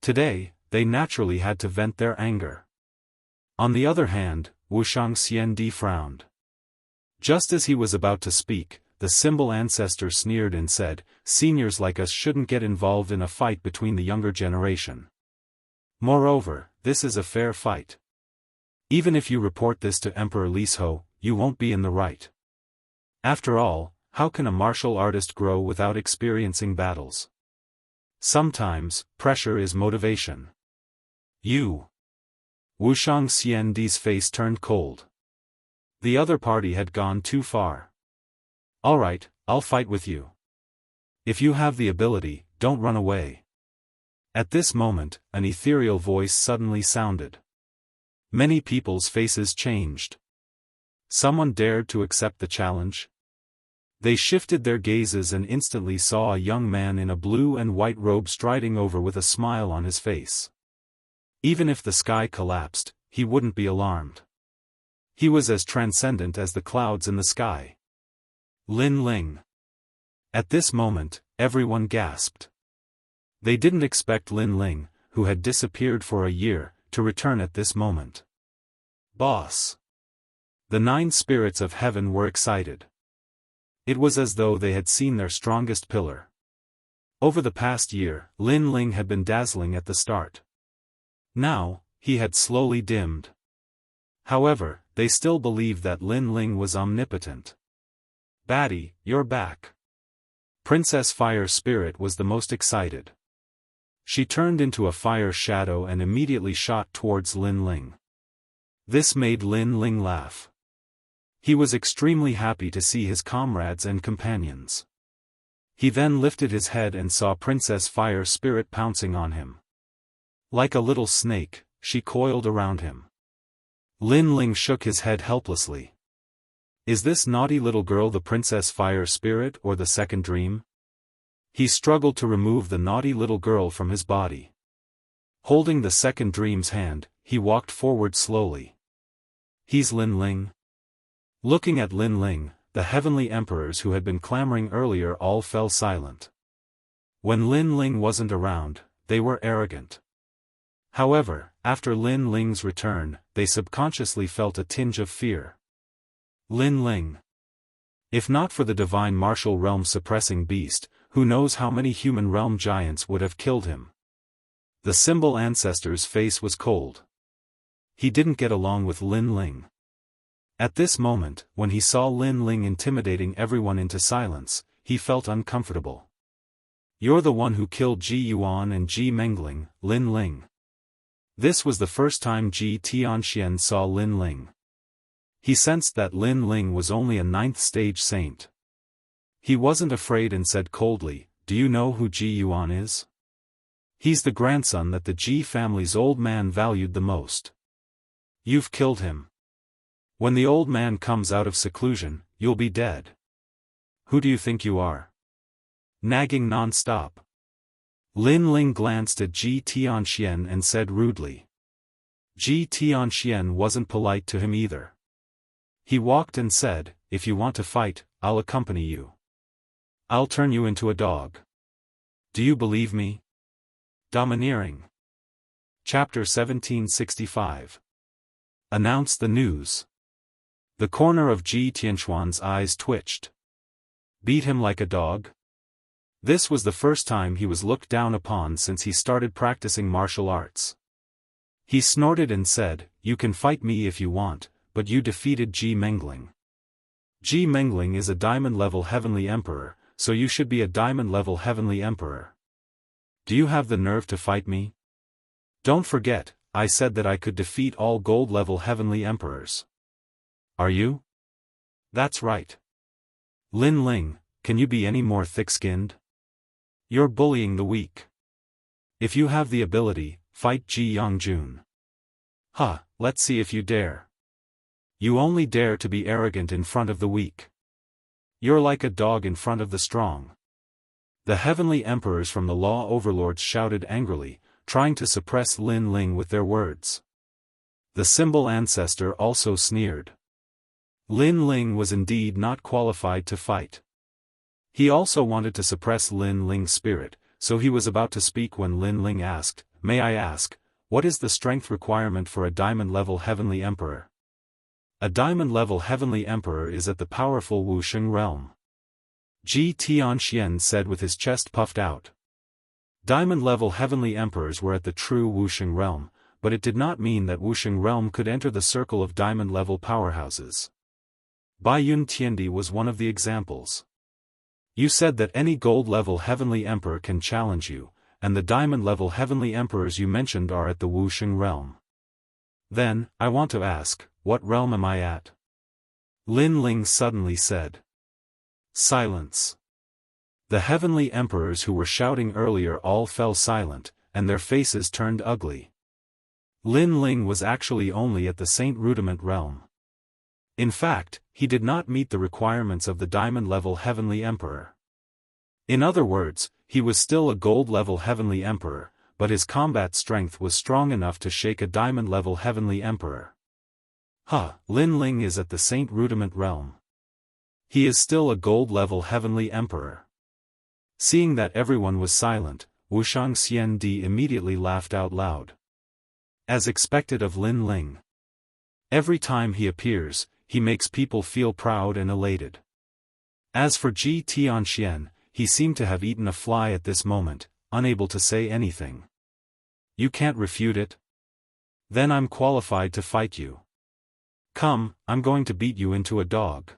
Today, they naturally had to vent their anger. On the other hand, Wuxia Xianxia frowned. Just as he was about to speak, the symbol ancestor sneered and said, "Seniors like us shouldn't get involved in a fight between the younger generation. Moreover, this is a fair fight. Even if you report this to Emperor Lisho, you won't be in the right. After all, how can a martial artist grow without experiencing battles? Sometimes, pressure is motivation." "You." Wuxia Xianxia's face turned cold. The other party had gone too far. "Alright, I'll fight with you. If you have the ability, don't run away." At this moment, an ethereal voice suddenly sounded. Many people's faces changed. Someone dared to accept the challenge? They shifted their gazes and instantly saw a young man in a blue and white robe striding over with a smile on his face. Even if the sky collapsed, he wouldn't be alarmed. He was as transcendent as the clouds in the sky. Lin Ling. At this moment, everyone gasped. They didn't expect Lin Ling, who had disappeared for a year, to return at this moment. "Boss!" The 9 spirits of heaven were excited. It was as though they had seen their strongest pillar. Over the past year, Lin Ling had been dazzling at the start. Now, he had slowly dimmed. However, they still believed that Lin Ling was omnipotent. "Baddie, you're back." Princess Fire Spirit was the most excited. She turned into a fire shadow and immediately shot towards Lin Ling. This made Lin Ling laugh. He was extremely happy to see his comrades and companions. He then lifted his head and saw Princess Fire Spirit pouncing on him. Like a little snake, she coiled around him. Lin Ling shook his head helplessly. Is this naughty little girl the Princess Fire Spirit or the second dream? He struggled to remove the naughty little girl from his body. Holding the second dream's hand, he walked forward slowly. He's Lin Ling. Looking at Lin Ling, the heavenly emperors who had been clamoring earlier all fell silent. When Lin Ling wasn't around, they were arrogant. However, after Lin Ling's return, they subconsciously felt a tinge of fear. Lin Ling. If not for the divine martial realm suppressing beast, who knows how many human realm giants would have killed him. The symbol ancestor's face was cold. He didn't get along with Lin Ling. At this moment, when he saw Lin Ling intimidating everyone into silence, he felt uncomfortable. You're the one who killed Ji Yuan and Ji Mengling, Lin Ling. This was the first time Ji Tianxian saw Lin Ling. He sensed that Lin Ling was only a 9th stage saint. He wasn't afraid and said coldly, "Do you know who Ji Yuan is? He's the grandson that the Ji family's old man valued the most. You've killed him. When the old man comes out of seclusion, you'll be dead. Who do you think you are? Nagging non-stop." Lin Ling glanced at Ji Tianxian and said rudely. Ji Tianxian wasn't polite to him either. He walked and said, "If you want to fight, I'll accompany you. I'll turn you into a dog. Do you believe me? Domineering. Chapter 1765. Announce the news. The corner of Ji Tianxuan's eyes twitched. Beat him like a dog? This was the first time he was looked down upon since he started practicing martial arts. He snorted and said, "You can fight me if you want, but you defeated Ji Mengling. Ji Mengling is a diamond-level heavenly emperor, so you should be a diamond-level heavenly emperor. Do you have the nerve to fight me? Don't forget, I said that I could defeat all gold-level heavenly emperors. Are you?" "That's right. Lin Ling, can you be any more thick-skinned? You're bullying the weak. If you have the ability, fight Ji Yangjun." Let's see if you dare. You only dare to be arrogant in front of the weak. You're like a dog in front of the strong. The heavenly emperors from the law overlords shouted angrily, trying to suppress Lin Ling with their words. The symbol ancestor also sneered. Lin Ling was indeed not qualified to fight. He also wanted to suppress Lin Ling's spirit, so he was about to speak when Lin Ling asked, "May I ask, what is the strength requirement for a diamond-level heavenly emperor?" A diamond-level heavenly emperor is at the powerful Wuxia realm. Ji Tianxian said with his chest puffed out. Diamond-level heavenly emperors were at the true Wuxia realm, but it did not mean that Wuxia realm could enter the circle of diamond-level powerhouses. Baiyun Tiandi was one of the examples. You said that any gold-level heavenly emperor can challenge you, and the diamond-level heavenly emperors you mentioned are at the Wuxia realm. Then, I want to ask, what realm am I at? Lin Ling suddenly said. Silence. The heavenly emperors who were shouting earlier all fell silent, and their faces turned ugly. Lin Ling was actually only at the Saint Rudiment realm. In fact, he did not meet the requirements of the diamond-level heavenly emperor. In other words, he was still a gold-level heavenly emperor, but his combat strength was strong enough to shake a diamond-level heavenly emperor. Lin Ling is at the Saint Rudiment realm. He is still a gold-level heavenly emperor. Seeing that everyone was silent, Wuxia Xianxia immediately laughed out loud. As expected of Lin Ling. Every time he appears, he makes people feel proud and elated. As for Ji Tianxian, he seemed to have eaten a fly at this moment, unable to say anything. You can't refute it? Then I'm qualified to fight you. Come, I'm going to beat you into a dog.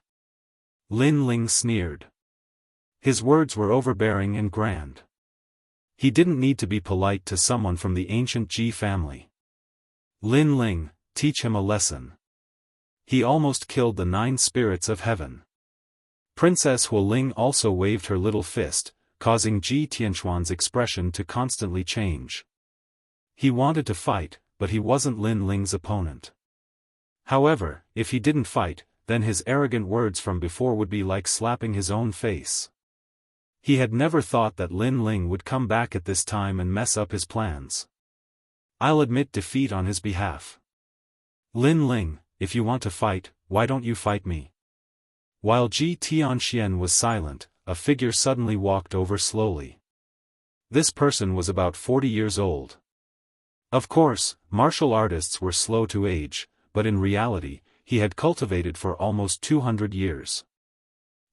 Lin Ling sneered. His words were overbearing and grand. He didn't need to be polite to someone from the ancient Ji family. Lin Ling, teach him a lesson. He almost killed the 9 spirits of heaven. Princess Hu Ling also waved her little fist, causing Ji Tianxuan's expression to constantly change. He wanted to fight, but he wasn't Lin Ling's opponent. However, if he didn't fight, then his arrogant words from before would be like slapping his own face. He had never thought that Lin Ling would come back at this time and mess up his plans. I'll admit defeat on his behalf. Lin Ling, if you want to fight, why don't you fight me? While Ji Tianxian was silent, a figure suddenly walked over slowly. This person was about 40 years old. Of course, martial artists were slow to age, but in reality, he had cultivated for almost 200 years.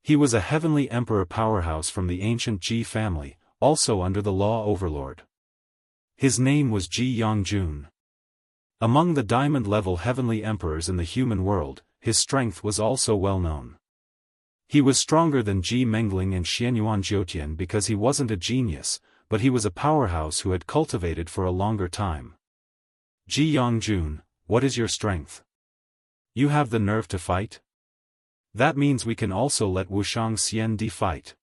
He was a heavenly emperor powerhouse from the ancient Ji family, also under the law overlord. His name was Ji Yangjun. Among the diamond-level heavenly emperors in the human world, his strength was also well known. He was stronger than Ji Mengling and Xianyuan Jiutian because he wasn't a genius, but he was a powerhouse who had cultivated for a longer time. Ji Yangjun, what is your strength? You have the nerve to fight? That means we can also let Wuxia Xianxia fight.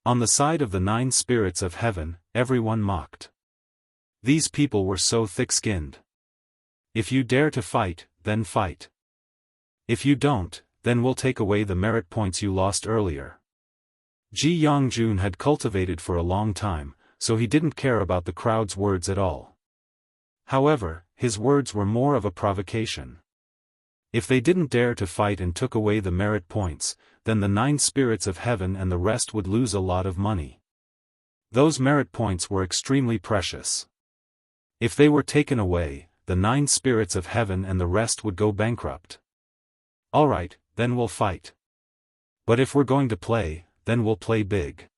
On the side of the 9 spirits of heaven, everyone mocked. These people were so thick-skinned. If you dare to fight, then fight. If you don't, then we'll take away the merit points you lost earlier. Ji Yangjun had cultivated for a long time, so he didn't care about the crowd's words at all. However, his words were more of a provocation. If they didn't dare to fight and took away the merit points, then the 9 spirits of heaven and the rest would lose a lot of money. Those merit points were extremely precious. If they were taken away, the 9 spirits of heaven and the rest would go bankrupt. Alright, then we'll fight. But if we're going to play, then we'll play big.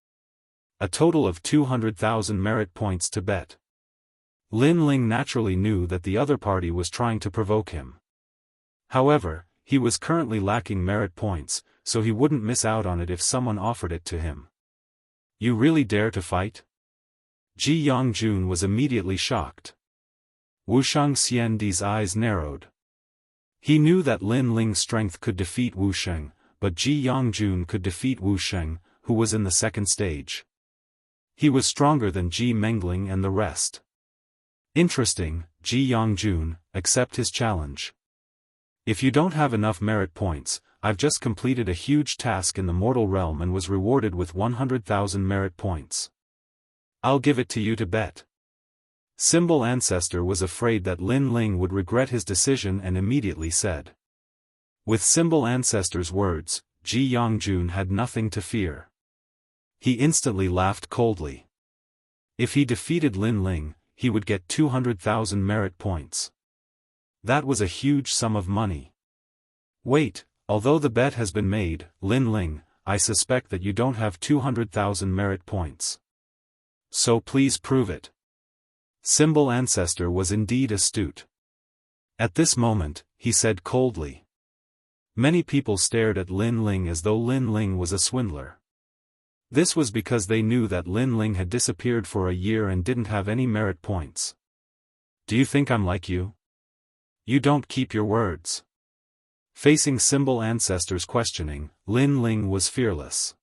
A total of 200,000 merit points to bet. Lin Ling naturally knew that the other party was trying to provoke him. However, he was currently lacking merit points, so he wouldn't miss out on it if someone offered it to him. You really dare to fight? Jianghu was immediately shocked. Wuxia Xianxia's eyes narrowed. He knew that Lin Ling's strength could defeat Wuxia, but Jianghu could defeat Wuxia, who was in the second stage. He was stronger than Ji Mengling and the rest. Interesting, Jianghu, accept his challenge. If you don't have enough merit points, I've just completed a huge task in the mortal realm and was rewarded with 100,000 merit points. I'll give it to you to bet. Symbol Ancestor was afraid that Lin Ling would regret his decision and immediately said. With Symbol Ancestor's words, Jianghu had nothing to fear. He instantly laughed coldly. If he defeated Lin Ling, he would get 200,000 merit points. That was a huge sum of money. Wait, although the bet has been made, Lin Ling, I suspect that you don't have 200,000 merit points. So please prove it. Symbol Ancestor was indeed astute. At this moment, he said coldly. Many people stared at Lin Ling as though Lin Ling was a swindler. This was because they knew that Lin Ling had disappeared for a year and didn't have any merit points. Do you think I'm like you? You don't keep your words. Facing Symbol Ancestor's questioning, Lin Ling was fearless.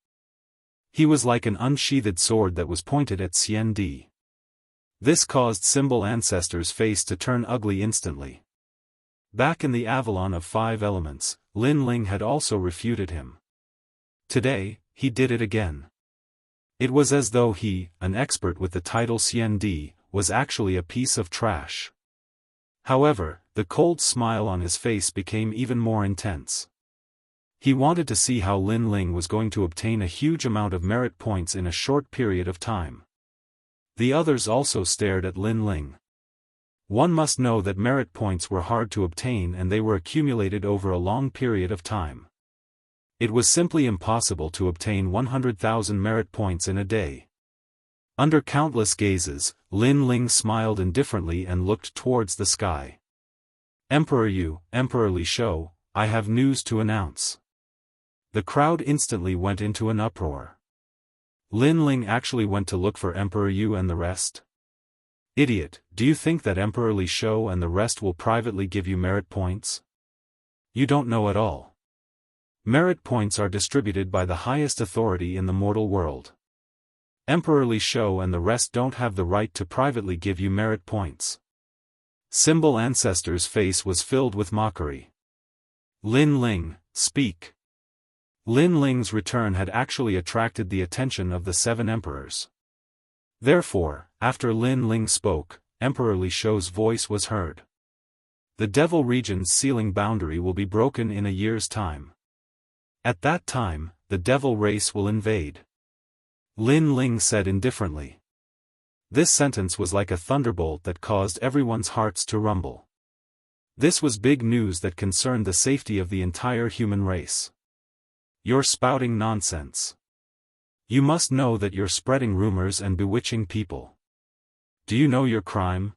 He was like an unsheathed sword that was pointed at Xian. This caused Symbol Ancestor's face to turn ugly instantly. Back in the Avalon of 5 elements, Lin Ling had also refuted him. Today, he did it again. It was as though he, an expert with the title Xian, was actually a piece of trash. However, the cold smile on his face became even more intense. He wanted to see how Lin Ling was going to obtain a huge amount of merit points in a short period of time. The others also stared at Lin Ling. One must know that merit points were hard to obtain and they were accumulated over a long period of time. It was simply impossible to obtain 100,000 merit points in a day. Under countless gazes, Lin Ling smiled indifferently and looked towards the sky. Emperor Yu, Emperor Li Shou, I have news to announce. The crowd instantly went into an uproar. Lin Ling actually went to look for Emperor Yu and the rest? Idiot, do you think that Emperor Li Shou and the rest will privately give you merit points? You don't know at all. Merit points are distributed by the highest authority in the mortal world. Emperor Li Shou and the rest don't have the right to privately give you merit points. Symbol Ancestor's face was filled with mockery. Lin Ling, speak. Lin Ling's return had actually attracted the attention of the 7 emperors. Therefore, after Lin Ling spoke, Emperor Li Shou's voice was heard. The Devil Region's sealing boundary will be broken in a year's time. At that time, the Devil race will invade. Lin Ling said indifferently. This sentence was like a thunderbolt that caused everyone's hearts to rumble. This was big news that concerned the safety of the entire human race. You're spouting nonsense. You must know that you're spreading rumors and bewitching people. Do you know your crime?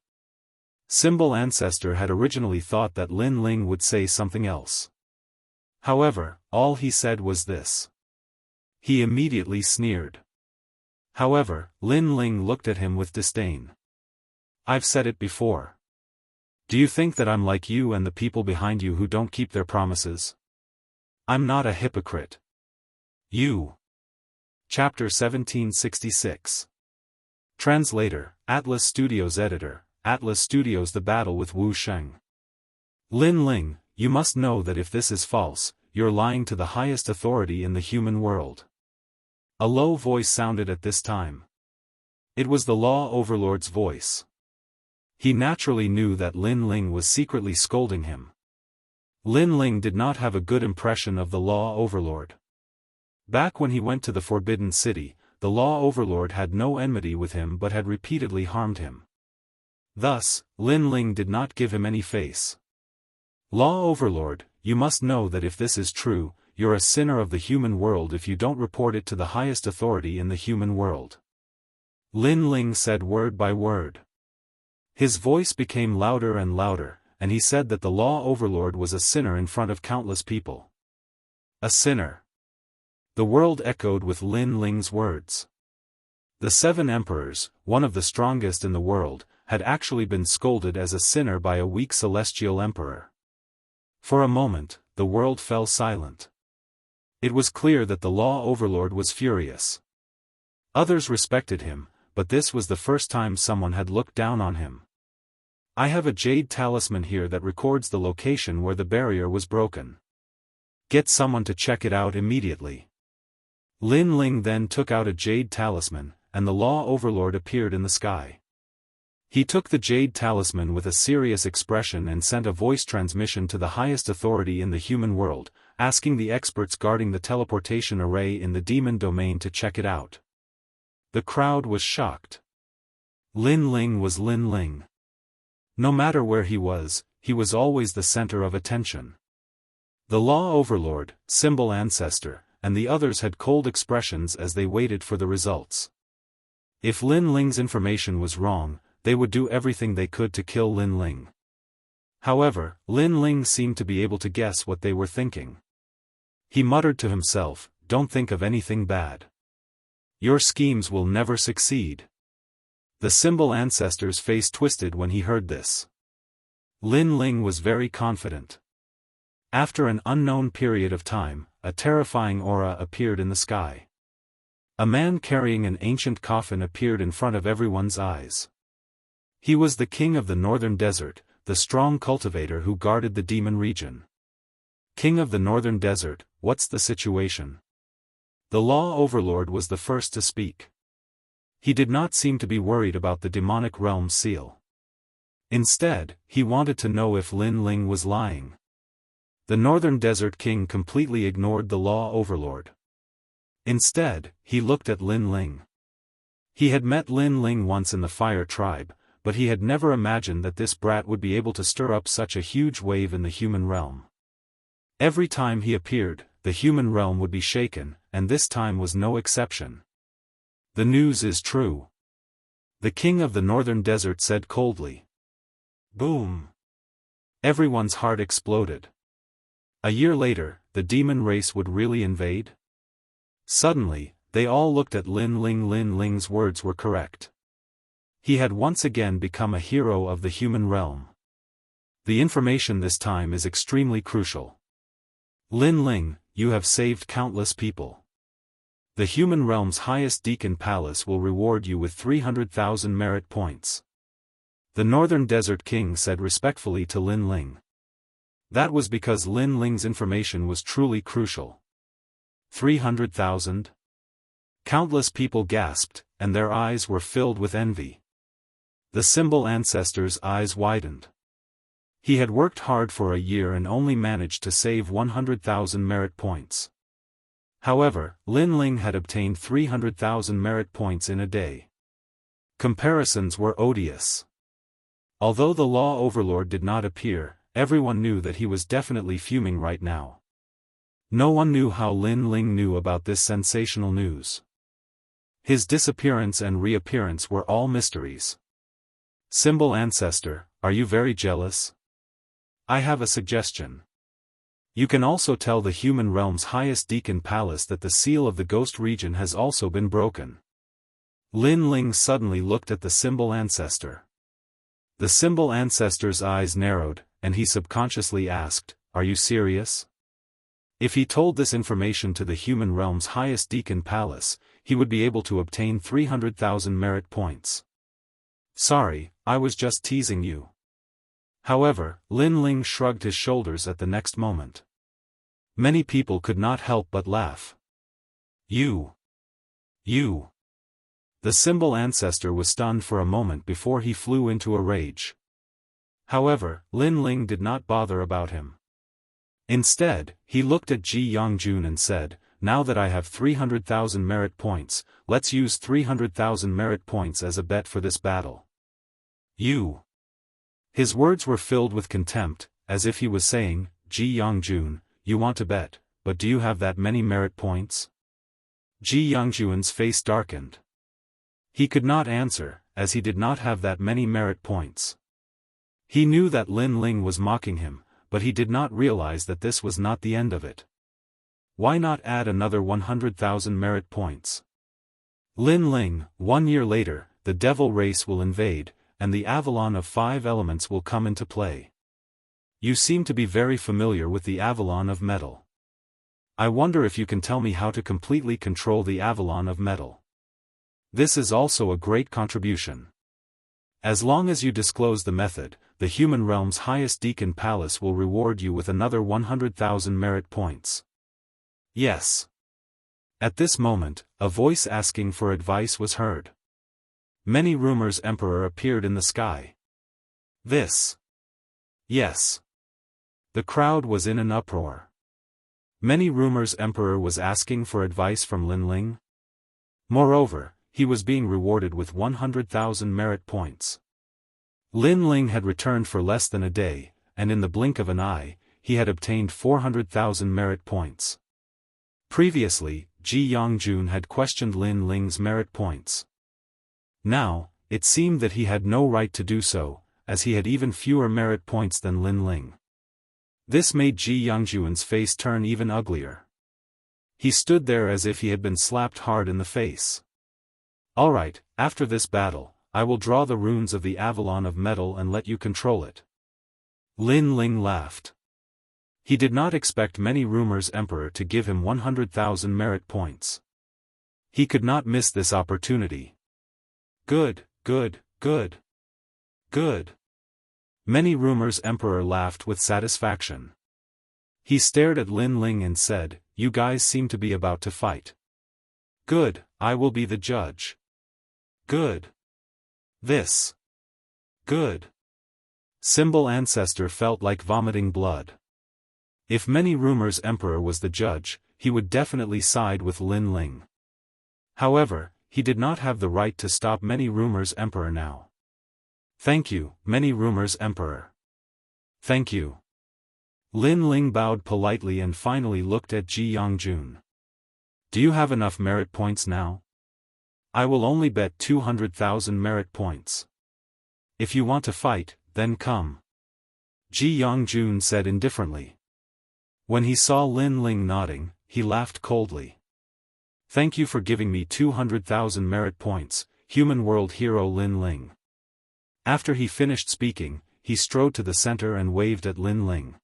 Symbol Ancestor had originally thought that Lin Ling would say something else. However, all he said was this. He immediately sneered. However, Lin Ling looked at him with disdain. I've said it before. Do you think that I'm like you and the people behind you who don't keep their promises? I'm not a hypocrite. You. Chapter 1766. Translator, Atlas Studios Editor, Atlas Studios. The battle with Wuxia. Lin Ling, you must know that if this is false, you're lying to the highest authority in the human world. A low voice sounded at this time. It was the Law Overlord's voice. He naturally knew that Lin Ling was secretly scolding him. Lin Ling did not have a good impression of the Law Overlord. Back when he went to the Forbidden City, the Law Overlord had no enmity with him but had repeatedly harmed him. Thus, Lin Ling did not give him any face. Law Overlord, you must know that if this is true, you're a sinner of the human world if you don't report it to the highest authority in the human world. Lin Ling said word by word. His voice became louder and louder, and he said that the Law Overlord was a sinner in front of countless people. A sinner. The world echoed with Lin Ling's words. The 7 emperors, one of the strongest in the world, had actually been scolded as a sinner by a weak celestial emperor. For a moment, the world fell silent. It was clear that the Law Overlord was furious. Others respected him, but this was the first time someone had looked down on him. I have a jade talisman here that records the location where the barrier was broken. Get someone to check it out immediately. Lin Ling then took out a jade talisman, and the Law Overlord appeared in the sky. He took the jade talisman with a serious expression and sent a voice transmission to the highest authority in the human world, asking the experts guarding the teleportation array in the demon domain to check it out. The crowd was shocked. Lin Ling was Lin Ling. No matter where he was always the center of attention. The Law Overlord, Symbol Ancestor, and the others had cold expressions as they waited for the results. If Lin Ling's information was wrong, they would do everything they could to kill Lin Ling. However, Lin Ling seemed to be able to guess what they were thinking. He muttered to himself, "Don't think of anything bad. Your schemes will never succeed." The Symbol Ancestor's face twisted when he heard this. Lin Ling was very confident. After an unknown period of time, a terrifying aura appeared in the sky. A man carrying an ancient coffin appeared in front of everyone's eyes. He was the king of the northern desert, the strong cultivator who guarded the demon region. King of the northern desert, what's the situation? The Law Overlord was the first to speak. He did not seem to be worried about the demonic realm seal. Instead, he wanted to know if Lin Ling was lying. The Northern Desert King completely ignored the Law Overlord. Instead, he looked at Lin Ling. He had met Lin Ling once in the Fire Tribe, but he had never imagined that this brat would be able to stir up such a huge wave in the human realm. Every time he appeared, the human realm would be shaken, and this time was no exception. The news is true. The king of the northern desert said coldly. Boom! Everyone's heart exploded. A year later, the demon race would really invade? Suddenly, they all looked at Lin Ling. Lin Ling's words were correct. He had once again become a hero of the human realm. The information this time is extremely crucial. Lin Ling, you have saved countless people. The human realm's highest deacon palace will reward you with 300,000 merit points. The Northern Desert King said respectfully to Lin Ling. That was because Lin Ling's information was truly crucial. 300,000? Countless people gasped, and their eyes were filled with envy. The Symbol Ancestor's eyes widened. He had worked hard for a year and only managed to save 100,000 merit points. However, Lin Ling had obtained 300,000 merit points in a day. Comparisons were odious. Although the Law Overlord did not appear, everyone knew that he was definitely fuming right now. No one knew how Lin Ling knew about this sensational news. His disappearance and reappearance were all mysteries. Symbol Ancestor, are you very jealous? I have a suggestion. You can also tell the human realm's highest deacon palace that the seal of the ghost region has also been broken. Lin Ling suddenly looked at the Symbol Ancestor. The Symbol Ancestor's eyes narrowed, and he subconsciously asked, "Are you serious?" If he told this information to the human realm's highest deacon palace, he would be able to obtain 300,000 merit points. Sorry, I was just teasing you. However, Lin Ling shrugged his shoulders at the next moment. Many people could not help but laugh. You. The Symbol Ancestor was stunned for a moment before he flew into a rage. However, Lin Ling did not bother about him. Instead, he looked at Jianghu and said, "Now that I have 300,000 merit points, let's use 300,000 merit points as a bet for this battle." You. His words were filled with contempt, as if he was saying, "Jianghu, you want to bet, but do you have that many merit points?" Jianghu's face darkened. He could not answer, as he did not have that many merit points. He knew that Lin Ling was mocking him, but he did not realize that this was not the end of it. Why not add another 100,000 merit points? Lin Ling, 1 year later, the devil race will invade, and the Avalon of 5 elements will come into play. You seem to be very familiar with the Avalon of metal. I wonder if you can tell me how to completely control the Avalon of metal. This is also a great contribution. As long as you disclose the method, the human realm's highest deacon palace will reward you with another 100,000 merit points. Yes. At this moment, a voice asking for advice was heard. Many rumors Emperor appeared in the sky. This. Yes. The crowd was in an uproar. Many rumors Emperor was asking for advice from Lin Ling. Moreover, he was being rewarded with 100,000 merit points. Lin Ling had returned for less than a day, and in the blink of an eye, he had obtained 400,000 merit points. Previously, Jianghu had questioned Lin Ling's merit points. Now, it seemed that he had no right to do so, as he had even fewer merit points than Lin Ling. This made Jianghu's face turn even uglier. He stood there as if he had been slapped hard in the face. "Alright, after this battle, I will draw the runes of the Avalon of metal and let you control it." Lin Ling laughed. He did not expect many rumors Emperor to give him 100,000 merit points. He could not miss this opportunity. Good, good, good. Good. Many rumors Emperor laughed with satisfaction. He stared at Lin Ling and said, "You guys seem to be about to fight. Good, I will be the judge. Good. This. Good." Symbol Ancestor felt like vomiting blood. If many rumors Emperor was the judge, he would definitely side with Lin Ling. However, he did not have the right to stop many rumors Emperor now. "Thank you, many rumors Emperor. Thank you." Lin Ling bowed politely and finally looked at Jianghu. "Do you have enough merit points now? I will only bet 200,000 merit points. If you want to fight, then come." Jianghu said indifferently. When he saw Lin Ling nodding, he laughed coldly. "Thank you for giving me 200,000 merit points, human world hero Lin Ling." After he finished speaking, he strode to the center and waved at Lin Ling.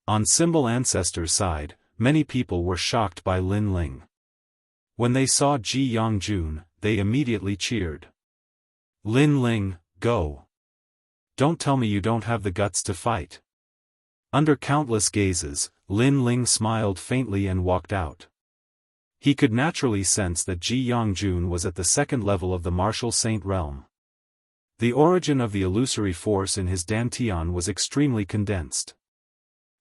On Symbol Ancestor's side, many people were shocked by Lin Ling. When they saw Jianghu, they immediately cheered. "Lin Ling, go. Don't tell me you don't have the guts to fight." Under countless gazes, Lin Ling smiled faintly and walked out. He could naturally sense that Jianghu was at the second level of the martial saint realm. The origin of the illusory force in his dantian was extremely condensed.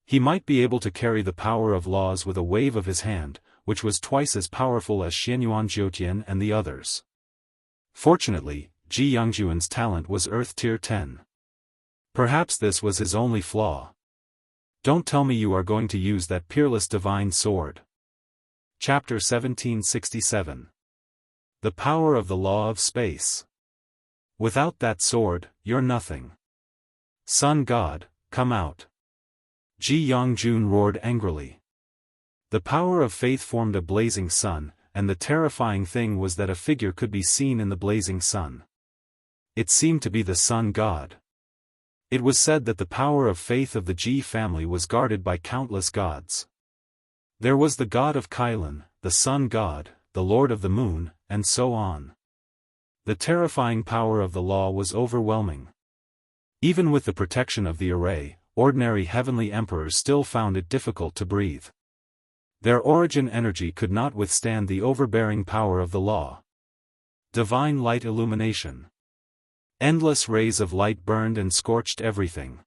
He might be able to carry the power of laws with a wave of his hand, which was twice as powerful as Xianyuan Jiutian and the others. Fortunately, Jianghu's talent was Earth Tier 10. Perhaps this was his only flaw. Don't tell me you are going to use that peerless divine sword. Chapter 1767. The Power of the Law of Space. Without that sword, you're nothing. Sun God, come out. Jianghu roared angrily. The power of faith formed a blazing sun, and the terrifying thing was that a figure could be seen in the blazing sun. It seemed to be the Sun God. It was said that the power of faith of the Ji family was guarded by countless gods. There was the god of Kailan, the Sun God, the Lord of the Moon, and so on. The terrifying power of the law was overwhelming. Even with the protection of the array, ordinary heavenly emperors still found it difficult to breathe. Their origin energy could not withstand the overbearing power of the law. Divine light illumination. Endless rays of light burned and scorched everything.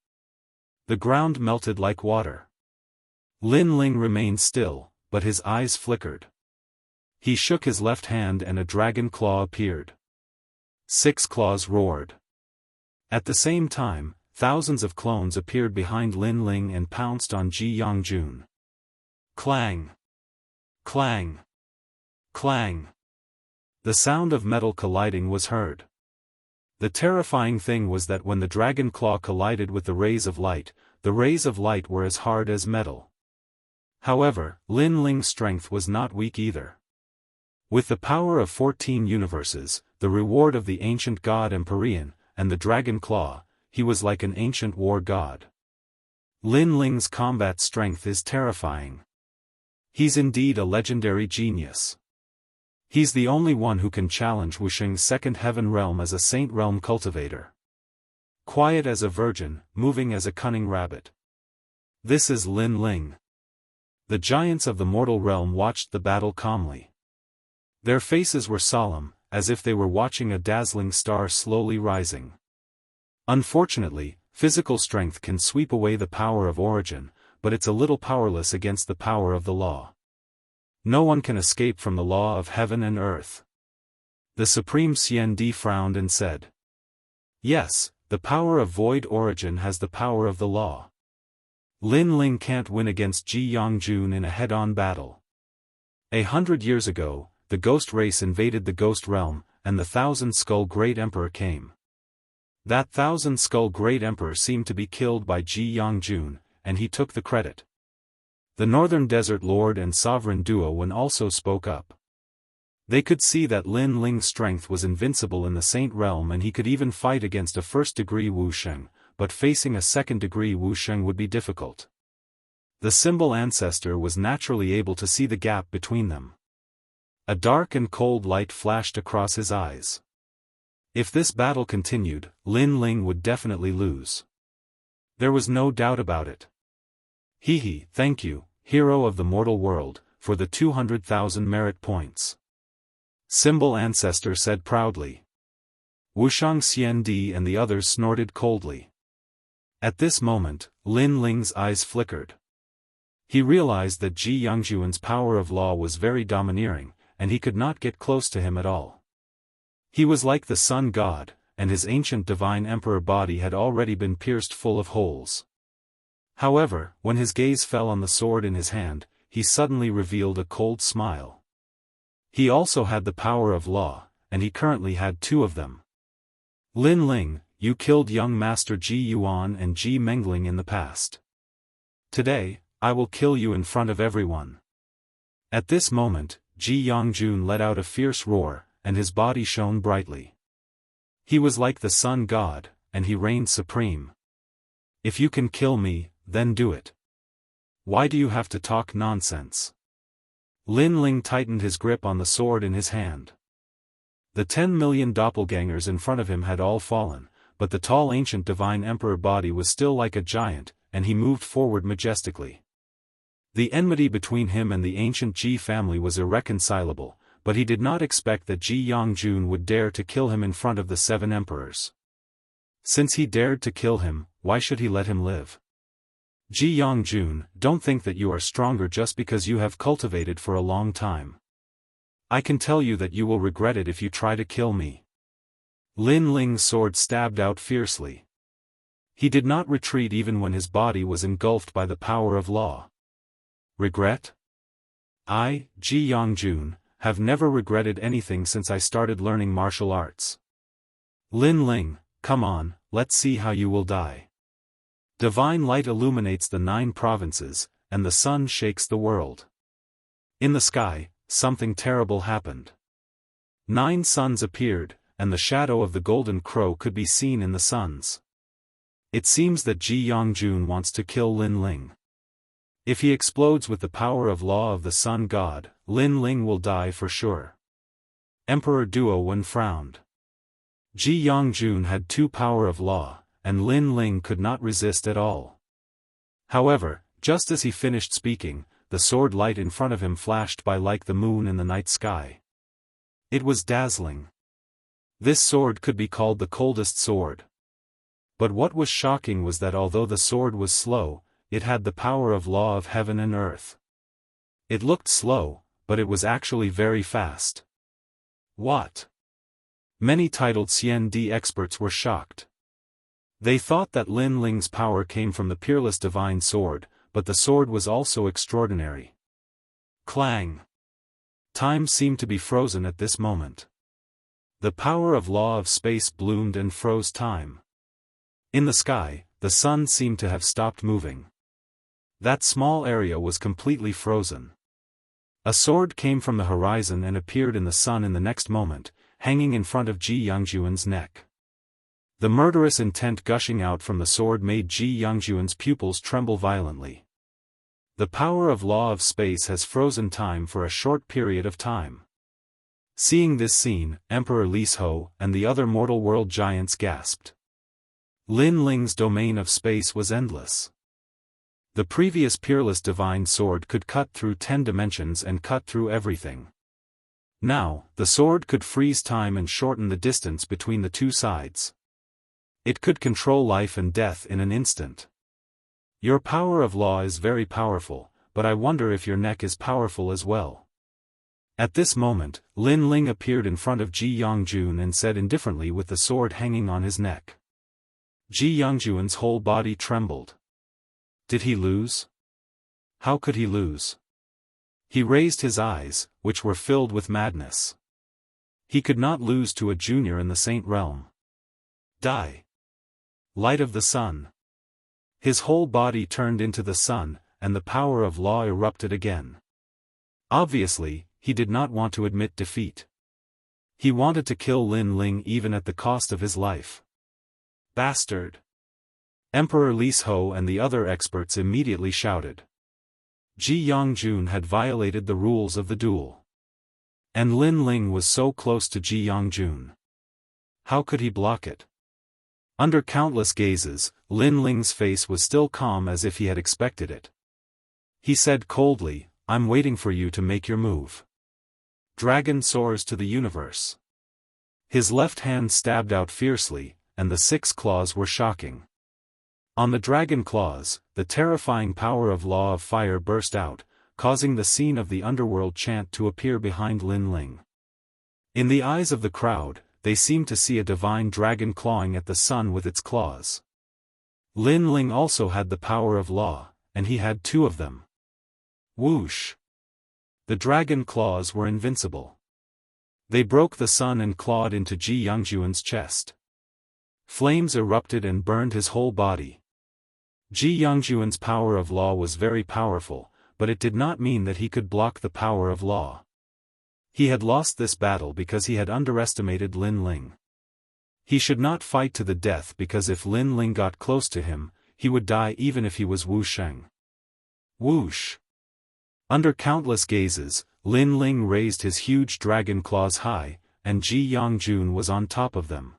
The ground melted like water. Lin Ling remained still, but his eyes flickered. He shook his left hand and a dragon claw appeared. 6 claws roared. At the same time, thousands of clones appeared behind Lin Ling and pounced on Jianghu. Clang! Clang! Clang! The sound of metal colliding was heard. The terrifying thing was that when the dragon claw collided with the rays of light were as hard as metal. However, Lin Ling's strength was not weak either. With the power of 14 universes, the reward of the ancient god Empyrean, and the dragon claw, he was like an ancient war god. Lin Ling's combat strength is terrifying. He's indeed a legendary genius. He's the only one who can challenge Wuxia's second heaven realm as a saint realm cultivator. Quiet as a virgin, moving as a cunning rabbit. This is Lin Ling. The giants of the mortal realm watched the battle calmly. Their faces were solemn, as if they were watching a dazzling star slowly rising. Unfortunately, physical strength can sweep away the power of origin, but it's a little powerless against the power of the law. No one can escape from the law of heaven and earth. The Supreme Xian frowned and said, "Yes, the power of void origin has the power of the law. Lin Ling can't win against Jianghu in a head-on battle. 100 years ago, the ghost race invaded the ghost realm, and the Thousand-Skull Great Emperor came. That Thousand-Skull Great Emperor seemed to be killed by Jianghu, and he took the credit. The Northern Desert Lord and Sovereign Daoist also spoke up. They could see that Lin Ling's strength was invincible in the Saint Realm and he could even fight against a first-degree Wuxia, but facing a second-degree Wuxia would be difficult. The symbol ancestor was naturally able to see the gap between them. A dark and cold light flashed across his eyes. If this battle continued, Lin Ling would definitely lose. There was no doubt about it. Thank you, hero of the mortal world, for the 200,000 merit points. Symbol ancestor said proudly. Wuxia Xianxia and the others snorted coldly. At this moment, Lin Ling's eyes flickered. He realized that Jianghu's power of law was very domineering, and he could not get close to him at all. He was like the sun god, and his ancient divine emperor body had already been pierced full of holes. However, when his gaze fell on the sword in his hand, he suddenly revealed a cold smile. He also had the power of law, and he currently had 2 of them. Lin Ling, you killed young Master Ji Yuan and Ji Mengling in the past. Today, I will kill you in front of everyone. At this moment, Jianghu let out a fierce roar, and his body shone brightly. He was like the sun god, and he reigned supreme. If you can kill me, then do it. Why do you have to talk nonsense? Lin Ling tightened his grip on the sword in his hand. The 10 million doppelgangers in front of him had all fallen, but the tall ancient divine emperor body was still like a giant, and he moved forward majestically. The enmity between him and the ancient Ji family was irreconcilable, but he did not expect that Jianghu would dare to kill him in front of the 7 emperors. Since he dared to kill him, why should he let him live? Jianghu, don't think that you are stronger just because you have cultivated for a long time. I can tell you that you will regret it if you try to kill me. Lin Ling's sword stabbed out fiercely. He did not retreat even when his body was engulfed by the power of law. Regret? I, Jianghu, have never regretted anything since I started learning martial arts. Lin Ling, come on, let's see how you will die. Divine light illuminates the 9 provinces, and the sun shakes the world. In the sky, something terrible happened. 9 suns appeared, and the shadow of the golden crow could be seen in the suns. It seems that Jianghu wants to kill Lin Ling. If he explodes with the power of law of the sun god, Lin Ling will die for sure. Emperor Daoist frowned. Jianghu had 2 power of law, and Lin Ling could not resist at all. However, just as he finished speaking, the sword light in front of him flashed by like the moon in the night sky. It was dazzling. This sword could be called the coldest sword. But what was shocking was that although the sword was slow, it had the power of law of heaven and earth. It looked slow, but it was actually very fast. What? Many titled CND experts were shocked. They thought that Lin Ling's power came from the peerless divine sword, but the sword was also extraordinary. Clang! Time seemed to be frozen at this moment. The power of law of space bloomed and froze time. In the sky, the sun seemed to have stopped moving. That small area was completely frozen. A sword came from the horizon and appeared in the sun in the next moment, hanging in front of Jianghu's neck. The murderous intent gushing out from the sword made Jianghu's pupils tremble violently. The power of law of space has frozen time for a short period of time. Seeing this scene, Emperor Li's and the other mortal world giants gasped. Lin Ling's domain of space was endless. The previous peerless divine sword could cut through 10 dimensions and cut through everything. Now, the sword could freeze time and shorten the distance between the two sides. It could control life and death in an instant. Your power of law is very powerful, but I wonder if your neck is powerful as well. At this moment, Lin Ling appeared in front of Jianghu and said indifferently with the sword hanging on his neck. Jianghu's whole body trembled. Did he lose? How could he lose? He raised his eyes, which were filled with madness. He could not lose to a junior in the Saint realm. Die! Light of the sun! His whole body turned into the sun, and the power of law erupted again. Obviously, he did not want to admit defeat. He wanted to kill Lin Ling even at the cost of his life. Bastard! Emperor Li's and the other experts immediately shouted. Jianghu had violated the rules of the duel. And Lin Ling was so close to Jianghu. How could he block it? Under countless gazes, Lin Ling's face was still calm as if he had expected it. He said coldly, "I'm waiting for you to make your move." Dragon soars to the universe. His left hand stabbed out fiercely, and the 6 claws were shocking. On the dragon claws, the terrifying power of law of fire burst out, causing the scene of the underworld chant to appear behind Lin Ling. In the eyes of the crowd, they seemed to see a divine dragon clawing at the sun with its claws. Lin Ling also had the power of law, and he had 2 of them. Whoosh! The dragon claws were invincible. They broke the sun and clawed into Jianghu's chest. Flames erupted and burned his whole body. Jianghu's power of law was very powerful, but it did not mean that he could block the power of law. He had lost this battle because he had underestimated Lin Ling. He should not fight to the death because if Lin Ling got close to him, he would die even if he was Wu Sheng. Whoosh! Under countless gazes, Lin Ling raised his huge dragon claws high, and Jianghu was on top of them.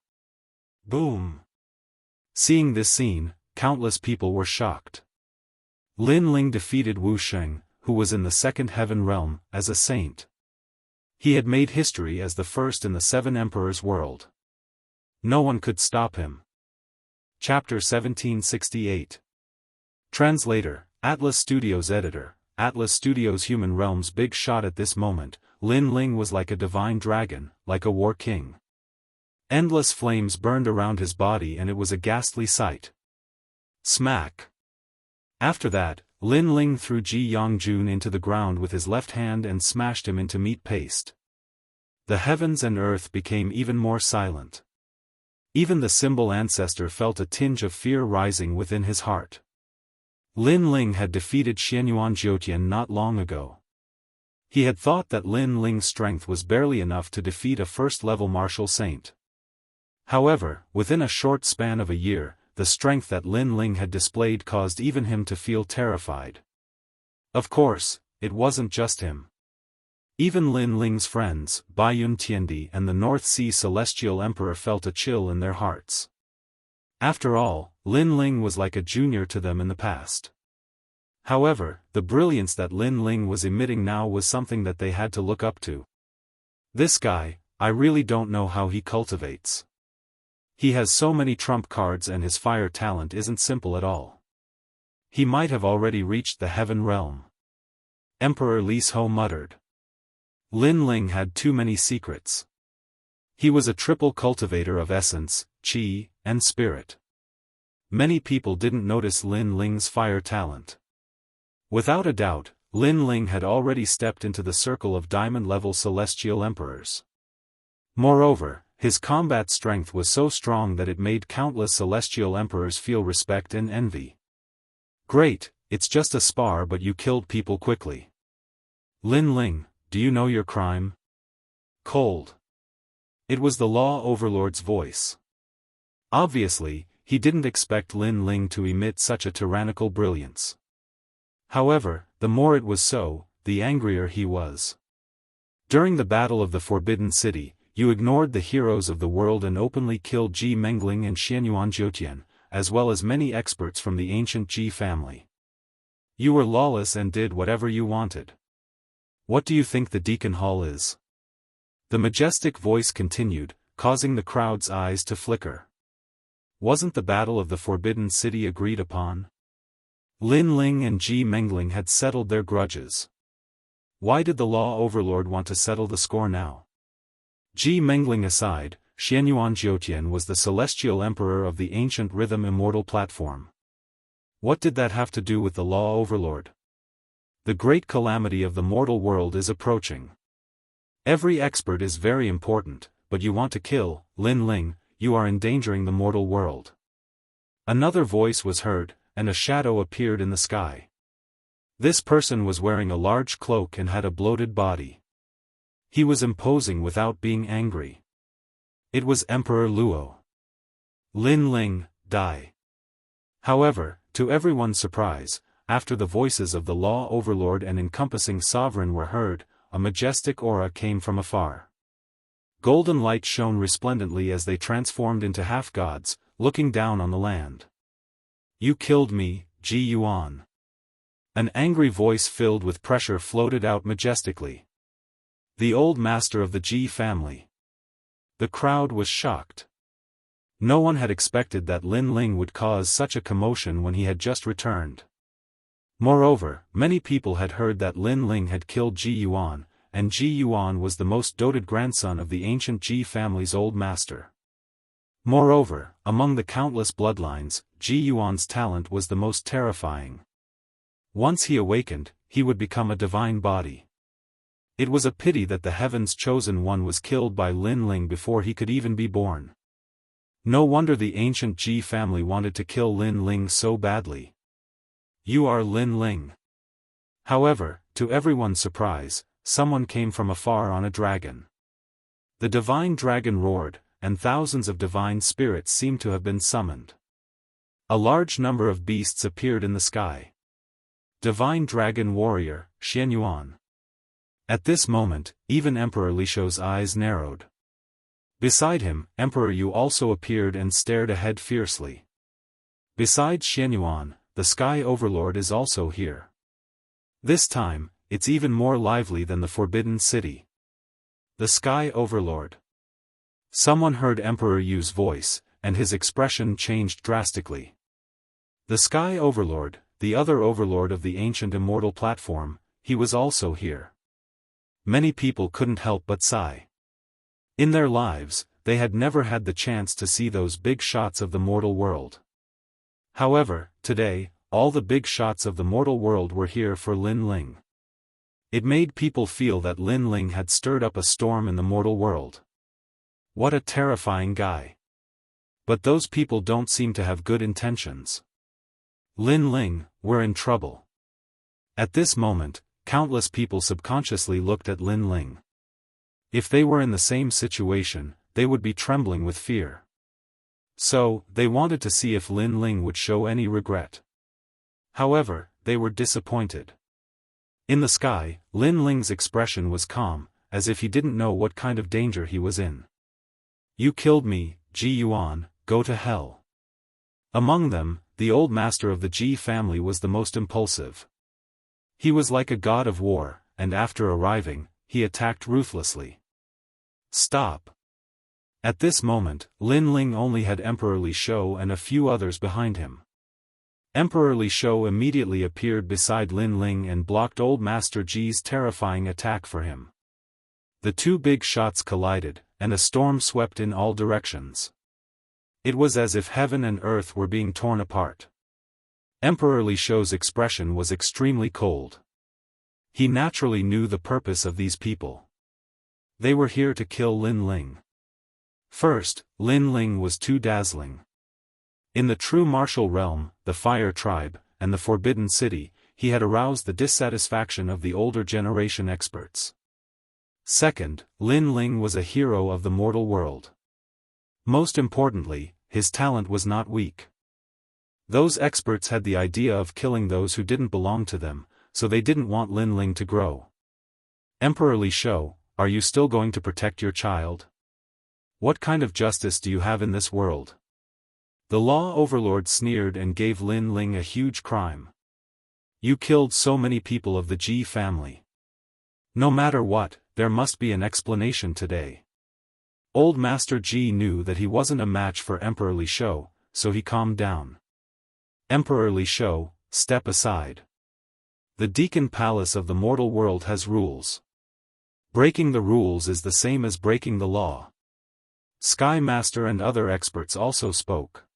Boom! Seeing this scene, countless people were shocked. Lin Ling defeated Wu Sheng, who was in the 2nd heaven realm, as a saint. He had made history as the first in the 7 emperors world. No one could stop him. Chapter 1768. Translator, Atlas Studios Editor, Atlas Studios Human Realms. Big shot. At this moment, Lin Ling was like a divine dragon, like a war king. Endless flames burned around his body and it was a ghastly sight. Smack! After that, Lin Ling threw Jianghu into the ground with his left hand and smashed him into meat paste. The heavens and earth became even more silent. Even the symbol ancestor felt a tinge of fear rising within his heart. Lin Ling had defeated Xianyuan Jiutian not long ago. He had thought that Lin Ling's strength was barely enough to defeat a first-level martial saint. However, within a short span of a year, the strength that Lin Ling had displayed caused even him to feel terrified. Of course, it wasn't just him. Even Lin Ling's friends, Baiyun Tiandi and the North Sea Celestial Emperor felt a chill in their hearts. After all, Lin Ling was like a junior to them in the past. However, the brilliance that Lin Ling was emitting now was something that they had to look up to. This guy, I really don't know how he cultivates. He has so many trump cards and his fire talent isn't simple at all. He might have already reached the heaven realm. Emperor Li Shou muttered. Lin Ling had too many secrets. He was a triple cultivator of essence, qi, and spirit. Many people didn't notice Lin Ling's fire talent. Without a doubt, Lin Ling had already stepped into the circle of diamond-level celestial emperors. Moreover, his combat strength was so strong that it made countless celestial emperors feel respect and envy. Great, it's just a spar, but you killed people quickly. Lin Ling, do you know your crime? Cold. It was the Law Overlord's voice. Obviously, he didn't expect Lin Ling to emit such a tyrannical brilliance. However, the more it was so, the angrier he was. During the Battle of the Forbidden City, you ignored the heroes of the world and openly killed Ji Mengling and Xianyuan Jiutian, as well as many experts from the ancient Ji family. You were lawless and did whatever you wanted. What do you think the Deacon Hall is? The majestic voice continued, causing the crowd's eyes to flicker. Wasn't the Battle of the Forbidden City agreed upon? Lin Ling and Ji Mengling had settled their grudges. Why did the Law Overlord want to settle the score now? Ji Mengling aside, Xianyuan Jiutian was the celestial emperor of the ancient rhythm Immortal platform. What did that have to do with the Law Overlord? The great calamity of the mortal world is approaching. Every expert is very important, but you want to kill Lin Ling, you are endangering the mortal world. Another voice was heard, and a shadow appeared in the sky. This person was wearing a large cloak and had a bloated body. He was imposing without being angry. It was Emperor Luo. Lin Ling, die. However, to everyone's surprise, after the voices of the Law Overlord and encompassing sovereign were heard, a majestic aura came from afar. Golden light shone resplendently as they transformed into half-gods, looking down on the land. You killed me, Ji Yuan. An angry voice filled with pressure floated out majestically. The old master of the Ji family. The crowd was shocked. No one had expected that Lin Ling would cause such a commotion when he had just returned. Moreover, many people had heard that Lin Ling had killed Ji Yuan, and Ji Yuan was the most doted grandson of the ancient Ji family's old master. Moreover, among the countless bloodlines, Ji Yuan's talent was the most terrifying. Once he awakened, he would become a divine body. It was a pity that the heaven's chosen one was killed by Lin Ling before he could even be born. No wonder the ancient Ji family wanted to kill Lin Ling so badly. You are Lin Ling. However, to everyone's surprise, someone came from afar on a dragon. The divine dragon roared, and thousands of divine spirits seemed to have been summoned. A large number of beasts appeared in the sky. Divine dragon warrior, Xianyuan. At this moment, even Emperor Li Shou's eyes narrowed. Beside him, Emperor Yu also appeared and stared ahead fiercely. Besides Xianyuan, the Sky Overlord is also here. This time, it's even more lively than the Forbidden City. The Sky Overlord. Someone heard Emperor Yu's voice, and his expression changed drastically. The Sky Overlord, the other overlord of the ancient Immortal platform, he was also here. Many people couldn't help but sigh. In their lives, they had never had the chance to see those big shots of the mortal world. However, today, all the big shots of the mortal world were here for Lin Ling. It made people feel that Lin Ling had stirred up a storm in the mortal world. What a terrifying guy. But those people don't seem to have good intentions. Lin Ling, we're in trouble. At this moment, countless people subconsciously looked at Lin Ling. If they were in the same situation, they would be trembling with fear. So, they wanted to see if Lin Ling would show any regret. However, they were disappointed. In the sky, Lin Ling's expression was calm, as if he didn't know what kind of danger he was in. You killed me, Ji Yuan, go to hell. Among them, the old master of the Ji family was the most impulsive. He was like a god of war, and after arriving, he attacked ruthlessly. Stop. At this moment, Lin Ling only had Emperor Li Shou and a few others behind him. Emperor Li Shou immediately appeared beside Lin Ling and blocked Old Master Ji's terrifying attack for him. The two big shots collided, and a storm swept in all directions. It was as if heaven and earth were being torn apart. Emperor Li Shou's expression was extremely cold. He naturally knew the purpose of these people. They were here to kill Lin Ling. First, Lin Ling was too dazzling. In the true martial realm, the Fire Tribe, and the Forbidden City, he had aroused the dissatisfaction of the older generation experts. Second, Lin Ling was a hero of the mortal world. Most importantly, his talent was not weak. Those experts had the idea of killing those who didn't belong to them, so they didn't want Lin Ling to grow. Emperor Li Shou, are you still going to protect your child? What kind of justice do you have in this world? The law overlord sneered and gave Lin Ling a huge crime. You killed so many people of the Ji family. No matter what, there must be an explanation today. Old Master Ji knew that he wasn't a match for Emperor Li Shou, so he calmed down. Emperor Li Shou, step aside. The Deacon Palace of the mortal world has rules. Breaking the rules is the same as breaking the law. Sky Master and other experts also spoke.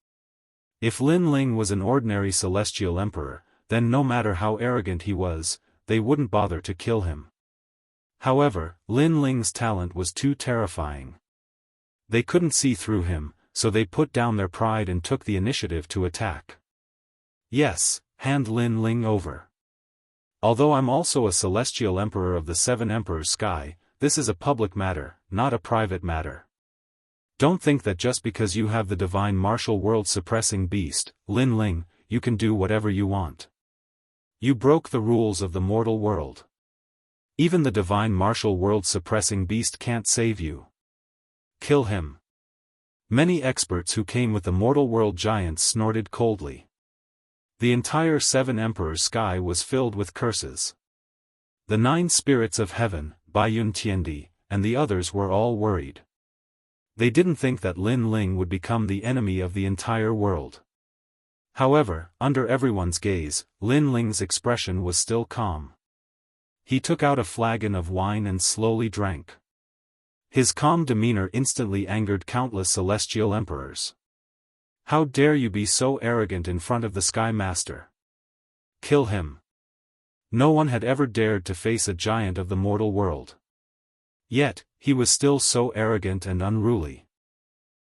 If Lin Ling was an ordinary celestial emperor, then no matter how arrogant he was, they wouldn't bother to kill him. However, Lin Ling's talent was too terrifying. They couldn't see through him, so they put down their pride and took the initiative to attack. Yes, hand Lin Ling over. Although I'm also a celestial emperor of the Seven Emperors Sky, this is a public matter, not a private matter. Don't think that just because you have the divine martial world suppressing beast, Lin Ling, you can do whatever you want. You broke the rules of the mortal world. Even the divine martial world suppressing beast can't save you. Kill him. Many experts who came with the mortal world giants snorted coldly. The entire Seven Emperors Sky was filled with curses. The 9 spirits of heaven, Baiyun Tiandi, and the others were all worried. They didn't think that Lin Ling would become the enemy of the entire world. However, under everyone's gaze, Lin Ling's expression was still calm. He took out a flagon of wine and slowly drank. His calm demeanor instantly angered countless celestial emperors. How dare you be so arrogant in front of the Sky Master? Kill him. No one had ever dared to face a giant of the mortal world. Yet, he was still so arrogant and unruly.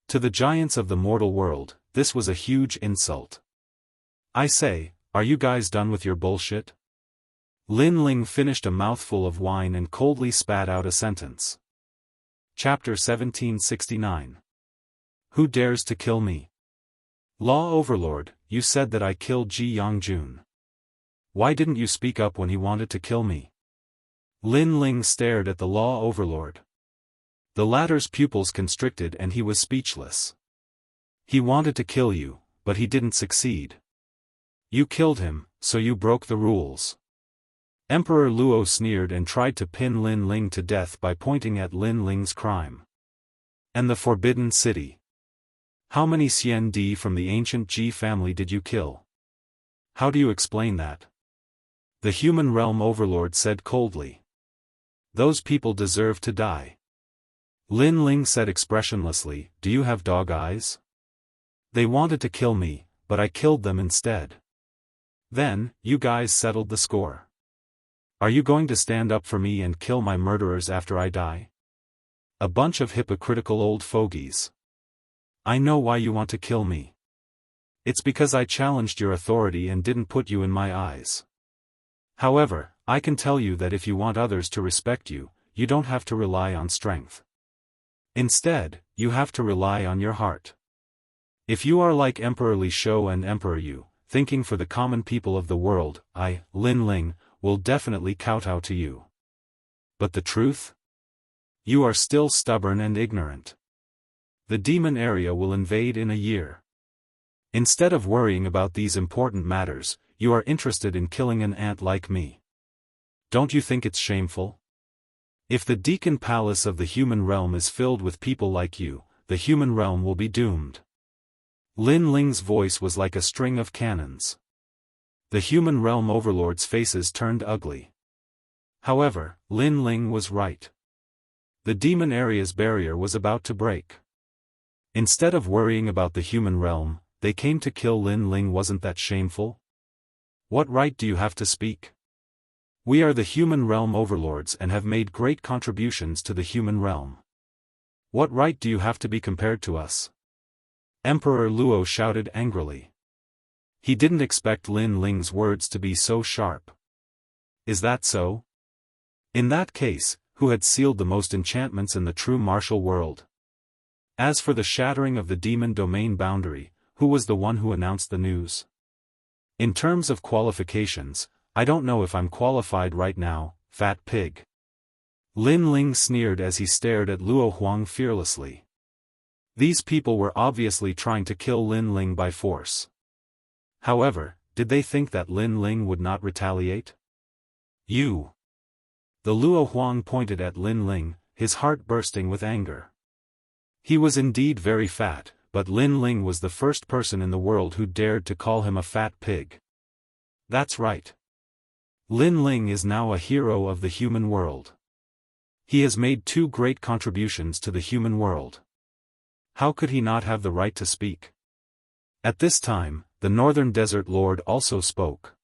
To the giants of the mortal world, this was a huge insult. I say, are you guys done with your bullshit? Lin Ling finished a mouthful of wine and coldly spat out a sentence. Chapter 1769. Who dares to kill me? Law Overlord, you said that I killed Ji Yangjun. Why didn't you speak up when he wanted to kill me? Lin Ling stared at the Law Overlord. The latter's pupils constricted and he was speechless. He wanted to kill you, but he didn't succeed. You killed him, so you broke the rules. Emperor Luo sneered and tried to pin Lin Ling to death by pointing at Lin Ling's crime. And the Forbidden City. How many Xian Di from the ancient Ji family did you kill? How do you explain that? The human realm overlord said coldly. Those people deserve to die. Lin Ling said expressionlessly, do you have dog eyes? They wanted to kill me, but I killed them instead. Then, you guys settled the score. Are you going to stand up for me and kill my murderers after I die? A bunch of hypocritical old fogies. I know why you want to kill me. It's because I challenged your authority and didn't put you in my eyes. However, I can tell you that if you want others to respect you, you don't have to rely on strength. Instead, you have to rely on your heart. If you are like Emperor Li Shou and Emperor Yu, thinking for the common people of the world, I, Lin Ling, will definitely kowtow to you. But the truth? You are still stubborn and ignorant. The demon area will invade in a year. Instead of worrying about these important matters, you are interested in killing an ant like me. Don't you think it's shameful? If the Deacon Palace of the human realm is filled with people like you, the human realm will be doomed. Lin Ling's voice was like a string of cannons. The human realm overlords' faces turned ugly. However, Lin Ling was right. The demon area's barrier was about to break. Instead of worrying about the human realm, they came to kill Lin Ling. Wasn't that shameful? What right do you have to speak? We are the human realm overlords and have made great contributions to the human realm. What right do you have to be compared to us? Emperor Luo shouted angrily. He didn't expect Lin Ling's words to be so sharp. Is that so? In that case, who had sealed the most enchantments in the true martial world? As for the shattering of the demon domain boundary, who was the one who announced the news? In terms of qualifications, I don't know if I'm qualified right now, fat pig. Lin Ling sneered as he stared at Luo Huang fearlessly. These people were obviously trying to kill Lin Ling by force. However, did they think that Lin Ling would not retaliate? You! The Luo Huang pointed at Lin Ling, his heart bursting with anger. He was indeed very fat, but Lin Ling was the first person in the world who dared to call him a fat pig. That's right. Lin Ling is now a hero of the human world. He has made 2 great contributions to the human world. How could he not have the right to speak? At this time, the Northern Desert Lord also spoke.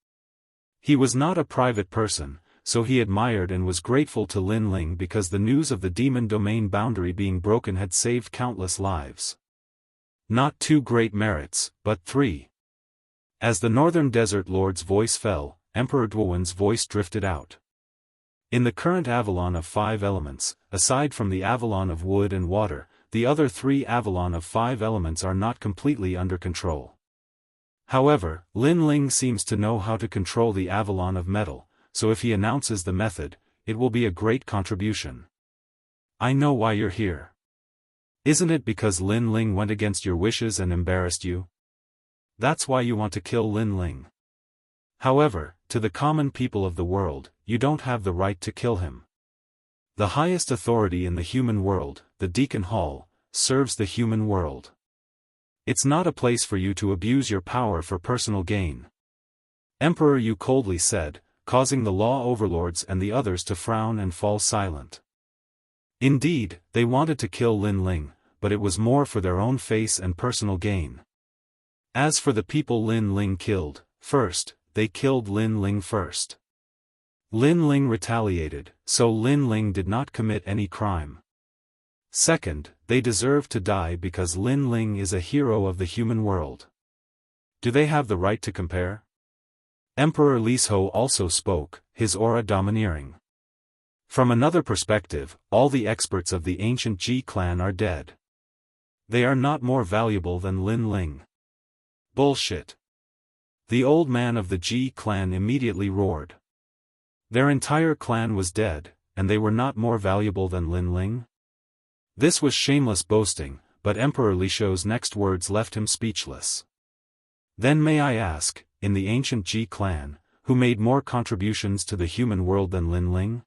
He was not a private person, so he admired and was grateful to Lin Ling because the news of the demon domain boundary being broken had saved countless lives. Not 2 great merits, but 3. As the Northern Desert Lord's voice fell, Emperor Duowen's voice drifted out. In the current Avalon of 5 elements, aside from the Avalon of wood and water, the other 3 Avalon of 5 elements are not completely under control. However, Lin Ling seems to know how to control the Avalon of metal, so if he announces the method, it will be a great contribution. I know why you're here. Isn't it because Lin Ling went against your wishes and embarrassed you? That's why you want to kill Lin Ling. However, to the common people of the world, you don't have the right to kill him. The highest authority in the human world, the Deacon Hall, serves the human world. It's not a place for you to abuse your power for personal gain. Emperor Yu coldly said, causing the law overlords and the others to frown and fall silent. Indeed, they wanted to kill Lin Ling, but it was more for their own face and personal gain. As for the people Lin Ling killed, first, they killed Lin Ling first. Lin Ling retaliated, so Lin Ling did not commit any crime. Second, they deserve to die because Lin Ling is a hero of the human world. Do they have the right to compare? Emperor Lisho also spoke, his aura domineering. From another perspective, all the experts of the ancient Ji clan are dead. They are not more valuable than Lin Ling. Bullshit. The old man of the Ji clan immediately roared. Their entire clan was dead, and they were not more valuable than Lin Ling? This was shameless boasting, but Emperor Lisho's next words left him speechless. Then may I ask, in the ancient Ji clan, who made more contributions to the human world than Lin Ling?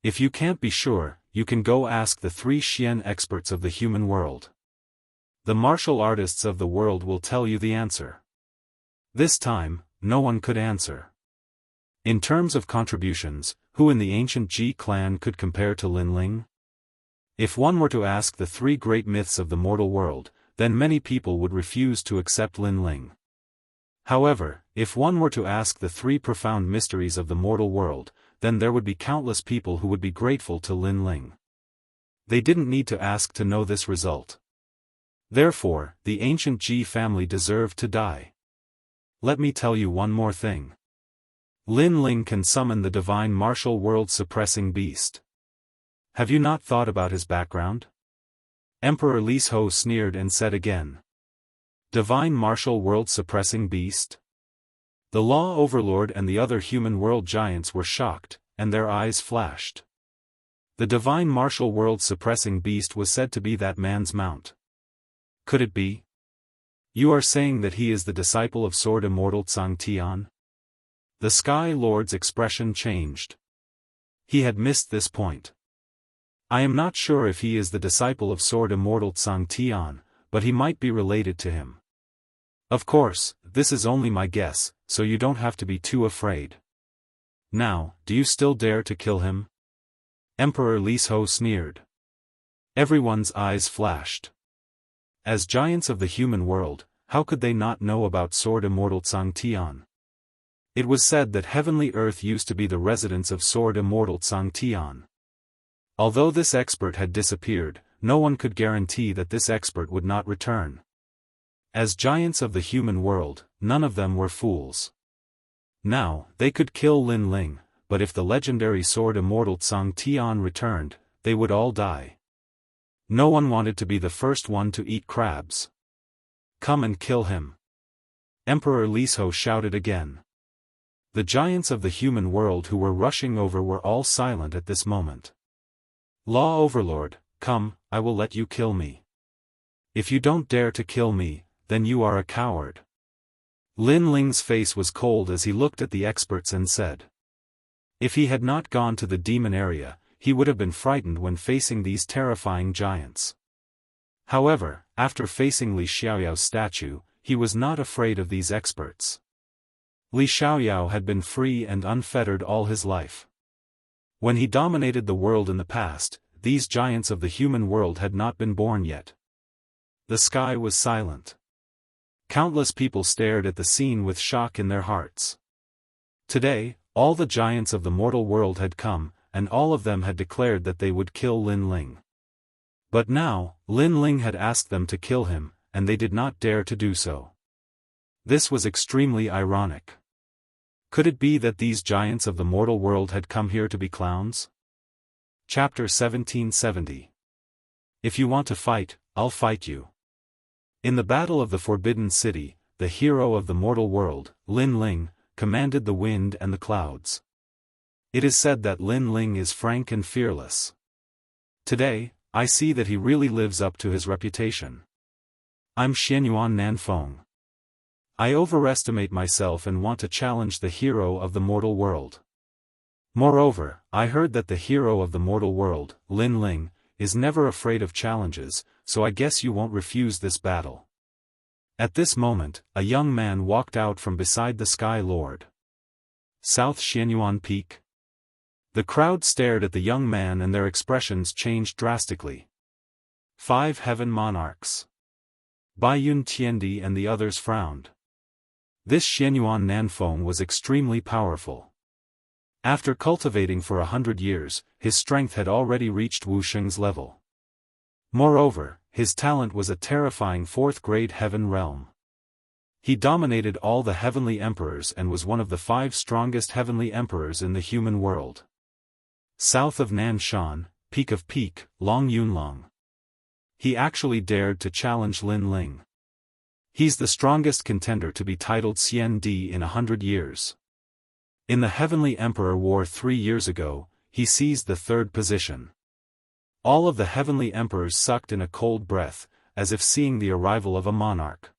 If you can't be sure, you can go ask the 3 Xian experts of the human world. The martial artists of the world will tell you the answer. This time, no one could answer. In terms of contributions, who in the ancient Ji clan could compare to Lin Ling? If one were to ask the 3 great myths of the mortal world, then many people would refuse to accept Lin Ling. However, if one were to ask the 3 profound mysteries of the mortal world, then there would be countless people who would be grateful to Lin Ling. They didn't need to ask to know this result. Therefore, the ancient Ji family deserved to die. Let me tell you one more thing. Lin Ling can summon the divine martial world suppressing beast. Have you not thought about his background? Emperor Lisho sneered and said again. Divine martial world suppressing beast? The law overlord and the other human world giants were shocked, and their eyes flashed. The divine martial world suppressing beast was said to be that man's mount. Could it be? You are saying that he is the disciple of Sword Immortal Tsang Tian? The Sky Lord's expression changed. He had missed this point. I am not sure if he is the disciple of Sword Immortal Tsang Tian, but he might be related to him. Of course, this is only my guess, so you don't have to be too afraid. Now, do you still dare to kill him? Emperor Liso sneered. Everyone's eyes flashed. As giants of the human world, how could they not know about Sword Immortal Tsang Tian? It was said that heavenly earth used to be the residence of Sword Immortal Tsang Tian. Although this expert had disappeared, no one could guarantee that this expert would not return. As giants of the human world, none of them were fools. Now, they could kill Lin Ling, but if the legendary Sword Immortal Tsang Tian returned, they would all die. No one wanted to be the first one to eat crabs. Come and kill him. Emperor Liso shouted again. The giants of the human world who were rushing over were all silent at this moment. Law Overlord, come, I will let you kill me. If you don't dare to kill me, then you are a coward. Lin Ling's face was cold as he looked at the experts and said. If he had not gone to the demon area, he would have been frightened when facing these terrifying giants. However, after facing Li Xiaoyao's statue, he was not afraid of these experts. Li Xiaoyao had been free and unfettered all his life. When he dominated the world in the past, these giants of the human world had not been born yet. The sky was silent. Countless people stared at the scene with shock in their hearts. Today, all the giants of the mortal world had come, and all of them had declared that they would kill Lin Ling. But now, Lin Ling had asked them to kill him, and they did not dare to do so. This was extremely ironic. Could it be that these giants of the mortal world had come here to be clowns? Chapter 1770. If you want to fight, I'll fight you. In the Battle of the Forbidden City, the hero of the mortal world, Lin Ling, commanded the wind and the clouds. It is said that Lin Ling is frank and fearless. Today, I see that he really lives up to his reputation. I'm Xianyuan Nanfeng. I overestimate myself and want to challenge the hero of the mortal world. Moreover, I heard that the hero of the mortal world, Lin Ling, is never afraid of challenges, so I guess you won't refuse this battle. At this moment, a young man walked out from beside the Sky Lord. South Xianyuan Peak. The crowd stared at the young man and their expressions changed drastically. 5 heaven monarchs. Bai Yun Tiendi and the others frowned. This Xianyuan Nanfeng was extremely powerful. After cultivating for 100 years, his strength had already reached Wu Sheng's level. Moreover, his talent was a terrifying 4th-grade heaven realm. He dominated all the heavenly emperors and was one of the 5 strongest heavenly emperors in the human world. South of Nanshan, Peak of Peak, Long Yunlong. He actually dared to challenge Lin Ling. He's the strongest contender to be titled Xian Di in 100 years. In the Heavenly Emperor War 3 years ago, he seized the 3rd position. All of the heavenly emperors sucked in a cold breath, as if seeing the arrival of a monarch.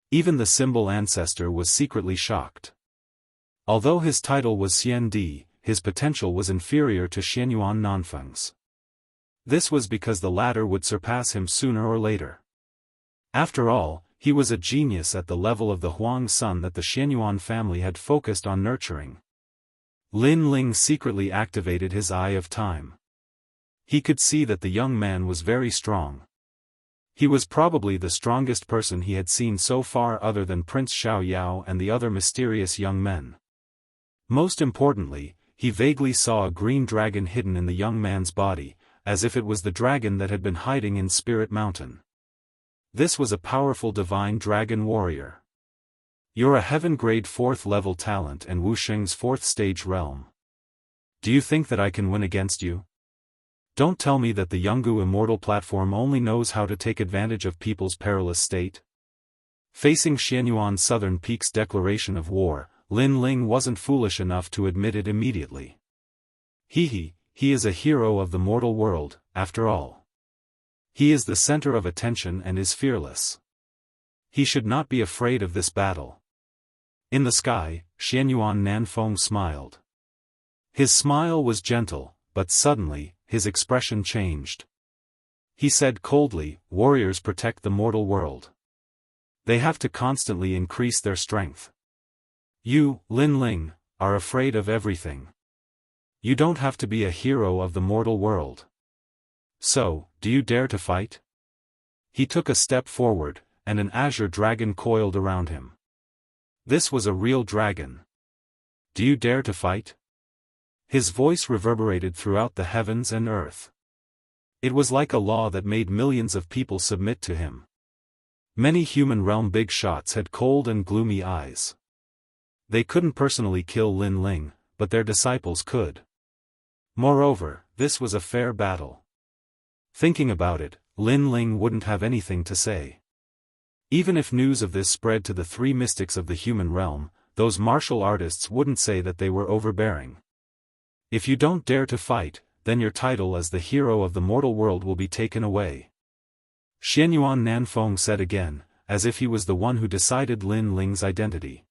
Even the symbol ancestor was secretly shocked. Although his title was Xian Di, his potential was inferior to Xianyuan Nanfeng's. This was because the latter would surpass him sooner or later. After all, he was a genius at the level of the Huang son that the Xianyuan family had focused on nurturing. Lin Ling secretly activated his Eye of Time. He could see that the young man was very strong. He was probably the strongest person he had seen so far other than Prince Xiao Yao and the other mysterious young men. Most importantly, he vaguely saw a green dragon hidden in the young man's body, as if it was the dragon that had been hiding in Spirit Mountain. This was a powerful divine dragon warrior. You're a heaven-grade 4th level talent and Wu Sheng's 4th stage realm. Do you think that I can win against you? Don't tell me that the Jianghu Immortal platform only knows how to take advantage of people's perilous state. Facing Xianyuan Southern Peak's declaration of war, Lin Ling wasn't foolish enough to admit it immediately. He is a hero of the mortal world, after all. He is the center of attention and is fearless. He should not be afraid of this battle. In the sky, Xianyuan Nanfeng smiled. His smile was gentle, but suddenly, his expression changed. He said coldly, "Warriors protect the mortal world. They have to constantly increase their strength. You, Lin Ling, are afraid of everything. You don't have to be a hero of the mortal world. So, do you dare to fight? He took a step forward, and an azure dragon coiled around him. This was a real dragon. Do you dare to fight? His voice reverberated throughout the heavens and earth. It was like a law that made millions of people submit to him. Many human realm big shots had cold and gloomy eyes. They couldn't personally kill Lin Ling, but their disciples could. Moreover, this was a fair battle. Thinking about it, Lin Ling wouldn't have anything to say. Even if news of this spread to the three mystics of the human realm, those martial artists wouldn't say that they were overbearing. If you don't dare to fight, then your title as the hero of the mortal world will be taken away. Xianyuan Nanfeng said again, as if he was the one who decided Lin Ling's identity.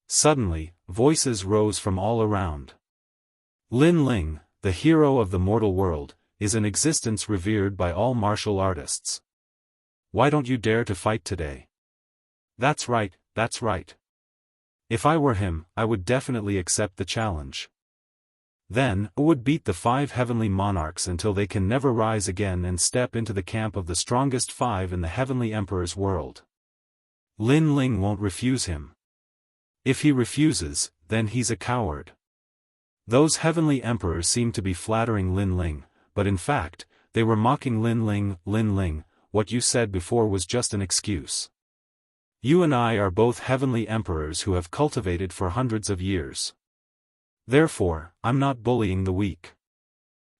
Suddenly, voices rose from all around. Lin Ling, the hero of the mortal world, is an existence revered by all martial artists. Why don't you dare to fight today? That's right, that's right. If I were him, I would definitely accept the challenge. Then, I would beat the 5 heavenly monarchs until they can never rise again and step into the camp of the strongest 5 in the heavenly emperor's world. Lin Ling won't refuse him. If he refuses, then he's a coward. Those heavenly emperors seemed to be flattering Lin Ling, but in fact, they were mocking Lin Ling. Lin Ling, what you said before was just an excuse. You and I are both heavenly emperors who have cultivated for hundreds of years. Therefore, I'm not bullying the weak.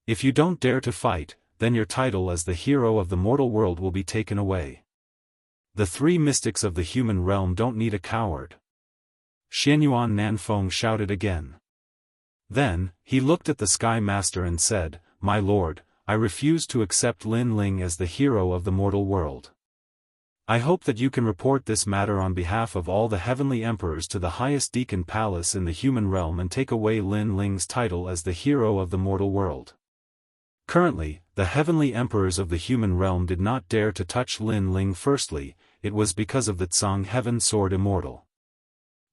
If you don't dare to fight, then your title as the hero of the mortal world will be taken away. The 3 mystics of the human realm don't need a coward. Xianyuan Nanfeng shouted again. Then, he looked at the Sky Master and said, My lord, I refuse to accept Lin Ling as the hero of the mortal world. I hope that you can report this matter on behalf of all the heavenly emperors to the highest deacon palace in the human realm and take away Lin Ling's title as the hero of the mortal world. Currently, the heavenly emperors of the human realm did not dare to touch Lin Ling. Firstly, it was because of the Tsang Heaven Sword Immortal.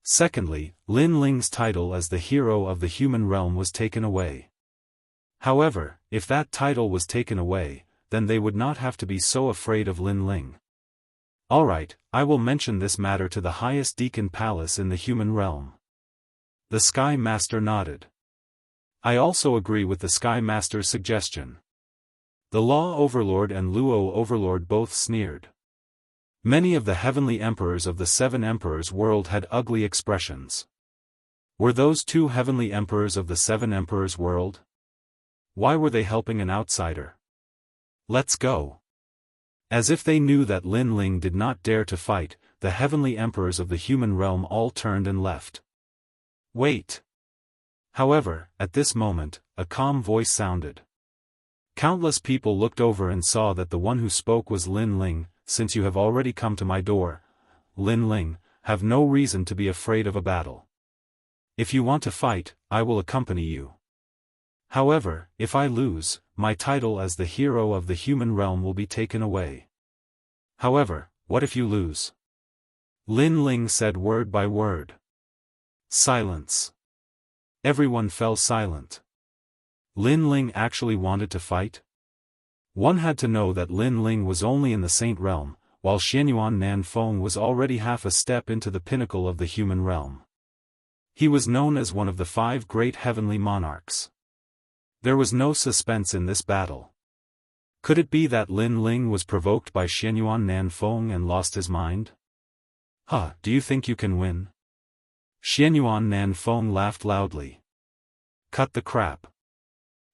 Secondly, Lin Ling's title as the hero of the human realm was taken away. However, if that title was taken away, then they would not have to be so afraid of Lin Ling. Alright, I will mention this matter to the highest deacon palace in the human realm. The Sky Master nodded. I also agree with the Sky Master's suggestion. The Law Overlord and Luo Overlord both sneered. Many of the heavenly emperors of the 7 emperors world had ugly expressions. Were those 2 heavenly emperors of the 7 emperors world? Why were they helping an outsider? Let's go. As if they knew that Lin Ling did not dare to fight, the heavenly emperors of the human realm all turned and left. Wait. However, at this moment, a calm voice sounded. Countless people looked over and saw that the one who spoke was Lin Ling. Since you have already come to my door, Lin Ling, have no reason to be afraid of a battle. If you want to fight, I will accompany you. However, if I lose, my title as the hero of the human realm will be taken away. However, what if you lose? Lin Ling said word by word. Silence. Everyone fell silent. Lin Ling actually wanted to fight? One had to know that Lin Ling was only in the saint realm, while Xianyuan Nanfeng was already half a step into the pinnacle of the human realm. He was known as one of the 5 great heavenly monarchs. There was no suspense in this battle. Could it be that Lin Ling was provoked by Xianyuan Nanfeng and lost his mind? Do you think you can win? Xianyuan Nanfeng laughed loudly. Cut the crap.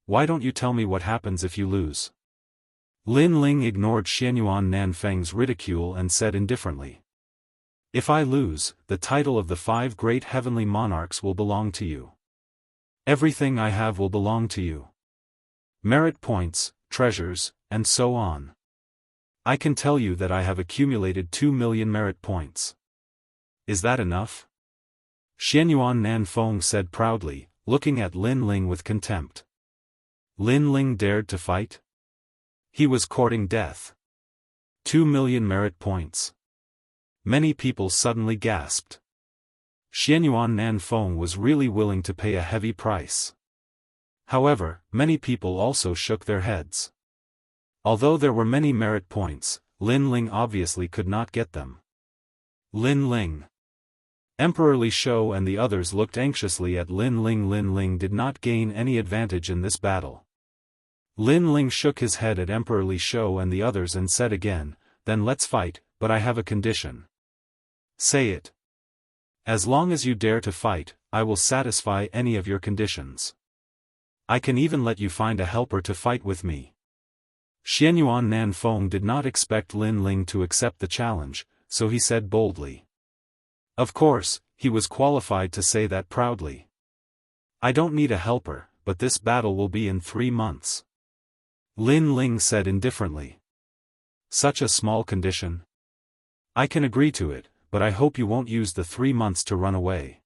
Why don't you tell me what happens if you lose? Lin Ling ignored Xianyuan Nanfeng's ridicule and said indifferently. If I lose, the title of the 5 great heavenly monarchs will belong to you. Everything I have will belong to you. Merit points, treasures, and so on. I can tell you that I have accumulated 2 million merit points. Is that enough? Xianyuan Nanfeng said proudly, looking at Lin Ling with contempt. Lin Ling dared to fight? He was courting death. 2 million merit points. Many people suddenly gasped. Xianyuan Nanfeng was really willing to pay a heavy price. However, many people also shook their heads. Although there were many merit points, Lin Ling obviously could not get them. Lin Ling. Emperor Li Shou and the others looked anxiously at Lin Ling. Lin Ling did not gain any advantage in this battle. Lin Ling shook his head at Emperor Li Shou and the others and said again, "Then let's fight, but I have a condition." "Say it." "As long as you dare to fight, I will satisfy any of your conditions. I can even let you find a helper to fight with me." Xianyuan Nanfeng did not expect Lin Ling to accept the challenge, so he said boldly. Of course, he was qualified to say that proudly. "I don't need a helper, but this battle will be in 3 months. Lin Ling said indifferently. "Such a small condition? I can agree to it, but I hope you won't use the 3 months to run away."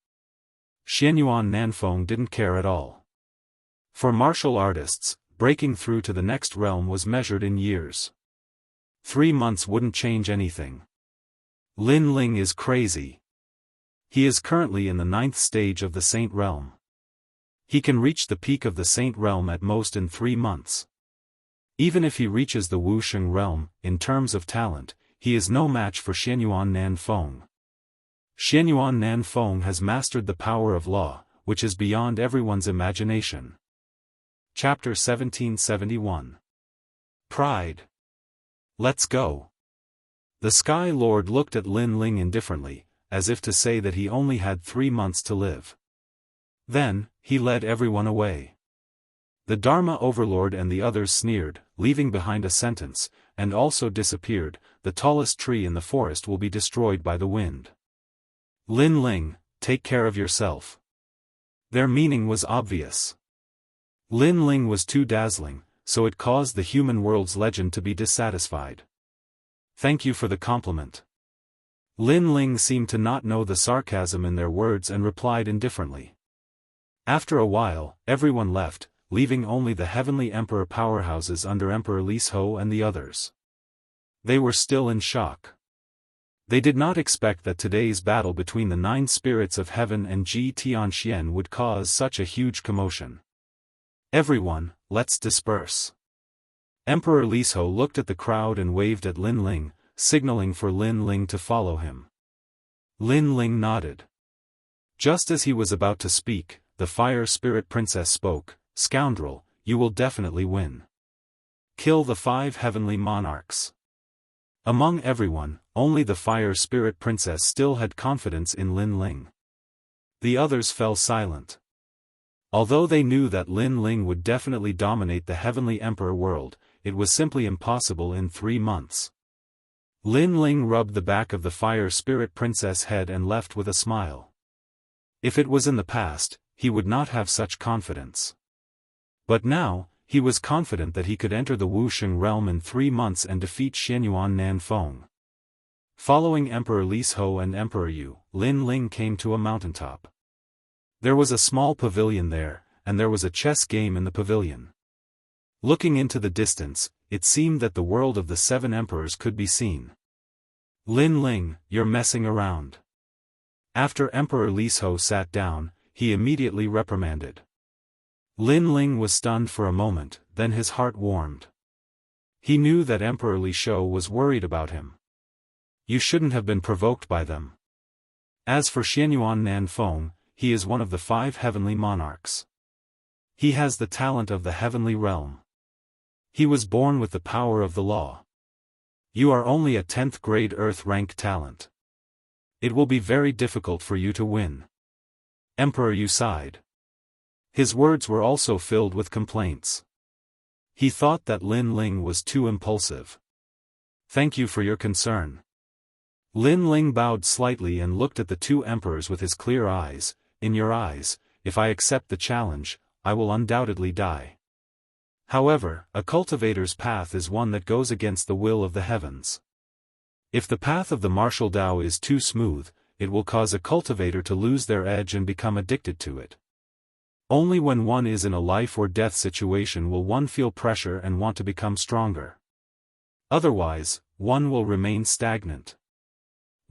Xianyuan Nanfeng didn't care at all. For martial artists, breaking through to the next realm was measured in years. 3 months wouldn't change anything. Lin Ling is crazy. He is currently in the 9th stage of the Saint Realm. He can reach the peak of the Saint Realm at most in 3 months. Even if he reaches the Wuxia Realm, in terms of talent, he is no match for Xianyuan Nanfeng. Xianyuan Nanfeng has mastered the power of law, which is beyond everyone's imagination. Chapter 1771. Pride. Let's go. The Sky Lord looked at Lin Ling indifferently, as if to say that he only had 3 months to live. Then, he led everyone away. The Dharma Overlord and the others sneered, leaving behind a sentence, and also disappeared. "The tallest tree in the forest will be destroyed by the wind. Lin Ling, take care of yourself." Their meaning was obvious. Lin Ling was too dazzling, so it caused the human world's legend to be dissatisfied. "Thank you for the compliment." Lin Ling seemed to not know the sarcasm in their words and replied indifferently. After a while, everyone left, leaving only the Heavenly Emperor powerhouses under Emperor Li Shou and the others. They were still in shock. They did not expect that today's battle between the 9 spirits of heaven and Ji Tianxian would cause such a huge commotion. "Everyone, let's disperse." Emperor Li Shou looked at the crowd and waved at Lin Ling, signaling for Lin Ling to follow him. Lin Ling nodded. Just as he was about to speak, the Fire Spirit Princess spoke. "Scoundrel, you will definitely win. Kill the 5 heavenly monarchs." Among everyone, only the Fire Spirit Princess still had confidence in Lin Ling. The others fell silent. Although they knew that Lin Ling would definitely dominate the Heavenly Emperor world, it was simply impossible in 3 months. Lin Ling rubbed the back of the Fire Spirit Princess' head and left with a smile. If it was in the past, he would not have such confidence. But now, he was confident that he could enter the Wuxia realm in 3 months and defeat Xianyuan Nanfeng. Following Emperor Li Shou and Emperor Yu, Lin Ling came to a mountaintop. There was a small pavilion there, and there was a chess game in the pavilion. Looking into the distance, it seemed that the world of the 7 emperors could be seen. "Lin Ling, you're messing around." After Emperor Li Shou sat down, he immediately reprimanded. Lin Ling was stunned for a moment, then his heart warmed. He knew that Emperor Li Shou was worried about him. You shouldn't have been provoked by them. As for Xianyuan Nanfeng, he is one of the 5 heavenly monarchs. He has the talent of the heavenly realm. He was born with the power of the law. You are only a 10th grade Earth rank talent. It will be very difficult for you to win. Emperor Yu sighed. His words were also filled with complaints. He thought that Lin Ling was too impulsive. "Thank you for your concern." Lin Ling bowed slightly and looked at the 2 emperors with his clear eyes. "In your eyes, if I accept the challenge, I will undoubtedly die. However, a cultivator's path is one that goes against the will of the heavens. If the path of the martial Dao is too smooth, it will cause a cultivator to lose their edge and become addicted to it. Only when one is in a life or death situation will one feel pressure and want to become stronger. Otherwise, one will remain stagnant.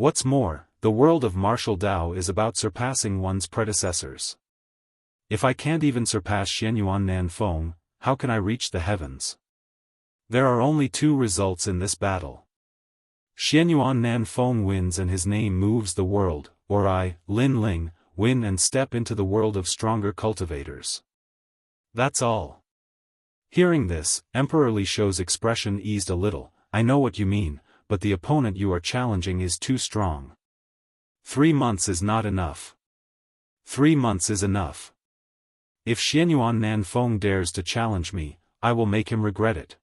What's more, the world of martial Dao is about surpassing one's predecessors. If I can't even surpass Xianyuan Nanfeng, how can I reach the heavens? There are only two results in this battle. Xianyuan Nanfeng wins and his name moves the world, or I, Lin Ling, win and step into the world of stronger cultivators. That's all. Hearing this, Emperor Li Shou's expression eased a little. I know what you mean, but the opponent you are challenging is too strong. 3 months is not enough. 3 months is enough. If Xianyuan Nanfeng dares to challenge me, I will make him regret it.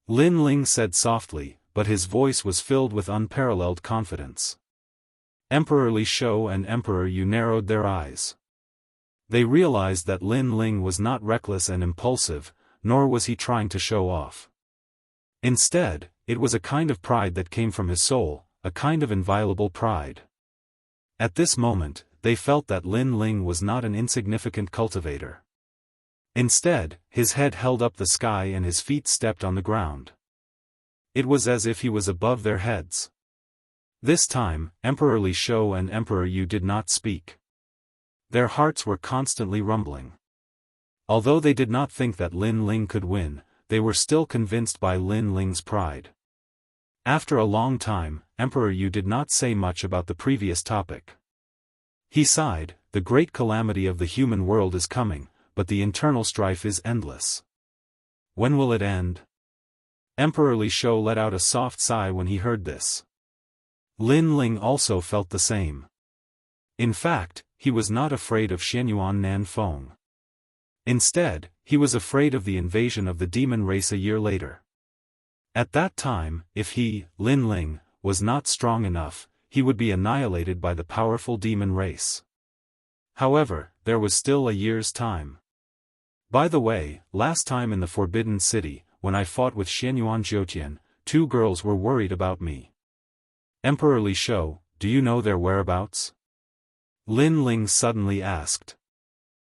Lin Ling said softly, but his voice was filled with unparalleled confidence. Emperor Li Shou and Emperor Yu narrowed their eyes. They realized that Lin Ling was not reckless and impulsive, nor was he trying to show off. Instead, it was a kind of pride that came from his soul, a kind of inviolable pride. At this moment, they felt that Lin Ling was not an insignificant cultivator. Instead, his head held up the sky and his feet stepped on the ground. It was as if he was above their heads. This time, Emperor Li Shou and Emperor Yu did not speak. Their hearts were constantly rumbling. Although they did not think that Lin Ling could win, they were still convinced by Lin Ling's pride. After a long time, Emperor Yu did not say much about the previous topic. He sighed, the great calamity of the human world is coming, but the internal strife is endless. When will it end? Emperor Li Shou let out a soft sigh when he heard this. Lin Ling also felt the same. In fact, he was not afraid of Xianyuan Nanfeng. Instead, he was afraid of the invasion of the demon race a year later. At that time, if he, Lin Ling, was not strong enough, he would be annihilated by the powerful demon race. However, there was still a year's time. By the way, last time in the Forbidden City, when I fought with Xianyuan Jiutian, 2 girls were worried about me. Emperor Li Shou, do you know their whereabouts? Lin Ling suddenly asked.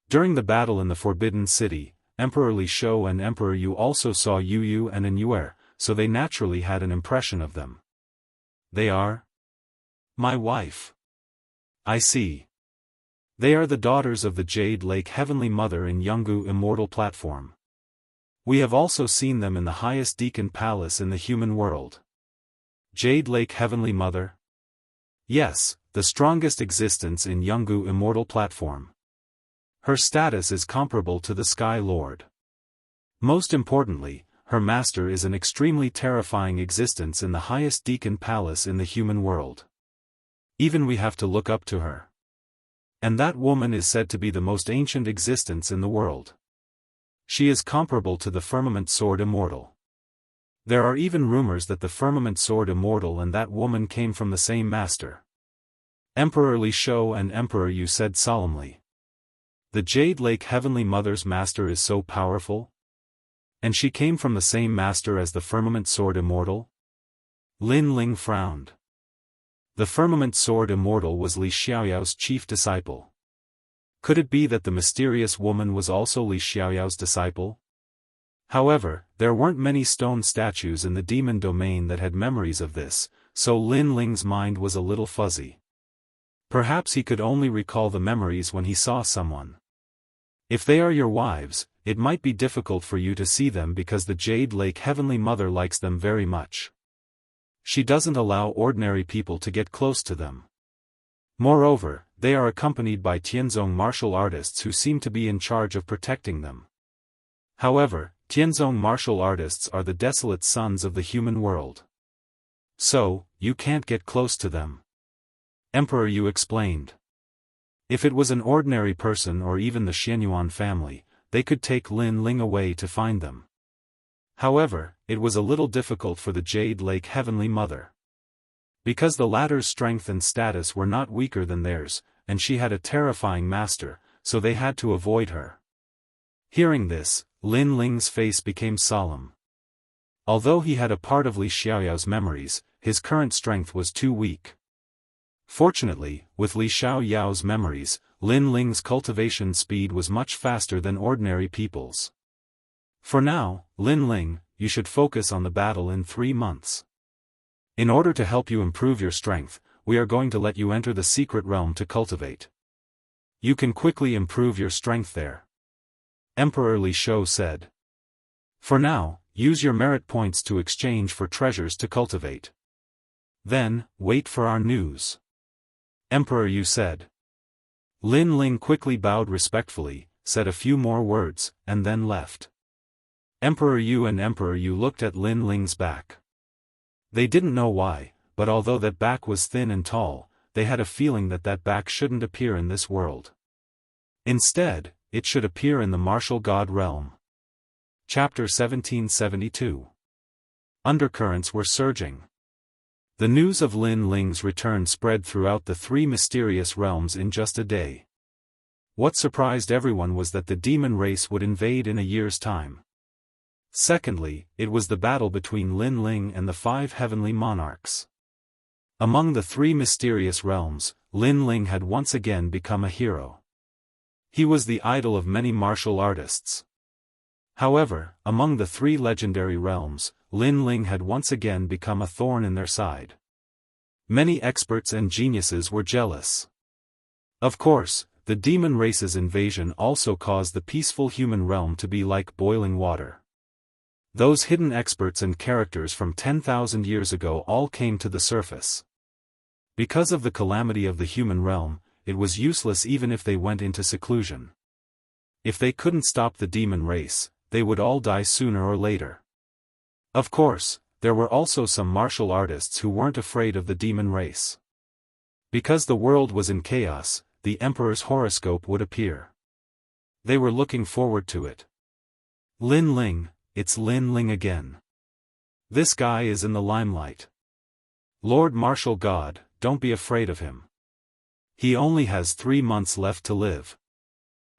During the battle in the Forbidden City, Emperor Li Shou and Emperor Yu also saw Yu Yu and An, so they naturally had an impression of them. They are my wife. I see. They are the daughters of the Jade Lake Heavenly Mother in Jianghu Immortal platform. We have also seen them in the highest Deacon Palace in the human world. Jade Lake Heavenly Mother? Yes, the strongest existence in Jianghu Immortal platform. Her status is comparable to the Sky Lord. Most importantly, her master is an extremely terrifying existence in the highest Deacon Palace in the human world. Even we have to look up to her. And that woman is said to be the most ancient existence in the world. She is comparable to the Firmament Sword Immortal. There are even rumors that the Firmament Sword Immortal and that woman came from the same master. Emperor Li Shou and Emperor Yu said solemnly. The Jade Lake Heavenly Mother's master is so powerful? And she came from the same master as the Firmament Sword Immortal? Lin Ling frowned. The Firmament Sword Immortal was Li Xiaoyao's chief disciple. Could it be that the mysterious woman was also Li Xiaoyao's disciple? However, there weren't many stone statues in the demon domain that had memories of this, so Lin Ling's mind was a little fuzzy. Perhaps he could only recall the memories when he saw someone. If they are your wives, it might be difficult for you to see them because the Jade Lake Heavenly Mother likes them very much. She doesn't allow ordinary people to get close to them. Moreover, they are accompanied by Tianzong martial artists who seem to be in charge of protecting them. However, Tianzong martial artists are the desolate sons of the human world. So, you can't get close to them. Emperor Yu explained. If it was an ordinary person or even the Xianyuan family, they could take Lin Ling away to find them. However, it was a little difficult for the Jade Lake Heavenly Mother. Because the latter's strength and status were not weaker than theirs, and she had a terrifying master, so they had to avoid her. Hearing this, Lin Ling's face became solemn. Although he had a part of Li Xiaoyao's memories, his current strength was too weak. Fortunately, with Li Xiaoyao's memories, Lin Ling's cultivation speed was much faster than ordinary people's. For now, Lin Ling, you should focus on the battle in 3 months. In order to help you improve your strength, we are going to let you enter the secret realm to cultivate. You can quickly improve your strength there. Emperor Li Shou said. For now, use your merit points to exchange for treasures to cultivate. Then, wait for our news. Emperor Yu said. Lin Ling quickly bowed respectfully, said a few more words, and then left. Emperor Yu and Emperor Yu looked at Lin Ling's back. They didn't know why, but although that back was thin and tall, they had a feeling that that back shouldn't appear in this world. Instead, it should appear in the martial god realm. Chapter 1772. Undercurrents were surging. The news of Lin Ling's return spread throughout the three mysterious realms in just a day. What surprised everyone was that the demon race would invade in a year's time. Secondly, it was the battle between Lin Ling and the 5 heavenly monarchs. Among the 3 mysterious realms, Lin Ling had once again become a hero. He was the idol of many martial artists. However, among the 3 legendary realms, Lin Ling had once again become a thorn in their side. Many experts and geniuses were jealous. Of course, the demon race's invasion also caused the peaceful human realm to be like boiling water. Those hidden experts and characters from 10,000 years ago all came to the surface. Because of the calamity of the human realm, it was useless even if they went into seclusion. If they couldn't stop the demon race, they would all die sooner or later. Of course, there were also some martial artists who weren't afraid of the demon race. Because the world was in chaos, the emperor's horoscope would appear. They were looking forward to it. Lin Ling, it's Lin Ling again. This guy is in the limelight. Lord Martial God, don't be afraid of him. He only has 3 months left to live.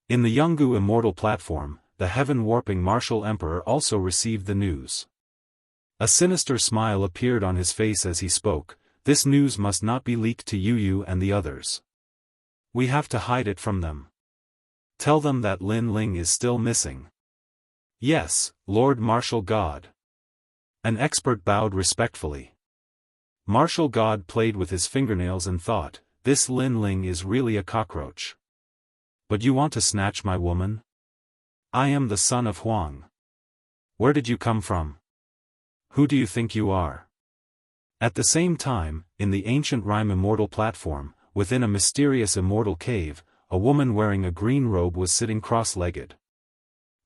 In the Jianghu Immortal platform, the heaven-warping martial emperor also received the news. A sinister smile appeared on his face as he spoke. This news must not be leaked to Yu and the others. We have to hide it from them. Tell them that Lin Ling is still missing. Yes, Lord Martial God. An expert bowed respectfully. Martial God played with his fingernails and thought, this Lin Ling is really a cockroach. But you want to snatch my woman? I am the son of Huang. Where did you come from? Who do you think you are? At the same time, in the ancient Rhyme Immortal platform, within a mysterious immortal cave, a woman wearing a green robe was sitting cross-legged.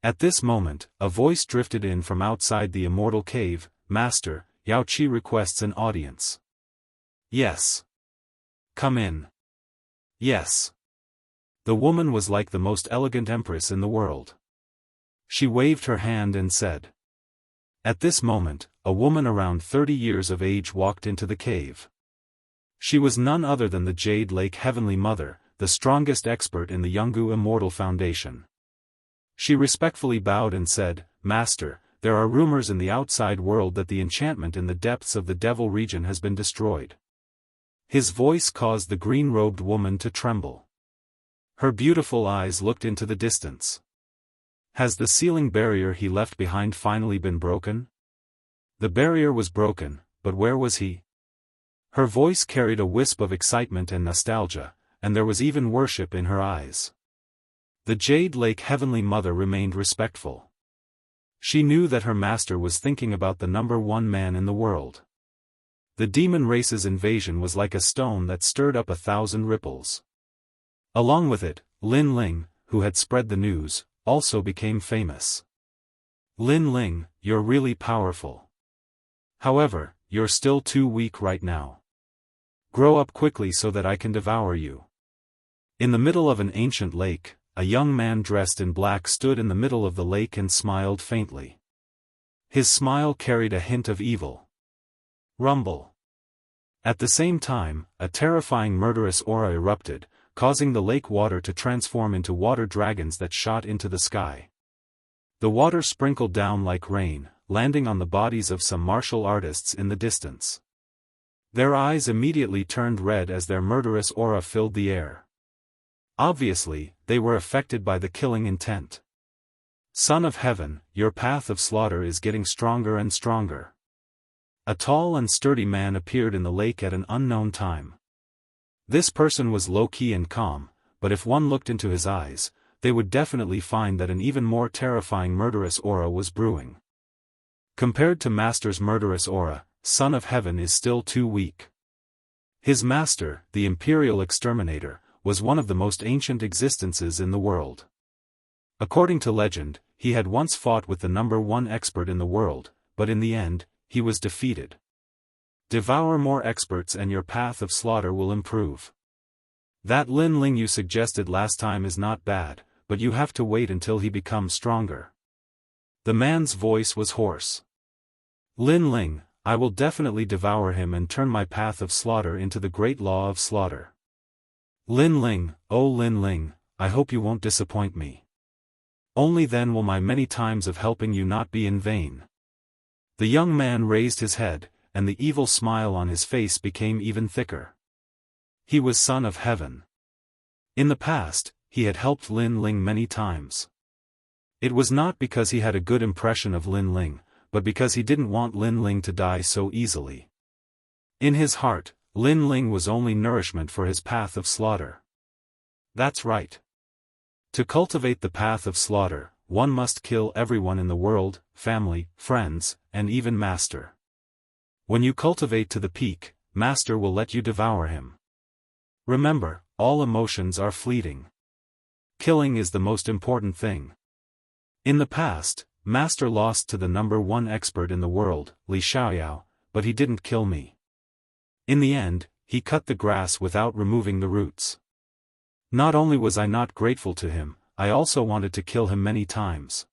At this moment, a voice drifted in from outside the immortal cave. Master, Yao Qi requests an audience. Yes. Come in. Yes. The woman was like the most elegant empress in the world. She waved her hand and said. At this moment, a woman around 30 years of age walked into the cave. She was none other than the Jade Lake Heavenly Mother, the strongest expert in the Jianghu Immortal Foundation. She respectfully bowed and said, Master, there are rumors in the outside world that the enchantment in the depths of the Devil region has been destroyed. His voice caused the green-robed woman to tremble. Her beautiful eyes looked into the distance. Has the sealing barrier he left behind finally been broken? The barrier was broken, but where was he? Her voice carried a wisp of excitement and nostalgia, and there was even worship in her eyes. The Jade Lake Heavenly Mother remained respectful. She knew that her master was thinking about the number 1 man in the world. The demon race's invasion was like a stone that stirred up 1,000 ripples. Along with it, Lin Ling, who had spread the news, also became famous. Lin Ling, you're really powerful. However, you're still too weak right now. Grow up quickly so that I can devour you. In the middle of an ancient lake, a young man dressed in black stood in the middle of the lake and smiled faintly. His smile carried a hint of evil. Rumble. At the same time, a terrifying murderous aura erupted, causing the lake water to transform into water dragons that shot into the sky. The water sprinkled down like rain, landing on the bodies of some martial artists in the distance. Their eyes immediately turned red as their murderous aura filled the air. Obviously, they were affected by the killing intent. Son of Heaven, your path of slaughter is getting stronger and stronger. A tall and sturdy man appeared in the lake at an unknown time. This person was low-key and calm, but if one looked into his eyes, they would definitely find that an even more terrifying murderous aura was brewing. Compared to Master's murderous aura, Son of Heaven is still too weak. His master, the Imperial Exterminator, was one of the most ancient existences in the world. According to legend, he had once fought with the #1 expert in the world, but in the end, he was defeated. Devour more experts and your path of slaughter will improve. That Lin Ling you suggested last time is not bad, but you have to wait until he becomes stronger. The man's voice was hoarse. Lin Ling, I will definitely devour him and turn my path of slaughter into the great law of slaughter. Lin Ling, oh Lin Ling, I hope you won't disappoint me. Only then will my many times of helping you not be in vain. The young man raised his head, and the evil smile on his face became even thicker. He was Son of Heaven. In the past, he had helped Lin Ling many times. It was not because he had a good impression of Lin Ling, but because he didn't want Lin Ling to die so easily. In his heart, Lin Ling was only nourishment for his path of slaughter. That's right. To cultivate the path of slaughter, one must kill everyone in the world, family, friends, and even Master. When you cultivate to the peak, Master will let you devour him. Remember, all emotions are fleeting. Killing is the most important thing. In the past, Master lost to the #1 expert in the world, Li Xiaoyao, but he didn't kill me. In the end, he cut the grass without removing the roots. Not only was I not grateful to him, I also wanted to kill him many times.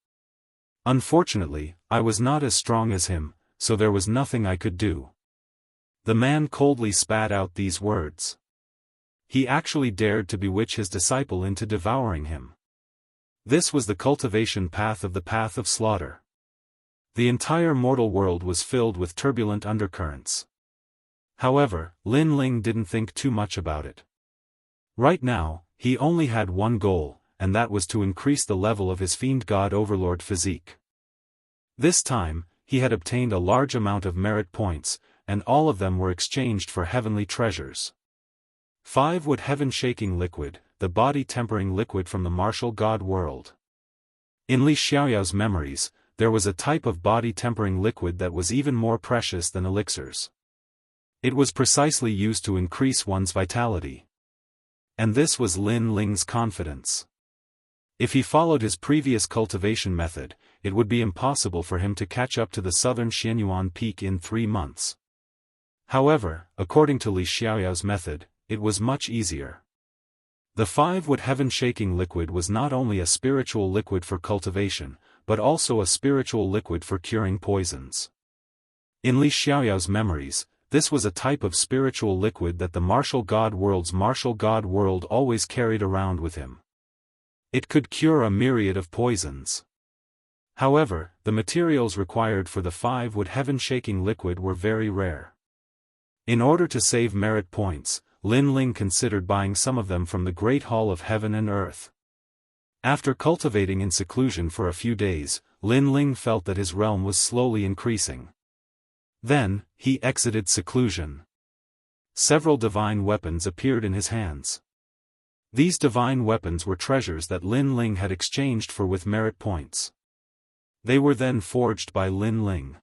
Unfortunately, I was not as strong as him, so there was nothing I could do. The man coldly spat out these words. He actually dared to bewitch his disciple into devouring him. This was the cultivation path of slaughter. The entire mortal world was filled with turbulent undercurrents. However, Lin Ling didn't think too much about it. Right now, he only had one goal, and that was to increase the level of his fiend god overlord physique. This time, he had obtained a large amount of merit points, and all of them were exchanged for heavenly treasures. 5 wood heaven-shaking liquid, the body-tempering liquid from the martial god world. In Li Xiaoyao's memories, there was a type of body-tempering liquid that was even more precious than elixirs. It was precisely used to increase one's vitality. And this was Lin Ling's confidence. If he followed his previous cultivation method, it would be impossible for him to catch up to the southern Xianyuan peak in 3 months. However, according to Li Xiaoyao's method, it was much easier. The 5 wood heaven-shaking liquid was not only a spiritual liquid for cultivation, but also a spiritual liquid for curing poisons. In Li Xiaoyao's memories, this was a type of spiritual liquid that the martial god world always carried around with him. It could cure a myriad of poisons. However, the materials required for the 5 wood heaven-shaking liquid were very rare. In order to save merit points, Lin Ling considered buying some of them from the Great Hall of Heaven and Earth. After cultivating in seclusion for a few days, Lin Ling felt that his realm was slowly increasing. Then, he exited seclusion. Several divine weapons appeared in his hands. These divine weapons were treasures that Lin Ling had exchanged for with merit points. They were then forged by Lin Ling.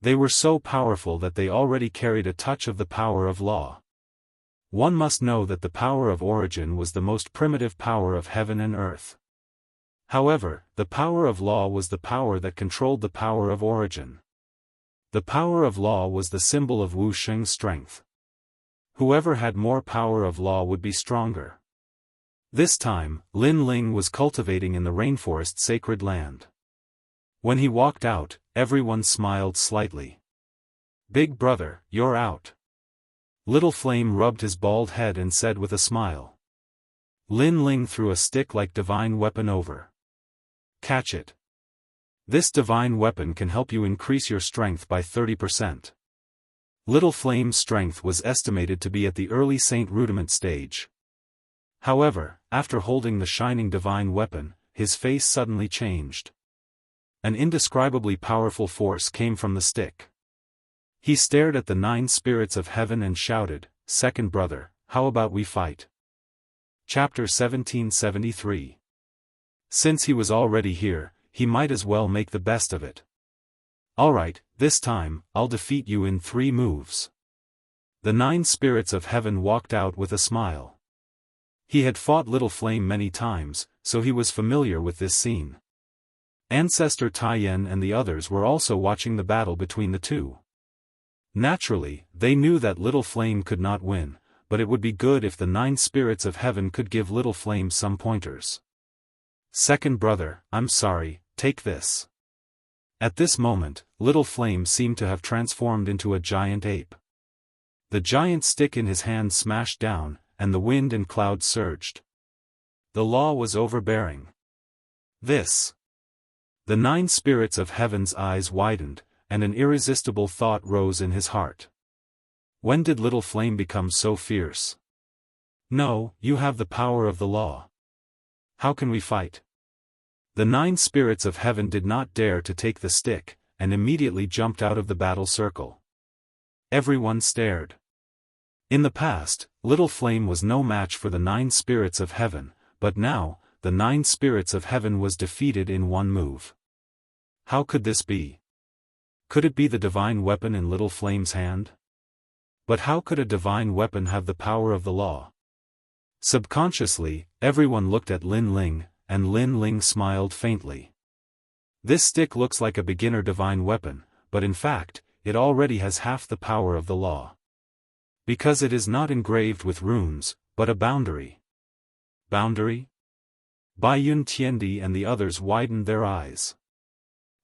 They were so powerful that they already carried a touch of the power of law. One must know that the power of origin was the most primitive power of heaven and earth. However, the power of law was the power that controlled the power of origin. The power of law was the symbol of Wu Sheng's strength. Whoever had more power of law would be stronger. This time, Lin Ling was cultivating in the rainforest sacred land. When he walked out, everyone smiled slightly. "Big brother, you're out." Little Flame rubbed his bald head and said with a smile. Lin Ling threw a stick-like divine weapon over. "Catch it. This divine weapon can help you increase your strength by 30%. Little Flame's strength was estimated to be at the early Saint Rudiment stage. However, after holding the shining divine weapon, his face suddenly changed. An indescribably powerful force came from the stick. He stared at the 9 spirits of heaven and shouted, "Second brother, how about we fight? Chapter 1773. Since he was already here, he might as well make the best of it. Alright, this time, I'll defeat you in 3 moves. The 9 spirits of heaven walked out with a smile. He had fought Little Flame many times, so he was familiar with this scene. Ancestor Taiyan and the others were also watching the battle between the two. Naturally, they knew that Little Flame could not win, but it would be good if the 9 spirits of heaven could give Little Flame some pointers. Second brother, I'm sorry, take this. At this moment, Little Flame seemed to have transformed into a giant ape. The giant stick in his hand smashed down, and the wind and clouds surged. The law was overbearing. This. The 9 spirits of heaven's eyes widened, and an irresistible thought rose in his heart. When did Little Flame become so fierce? No, you have the power of the law. How can we fight? The 9 spirits of heaven did not dare to take the stick, and immediately jumped out of the battle circle. Everyone stared. In the past, Little Flame was no match for the 9 spirits of heaven, but now, the 9 spirits of heaven was defeated in 1 move. How could this be? Could it be the divine weapon in Little Flame's hand? But how could a divine weapon have the power of the law? Subconsciously, everyone looked at Lin Ling, and Lin Ling smiled faintly. This stick looks like a beginner divine weapon, but in fact, it already has half the power of the law. Because it is not engraved with runes, but a boundary. Boundary? Bai Yun Tiendi and the others widened their eyes.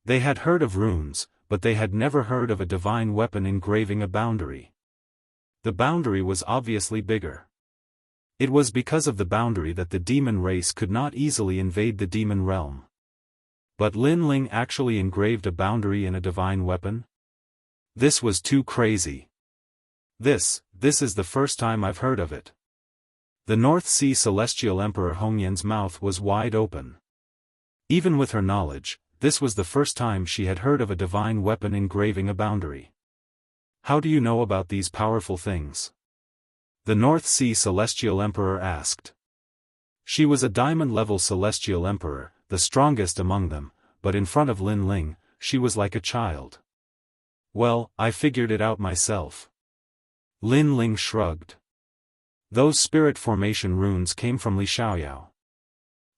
They had heard of runes, but they had never heard of a divine weapon engraving a boundary. The boundary was obviously bigger. It was because of the boundary that the demon race could not easily invade the demon realm. But Lin Ling actually engraved a boundary in a divine weapon? This was too crazy. This is the first time I've heard of it. The North Sea Celestial Emperor Hongyan's mouth was wide open. Even with her knowledge, this was the first time she had heard of a divine weapon engraving a boundary. How do you know about these powerful things? The North Sea Celestial Emperor asked. She was a diamond-level Celestial Emperor, the strongest among them, but in front of Lin Ling, she was like a child. Well, I figured it out myself. Lin Ling shrugged. Those spirit formation runes came from Li Xiaoyao.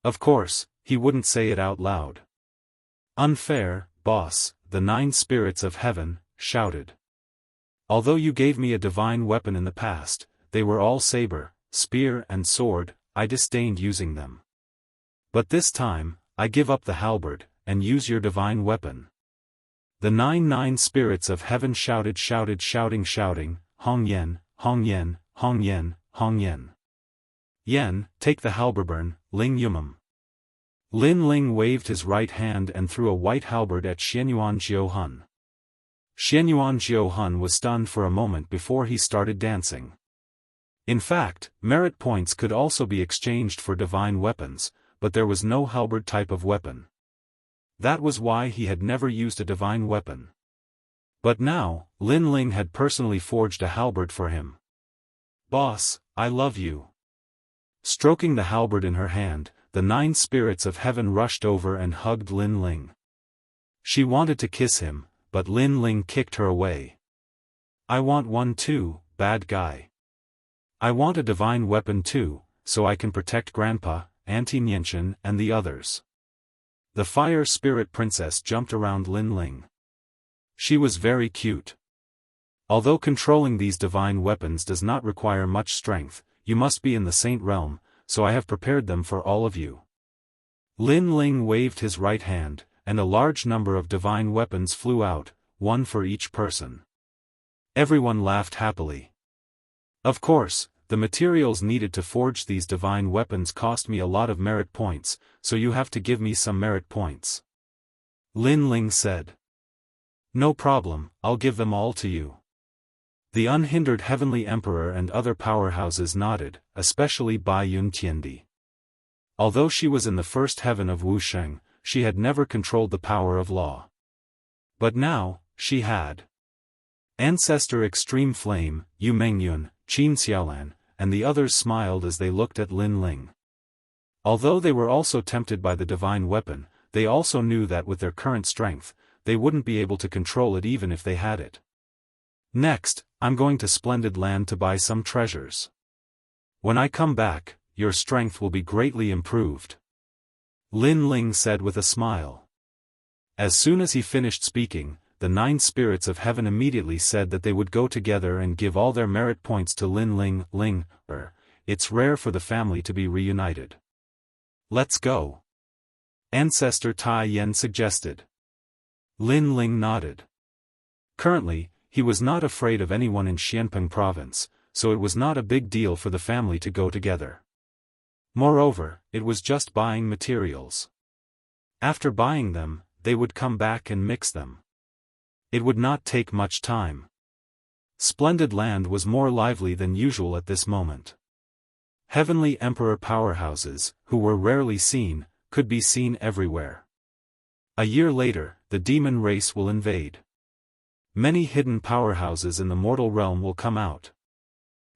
Of course, he wouldn't say it out loud. Unfair, boss, the 9 spirits of heaven shouted. Although you gave me a divine weapon in the past, they were all saber, spear and sword, I disdained using them. But this time, I give up the halberd, and use your divine weapon. The 9 spirits of heaven shouting, Hong Yen, Hong Yen, Hong Yen, Hong Yen. Yen, take the halberd, Ling Yumum. Lin Ling waved his right hand and threw a white halberd at Xianyuan Jiuhun. Xianyuan Jiuhun was stunned for a moment before he started dancing. In fact, merit points could also be exchanged for divine weapons, but there was no halberd type of weapon. That was why he had never used a divine weapon. But now, Lin Ling had personally forged a halberd for him. Boss, I love you. Stroking the halberd in her hand, the 9 spirits of heaven rushed over and hugged Lin Ling. She wanted to kiss him, but Lin Ling kicked her away. I want one too, bad guy. I want a divine weapon too, so I can protect Grandpa, Auntie Nianchen and the others. The fire spirit princess jumped around Lin Ling. She was very cute. Although controlling these divine weapons does not require much strength, you must be in the Saint Realm, so I have prepared them for all of you. Lin Ling waved his right hand, and a large number of divine weapons flew out, 1 for each person. Everyone laughed happily. Of course, the materials needed to forge these divine weapons cost me a lot of merit points, so you have to give me some merit points. Lin Ling said. No problem, I'll give them all to you. The unhindered Heavenly Emperor and other powerhouses nodded, especially Bai Yun Tiendi. Although she was in the first heaven of Wusheng, she had never controlled the power of law. But now, she had. Ancestor Extreme Flame, Yu Mengyun, Qin Xiaolan, and the others smiled as they looked at Lin Ling. Although they were also tempted by the divine weapon, they also knew that with their current strength, they wouldn't be able to control it even if they had it. Next, I'm going to Splendid Land to buy some treasures. When I come back, your strength will be greatly improved. Lin Ling said with a smile. As soon as he finished speaking, the 9 spirits of heaven immediately said that they would go together and give all their merit points to Lin Ling. It's rare for the family to be reunited. Let's go. Ancestor Tai Yen suggested. Lin Ling nodded. Currently, he was not afraid of anyone in Xianpeng province, so it was not a big deal for the family to go together. Moreover, it was just buying materials. After buying them, they would come back and mix them. It would not take much time. Splendid Land was more lively than usual at this moment. Heavenly Emperor powerhouses, who were rarely seen, could be seen everywhere. A year later, the demon race will invade. Many hidden powerhouses in the mortal realm will come out.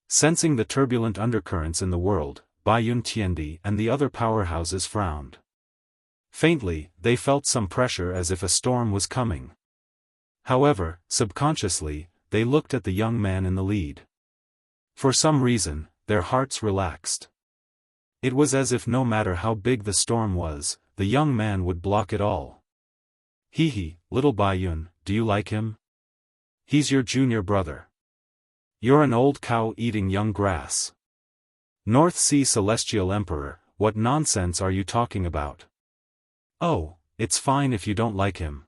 Sensing the turbulent undercurrents in the world, Baiyun Tiandi and the other powerhouses frowned. Faintly, they felt some pressure as if a storm was coming. However, subconsciously, they looked at the young man in the lead. For some reason, their hearts relaxed. It was as if no matter how big the storm was, the young man would block it all. Hee, little Baiyun, do you like him? He's your junior brother. You're an old cow eating young grass. North Sea Celestial Emperor, what nonsense are you talking about? Oh, it's fine if you don't like him.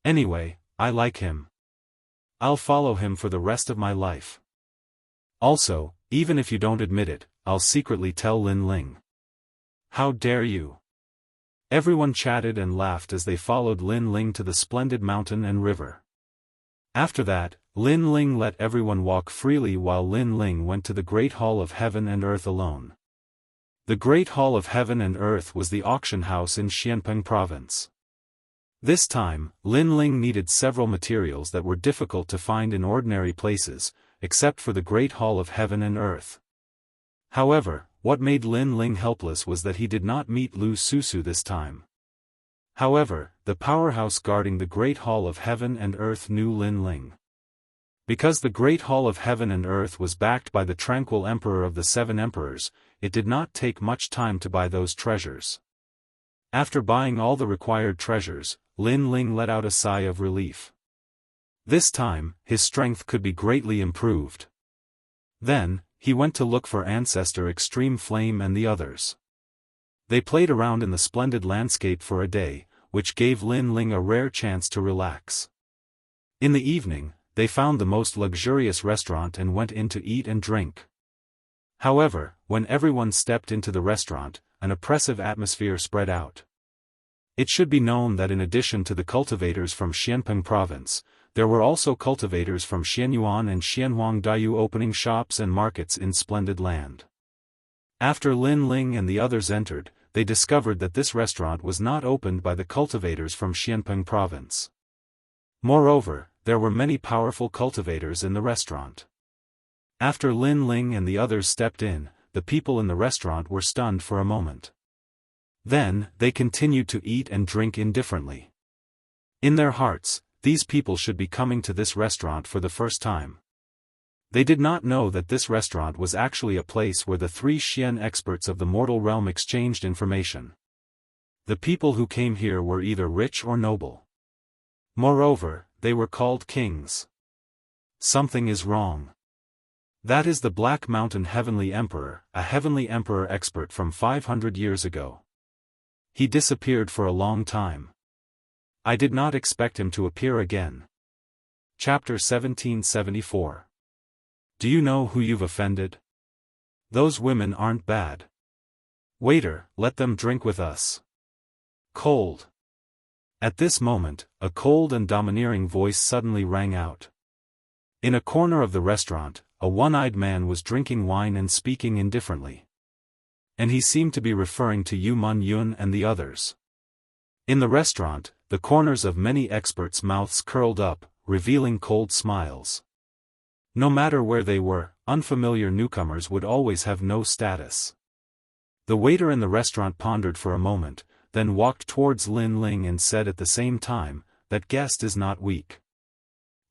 Anyway, I like him. I'll follow him for the rest of my life. Also, even if you don't admit it, I'll secretly tell Lin Ling. How dare you? Everyone chatted and laughed as they followed Lin Ling to the splendid mountain and river. After that, Lin Ling let everyone walk freely while Lin Ling went to the Great Hall of Heaven and Earth alone. The Great Hall of Heaven and Earth was the auction house in Xianpeng province. This time, Lin Ling needed several materials that were difficult to find in ordinary places, except for the Great Hall of Heaven and Earth. However, what made Lin Ling helpless was that he did not meet Lu Susu this time. However, the powerhouse guarding the Great Hall of Heaven and Earth knew Lin Ling. Because the Great Hall of Heaven and Earth was backed by the tranquil Emperor of the 7 Emperors, it did not take much time to buy those treasures. After buying all the required treasures, Lin Ling let out a sigh of relief. This time, his strength could be greatly improved. Then, he went to look for Ancestor Extreme Flame and the others. They played around in the splendid landscape for a day, which gave Lin Ling a rare chance to relax. In the evening, they found the most luxurious restaurant and went in to eat and drink. However, when everyone stepped into the restaurant, an oppressive atmosphere spread out. It should be known that in addition to the cultivators from Xianpeng province, there were also cultivators from Xianyuan and Xianhuangdaiyu opening shops and markets in Splendid Land. After Lin Ling and the others entered, they discovered that this restaurant was not opened by the cultivators from Xianpeng province. Moreover, there were many powerful cultivators in the restaurant. After Lin Ling and the others stepped in, the people in the restaurant were stunned for a moment. Then, they continued to eat and drink indifferently. In their hearts, these people should be coming to this restaurant for the first time. They did not know that this restaurant was actually a place where the 3 Xian experts of the mortal realm exchanged information. The people who came here were either rich or noble. Moreover, they were called kings. Something is wrong. That is the Black Mountain Heavenly Emperor, a Heavenly Emperor expert from 500 years ago. He disappeared for a long time. I did not expect him to appear again. Chapter 1774. Do you know who you've offended? Those women aren't bad. Waiter, let them drink with us. Cold. At this moment, a cold and domineering voice suddenly rang out. In a corner of the restaurant, a one-eyed man was drinking wine and speaking indifferently. And he seemed to be referring to Yu Mun Yun and the others. In the restaurant, the corners of many experts' mouths curled up, revealing cold smiles. No matter where they were, unfamiliar newcomers would always have no status. The waiter in the restaurant pondered for a moment, then walked towards Lin Ling and said at the same time, "That guest is not weak.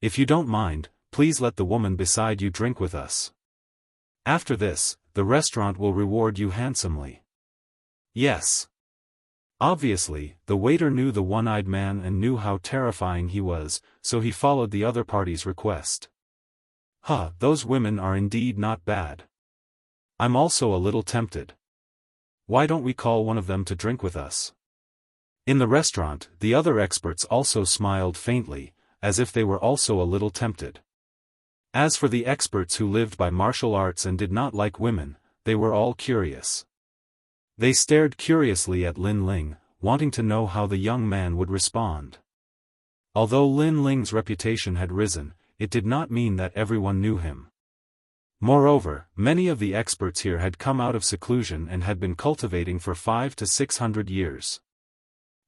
If you don't mind, please let the woman beside you drink with us. After this, the restaurant will reward you handsomely." "Yes." Obviously, the waiter knew the one-eyed man and knew how terrifying he was, so he followed the other party's request. Those women are indeed not bad. I'm also a little tempted. Why don't we call one of them to drink with us?" In the restaurant, the other experts also smiled faintly, as if they were also a little tempted. As for the experts who lived by martial arts and did not like women, they were all curious. They stared curiously at Lin Ling, wanting to know how the young man would respond. Although Lin Ling's reputation had risen, it did not mean that everyone knew him. Moreover, many of the experts here had come out of seclusion and had been cultivating for 500 to 600 years.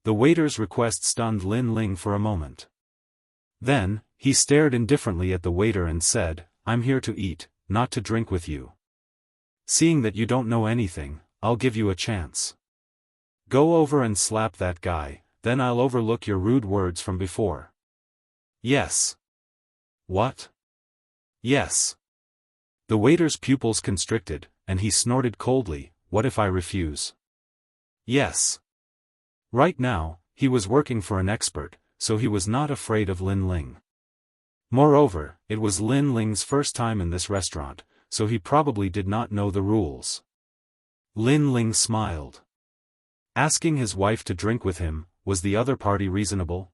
The waiter's request stunned Lin Ling for a moment. Then, he stared indifferently at the waiter and said, "I'm here to eat, not to drink with you. Seeing that you don't know anything, I'll give you a chance. Go over and slap that guy, then I'll overlook your rude words from before." "Yes." "What?" "Yes." The waiter's pupils constricted, and he snorted coldly, "What if I refuse?" "Yes." Right now, he was working for an expert, so he was not afraid of Lin Ling. Moreover, it was Lin Ling's first time in this restaurant, so he probably did not know the rules. Lin Ling smiled. Asking his wife to drink with him, was the other party reasonable?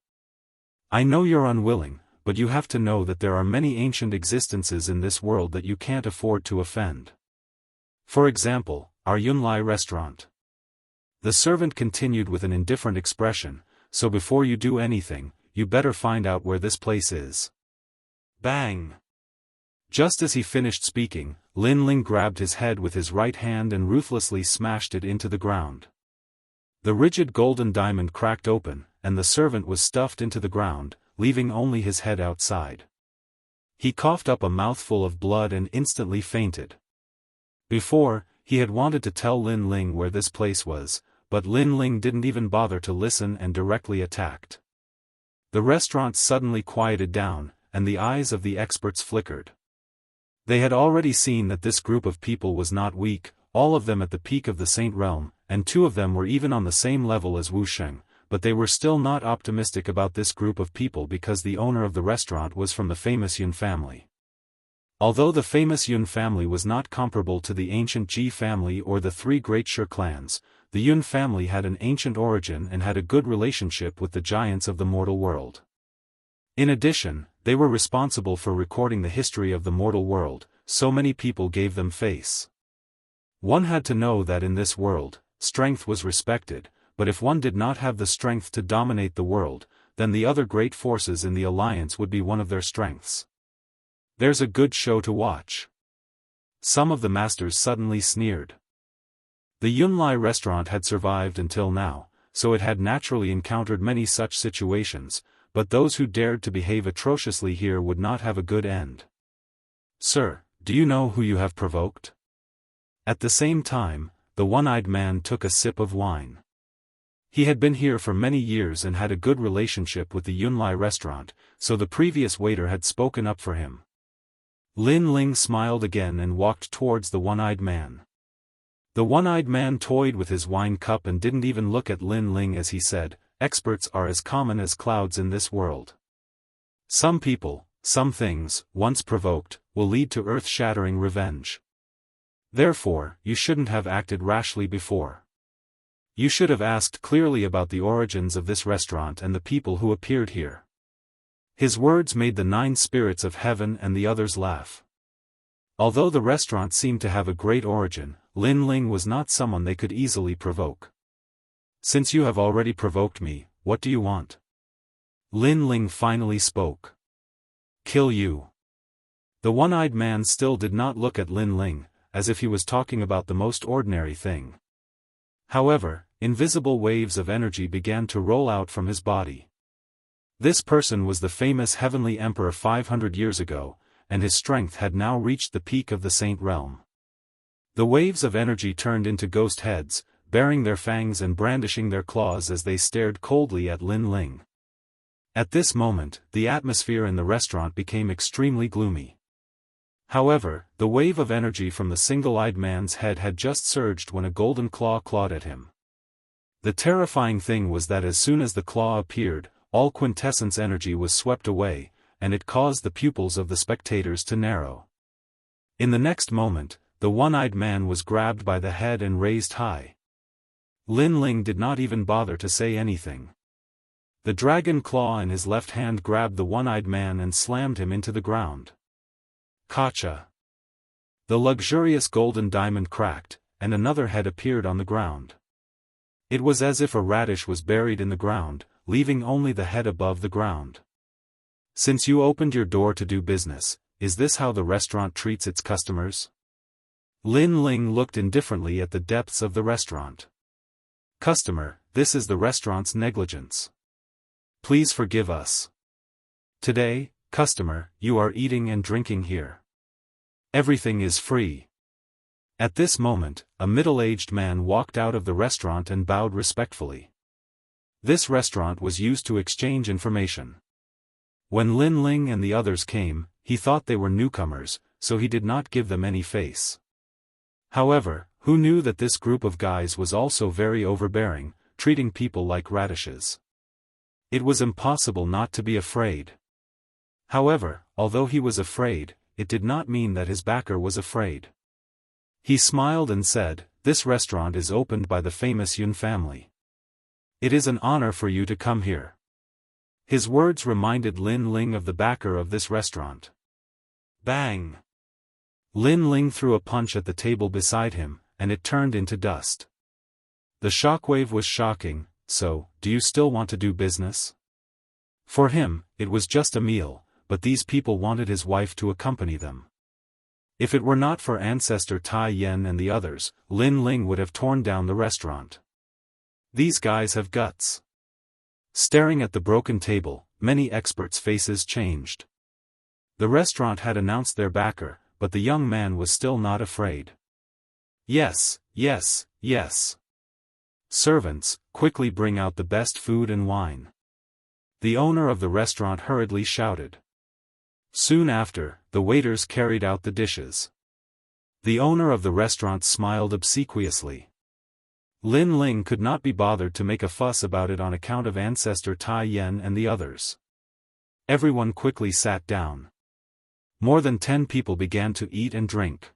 "I know you're unwilling, but you have to know that there are many ancient existences in this world that you can't afford to offend. For example, our Yunlai restaurant." The servant continued with an indifferent expression, "So before you do anything, you better find out where this place is." Bang! Just as he finished speaking, Lin Ling grabbed his head with his right hand and ruthlessly smashed it into the ground. The rigid golden diamond cracked open, and the servant was stuffed into the ground, leaving only his head outside. He coughed up a mouthful of blood and instantly fainted. Before, he had wanted to tell Lin Ling where this place was, but Lin Ling didn't even bother to listen and directly attacked. The restaurant suddenly quieted down, and the eyes of the experts flickered. They had already seen that this group of people was not weak, all of them at the peak of the Saint Realm, and 2 of them were even on the same level as Wu Sheng, but they were still not optimistic about this group of people because the owner of the restaurant was from the famous Yun family. Although the famous Yun family was not comparable to the ancient Ji family or the 3 great Shi clans, the Yun family had an ancient origin and had a good relationship with the giants of the mortal world. In addition, they were responsible for recording the history of the mortal world, so many people gave them face. One had to know that in this world, strength was respected, but if one did not have the strength to dominate the world, then the other great forces in the alliance would be one of their strengths. There's a good show to watch. Some of the masters suddenly sneered. The Yunlai restaurant had survived until now, so it had naturally encountered many such situations, but those who dared to behave atrociously here would not have a good end. "Sir, do you know who you have provoked?" At the same time, the one-eyed man took a sip of wine. He had been here for many years and had a good relationship with the Yunlai restaurant, so the previous waiter had spoken up for him. Lin Ling smiled again and walked towards the one-eyed man. The one-eyed man toyed with his wine cup and didn't even look at Lin Ling as he said, "Experts are as common as clouds in this world. Some people, some things, once provoked, will lead to earth-shattering revenge. Therefore, you shouldn't have acted rashly before. You should have asked clearly about the origins of this restaurant and the people who appeared here." His words made the 9 spirits of heaven and the others laugh. Although the restaurant seemed to have a great origin, Lin Ling was not someone they could easily provoke. "Since you have already provoked me, what do you want?" Lin Ling finally spoke. "Kill you." The one-eyed man still did not look at Lin Ling, as if he was talking about the most ordinary thing. However, invisible waves of energy began to roll out from his body. This person was the famous heavenly emperor 500 years ago, and his strength had now reached the peak of the Saint Realm. The waves of energy turned into ghost heads, baring their fangs and brandishing their claws as they stared coldly at Lin Ling. At this moment, the atmosphere in the restaurant became extremely gloomy. However, the wave of energy from the single-eyed man's head had just surged when a golden claw clawed at him. The terrifying thing was that as soon as the claw appeared, all quintessence energy was swept away, and it caused the pupils of the spectators to narrow. In the next moment, the one-eyed man was grabbed by the head and raised high. Lin Ling did not even bother to say anything. The dragon claw in his left hand grabbed the one-eyed man and slammed him into the ground. Kacha! The luxurious golden diamond cracked, and another head appeared on the ground. It was as if a radish was buried in the ground, leaving only the head above the ground. Since you opened your door to do business, is this how the restaurant treats its customers? Lin Ling looked indifferently at the depths of the restaurant. Customer, this is the restaurant's negligence. Please forgive us. Today, customer, you are eating and drinking here. Everything is free. At this moment, a middle-aged man walked out of the restaurant and bowed respectfully. This restaurant was used to exchange information. When Lin Ling and the others came, he thought they were newcomers, so he did not give them any face. However, who knew that this group of guys was also very overbearing, treating people like radishes? It was impossible not to be afraid. However, although he was afraid, it did not mean that his backer was afraid. He smiled and said, "This restaurant is opened by the famous Yun family. It is an honor for you to come here." His words reminded Lin Ling of the backer of this restaurant. Bang! Lin Ling threw a punch at the table beside him, and it turned into dust. The shockwave was shocking. So, do you still want to do business? For him, it was just a meal, but these people wanted his wife to accompany them. If it were not for Ancestor Tai Yen and the others, Lin Ling would have torn down the restaurant. These guys have guts. Staring at the broken table, many experts' faces changed. The restaurant had announced their backer, but the young man was still not afraid. Yes, yes, yes. Servants, quickly bring out the best food and wine. The owner of the restaurant hurriedly shouted. Soon after, the waiters carried out the dishes. The owner of the restaurant smiled obsequiously. Lin Ling could not be bothered to make a fuss about it on account of Ancestor Tai Yen and the others. Everyone quickly sat down. More than 10 people began to eat and drink.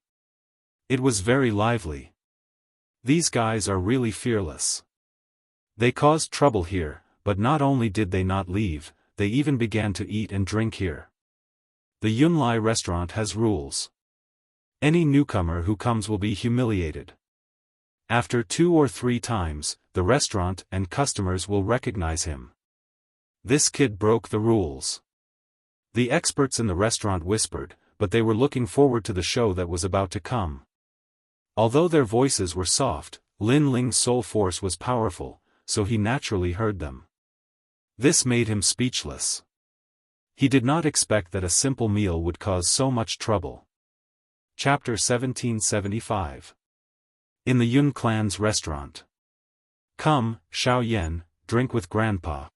It was very lively. These guys are really fearless. They caused trouble here, but not only did they not leave, they even began to eat and drink here. The Yunlai restaurant has rules. Any newcomer who comes will be humiliated. After 2 or 3 times, the restaurant and customers will recognize him. This kid broke the rules. The experts in the restaurant whispered, but they were looking forward to the show that was about to come. Although their voices were soft, Lin Ling's soul force was powerful, so he naturally heard them. This made him speechless. He did not expect that a simple meal would cause so much trouble. Chapter 1775. In the Yun clan's restaurant. Come, Xiao Yan, drink with Grandpa.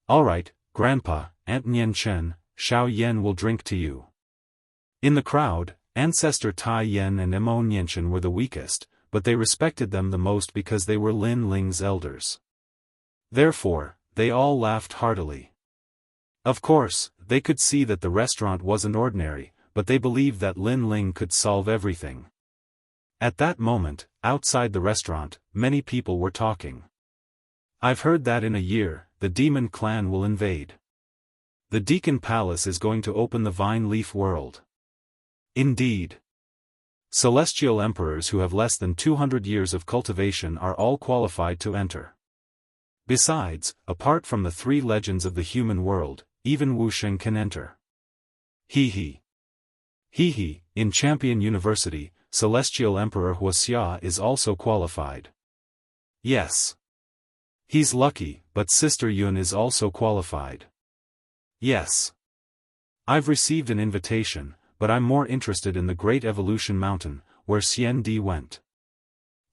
Alright, Grandpa, Aunt Nian Chen, Xiao Yan will drink to you. In the crowd, Ancestor Tai Yen and Mo Nianchen were the weakest, but they respected them the most because they were Lin Ling's elders. Therefore, they all laughed heartily. Of course, they could see that the restaurant wasn't ordinary, but they believed that Lin Ling could solve everything. At that moment, outside the restaurant, many people were talking. I've heard that in a year, the demon clan will invade. The Deacon Palace is going to open the Vine Leaf world. Indeed. Celestial emperors who have less than 200 years of cultivation are all qualified to enter. Besides, apart from the 3 legends of the human world, even Wu Sheng can enter. Hee hee, in Champion University, Celestial Emperor Wuxia is also qualified. Yes. He's lucky, but Sister Yun is also qualified. Yes. I've received an invitation, but I'm more interested in the Great Evolution Mountain, where Xian Di went.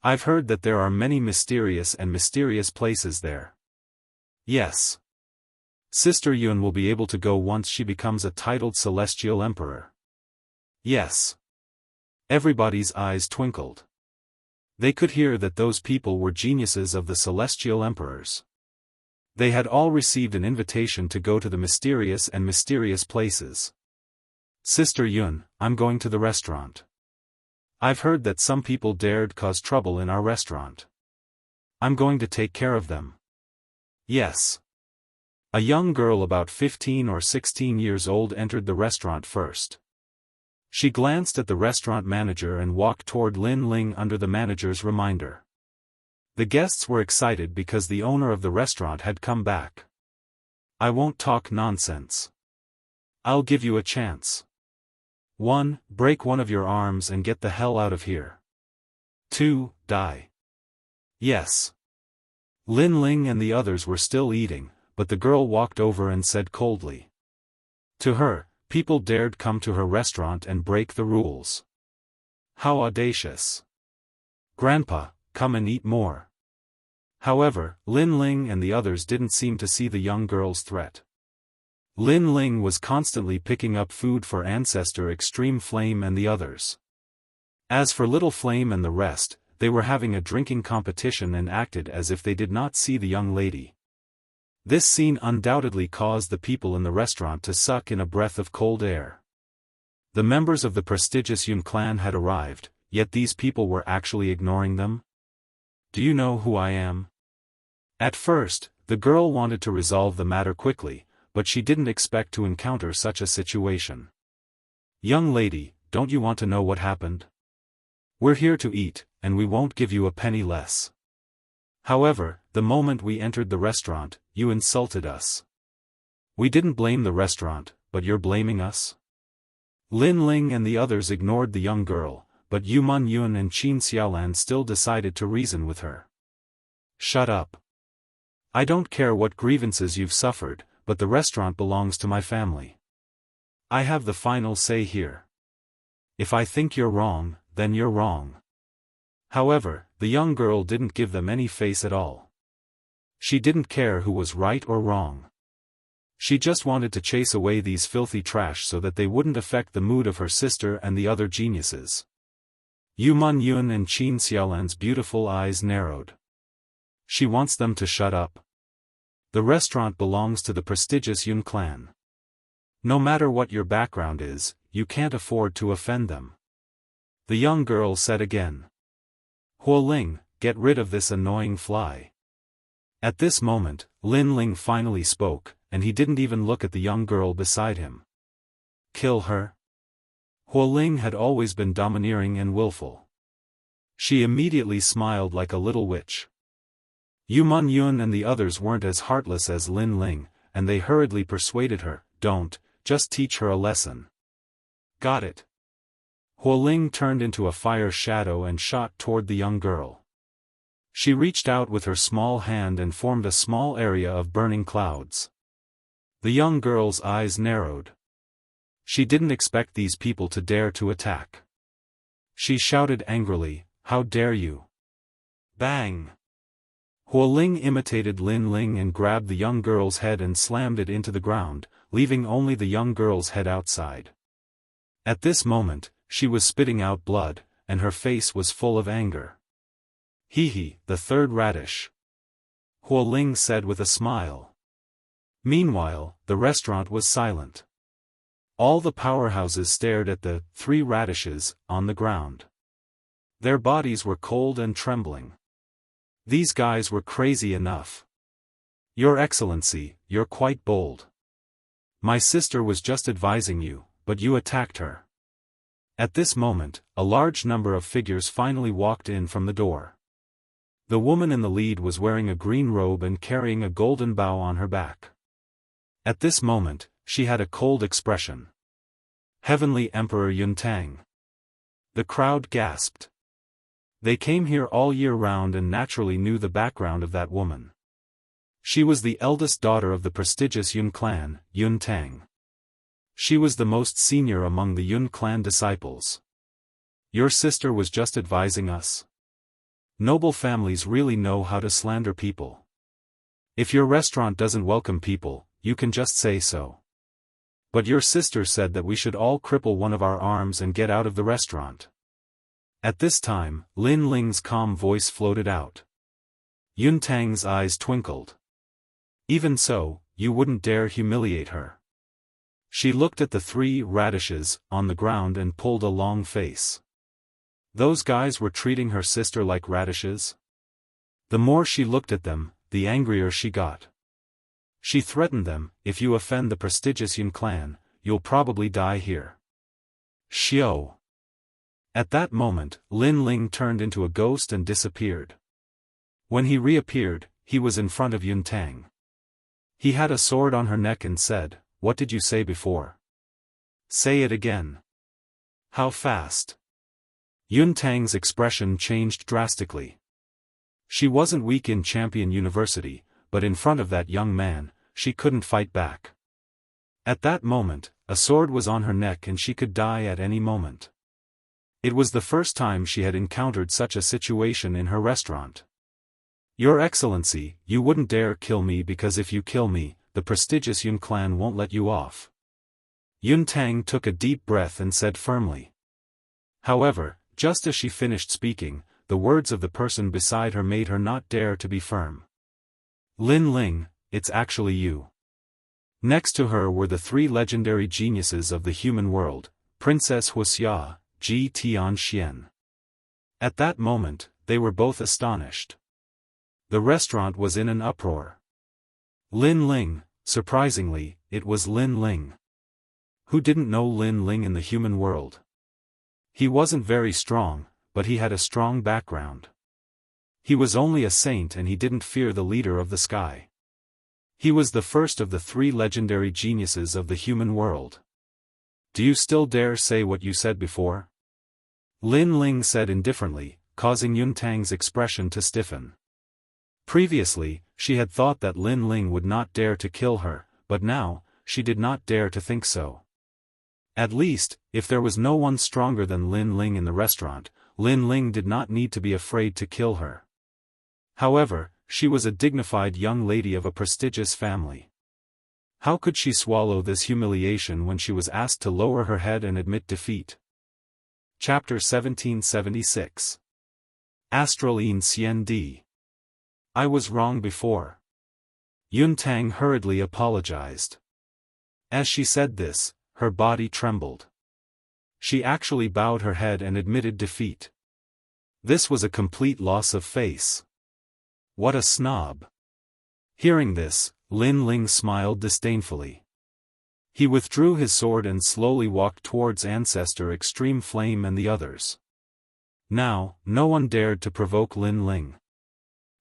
I've heard that there are many mysterious places there. Yes. Sister Yun will be able to go once she becomes a titled celestial emperor. Yes. Everybody's eyes twinkled. They could hear that those people were geniuses of the celestial emperors. They had all received an invitation to go to the mysterious places. Sister Yun, I'm going to the restaurant. I've heard that some people dared cause trouble in our restaurant. I'm going to take care of them. Yes. A young girl about 15 or 16 years old entered the restaurant first. She glanced at the restaurant manager and walked toward Lin Ling under the manager's reminder. The guests were excited because the owner of the restaurant had come back. I won't talk nonsense. I'll give you a chance. 1. Break one of your arms and get the hell out of here. 2. Die. Yes. Lin Ling and the others were still eating, but the girl walked over and said coldly. To her, people dared come to her restaurant and break the rules. How audacious. Grandpa, come and eat more. However, Lin Ling and the others didn't seem to see the young girl's threat. Lin Ling was constantly picking up food for Ancestor Extreme Flame and the others. As for Little Flame and the rest, they were having a drinking competition and acted as if they did not see the young lady. This scene undoubtedly caused the people in the restaurant to suck in a breath of cold air. The members of the prestigious Yun clan had arrived, yet these people were actually ignoring them? Do you know who I am? At first, the girl wanted to resolve the matter quickly, but she didn't expect to encounter such a situation. Young lady, don't you want to know what happened? We're here to eat, and we won't give you a penny less. However, the moment we entered the restaurant, you insulted us. We didn't blame the restaurant, but you're blaming us? Lin Ling and the others ignored the young girl, but Yu Man Yun and Qin Xiaolan still decided to reason with her. Shut up. I don't care what grievances you've suffered, but the restaurant belongs to my family. I have the final say here. If I think you're wrong, then you're wrong. However, the young girl didn't give them any face at all. She didn't care who was right or wrong. She just wanted to chase away these filthy trash so that they wouldn't affect the mood of her sister and the other geniuses. Yu Man Yun and Qin Xiaolan's beautiful eyes narrowed. She wants them to shut up. The restaurant belongs to the prestigious Yun clan. No matter what your background is, you can't afford to offend them. The young girl said again. Huo Ling, get rid of this annoying fly. At this moment, Lin Ling finally spoke, and he didn't even look at the young girl beside him. Kill her? Huo Ling had always been domineering and willful. She immediately smiled like a little witch. Yu Man Yun and the others weren't as heartless as Lin Ling, and they hurriedly persuaded her, don't, just teach her a lesson. Got it. Huo Ling turned into a fire shadow and shot toward the young girl. She reached out with her small hand and formed a small area of burning clouds. The young girl's eyes narrowed. She didn't expect these people to dare to attack. She shouted angrily, how dare you? Bang! Huo Ling imitated Lin Ling and grabbed the young girl's head and slammed it into the ground, leaving only the young girl's head outside. At this moment, she was spitting out blood, and her face was full of anger. Hee, the third radish. Huo Ling said with a smile. Meanwhile, the restaurant was silent. All the powerhouses stared at the 3 radishes on the ground. Their bodies were cold and trembling. These guys were crazy enough. Your Excellency, you're quite bold. My sister was just advising you, but you attacked her. At this moment, a large number of figures finally walked in from the door. The woman in the lead was wearing a green robe and carrying a golden bow on her back. At this moment, she had a cold expression. Heavenly Emperor Yuntang. The crowd gasped. They came here all year round and naturally knew the background of that woman. She was the eldest daughter of the prestigious Yun clan, Yuntang. She was the most senior among the Yun clan disciples. Your sister was just advising us. Noble families really know how to slander people. If your restaurant doesn't welcome people, you can just say so. But your sister said that we should all cripple one of our arms and get out of the restaurant. At this time, Lin Ling's calm voice floated out. Yun Tang's eyes twinkled. Even so, you wouldn't dare humiliate her. She looked at the 3 radishes on the ground and pulled a long face. Those guys were treating her sister like radishes? The more she looked at them, the angrier she got. She threatened them, if you offend the prestigious Yun clan, you'll probably die here. Xiao. At that moment, Lin Ling turned into a ghost and disappeared. When he reappeared, he was in front of Yun Tang. He had a sword on her neck and said, "What did you say before? Say it again." How fast? Yun Tang's expression changed drastically. She wasn't weak in Champion University, but in front of that young man, she couldn't fight back. At that moment, a sword was on her neck and she could die at any moment. It was the first time she had encountered such a situation in her restaurant. Your Excellency, you wouldn't dare kill me because if you kill me, the prestigious Yun clan won't let you off. Yun Tang took a deep breath and said firmly. However, just as she finished speaking, the words of the person beside her made her not dare to be firm. Lin Ling, it's actually you. Next to her were the 3 legendary geniuses of the human world, Princess Wuxia Xianxia. At that moment, they were both astonished. The restaurant was in an uproar. Lin Ling, surprisingly, it was Lin Ling. Who didn't know Lin Ling in the human world? He wasn't very strong, but he had a strong background. He was only a saint and he didn't fear the leader of the sky. He was the first of the 3 legendary geniuses of the human world. Do you still dare say what you said before? Lin Ling said indifferently, causing Yun Tang's expression to stiffen. Previously, she had thought that Lin Ling would not dare to kill her, but now, she did not dare to think so. At least, if there was no one stronger than Lin Ling in the restaurant, Lin Ling did not need to be afraid to kill her. However, she was a dignified young lady of a prestigious family. How could she swallow this humiliation when she was asked to lower her head and admit defeat? Chapter 1776. Astraline Xian Di. I was wrong before. Yun Tang hurriedly apologized. As she said this, her body trembled. She actually bowed her head and admitted defeat. This was a complete loss of face. What a snob. Hearing this, Lin Ling smiled disdainfully. He withdrew his sword and slowly walked towards Ancestor Extreme Flame and the others. Now, no one dared to provoke Lin Ling.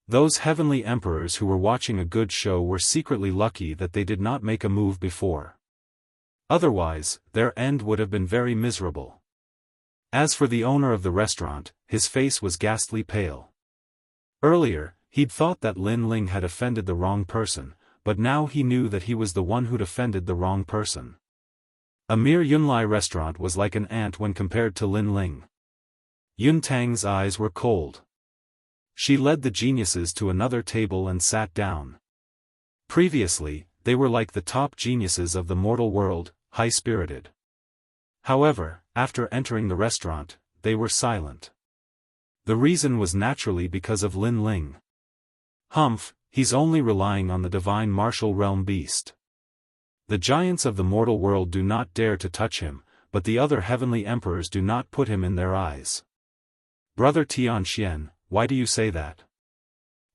Those heavenly emperors who were watching a good show were secretly lucky that they did not make a move before. Otherwise, their end would have been very miserable. As for the owner of the restaurant, his face was ghastly pale. Earlier, he'd thought that Lin Ling had offended the wrong person, but now he knew that he was the one who'd offended the wrong person. A mere Yunlai restaurant was like an ant when compared to Lin Ling. Yun Tang's eyes were cold. She led the geniuses to another table and sat down. Previously, they were like the top geniuses of the mortal world, high-spirited. However, after entering the restaurant, they were silent. The reason was naturally because of Lin Ling. Humph, he's only relying on the divine martial realm beast. The giants of the mortal world do not dare to touch him, but the other heavenly emperors do not put him in their eyes. Brother Tianxian, why do you say that?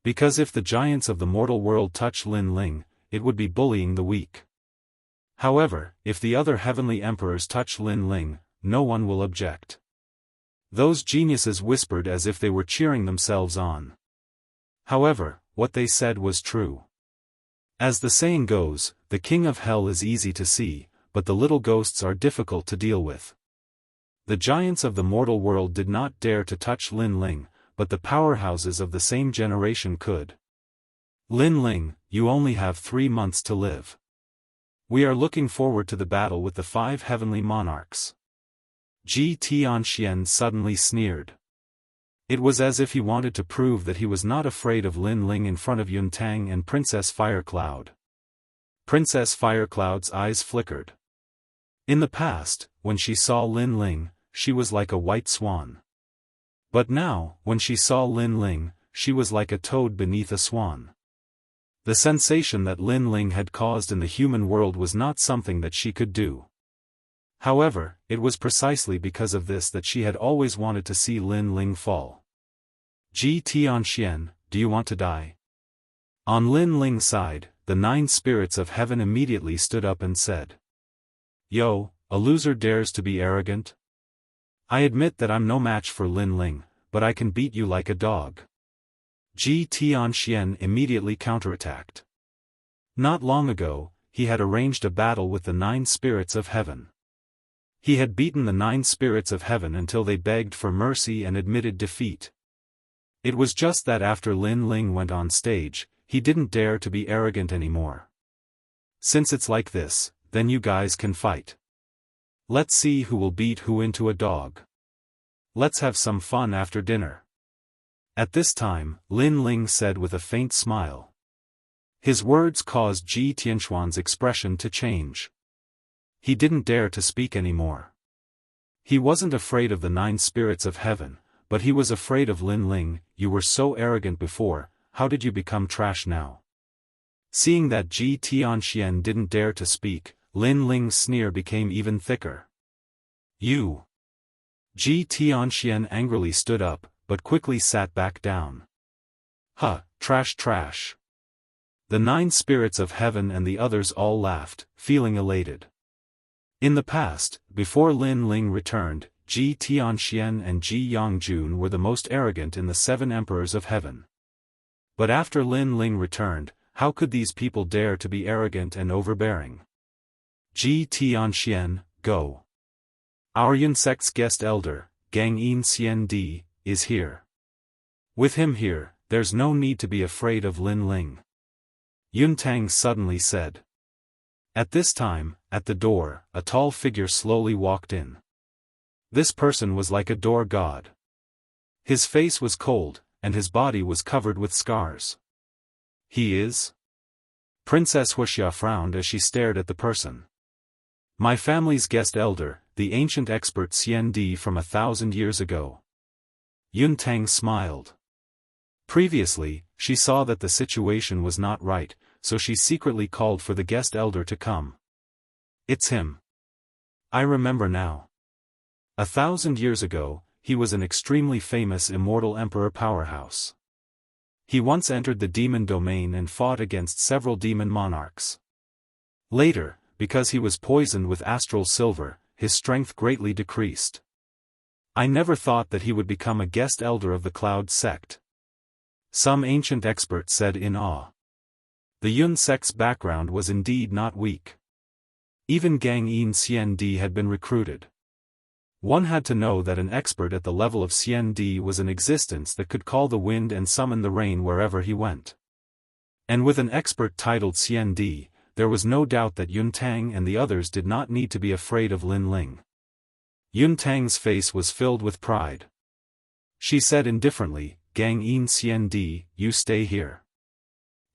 Because if the giants of the mortal world touch Lin Ling, it would be bullying the weak. However, if the other heavenly emperors touch Lin Ling, no one will object. Those geniuses whispered as if they were cheering themselves on. However, what they said was true. As the saying goes, the king of hell is easy to see, but the little ghosts are difficult to deal with. The giants of the mortal world did not dare to touch Lin Ling, but the powerhouses of the same generation could. Lin Ling, you only have 3 months to live. We are looking forward to the battle with the 5 heavenly monarchs. Ji Tianxian suddenly sneered. It was as if he wanted to prove that he was not afraid of Lin Ling in front of Yun Tang and Princess Firecloud. Princess Firecloud's eyes flickered. In the past, when she saw Lin Ling, she was like a white swan. But now, when she saw Lin Ling, she was like a toad beneath a swan. The sensation that Lin Ling had caused in the human world was not something that she could do. However, it was precisely because of this that she had always wanted to see Lin Ling fall. Ji Tianxian, do you want to die? On Lin Ling's side, the 9 spirits of heaven immediately stood up and said. Yo, a loser dares to be arrogant? I admit that I'm no match for Lin Ling, but I can beat you like a dog. Ji Tianxian immediately counterattacked. Not long ago, he had arranged a battle with the 9 spirits of heaven. He had beaten the 9 spirits of heaven until they begged for mercy and admitted defeat. It was just that after Lin Ling went on stage, he didn't dare to be arrogant anymore. Since it's like this, then you guys can fight. Let's see who will beat who into a dog. Let's have some fun after dinner. At this time, Lin Ling said with a faint smile. His words caused Ji Tianxuan's expression to change. He didn't dare to speak anymore. He wasn't afraid of the 9 spirits of heaven, but he was afraid of Lin Ling. You were so arrogant before, how did you become trash now? Seeing that Ji Tianxian didn't dare to speak, Lin Ling's sneer became even thicker. You! Ji Tianxian angrily stood up, but quickly sat back down. Huh, trash trash. The 9 spirits of heaven and the others all laughed, feeling elated. In the past, before Lin Ling returned, Ji Tianxian and Ji Yangjun were the most arrogant in the 7 emperors of heaven. But after Lin Ling returned, how could these people dare to be arrogant and overbearing? Ji Tianxian, go. Our Yun sect's guest elder, Gang Yin Xian Di, is here. With him here, there's no need to be afraid of Lin Ling. Yun Tang suddenly said. At this time, at the door, a tall figure slowly walked in. This person was like a door god. His face was cold, and his body was covered with scars. He is? Princess Wuxia frowned as she stared at the person. My family's guest elder, the ancient expert Xian Di from 1,000 years ago. Yun Tang smiled. Previously, she saw that the situation was not right, so she secretly called for the guest elder to come. It's him. I remember now. 1,000 years ago, he was an extremely famous immortal emperor powerhouse. He once entered the demon domain and fought against several demon monarchs. Later, because he was poisoned with astral silver, his strength greatly decreased. I never thought that he would become a guest elder of the Cloud sect. Some ancient expert said in awe. The Yun sect's background was indeed not weak. Even Gang Yin Xian Di had been recruited. One had to know that an expert at the level of Xian Di was an existence that could call the wind and summon the rain wherever he went. And with an expert titled Xian Di, there was no doubt that Yun Tang and the others did not need to be afraid of Lin Ling. Yun Tang's face was filled with pride. She said indifferently, Gang Yin Xian Di, you stay here.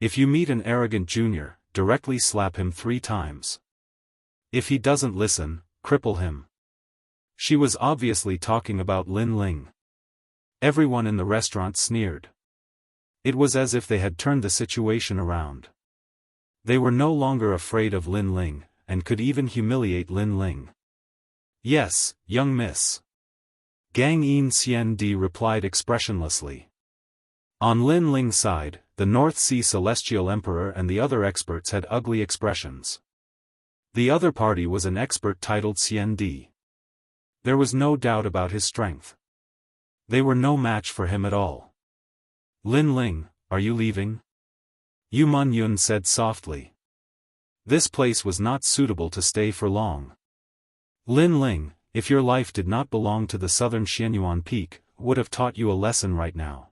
If you meet an arrogant junior, directly slap him 3 times. If he doesn't listen, cripple him. She was obviously talking about Lin Ling. Everyone in the restaurant sneered. It was as if they had turned the situation around. They were no longer afraid of Lin Ling, and could even humiliate Lin Ling. Yes, young miss. Gang Yin Xian Di replied expressionlessly. On Lin Ling's side, the North Sea Celestial Emperor and the other experts had ugly expressions. The other party was an expert titled Xian Di. There was no doubt about his strength. They were no match for him at all. Lin Ling, are you leaving? Yu Mun Yun said softly. This place was not suitable to stay for long. Lin Ling, if your life did not belong to the southern Xianyuan peak, would have taught you a lesson right now.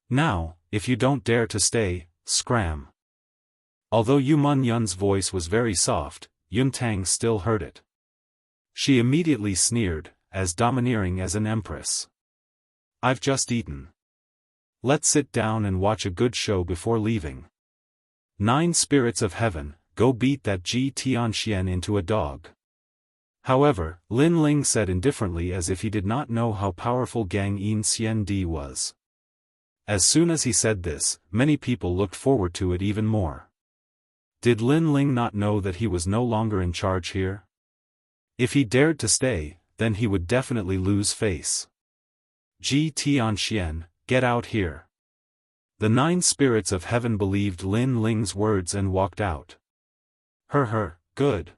Now, if you don't dare to stay, scram. Although Yu Yun's voice was very soft, Yun Tang still heard it. She immediately sneered, as domineering as an empress. "I've just eaten. Let's sit down and watch a good show before leaving. 9 spirits of heaven, go beat that Ji Tianxian into a dog." However, Lin Ling said indifferently as if he did not know how powerful Gang Yin Xian Di was. As soon as he said this, many people looked forward to it even more. Did Lin Ling not know that he was no longer in charge here? If he dared to stay, then he would definitely lose face. "Ji Tianxian, get out here." The 9 spirits of heaven believed Lin Ling's words and walked out. Good.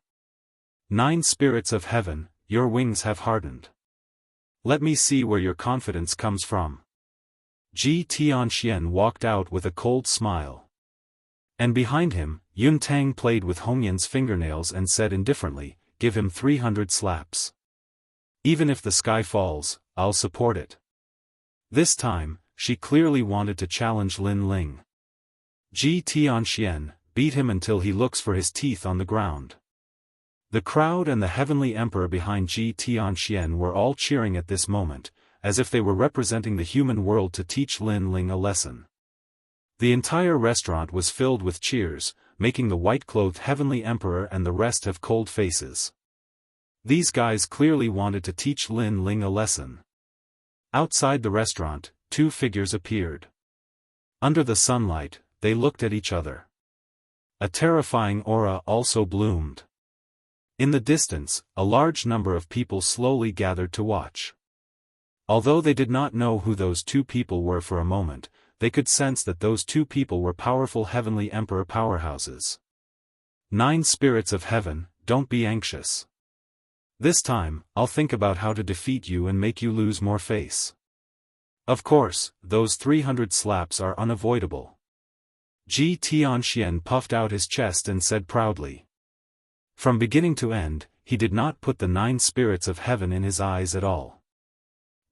9 spirits of heaven, your wings have hardened. Let me see where your confidence comes from. Ji Tianxian walked out with a cold smile. And behind him, Yun Tang played with Hongyan's fingernails and said indifferently, "Give him 300 slaps. Even if the sky falls, I'll support it." This time, she clearly wanted to challenge Lin Ling. "Ji Tianxian, beat him until he looks for his teeth on the ground." The crowd and the heavenly emperor behind Ji Tianxian were all cheering at this moment, as if they were representing the human world to teach Lin Ling a lesson. The entire restaurant was filled with cheers, making the white-clothed heavenly emperor and the rest have cold faces. These guys clearly wanted to teach Lin Ling a lesson. Outside the restaurant, 2 figures appeared. Under the sunlight, they looked at each other. A terrifying aura also bloomed. In the distance, a large number of people slowly gathered to watch. Although they did not know who those 2 people were for a moment, they could sense that those 2 people were powerful heavenly emperor powerhouses. 9 spirits of heaven, don't be anxious. This time, I'll think about how to defeat you and make you lose more face. Of course, those 300 slaps are unavoidable. Ji Tianxian puffed out his chest and said proudly. From beginning to end, he did not put the 9 spirits of heaven in his eyes at all.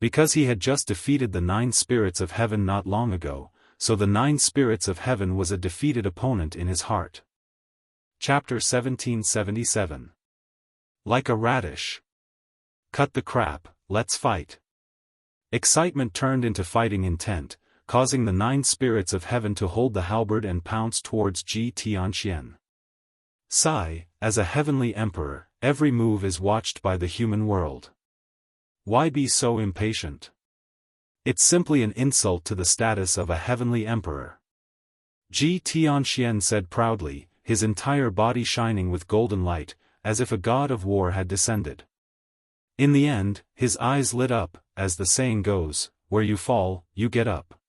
Because he had just defeated the 9 spirits of heaven not long ago, so the 9 spirits of heaven was a defeated opponent in his heart. Chapter 1777. Like a radish. Cut the crap, let's fight. Excitement turned into fighting intent, causing the 9 spirits of heaven to hold the halberd and pounce towards Ji Tianxian. Sigh, as a heavenly emperor, every move is watched by the human world. Why be so impatient? It's simply an insult to the status of a heavenly emperor. Ji Tianxian said proudly, his entire body shining with golden light, as if a god of war had descended. In the end, his eyes lit up, as the saying goes, where you fall, you get up.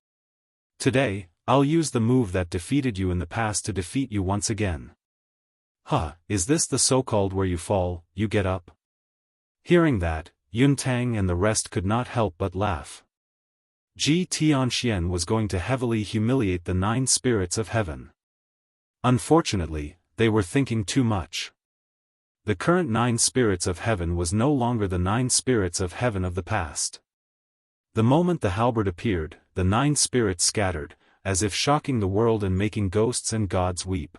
Today, I'll use the move that defeated you in the past to defeat you once again. Is this the so-called where you fall, you get up? Hearing that, Yun Tang and the rest could not help but laugh. Ji Tianxian was going to heavily humiliate the 9 spirits of heaven. Unfortunately, they were thinking too much. The current 9 spirits of heaven was no longer the 9 spirits of heaven of the past. The moment the halberd appeared, the 9 spirits scattered, as if shocking the world and making ghosts and gods weep.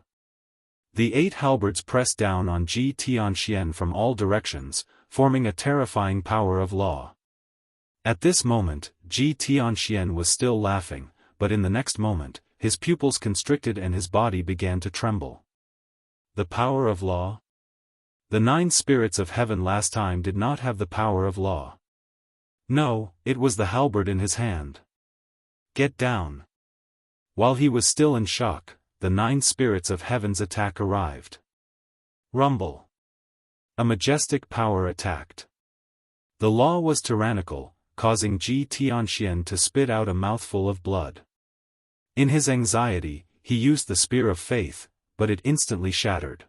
The 8 halberds pressed down on Ji Tianxian from all directions, forming a terrifying power of law. At this moment, Ji Tianxian was still laughing, but in the next moment, his pupils constricted and his body began to tremble. The power of law? The 9 spirits of heaven last time did not have the power of law. No, it was the halberd in his hand. Get down. While he was still in shock, the 9 spirits of heaven's attack arrived. Rumble. A majestic power attacked. The law was tyrannical, causing Ji Tianxian to spit out a mouthful of blood. In his anxiety, he used the spear of faith, but it instantly shattered.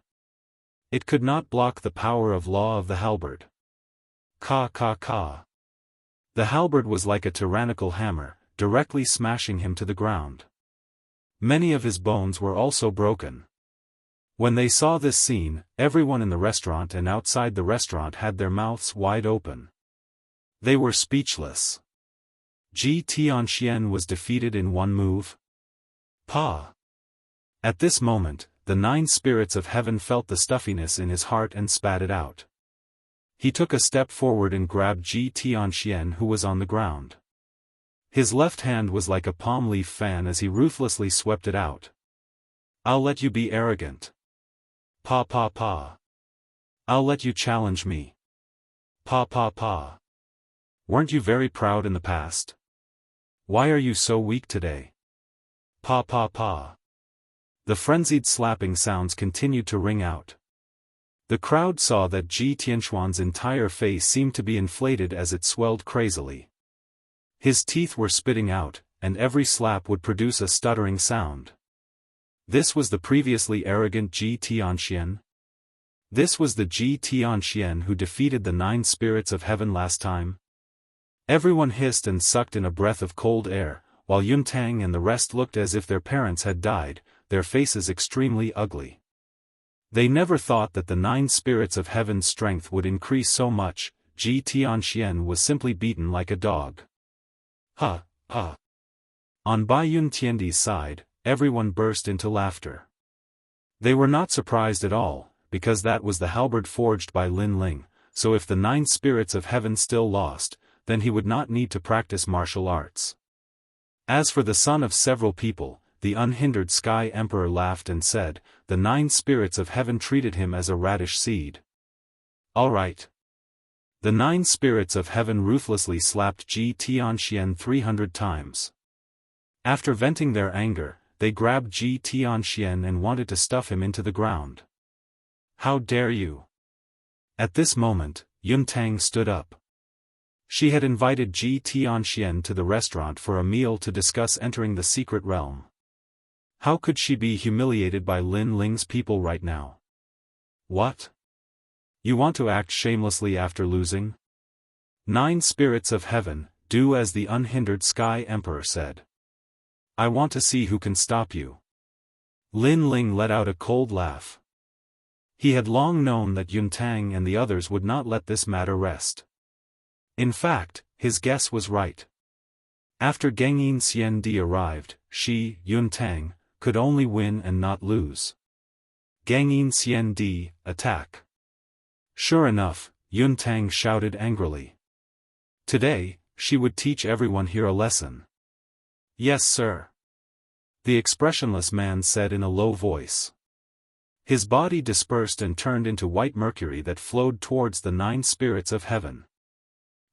It could not block the power of law of the halberd. Ka ka ka. The halberd was like a tyrannical hammer, directly smashing him to the ground. Many of his bones were also broken. When they saw this scene, everyone in the restaurant and outside the restaurant had their mouths wide open. They were speechless. Ji Tianxian was defeated in one move? Pa! At this moment, the 9 spirits of heaven felt the stuffiness in his heart and spat it out. He took a step forward and grabbed Ji Tianxian, who was on the ground. His left hand was like a palm leaf fan as he ruthlessly swept it out. "I'll let you be arrogant. Pa pa pa. I'll let you challenge me. Pa pa pa. Weren't you very proud in the past? Why are you so weak today? Pa pa pa." The frenzied slapping sounds continued to ring out. The crowd saw that Ji Tianxuan's entire face seemed to be inflated as it swelled crazily. His teeth were spitting out, and every slap would produce a stuttering sound. This was the previously arrogant Ji Tianxian. This was the Ji Tianxian who defeated the 9 spirits of heaven last time. Everyone hissed and sucked in a breath of cold air, while Yuntang and the rest looked as if their parents had died, their faces extremely ugly. They never thought that the 9 spirits of heaven's strength would increase so much. Ji Tianxian was simply beaten like a dog. Ha, ha. On Bai Yun Tiandi's side, everyone burst into laughter. They were not surprised at all, because that was the halberd forged by Lin Ling, so if the 9 spirits of heaven still lost, then he would not need to practice martial arts. As for the son of several people, the unhindered Sky Emperor laughed and said, the 9 spirits of heaven treated him as a radish seed. All right. The 9 spirits of heaven ruthlessly slapped Ji Tianxian 300 times. After venting their anger, they grabbed Ji Tianxian and wanted to stuff him into the ground. How dare you? At this moment, Yuntang stood up. She had invited Ji Tianxian to the restaurant for a meal to discuss entering the secret realm. How could she be humiliated by Lin Ling's people right now? What? You want to act shamelessly after losing? 9 spirits of heaven, do as the unhindered Sky Emperor said. I want to see who can stop you. Lin Ling let out a cold laugh. He had long known that Yuntang and the others would not let this matter rest. In fact, his guess was right. After Gangyin Xiandi arrived, she, Yuntang, could only win and not lose. Gangyin Xiandi, attack. Sure enough, Yuntang shouted angrily. Today, she would teach everyone here a lesson. Yes, sir. The expressionless man said in a low voice. His body dispersed and turned into white mercury that flowed towards the 9 spirits of heaven.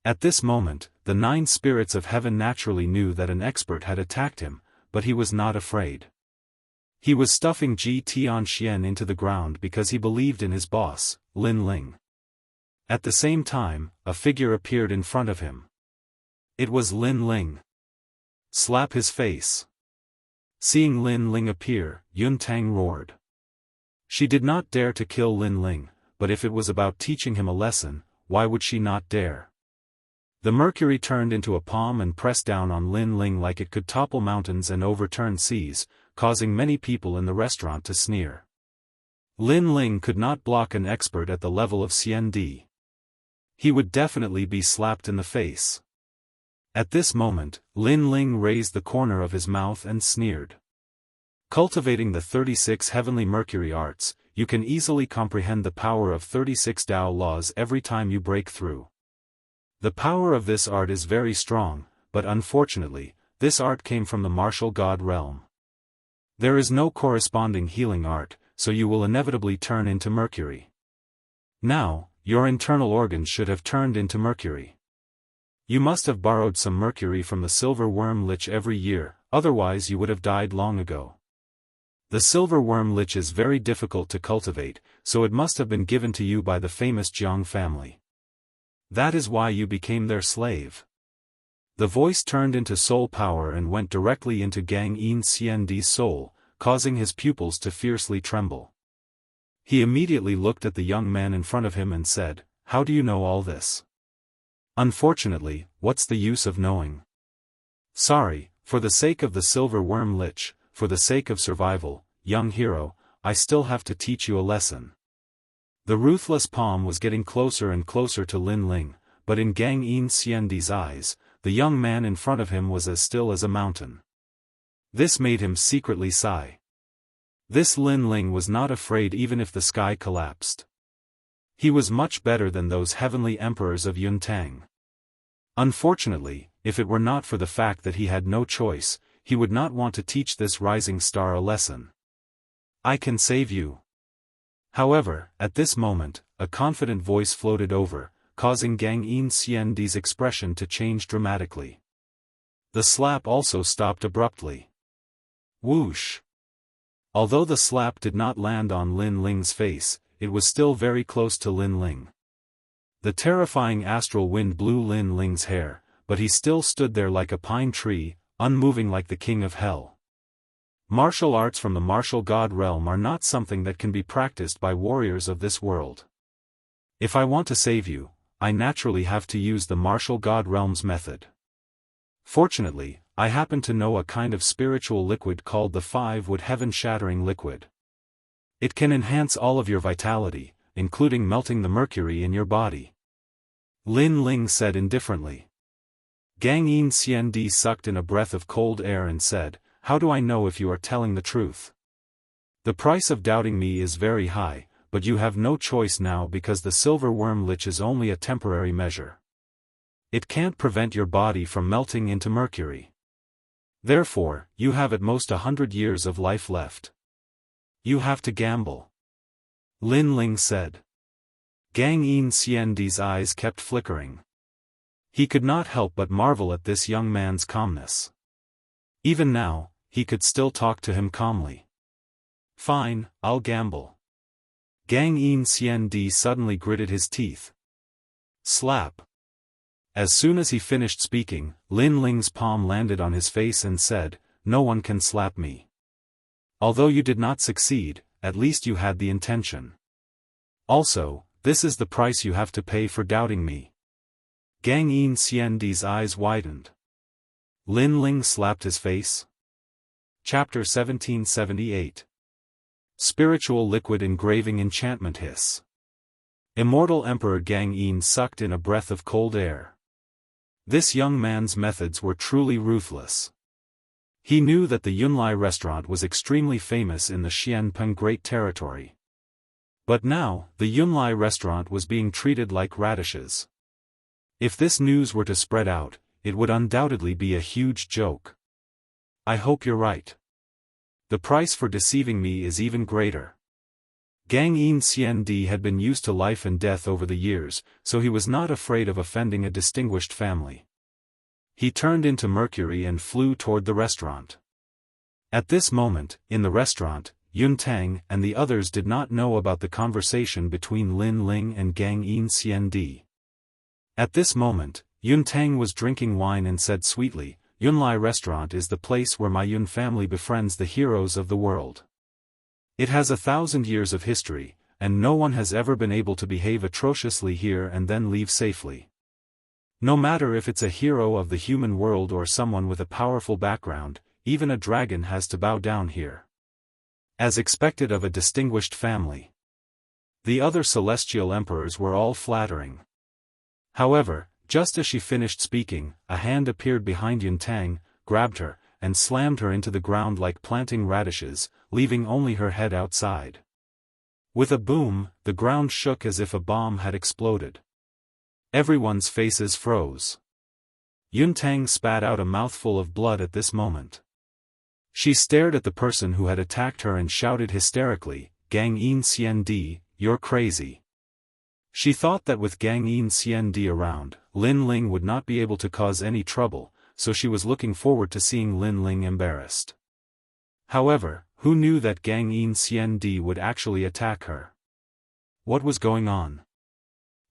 At this moment, the 9 spirits of heaven naturally knew that an expert had attacked him, but he was not afraid. He was stuffing Ji Tianxian into the ground because he believed in his boss, Lin Ling. At the same time, a figure appeared in front of him. It was Lin Ling. Slap his face. Seeing Lin Ling appear, Yuntang roared. She did not dare to kill Lin Ling, but if it was about teaching him a lesson, why would she not dare? The mercury turned into a palm and pressed down on Lin Ling like it could topple mountains and overturn seas, causing many people in the restaurant to sneer. Lin Ling could not block an expert at the level of Xiandi. He would definitely be slapped in the face. At this moment, Lin Ling raised the corner of his mouth and sneered. Cultivating the 36 heavenly mercury arts, you can easily comprehend the power of 36 Tao laws every time you break through. The power of this art is very strong, but unfortunately, this art came from the martial god realm. There is no corresponding healing art, so you will inevitably turn into mercury. Now, your internal organs should have turned into mercury. You must have borrowed some mercury from the silver worm lich every year, otherwise you would have died long ago. The silver worm lich is very difficult to cultivate, so it must have been given to you by the famous Jianghu family. That is why you became their slave. The voice turned into soul power and went directly into Gangyin Xiandi's soul, causing his pupils to fiercely tremble. He immediately looked at the young man in front of him and said, "How do you know all this?" "Unfortunately, what's the use of knowing?" "Sorry, for the sake of the silver worm lich, for the sake of survival, young hero, I still have to teach you a lesson." The ruthless palm was getting closer and closer to Lin Ling, but in Gangyin Xiandi's eyes, the young man in front of him was as still as a mountain. This made him secretly sigh. This Lin Ling was not afraid even if the sky collapsed. He was much better than those heavenly emperors of Yuntang. Unfortunately, if it were not for the fact that he had no choice, he would not want to teach this rising star a lesson. I can save you. However, at this moment, a confident voice floated over, causing Gang Xiandi's expression to change dramatically. The slap also stopped abruptly. Whoosh! Although the slap did not land on Lin Ling's face, it was still very close to Lin Ling. The terrifying astral wind blew Lin Ling's hair, but he still stood there like a pine tree, unmoving like the king of hell. Martial arts from the martial god realm are not something that can be practiced by warriors of this world. If I want to save you, I naturally have to use the martial god realm's method. Fortunately, I happen to know a kind of spiritual liquid called the 5-wood heaven-shattering liquid. It can enhance all of your vitality, including melting the mercury in your body. Lin Ling said indifferently. Gang Xiandi sucked in a breath of cold air and said, "How do I know if you are telling the truth? The price of doubting me is very high, but you have no choice now because the silver worm lich is only a temporary measure. It can't prevent your body from melting into mercury. Therefore, you have at most 100 years of life left. You have to gamble." Lin Ling said. Gang Xiandi's eyes kept flickering. He could not help but marvel at this young man's calmness. Even now, he could still talk to him calmly. "Fine, I'll gamble." Gang Xiandi suddenly gritted his teeth. Slap. As soon as he finished speaking, Lin Ling's palm landed on his face and said, "No one can slap me. Although you did not succeed, at least you had the intention. Also, this is the price you have to pay for doubting me." Gang Xiandi's eyes widened. Lin Ling slapped his face. Chapter 1778. Spiritual Liquid Engraving Enchantment Hiss. Immortal Emperor Gang Yin sucked in a breath of cold air. This young man's methods were truly ruthless. He knew that the Yunlai restaurant was extremely famous in the Xianpeng Great Territory. But now, the Yunlai restaurant was being treated like radishes. If this news were to spread out, it would undoubtedly be a huge joke. I hope you're right. The price for deceiving me is even greater. Gang Xiandi had been used to life and death over the years, so he was not afraid of offending a distinguished family. He turned into mercury and flew toward the restaurant. At this moment, in the restaurant, Yuntang and the others did not know about the conversation between Lin Ling and Gang Xiandi. At this moment, Yuntang was drinking wine and said sweetly, "Yunlai restaurant is the place where my Yun family befriends the heroes of the world. It has 1,000 years of history, and no one has ever been able to behave atrociously here and then leave safely. No matter if it's a hero of the human world or someone with a powerful background, even a dragon has to bow down here. As expected of a distinguished family." The other celestial emperors were all flattering. However, just as she finished speaking, a hand appeared behind Yuntang, grabbed her, and slammed her into the ground like planting radishes, leaving only her head outside. With a boom, the ground shook as if a bomb had exploded. Everyone's faces froze. Yuntang spat out a mouthful of blood at this moment. She stared at the person who had attacked her and shouted hysterically, "Gang Xiandi, you're crazy." She thought that with Gang Xiandi around, Lin Ling would not be able to cause any trouble, so she was looking forward to seeing Lin Ling embarrassed. However, who knew that Gang Xiandi would actually attack her? What was going on?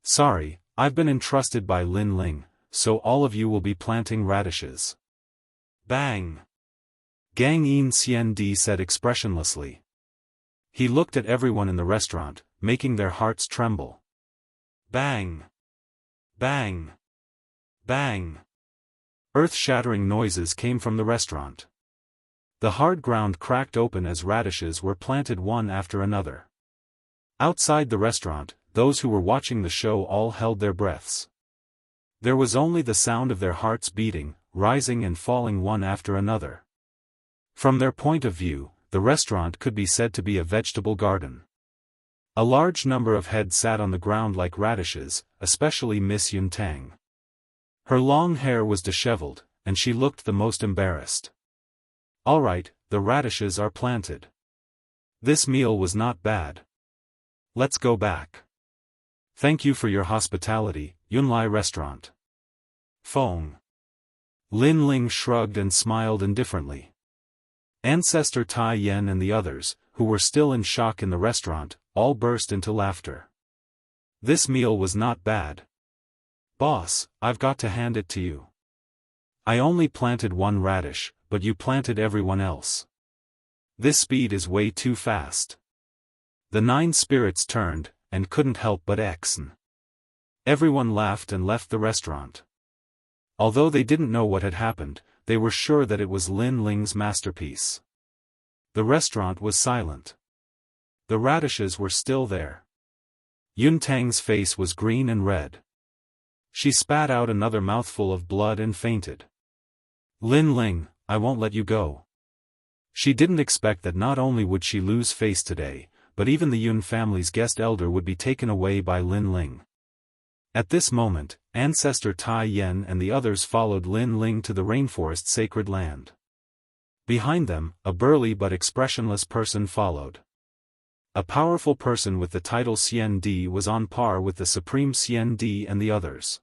"Sorry, I've been entrusted by Lin Ling, so all of you will be planting radishes." Bang! Gang Xiandi said expressionlessly. He looked at everyone in the restaurant, making their hearts tremble. Bang! Bang! Bang! Earth-shattering noises came from the restaurant. The hard ground cracked open as radishes were planted one after another. Outside the restaurant, those who were watching the show all held their breaths. There was only the sound of their hearts beating, rising and falling one after another. From their point of view, the restaurant could be said to be a vegetable garden. A large number of heads sat on the ground like radishes, especially Miss Yun Tang. Her long hair was disheveled, and she looked the most embarrassed. "All right, the radishes are planted. This meal was not bad. Let's go back. Thank you for your hospitality, Yunlai restaurant." Fong. Lin Ling shrugged and smiled indifferently. Ancestor Tai Yen and the others, who were still in shock in the restaurant, all burst into laughter. This meal was not bad. "Boss, I've got to hand it to you. I only planted one radish, but you planted everyone else. This speed is way too fast." The 9 spirits turned, and couldn't help but exn. Everyone laughed and left the restaurant. Although they didn't know what had happened, they were sure that it was Lin Ling's masterpiece. The restaurant was silent. The radishes were still there. Yun Tang's face was green and red. She spat out another mouthful of blood and fainted. "Lin Ling, I won't let you go." She didn't expect that not only would she lose face today, but even the Yun family's guest elder would be taken away by Lin Ling. At this moment, Ancestor Tai Yen and the others followed Lin Ling to the rainforest sacred land. Behind them, a burly but expressionless person followed. A powerful person with the title Xian Di was on par with the Supreme Xian Di and the others.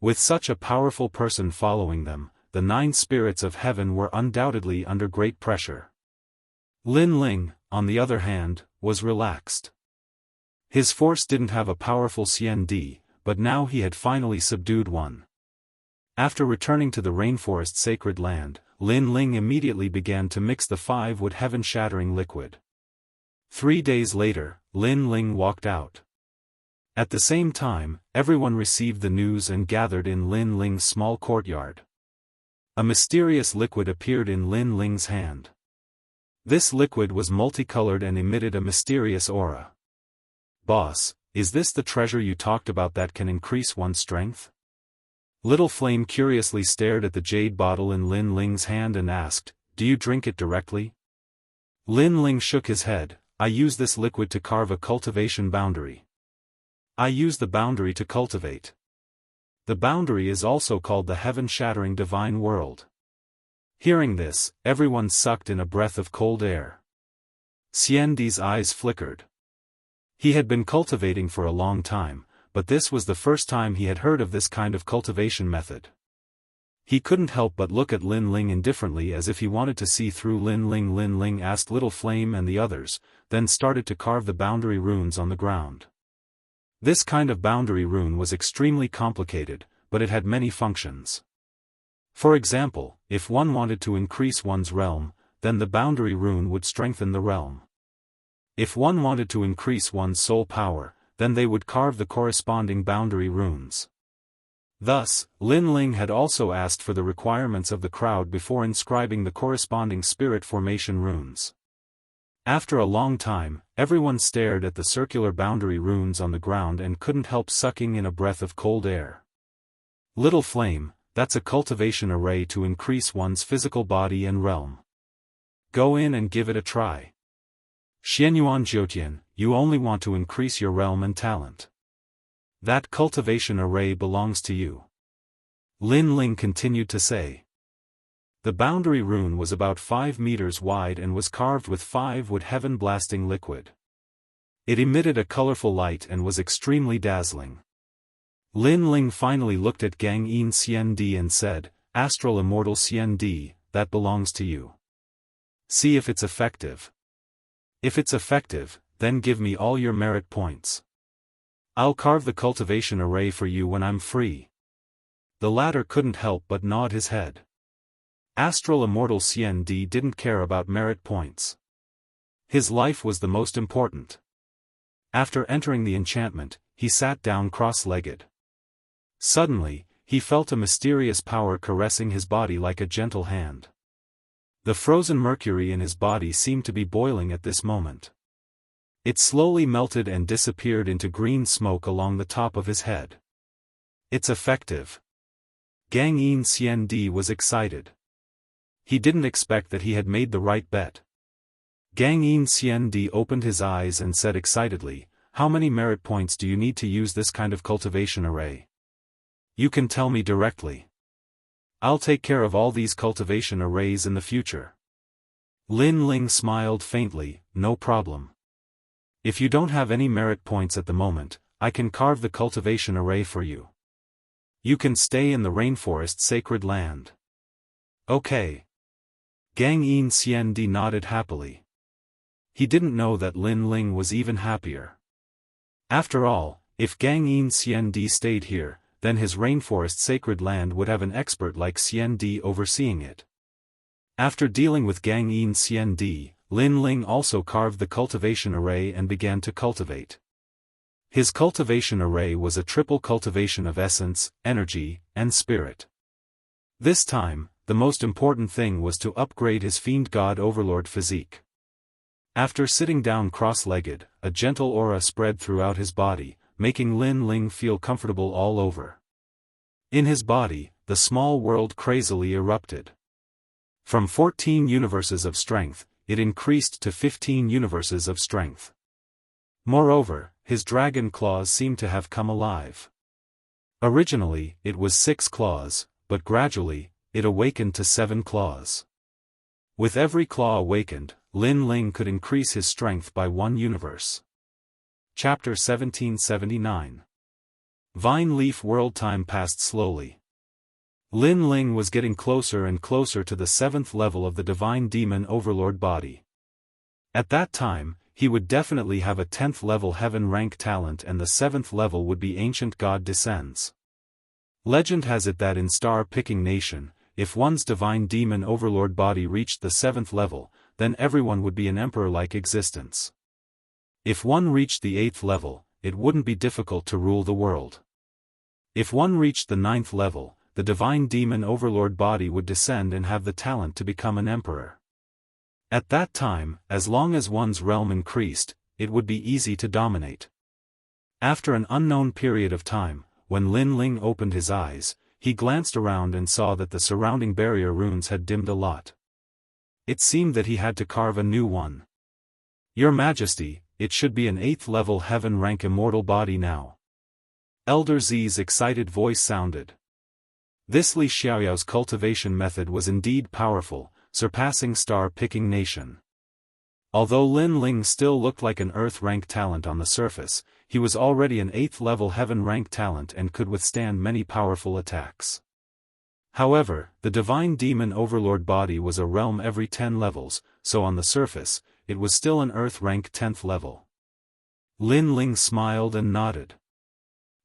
With such a powerful person following them, the 9 spirits of heaven were undoubtedly under great pressure. Lin Ling, on the other hand, was relaxed. His force didn't have a powerful Xian Di, but now he had finally subdued one. After returning to the rainforest sacred land, Lin Ling immediately began to mix the 5 wood heaven-shattering liquid. 3 days later, Lin Ling walked out. At the same time, everyone received the news and gathered in Lin Ling's small courtyard. A mysterious liquid appeared in Lin Ling's hand. This liquid was multicolored and emitted a mysterious aura. "Boss, is this the treasure you talked about that can increase one's strength?" Little Flame curiously stared at the jade bottle in Lin Ling's hand and asked, "Do you drink it directly?" Lin Ling shook his head. "I use this liquid to carve a cultivation boundary. I use the boundary to cultivate. The boundary is also called the heaven-shattering divine world." Hearing this, everyone sucked in a breath of cold air. Xian Di's eyes flickered. He had been cultivating for a long time, but this was the first time he had heard of this kind of cultivation method. He couldn't help but look at Lin Ling indifferently as if he wanted to see through Lin Ling. Lin Ling asked Little Flame and the others, then started to carve the boundary runes on the ground. This kind of boundary rune was extremely complicated, but it had many functions. For example, if one wanted to increase one's realm, then the boundary rune would strengthen the realm. If one wanted to increase one's soul power, then they would carve the corresponding boundary runes. Thus, Lin Ling had also asked for the requirements of the crowd before inscribing the corresponding spirit formation runes. After a long time, everyone stared at the circular boundary runes on the ground and couldn't help sucking in a breath of cold air. "Little Flame, that's a cultivation array to increase one's physical body and realm. Go in and give it a try. Xianyuan Jiutian, you only want to increase your realm and talent. That cultivation array belongs to you." Lin Ling continued to say. The boundary rune was about 5 meters wide and was carved with 5 wood heaven-blasting liquid. It emitted a colorful light and was extremely dazzling. Lin Ling finally looked at Gang Yin Xian Di and said, "Astral Immortal Xian Di, that belongs to you. See if it's effective. If it's effective, then give me all your merit points. I'll carve the cultivation array for you when I'm free." The latter couldn't help but nod his head. Astral Immortal Xian Di didn't care about merit points. His life was the most important. After entering the enchantment, he sat down cross-legged. Suddenly, he felt a mysterious power caressing his body like a gentle hand. The frozen mercury in his body seemed to be boiling at this moment. It slowly melted and disappeared into green smoke along the top of his head. "It's effective." Gang Yin Xian Di was excited. He didn't expect that he had made the right bet. Gang Yin Xian opened his eyes and said excitedly, "How many merit points do you need to use this kind of cultivation array? You can tell me directly. I'll take care of all these cultivation arrays in the future." Lin Ling smiled faintly, "No problem. If you don't have any merit points at the moment, I can carve the cultivation array for you. You can stay in the rainforest sacred land." "Okay." Gang Yin Xian nodded happily. He didn't know that Lin Ling was even happier. After all, if Gang Yin Xian stayed here, then his rainforest sacred land would have an expert like Xian overseeing it. After dealing with Gang Yin Xian, Lin Ling also carved the cultivation array and began to cultivate. His cultivation array was a triple cultivation of essence, energy, and spirit. This time, the most important thing was to upgrade his fiend god overlord physique. After sitting down cross-legged, a gentle aura spread throughout his body, making Lin Ling feel comfortable all over. In his body, the small world crazily erupted. From 14 universes of strength, it increased to 15 universes of strength. Moreover, his dragon claws seemed to have come alive. Originally, it was 6 claws, but gradually, it awakened to 7 claws. With every claw awakened, Lin Ling could increase his strength by 1 universe. Chapter 1779. Vine Leaf World. Time passed slowly. Lin Ling was getting closer and closer to the 7th level of the Divine Demon Overlord body. At that time, he would definitely have a 10th level heaven rank talent, and the 7th level would be Ancient God Descends. Legend has it that in star-picking nation, if one's Divine Demon Overlord body reached the 7th level, then everyone would be an emperor-like existence. If one reached the 8th level, it wouldn't be difficult to rule the world. If one reached the 9th level, the Divine Demon Overlord body would descend and have the talent to become an emperor. At that time, as long as one's realm increased, it would be easy to dominate. After an unknown period of time, when Lin Ling opened his eyes, he glanced around and saw that the surrounding barrier runes had dimmed a lot. It seemed that he had to carve a new one. "Your Majesty, it should be an 8th level heaven rank immortal body now." Elder Z's excited voice sounded. This Li Xiaoyao's cultivation method was indeed powerful, surpassing star-picking nation. Although Lin Ling still looked like an Earth-rank talent on the surface, he was already an 8th level heaven-rank talent and could withstand many powerful attacks. However, the Divine Demon Overlord body was a realm every 10 levels, so on the surface, it was still an Earth-rank 10th level. Lin Ling smiled and nodded.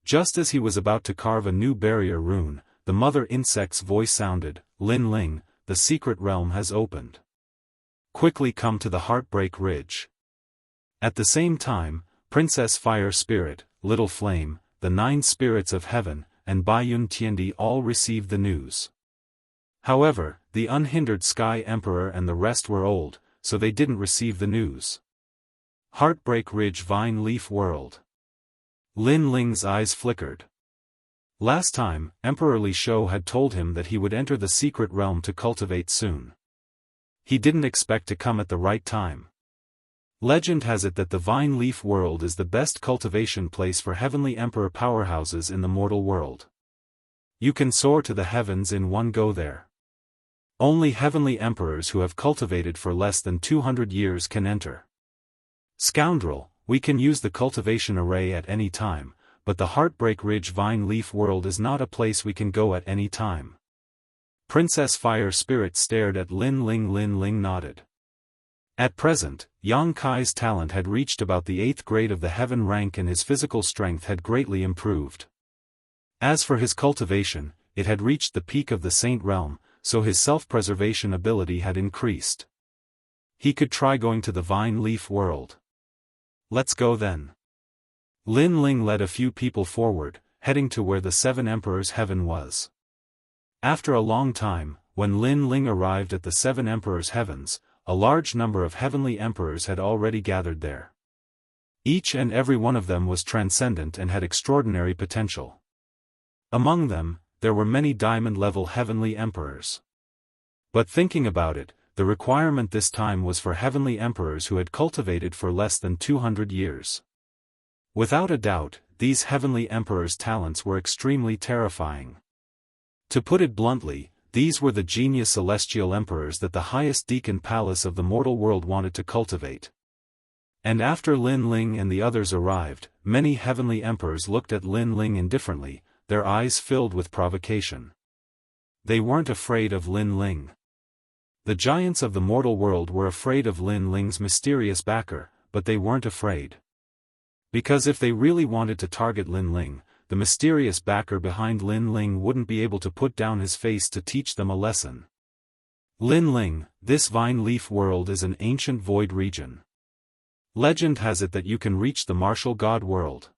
Just as he was about to carve a new barrier rune, the mother insect's voice sounded, "Lin Ling, the secret realm has opened. Quickly come to the Heartbreak Ridge." At the same time, Princess Fire Spirit, Little Flame, the 9 spirits of heaven, and Baiyun Tiandi all received the news. However, the unhindered Sky Emperor and the rest were old, so they didn't receive the news. Heartbreak Ridge Vine Leaf World. Lin Ling's eyes flickered. Last time, Emperor Li Shou had told him that he would enter the secret realm to cultivate soon. He didn't expect to come at the right time. Legend has it that the Vine Leaf World is the best cultivation place for heavenly emperor powerhouses in the mortal world. You can soar to the heavens in one go there. Only heavenly emperors who have cultivated for less than 200 years can enter. Scoundrel, we can use the cultivation array at any time, but the Heartbreak Ridge Vine Leaf World is not a place we can go at any time. Princess Fire Spirit stared at Lin Ling. Lin Ling nodded. At present, Yang Kai's talent had reached about the 8th grade of the heaven rank and his physical strength had greatly improved. As for his cultivation, it had reached the peak of the Saint Realm, so his self-preservation ability had increased. He could try going to the Vine Leaf World. Let's go then. Lin Ling led a few people forward, heading to where the 7 Emperors' Heaven was. After a long time, when Lin Ling arrived at the 7 Emperors' Heavens, a large number of heavenly emperors had already gathered there. Each and every one of them was transcendent and had extraordinary potential. Among them, there were many diamond-level heavenly emperors. But thinking about it, the requirement this time was for heavenly emperors who had cultivated for less than 200 years. Without a doubt, these heavenly emperors' talents were extremely terrifying. To put it bluntly, these were the genius celestial emperors that the highest deacon palace of the mortal world wanted to cultivate. And after Lin Ling and the others arrived, many heavenly emperors looked at Lin Ling indifferently, their eyes filled with provocation. They weren't afraid of Lin Ling. The giants of the mortal world were afraid of Lin Ling's mysterious backer, but they weren't afraid. Because if they really wanted to target Lin Ling, the mysterious backer behind Lin Ling wouldn't be able to put down his face to teach them a lesson. Lin Ling, this vine leaf world is an ancient void region. Legend has it that you can reach the martial god world.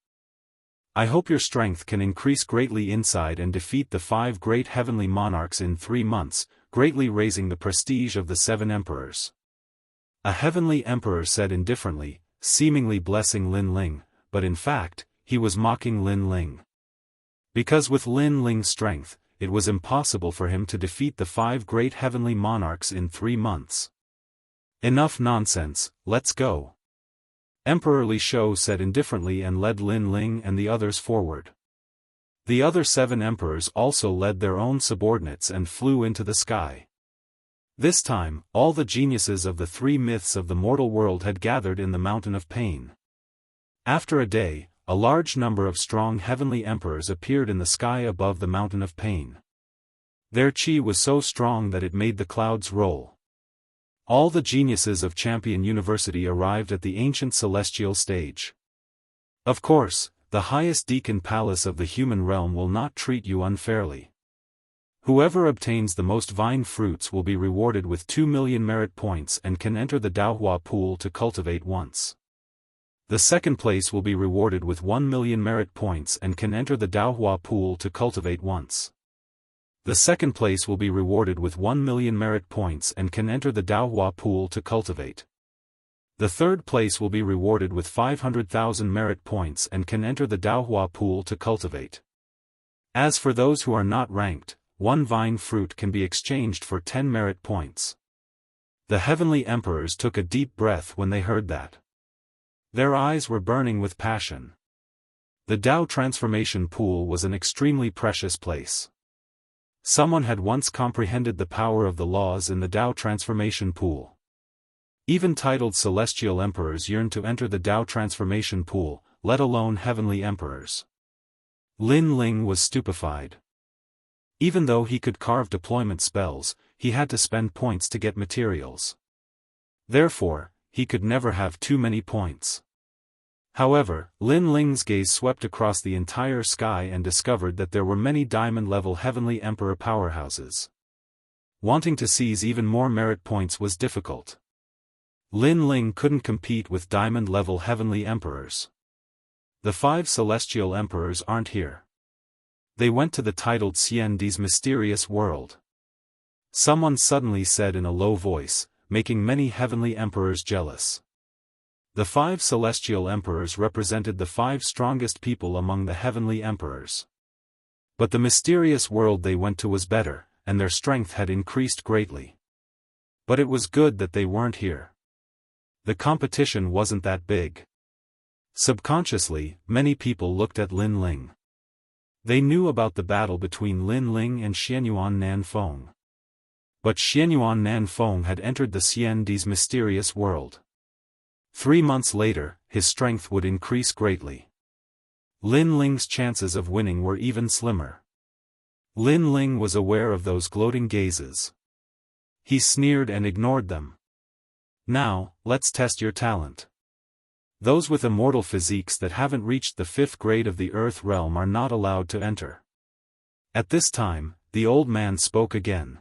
I hope your strength can increase greatly inside and defeat the 5 great heavenly monarchs in 3 months, greatly raising the prestige of the 7 emperors. A heavenly emperor said indifferently, seemingly blessing Lin Ling, but in fact, he was mocking Lin Ling. Because with Lin Ling's strength, it was impossible for him to defeat the 5 great heavenly monarchs in 3 months. Enough nonsense, let's go. Emperor Li Shou said indifferently and led Lin Ling and the others forward. The other 7 emperors also led their own subordinates and flew into the sky. This time, all the geniuses of the 3 myths of the mortal world had gathered in the Mountain of Pain. After a day, a large number of strong heavenly emperors appeared in the sky above the Mountain of Pain. Their chi was so strong that it made the clouds roll. All the geniuses of Champion University arrived at the ancient celestial stage. Of course, the highest deacon palace of the human realm will not treat you unfairly. Whoever obtains the most vine fruits will be rewarded with 2 million merit points and can enter the Daohua pool to cultivate once. The second place will be rewarded with 1 million merit points and can enter the Daohua pool to cultivate once. The second place will be rewarded with 1 million merit points and can enter the Daohua pool to cultivate. The third place will be rewarded with 500,000 merit points and can enter the Daohua pool to cultivate. As for those who are not ranked, 1 vine fruit can be exchanged for 10 merit points. The heavenly emperors took a deep breath when they heard that. Their eyes were burning with passion. The Dao transformation pool was an extremely precious place. Someone had once comprehended the power of the laws in the Dao transformation pool. Even titled celestial emperors yearned to enter the Dao transformation pool, let alone heavenly emperors. Lin Ling was stupefied. Even though he could carve deployment spells, he had to spend points to get materials. Therefore, he could never have too many points. However, Lin Ling's gaze swept across the entire sky and discovered that there were many diamond-level heavenly emperor powerhouses. Wanting to seize even more merit points was difficult. Lin Ling couldn't compete with diamond-level heavenly emperors. The 5 celestial emperors aren't here. They went to the titled Xiandi's mysterious world. Someone suddenly said in a low voice, making many heavenly emperors jealous. The 5 celestial emperors represented the 5 strongest people among the heavenly emperors. But the mysterious world they went to was better, and their strength had increased greatly. But it was good that they weren't here. The competition wasn't that big. Subconsciously, many people looked at Lin Ling. They knew about the battle between Lin Ling and Xianyuan Nanfeng. But Xianyuan Nanfeng had entered the Xiandi's mysterious world. 3 months later, his strength would increase greatly. Lin Ling's chances of winning were even slimmer. Lin Ling was aware of those gloating gazes. He sneered and ignored them. Now, let's test your talent. Those with immortal physiques that haven't reached the 5th grade of the Earth realm are not allowed to enter. At this time, the old man spoke again.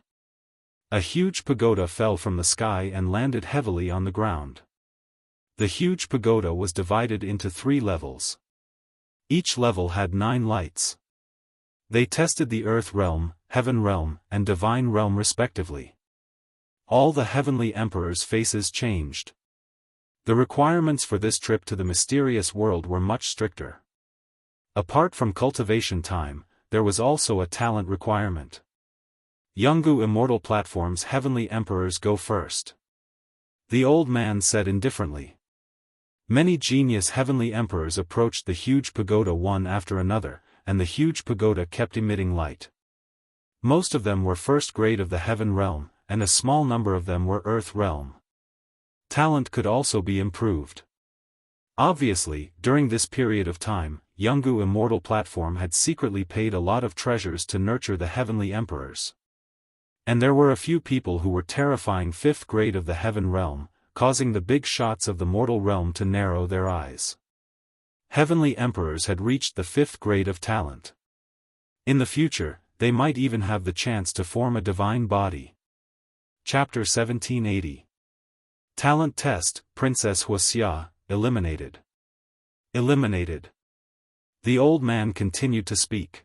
A huge pagoda fell from the sky and landed heavily on the ground. The huge pagoda was divided into 3 levels. Each level had 9 lights. They tested the Earth realm, Heaven realm, and Divine realm respectively. All the heavenly emperors' faces changed. The requirements for this trip to the mysterious world were much stricter. Apart from cultivation time, there was also a talent requirement. Jianghu Immortal Platform's heavenly emperors go first. The old man said indifferently. Many genius heavenly emperors approached the huge pagoda one after another, and the huge pagoda kept emitting light. Most of them were first grade of the heaven realm, and a small number of them were earth realm. Talent could also be improved. Obviously, during this period of time, Jianghu Immortal Platform had secretly paid a lot of treasures to nurture the heavenly emperors. And there were a few people who were terrifying 5th grade of the heaven realm, causing the big shots of the mortal realm to narrow their eyes. Heavenly emperors had reached the 5th grade of talent. In the future, they might even have the chance to form a divine body. Chapter 1780. Talent Test, Princess Wuxia, eliminated. Eliminated. The old man continued to speak.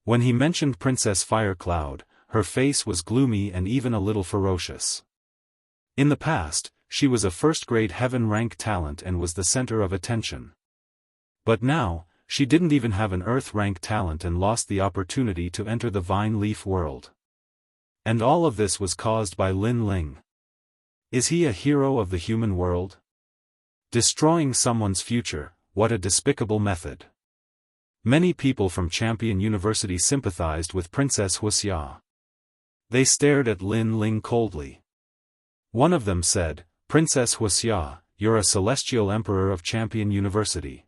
When he mentioned Princess Firecloud, her face was gloomy and even a little ferocious. In the past, she was a first-grade heaven rank talent and was the center of attention. But now, she didn't even have an earth rank talent and lost the opportunity to enter the vine leaf world. And all of this was caused by Lin Ling. Is he a hero of the human world? Destroying someone's future, what a despicable method. Many people from Champion University sympathized with Princess Wuxia. They stared at Lin Ling coldly. One of them said, "Princess Wuxia, you're a celestial emperor of Champion University.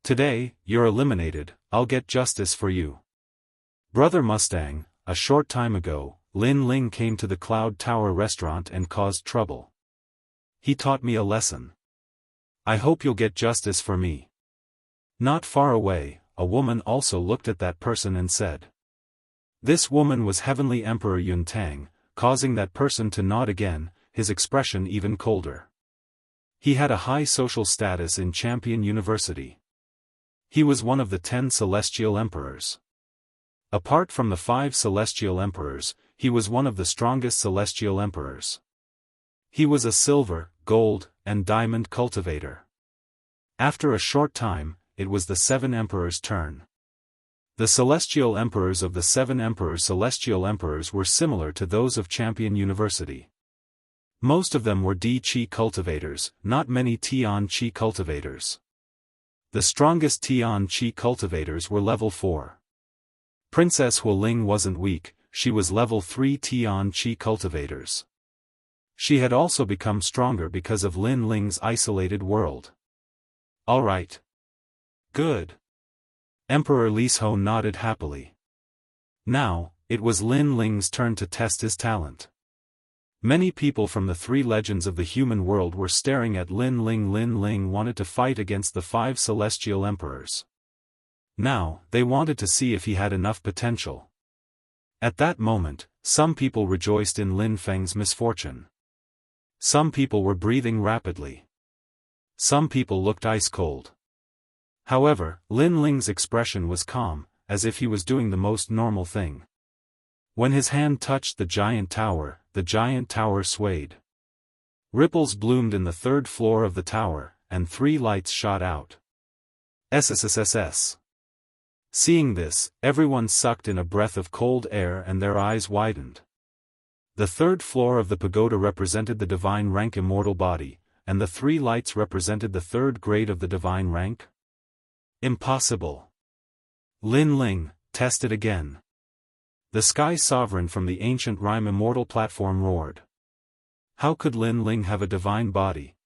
Today, you're eliminated, I'll get justice for you." Brother Mustang, a short time ago, Lin Ling came to the Cloud Tower restaurant and caused trouble. He taught me a lesson. I hope you'll get justice for me. Not far away, a woman also looked at that person and said. This woman was Heavenly Emperor Yun Tang, causing that person to nod again, his expression even colder. He had a high social status in Champion University. He was one of the 10 celestial emperors. Apart from the 5 celestial emperors, he was one of the strongest celestial emperors. He was a silver, gold, and diamond cultivator. After a short time, it was the 7 emperors' turn. The celestial emperors of the 7 emperors' celestial emperors were similar to those of Champion University. Most of them were Di-Chi cultivators, not many Tian-Chi cultivators. The strongest Tian-Chi cultivators were level 4. Princess Wuling wasn't weak, she was level 3 Tian-Chi cultivators. She had also become stronger because of Lin Ling's isolated world. Alright. Good. Emperor Lishou nodded happily. Now, it was Lin Ling's turn to test his talent. Many people from the 3 legends of the human world were staring at Lin Ling. Lin Ling wanted to fight against the 5 celestial emperors. Now, they wanted to see if he had enough potential. At that moment, some people rejoiced in Lin Feng's misfortune. Some people were breathing rapidly. Some people looked ice-cold. However, Lin Ling's expression was calm, as if he was doing the most normal thing. When his hand touched the giant tower swayed. Ripples bloomed in the 3rd floor of the tower, and 3 lights shot out. SSSSS. Seeing this, everyone sucked in a breath of cold air and their eyes widened. The 3rd floor of the pagoda represented the divine rank immortal body, and the 3 lights represented the 3rd grade of the divine rank. Impossible. Lin Ling, test it again. The Sky Sovereign from the ancient rhyme Immortal Platform roared. How could Lin Ling have a divine body?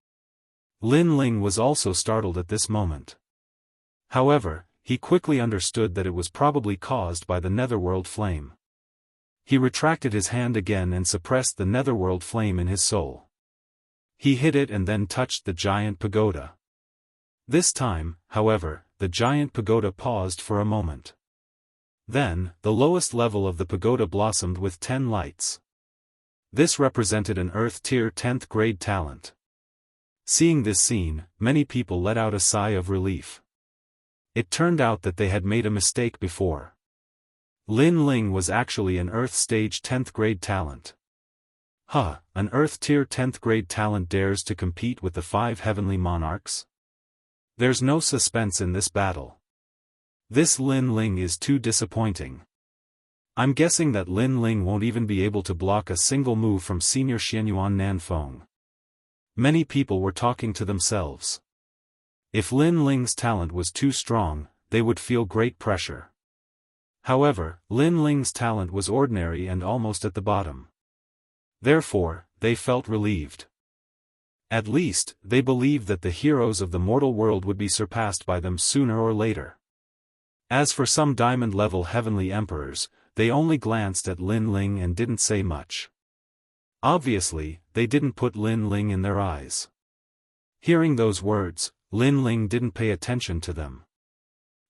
Lin Ling was also startled at this moment. However, he quickly understood that it was probably caused by the netherworld flame. He retracted his hand again and suppressed the netherworld flame in his soul. He hit it and then touched the giant pagoda. This time, however, the giant pagoda paused for a moment. Then, the lowest level of the pagoda blossomed with 10 lights. This represented an Earth Tier 10th grade talent. Seeing this scene, many people let out a sigh of relief. It turned out that they had made a mistake before. Lin Ling was actually an Earth Stage 10th grade talent. An Earth Tier 10th grade talent dares to compete with the 5 heavenly monarchs? There's no suspense in this battle. This Lin Ling is too disappointing. I'm guessing that Lin Ling won't even be able to block a single move from Senior Xianyuan Nanfeng. Many people were talking to themselves. If Lin Ling's talent was too strong, they would feel great pressure. However, Lin Ling's talent was ordinary and almost at the bottom. Therefore, they felt relieved. At least, they believed that the heroes of the mortal world would be surpassed by them sooner or later. As for some diamond-level heavenly emperors, they only glanced at Lin Ling and didn't say much. Obviously, they didn't put Lin Ling in their eyes. Hearing those words, Lin Ling didn't pay attention to them.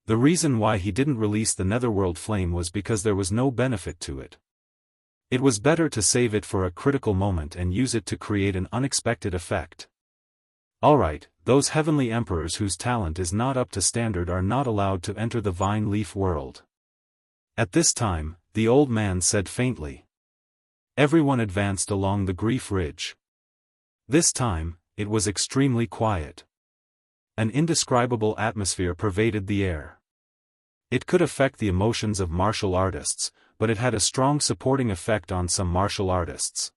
The reason why he didn't release the netherworld flame was because there was no benefit to it. It was better to save it for a critical moment and use it to create an unexpected effect. Alright, those heavenly emperors whose talent is not up to standard are not allowed to enter the vine leaf world. At this time, the old man said faintly. Everyone advanced along the grief ridge. This time, it was extremely quiet. An indescribable atmosphere pervaded the air. It could affect the emotions of martial artists, but it had a strong supporting effect on some martial artists.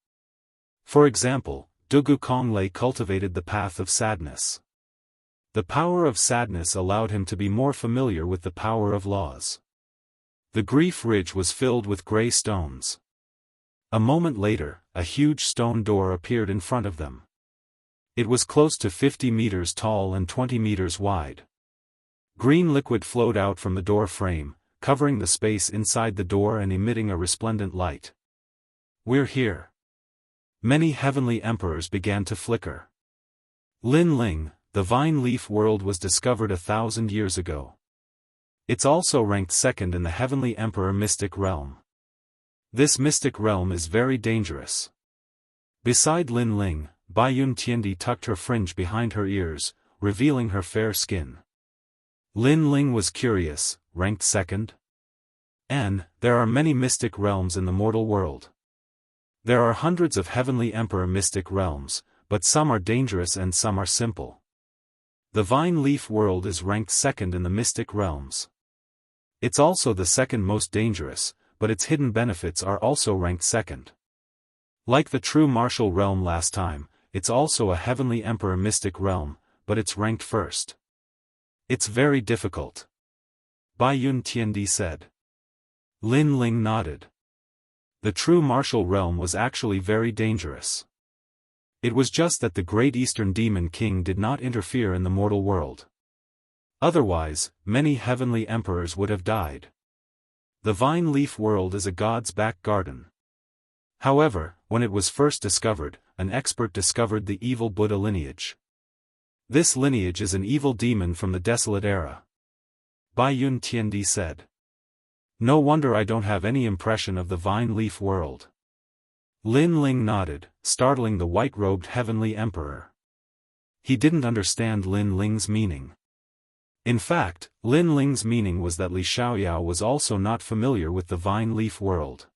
For example, Dugu Konglei cultivated the path of sadness. The power of sadness allowed him to be more familiar with the power of laws. The grief ridge was filled with gray stones. A moment later, a huge stone door appeared in front of them. It was close to 50 meters tall and 20 meters wide. Green liquid flowed out from the door frame, covering the space inside the door and emitting a resplendent light. We're here. Many heavenly emperors began to flicker. Lin Ling, the vine leaf world was discovered 1,000 years ago. It's also ranked second in the heavenly emperor mystic realm. This mystic realm is very dangerous. Beside Lin Ling, Baiyun Tiandi tucked her fringe behind her ears, revealing her fair skin. Lin Ling was curious, ranked second? There are many mystic realms in the mortal world. There are hundreds of heavenly emperor mystic realms, but some are dangerous and some are simple. The vine leaf world is ranked second in the mystic realms. It's also the second most dangerous, but its hidden benefits are also ranked second. Like the true martial realm last time, it's also a heavenly emperor mystic realm, but it's ranked first. It's very difficult. Baiyun Tiandi said. Lin Ling nodded. The true martial realm was actually very dangerous. It was just that the Great Eastern Demon King did not interfere in the mortal world. Otherwise, many heavenly emperors would have died. The vine leaf world is a god's back garden. However, when it was first discovered, an expert discovered the evil Buddha lineage. This lineage is an evil demon from the desolate era. Baiyun Tiandi said. No wonder I don't have any impression of the vine leaf world. Lin Ling nodded, startling the white-robed heavenly emperor. He didn't understand Lin Ling's meaning. In fact, Lin Ling's meaning was that Li Xiaoyao was also not familiar with the vine leaf world.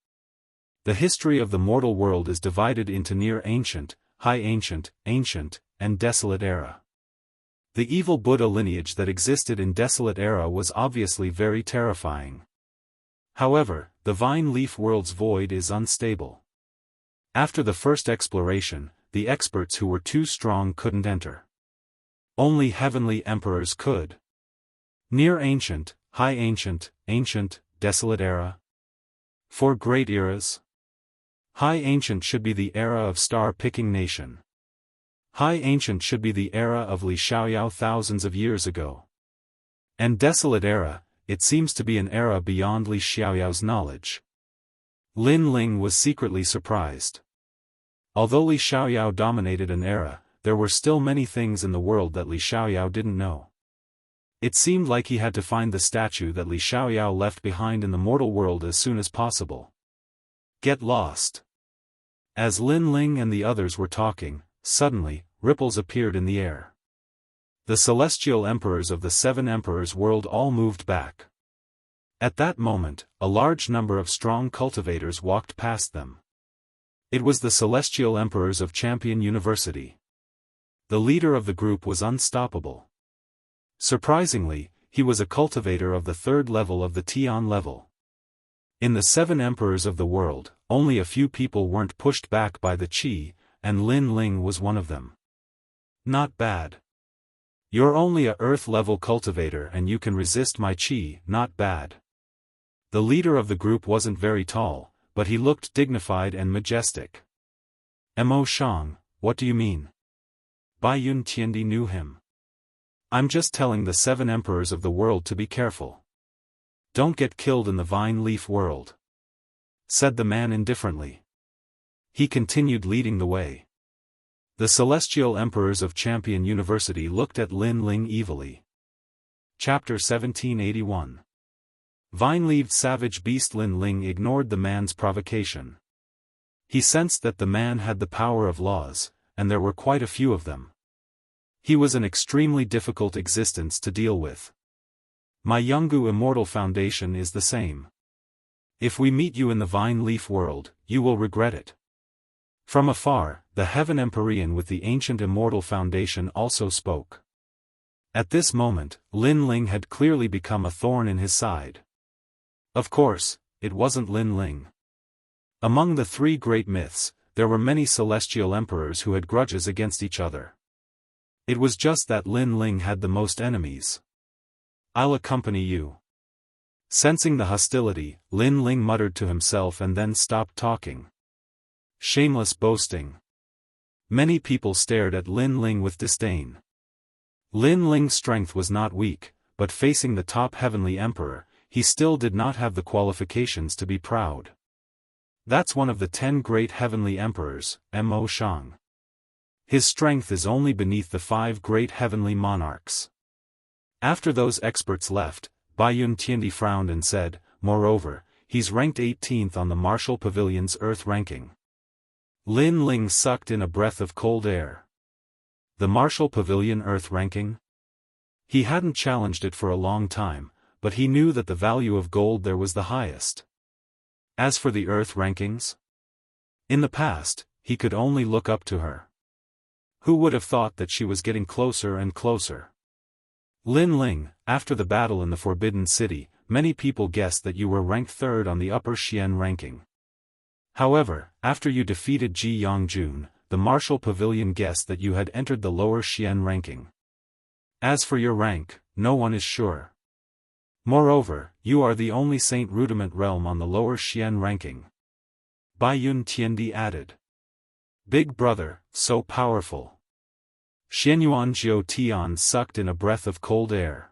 The history of the mortal world is divided into near ancient, high ancient, ancient, and desolate era. The evil Buddha lineage that existed in desolate era was obviously very terrifying. However, the vine leaf world's void is unstable. After the first exploration, the experts who were too strong couldn't enter. Only heavenly emperors could. Near ancient, high ancient, ancient, desolate era. 4 great eras. High ancient should be the era of star-picking nation. High ancient should be the era of Li Xiaoyao thousands of years ago. And desolate era, it seems to be an era beyond Li Xiaoyao's knowledge. Lin Ling was secretly surprised. Although Li Xiaoyao dominated an era, there were still many things in the world that Li Xiaoyao didn't know. It seemed like he had to find the statue that Li Xiaoyao left behind in the mortal world as soon as possible. Get lost. As Lin Ling and the others were talking, suddenly, ripples appeared in the air. The celestial emperors of the 7 emperors world all moved back. At that moment, a large number of strong cultivators walked past them. It was the celestial emperors of Champion University. The leader of the group was unstoppable. Surprisingly, he was a cultivator of the 3rd level of the Tian level. In the 7 emperors of the world, only a few people weren't pushed back by the qi, and Lin Ling was one of them. Not bad. You're only a earth-level cultivator and you can resist my qi, not bad. The leader of the group wasn't very tall, but he looked dignified and majestic. Mo Shang, what do you mean? Bai Yun Tiandi knew him. I'm just telling the 7 emperors of the world to be careful. Don't get killed in the vine leaf world, said the man indifferently. He continued leading the way. The celestial emperors of Champion University looked at Lin Ling evilly. Chapter 1781. Vine-leaved savage beast. Lin Ling ignored the man's provocation. He sensed that the man had the power of laws, and there were quite a few of them. He was an extremely difficult existence to deal with. My Jianghu Immortal Foundation is the same. If we meet you in the vine leaf world, you will regret it. From afar, the Heaven Empyrean with the ancient Immortal Foundation also spoke. At this moment, Lin Ling had clearly become a thorn in his side. Of course, it wasn't Lin Ling. Among the 3 great myths, there were many celestial emperors who had grudges against each other. It was just that Lin Ling had the most enemies. I'll accompany you. Sensing the hostility, Lin Ling muttered to himself and then stopped talking. Shameless boasting. Many people stared at Lin Ling with disdain. Lin Ling's strength was not weak, but facing the top heavenly emperor, he still did not have the qualifications to be proud. That's one of the 10 great heavenly emperors, Mo Shang. His strength is only beneath the 5 great heavenly monarchs. After those experts left, Bai Yun Tiandi frowned and said, moreover, he's ranked 18th on the Martial Pavilion's Earth ranking. Lin Ling sucked in a breath of cold air. The Martial Pavilion Earth ranking? He hadn't challenged it for a long time, but he knew that the value of gold there was the highest. As for the Earth rankings? In the past, he could only look up to her. Who would have thought that she was getting closer and closer? Lin Ling, after the battle in the Forbidden City, many people guessed that you were ranked 3rd on the Upper Xian ranking. However, after you defeated Ji Yangjun, the Martial Pavilion guessed that you had entered the Lower Xian ranking. As for your rank, no one is sure. Moreover, you are the only Saint Rudiment realm on the Lower Xian ranking. Bai Yun Tiandi added. Big brother, so powerful. Xianyuan Jiao Tian sucked in a breath of cold air.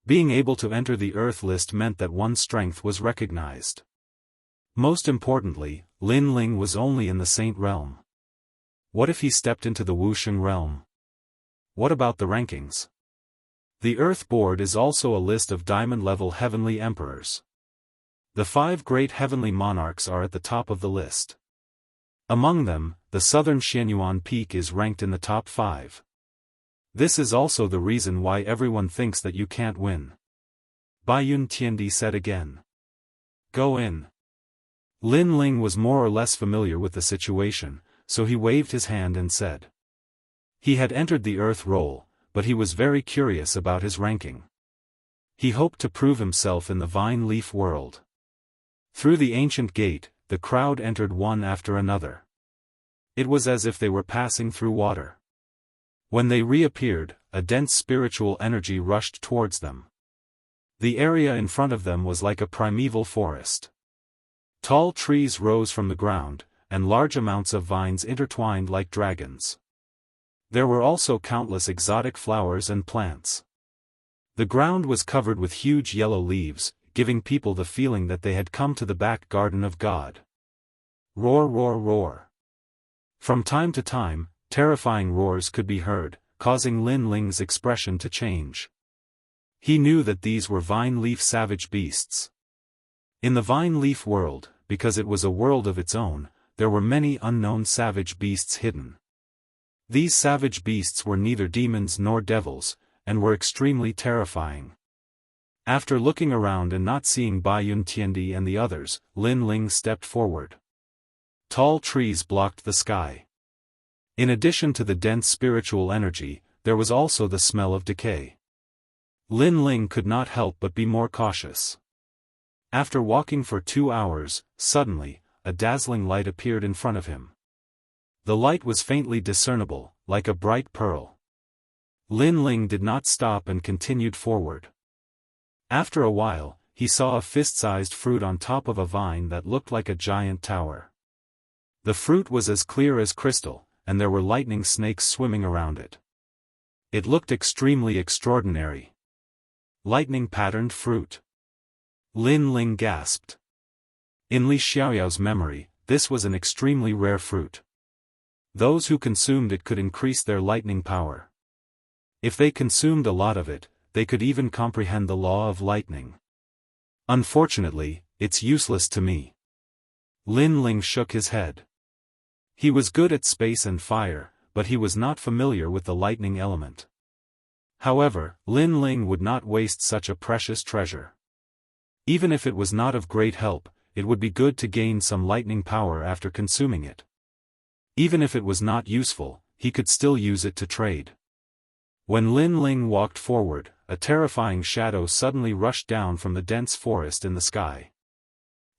Being able to enter the Earth list meant that one's strength was recognized. Most importantly, Lin Ling was only in the Saint realm. What if he stepped into the Wuxia realm? What about the rankings? The Earth board is also a list of diamond-level heavenly emperors. The 5 great heavenly monarchs are at the top of the list. Among them, the southern Xianyuan peak is ranked in the top 5. This is also the reason why everyone thinks that you can't win. Bai Yun Tiandi said again. Go in. Lin Ling was more or less familiar with the situation, so he waved his hand and said. He had entered the Earth role, but he was very curious about his ranking. He hoped to prove himself in the vine leaf world. Through the ancient gate, the crowd entered one after another. It was as if they were passing through water. When they reappeared, a dense spiritual energy rushed towards them. The area in front of them was like a primeval forest. Tall trees rose from the ground, and large amounts of vines intertwined like dragons. There were also countless exotic flowers and plants. The ground was covered with huge yellow leaves, giving people the feeling that they had come to the back garden of God. Roar, roar, roar. From time to time, terrifying roars could be heard, causing Lin Ling's expression to change. He knew that these were vine-leaf savage beasts. In the vine-leaf world, because it was a world of its own, there were many unknown savage beasts hidden. These savage beasts were neither demons nor devils, and were extremely terrifying. After looking around and not seeing Bai Yun Tiandi and the others, Lin Ling stepped forward. Tall trees blocked the sky. In addition to the dense spiritual energy, there was also the smell of decay. Lin Ling could not help but be more cautious. After walking for 2 hours, suddenly, a dazzling light appeared in front of him. The light was faintly discernible, like a bright pearl. Lin Ling did not stop and continued forward. After a while, he saw a fist-sized fruit on top of a vine that looked like a giant tower. The fruit was as clear as crystal, and there were lightning snakes swimming around it. It looked extremely extraordinary. Lightning-patterned fruit. Lin Ling gasped. In Li Xiaoyao's memory, this was an extremely rare fruit. Those who consumed it could increase their lightning power. If they consumed a lot of it, they could even comprehend the law of lightning. Unfortunately, it's useless to me. Lin Ling shook his head. He was good at space and fire, but he was not familiar with the lightning element. However, Lin Ling would not waste such a precious treasure. Even if it was not of great help, it would be good to gain some lightning power after consuming it. Even if it was not useful, he could still use it to trade. When Lin Ling walked forward, a terrifying shadow suddenly rushed down from the dense forest in the sky.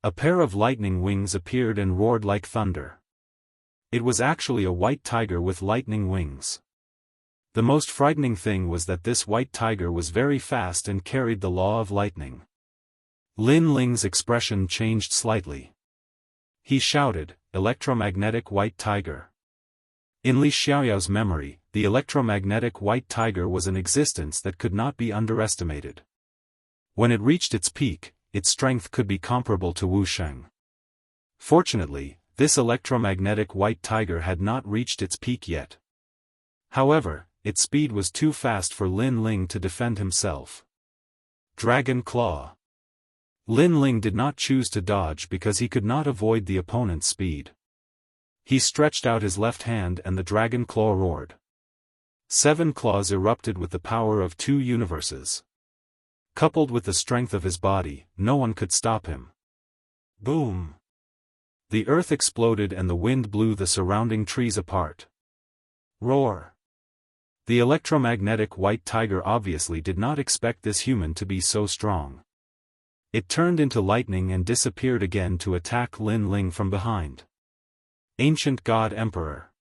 A pair of lightning wings appeared and roared like thunder. It was actually a white tiger with lightning wings. The most frightening thing was that this white tiger was very fast and carried the law of lightning. Lin Ling's expression changed slightly. He shouted, "Electromagnetic white tiger." In Li Xiaoyao's memory, the electromagnetic white tiger was an existence that could not be underestimated. When it reached its peak, its strength could be comparable to Wu Sheng. Fortunately, this electromagnetic white tiger had not reached its peak yet. However, its speed was too fast for Lin Ling to defend himself. Dragon Claw. Lin Ling did not choose to dodge because he could not avoid the opponent's speed. He stretched out his left hand and the dragon claw roared. 7 claws erupted with the power of 2 universes. Coupled with the strength of his body, no one could stop him. Boom! The earth exploded and the wind blew the surrounding trees apart. Roar! The electromagnetic white tiger obviously did not expect this human to be so strong. It turned into lightning and disappeared again to attack Lin Ling from behind. Ancient God Emperor.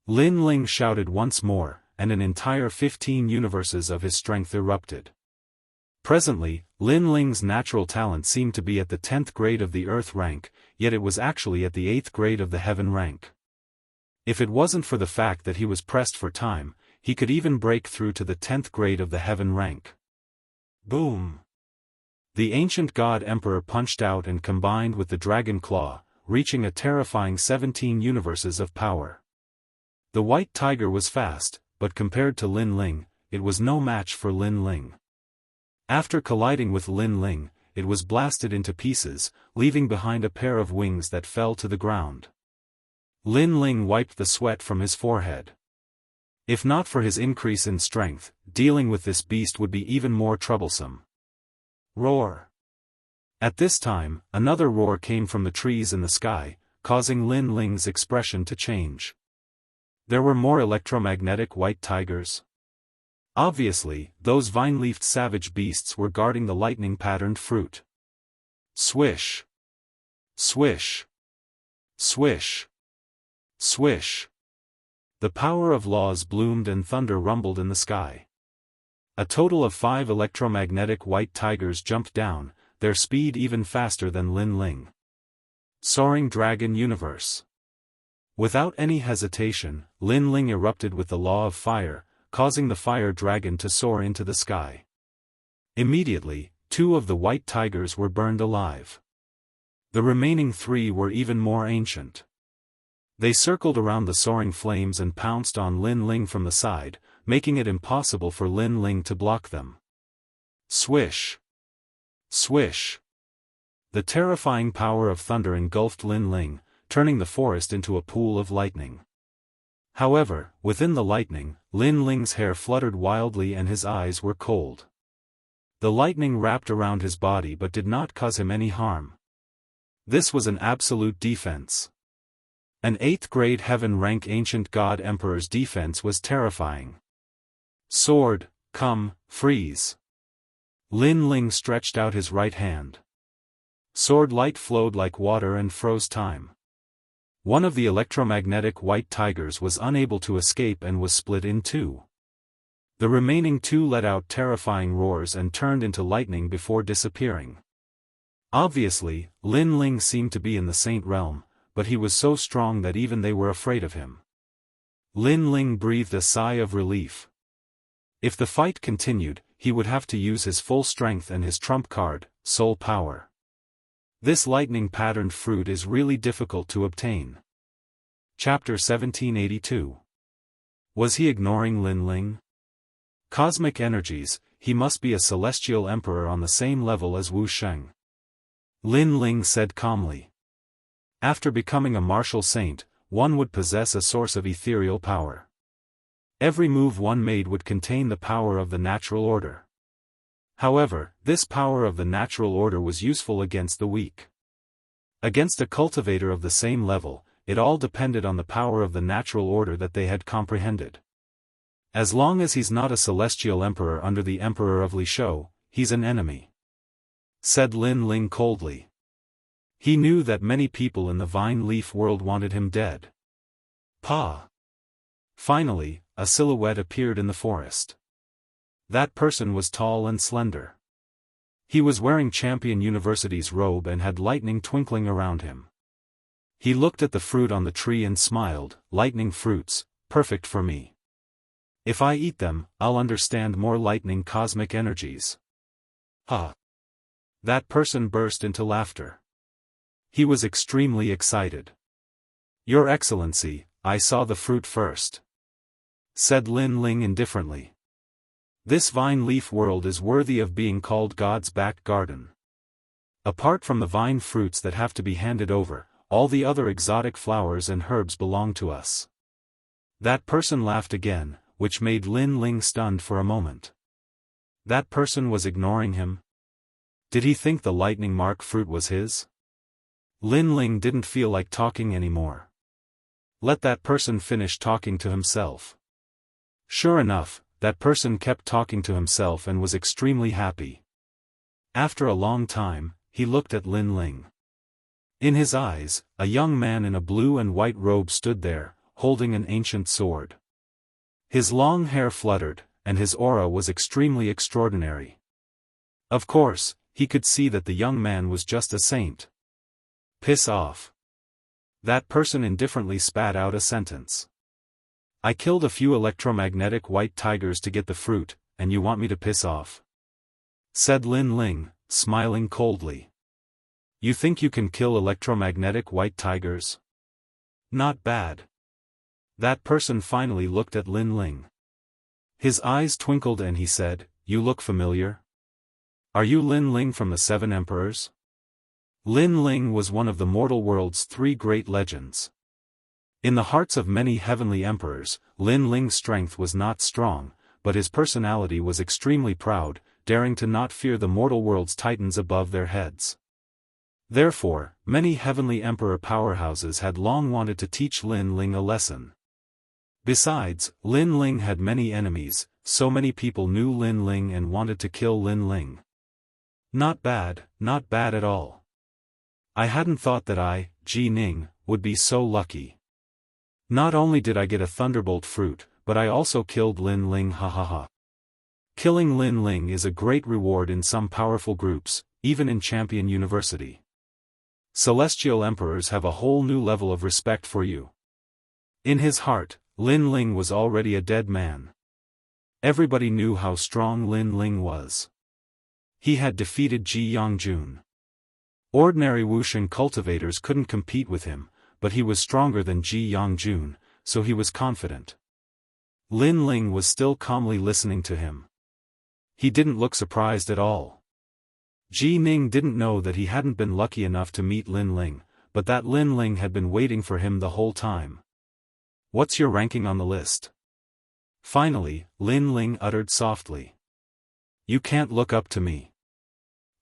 Lin Ling shouted once more, and an entire 15 universes of his strength erupted. Presently, Lin Ling's natural talent seemed to be at the 10th grade of the Earth rank, yet it was actually at the 8th grade of the Heaven rank. If it wasn't for the fact that he was pressed for time, he could even break through to the 10th grade of the Heaven rank. Boom! The ancient God Emperor punched out and combined with the Dragon Claw, reaching a terrifying 17 universes of power. The white tiger was fast, but compared to Lin Ling, it was no match for Lin Ling. After colliding with Lin Ling, it was blasted into pieces, leaving behind a pair of wings that fell to the ground. Lin Ling wiped the sweat from his forehead. If not for his increase in strength, dealing with this beast would be even more troublesome. Roar! At this time, another roar came from the trees in the sky, causing Lin Ling's expression to change. There were more electromagnetic white tigers. Obviously, those vine-leafed savage beasts were guarding the lightning-patterned fruit. Swish! Swish! Swish! Swish! The power of laws bloomed and thunder rumbled in the sky. A total of 5 electromagnetic white tigers jumped down, their speed even faster than Lin Ling. Soaring Dragon Universe. Without any hesitation, Lin Ling erupted with the law of fire, causing the fire dragon to soar into the sky. Immediately, 2 of the white tigers were burned alive. The remaining 3 were even more ancient. They circled around the soaring flames and pounced on Lin Ling from the side, making it impossible for Lin Ling to block them. Swish! Swish! The terrifying power of thunder engulfed Lin Ling, turning the forest into a pool of lightning. However, within the lightning, Lin Ling's hair fluttered wildly and his eyes were cold. The lightning wrapped around his body but did not cause him any harm. This was an absolute defense. An 8th grade heaven rank ancient god emperor's defense was terrifying. Sword, come, freeze. Lin Ling stretched out his right hand. Sword light flowed like water and froze time. One of the electromagnetic white tigers was unable to escape and was split in two. The remaining two let out terrifying roars and turned into lightning before disappearing. Obviously, Lin Ling seemed to be in the saint realm, but he was so strong that even they were afraid of him. Lin Ling breathed a sigh of relief. If the fight continued, he would have to use his full strength and his trump card, soul power. This lightning-patterned fruit is really difficult to obtain. Chapter 1782. Was he ignoring Lin Ling? Cosmic energies, he must be a celestial emperor on the same level as Wu Sheng. Lin Ling said calmly. After becoming a martial saint, one would possess a source of ethereal power. Every move one made would contain the power of the natural order. However, this power of the natural order was useful against the weak. Against a cultivator of the same level, it all depended on the power of the natural order that they had comprehended. As long as he's not a celestial emperor under the emperor of Li Shou, he's an enemy. Said Lin Ling coldly. He knew that many people in the vine leaf world wanted him dead. Pa! Finally, a silhouette appeared in the forest. That person was tall and slender. He was wearing Champion University's robe and had lightning twinkling around him. He looked at the fruit on the tree and smiled. Lightning fruits, perfect for me. If I eat them, I'll understand more lightning cosmic energies. Ha! That person burst into laughter. He was extremely excited. Your Excellency, I saw the fruit first. Said Lin Ling indifferently. This vine leaf world is worthy of being called God's back garden. Apart from the vine fruits that have to be handed over, all the other exotic flowers and herbs belong to us. That person laughed again, which made Lin Ling stunned for a moment. That person was ignoring him? Did he think the lightning mark fruit was his? Lin Ling didn't feel like talking anymore. Let that person finish talking to himself. Sure enough, that person kept talking to himself and was extremely happy. After a long time, he looked at Lin Ling. In his eyes, a young man in a blue and white robe stood there, holding an ancient sword. His long hair fluttered, and his aura was extremely extraordinary. Of course, he could see that the young man was just a saint. Piss off. That person indifferently spat out a sentence. I killed a few electromagnetic white tigers to get the fruit, and you want me to piss off? Said Lin Ling, smiling coldly. You think you can kill electromagnetic white tigers? Not bad. That person finally looked at Lin Ling. His eyes twinkled and he said, You look familiar? Are you Lin Ling from the Seven Emperors? Lin Ling was one of the mortal world's three great legends. In the hearts of many heavenly emperors, Lin Ling's strength was not strong, but his personality was extremely proud, daring to not fear the mortal world's titans above their heads. Therefore, many heavenly emperor powerhouses had long wanted to teach Lin Ling a lesson. Besides, Lin Ling had many enemies, so many people knew Lin Ling and wanted to kill Lin Ling. Not bad at all. I hadn't thought that I, Ji Ning, would be so lucky. Not only did I get a thunderbolt fruit, but I also killed Lin Ling, ha ha ha. Killing Lin Ling is a great reward in some powerful groups, even in Champion University. Celestial emperors have a whole new level of respect for you. In his heart, Lin Ling was already a dead man. Everybody knew how strong Lin Ling was. He had defeated Ji Yangjun. Ordinary Wuxian cultivators couldn't compete with him, but he was stronger than Ji Yangjun, so he was confident. Lin Ling was still calmly listening to him. He didn't look surprised at all. Ji Ning didn't know that he hadn't been lucky enough to meet Lin Ling, but that Lin Ling had been waiting for him the whole time. What's your ranking on the list? Finally, Lin Ling uttered softly. You can't look up to me.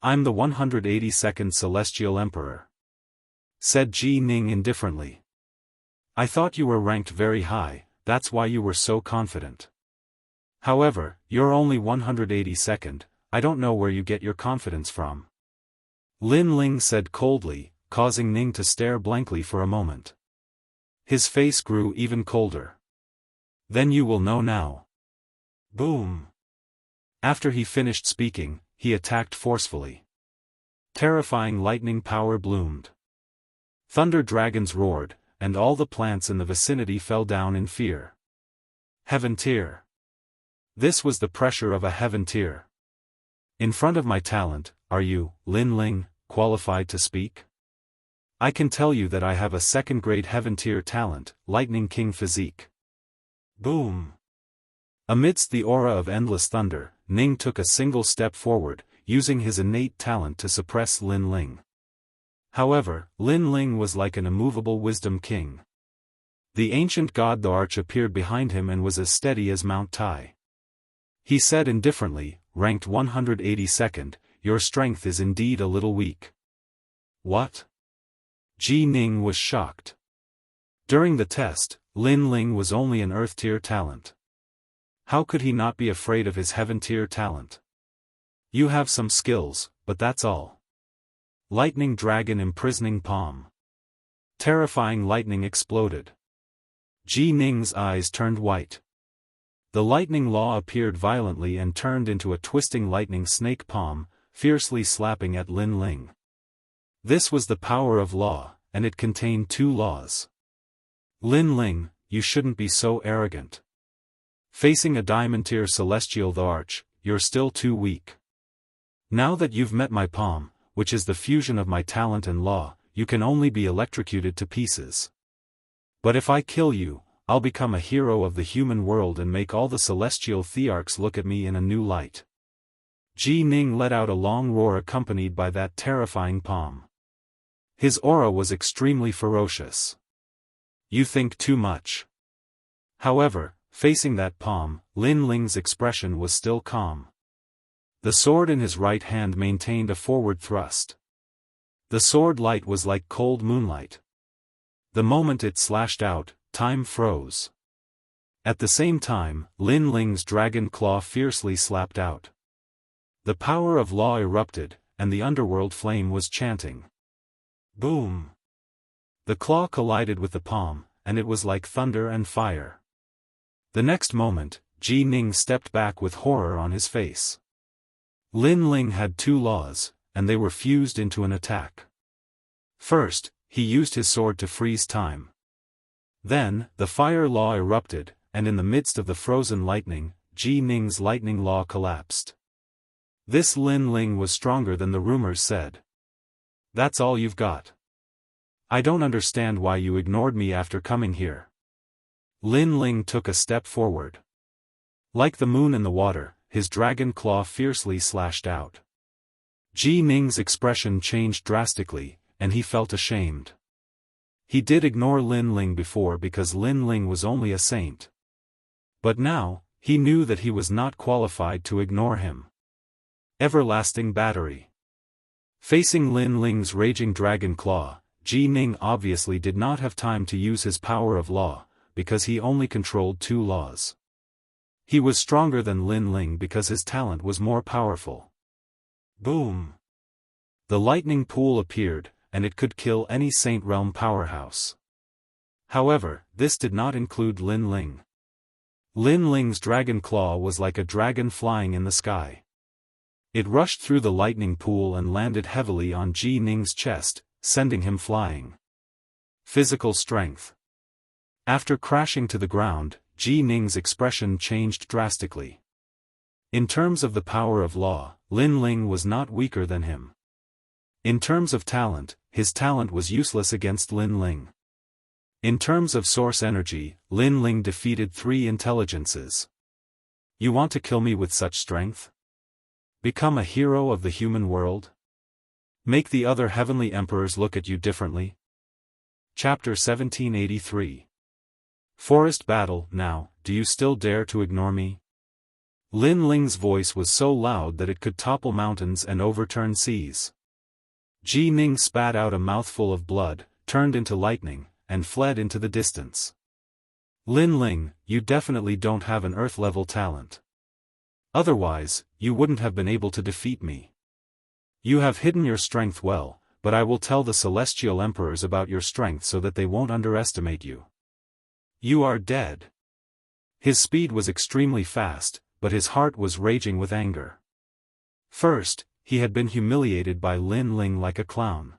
I'm the 182nd Celestial Emperor. Said Ji Ning indifferently. I thought you were ranked very high, that's why you were so confident. However, you're only 182nd, I don't know where you get your confidence from. Lin Ling said coldly, causing Ning to stare blankly for a moment. His face grew even colder. Then you will know now. Boom. After he finished speaking, he attacked forcefully. Terrifying lightning power bloomed. Thunder dragons roared, and all the plants in the vicinity fell down in fear. Heaven tier. This was the pressure of a heaven tier. In front of my talent, are you, Lin Ling, qualified to speak? I can tell you that I have a second-grade heaven tier talent, Lightning King physique. Boom. Amidst the aura of endless thunder, Ning took a single step forward, using his innate talent to suppress Lin Ling. However, Lin Ling was like an immovable wisdom king. The ancient god the Arch appeared behind him and was as steady as Mount Tai. He said indifferently, ranked 182nd, your strength is indeed a little weak. What? Ji Ning was shocked. During the test, Lin Ling was only an Earth tier talent. How could he not be afraid of his Heaven tier talent? You have some skills, but that's all. Lightning Dragon imprisoning palm. Terrifying lightning exploded. Ji Ning's eyes turned white. The lightning law appeared violently and turned into a twisting lightning snake palm, fiercely slapping at Lin Ling. This was the power of law, and it contained two laws. Lin Ling, you shouldn't be so arrogant. Facing a diamond tier celestial the Arch, you're still too weak. Now that you've met my palm, which is the fusion of my talent and law, you can only be electrocuted to pieces. But if I kill you, I'll become a hero of the human world and make all the celestial thearchs look at me in a new light. Ji Ning let out a long roar accompanied by that terrifying palm. His aura was extremely ferocious. You think too much. However, facing that palm, Lin Ling's expression was still calm. The sword in his right hand maintained a forward thrust. The sword light was like cold moonlight. The moment it slashed out, time froze. At the same time, Lin Ling's dragon claw fiercely slapped out. The power of law erupted, and the underworld flame was chanting. Boom! The claw collided with the palm, and it was like thunder and fire. The next moment, Ji Ning stepped back with horror on his face. Lin Ling had two laws, and they were fused into an attack. First, he used his sword to freeze time. Then, the fire law erupted, and in the midst of the frozen lightning, Ji Ning's lightning law collapsed. This Lin Ling was stronger than the rumors said. That's all you've got. I don't understand why you ignored me after coming here. Lin Ling took a step forward. Like the moon in the water, his dragon claw fiercely slashed out. Ji Ning's expression changed drastically, and he felt ashamed. He did ignore Lin Ling before because Lin Ling was only a saint. But now, he knew that he was not qualified to ignore him. Everlasting battery. Facing Lin Ling's raging dragon claw, Ji Ning obviously did not have time to use his power of law, because he only controlled two laws. He was stronger than Lin Ling because his talent was more powerful. Boom! The lightning pool appeared, and it could kill any Saint Realm powerhouse. However, this did not include Lin Ling. Lin Ling's dragon claw was like a dragon flying in the sky. It rushed through the lightning pool and landed heavily on Ji Ning's chest, sending him flying. Physical strength. After crashing to the ground, Ji Ning's expression changed drastically. In terms of the power of law, Lin Ling was not weaker than him. In terms of talent, his talent was useless against Lin Ling. In terms of source energy, Lin Ling defeated 3 intelligences. You want to kill me with such strength? Become a hero of the human world? Make the other heavenly emperors look at you differently? Chapter 1783. Forest battle. Now, do you still dare to ignore me? Lin Ling's voice was so loud that it could topple mountains and overturn seas. Ji Ning spat out a mouthful of blood, turned into lightning, and fled into the distance. Lin Ling, you definitely don't have an Earth-level talent. Otherwise, you wouldn't have been able to defeat me. You have hidden your strength well, but I will tell the celestial emperors about your strength so that they won't underestimate you. You are dead. His speed was extremely fast, but his heart was raging with anger. First, he had been humiliated by Lin Ling like a clown.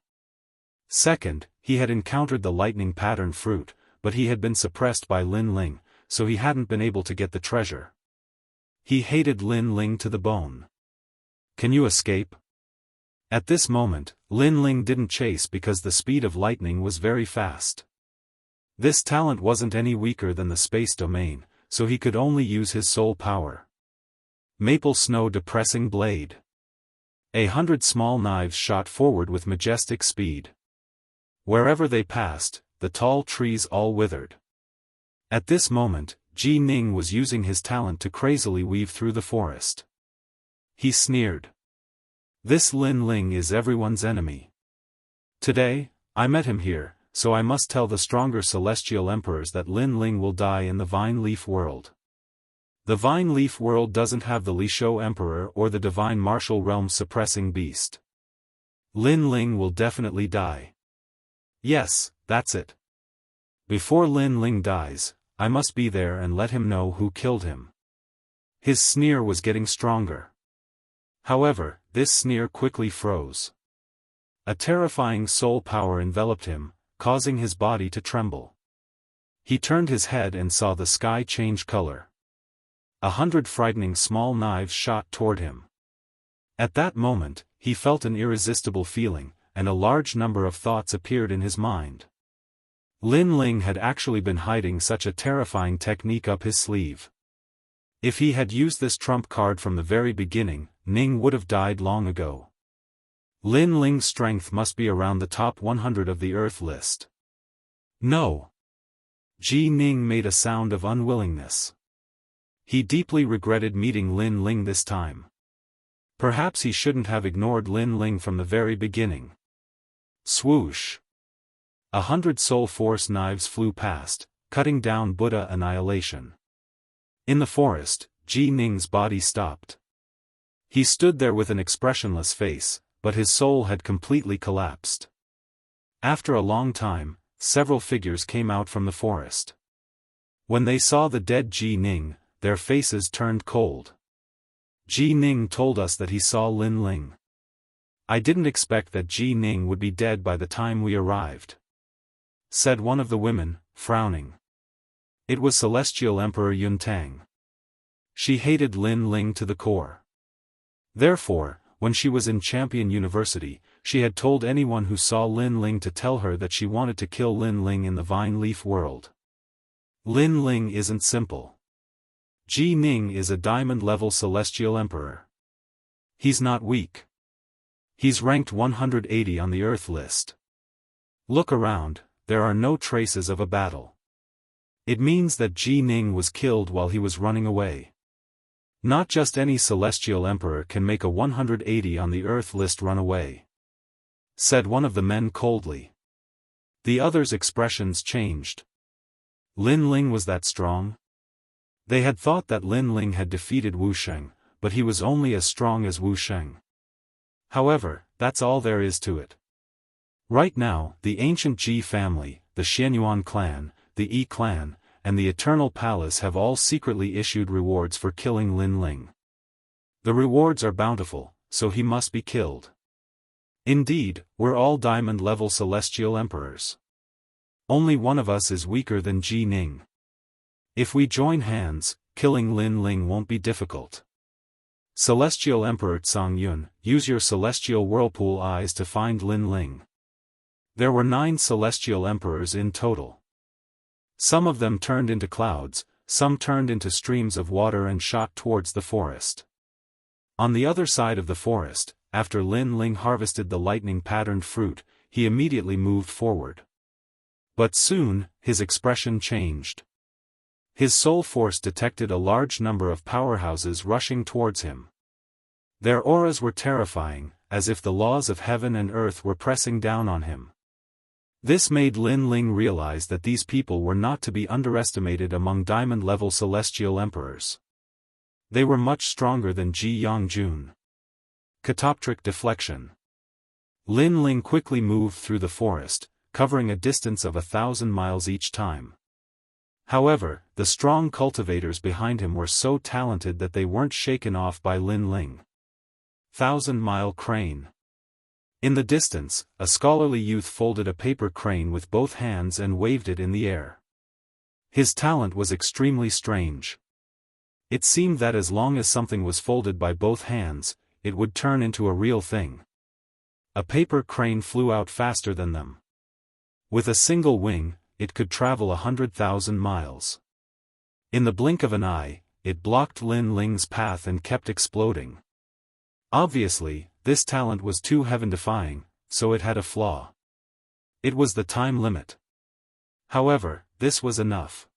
Second, he had encountered the lightning pattern fruit, but he had been suppressed by Lin Ling, so he hadn't been able to get the treasure. He hated Lin Ling to the bone. Can you escape? At this moment, Lin Ling didn't chase because the speed of lightning was very fast. This talent wasn't any weaker than the space domain, so he could only use his soul power. Maple snow depressing blade. 100 small knives shot forward with majestic speed. Wherever they passed, the tall trees all withered. At this moment, Ji Ning was using his talent to crazily weave through the forest. He sneered. This Lin Ling is everyone's enemy. Today, I met him here, so I must tell the stronger celestial emperors that Lin Ling will die in the Vine Leaf world. The Vine Leaf world doesn't have the Lishou Emperor or the Divine Martial Realm suppressing beast. Lin Ling will definitely die. Yes, that's it. Before Lin Ling dies, I must be there and let him know who killed him. His sneer was getting stronger. However, this sneer quickly froze. A terrifying soul power enveloped him, causing his body to tremble. He turned his head and saw the sky change color. 100 frightening small knives shot toward him. At that moment, he felt an irresistible feeling, and a large number of thoughts appeared in his mind. Lin Ling had actually been hiding such a terrifying technique up his sleeve. If he had used this trump card from the very beginning, Ning would have died long ago. Lin Ling's strength must be around the top 100 of the Earth list. No. Ji Ning made a sound of unwillingness. He deeply regretted meeting Lin Ling this time. Perhaps he shouldn't have ignored Lin Ling from the very beginning. Swoosh. 100 soul force knives flew past, cutting down Buddha annihilation. In the forest, Ji Ning's body stopped. He stood there with an expressionless face, but his soul had completely collapsed. After a long time, several figures came out from the forest. When they saw the dead Ji Ning, their faces turned cold. Ji Ning told us that he saw Lin Ling. I didn't expect that Ji Ning would be dead by the time we arrived, said one of the women, frowning. It was Celestial Emperor Yuntang. She hated Lin Ling to the core. Therefore, when she was in Champion University, she had told anyone who saw Lin Ling to tell her that she wanted to kill Lin Ling in the Vine Leaf world. Lin Ling isn't simple. Ji Ning is a diamond-level Celestial Emperor. He's not weak. He's ranked 180 on the Earth list. Look around, there are no traces of a battle. It means that Ji Ning was killed while he was running away. Not just any Celestial Emperor can make a 180 on the Earth list run away, said one of the men coldly. The others' expressions changed. Lin Ling was that strong? They had thought that Lin Ling had defeated Wu Sheng, but he was only as strong as Wu Sheng. However, that's all there is to it. Right now, the ancient Ji family, the Xianyuan clan, the Yi clan, and the Eternal Palace have all secretly issued rewards for killing Lin Ling. The rewards are bountiful, so he must be killed. Indeed, we're all diamond-level Celestial Emperors. Only one of us is weaker than Ji Ning. If we join hands, killing Lin Ling won't be difficult. Celestial Emperor Tsang Yun, use your celestial whirlpool eyes to find Lin Ling. There were 9 Celestial Emperors in total. Some of them turned into clouds, some turned into streams of water and shot towards the forest. On the other side of the forest, after Lin Ling harvested the lightning-patterned fruit, he immediately moved forward. But soon, his expression changed. His soul force detected a large number of powerhouses rushing towards him. Their auras were terrifying, as if the laws of heaven and earth were pressing down on him. This made Lin Ling realize that these people were not to be underestimated among diamond-level Celestial Emperors. They were much stronger than Ji Yongjun. Catoptric deflection. Lin Ling quickly moved through the forest, covering a distance of 1,000 miles each time. However, the strong cultivators behind him were so talented that they weren't shaken off by Lin Ling. 1,000-mile crane. In the distance, a scholarly youth folded a paper crane with both hands and waved it in the air. His talent was extremely strange. It seemed that as long as something was folded by both hands, it would turn into a real thing. A paper crane flew out faster than them. With a single wing, it could travel 100,000 miles. In the blink of an eye, it blocked Lin Ling's path and kept exploding. Obviously, this talent was too heaven-defying, so it had a flaw. It was the time limit. However, this was enough.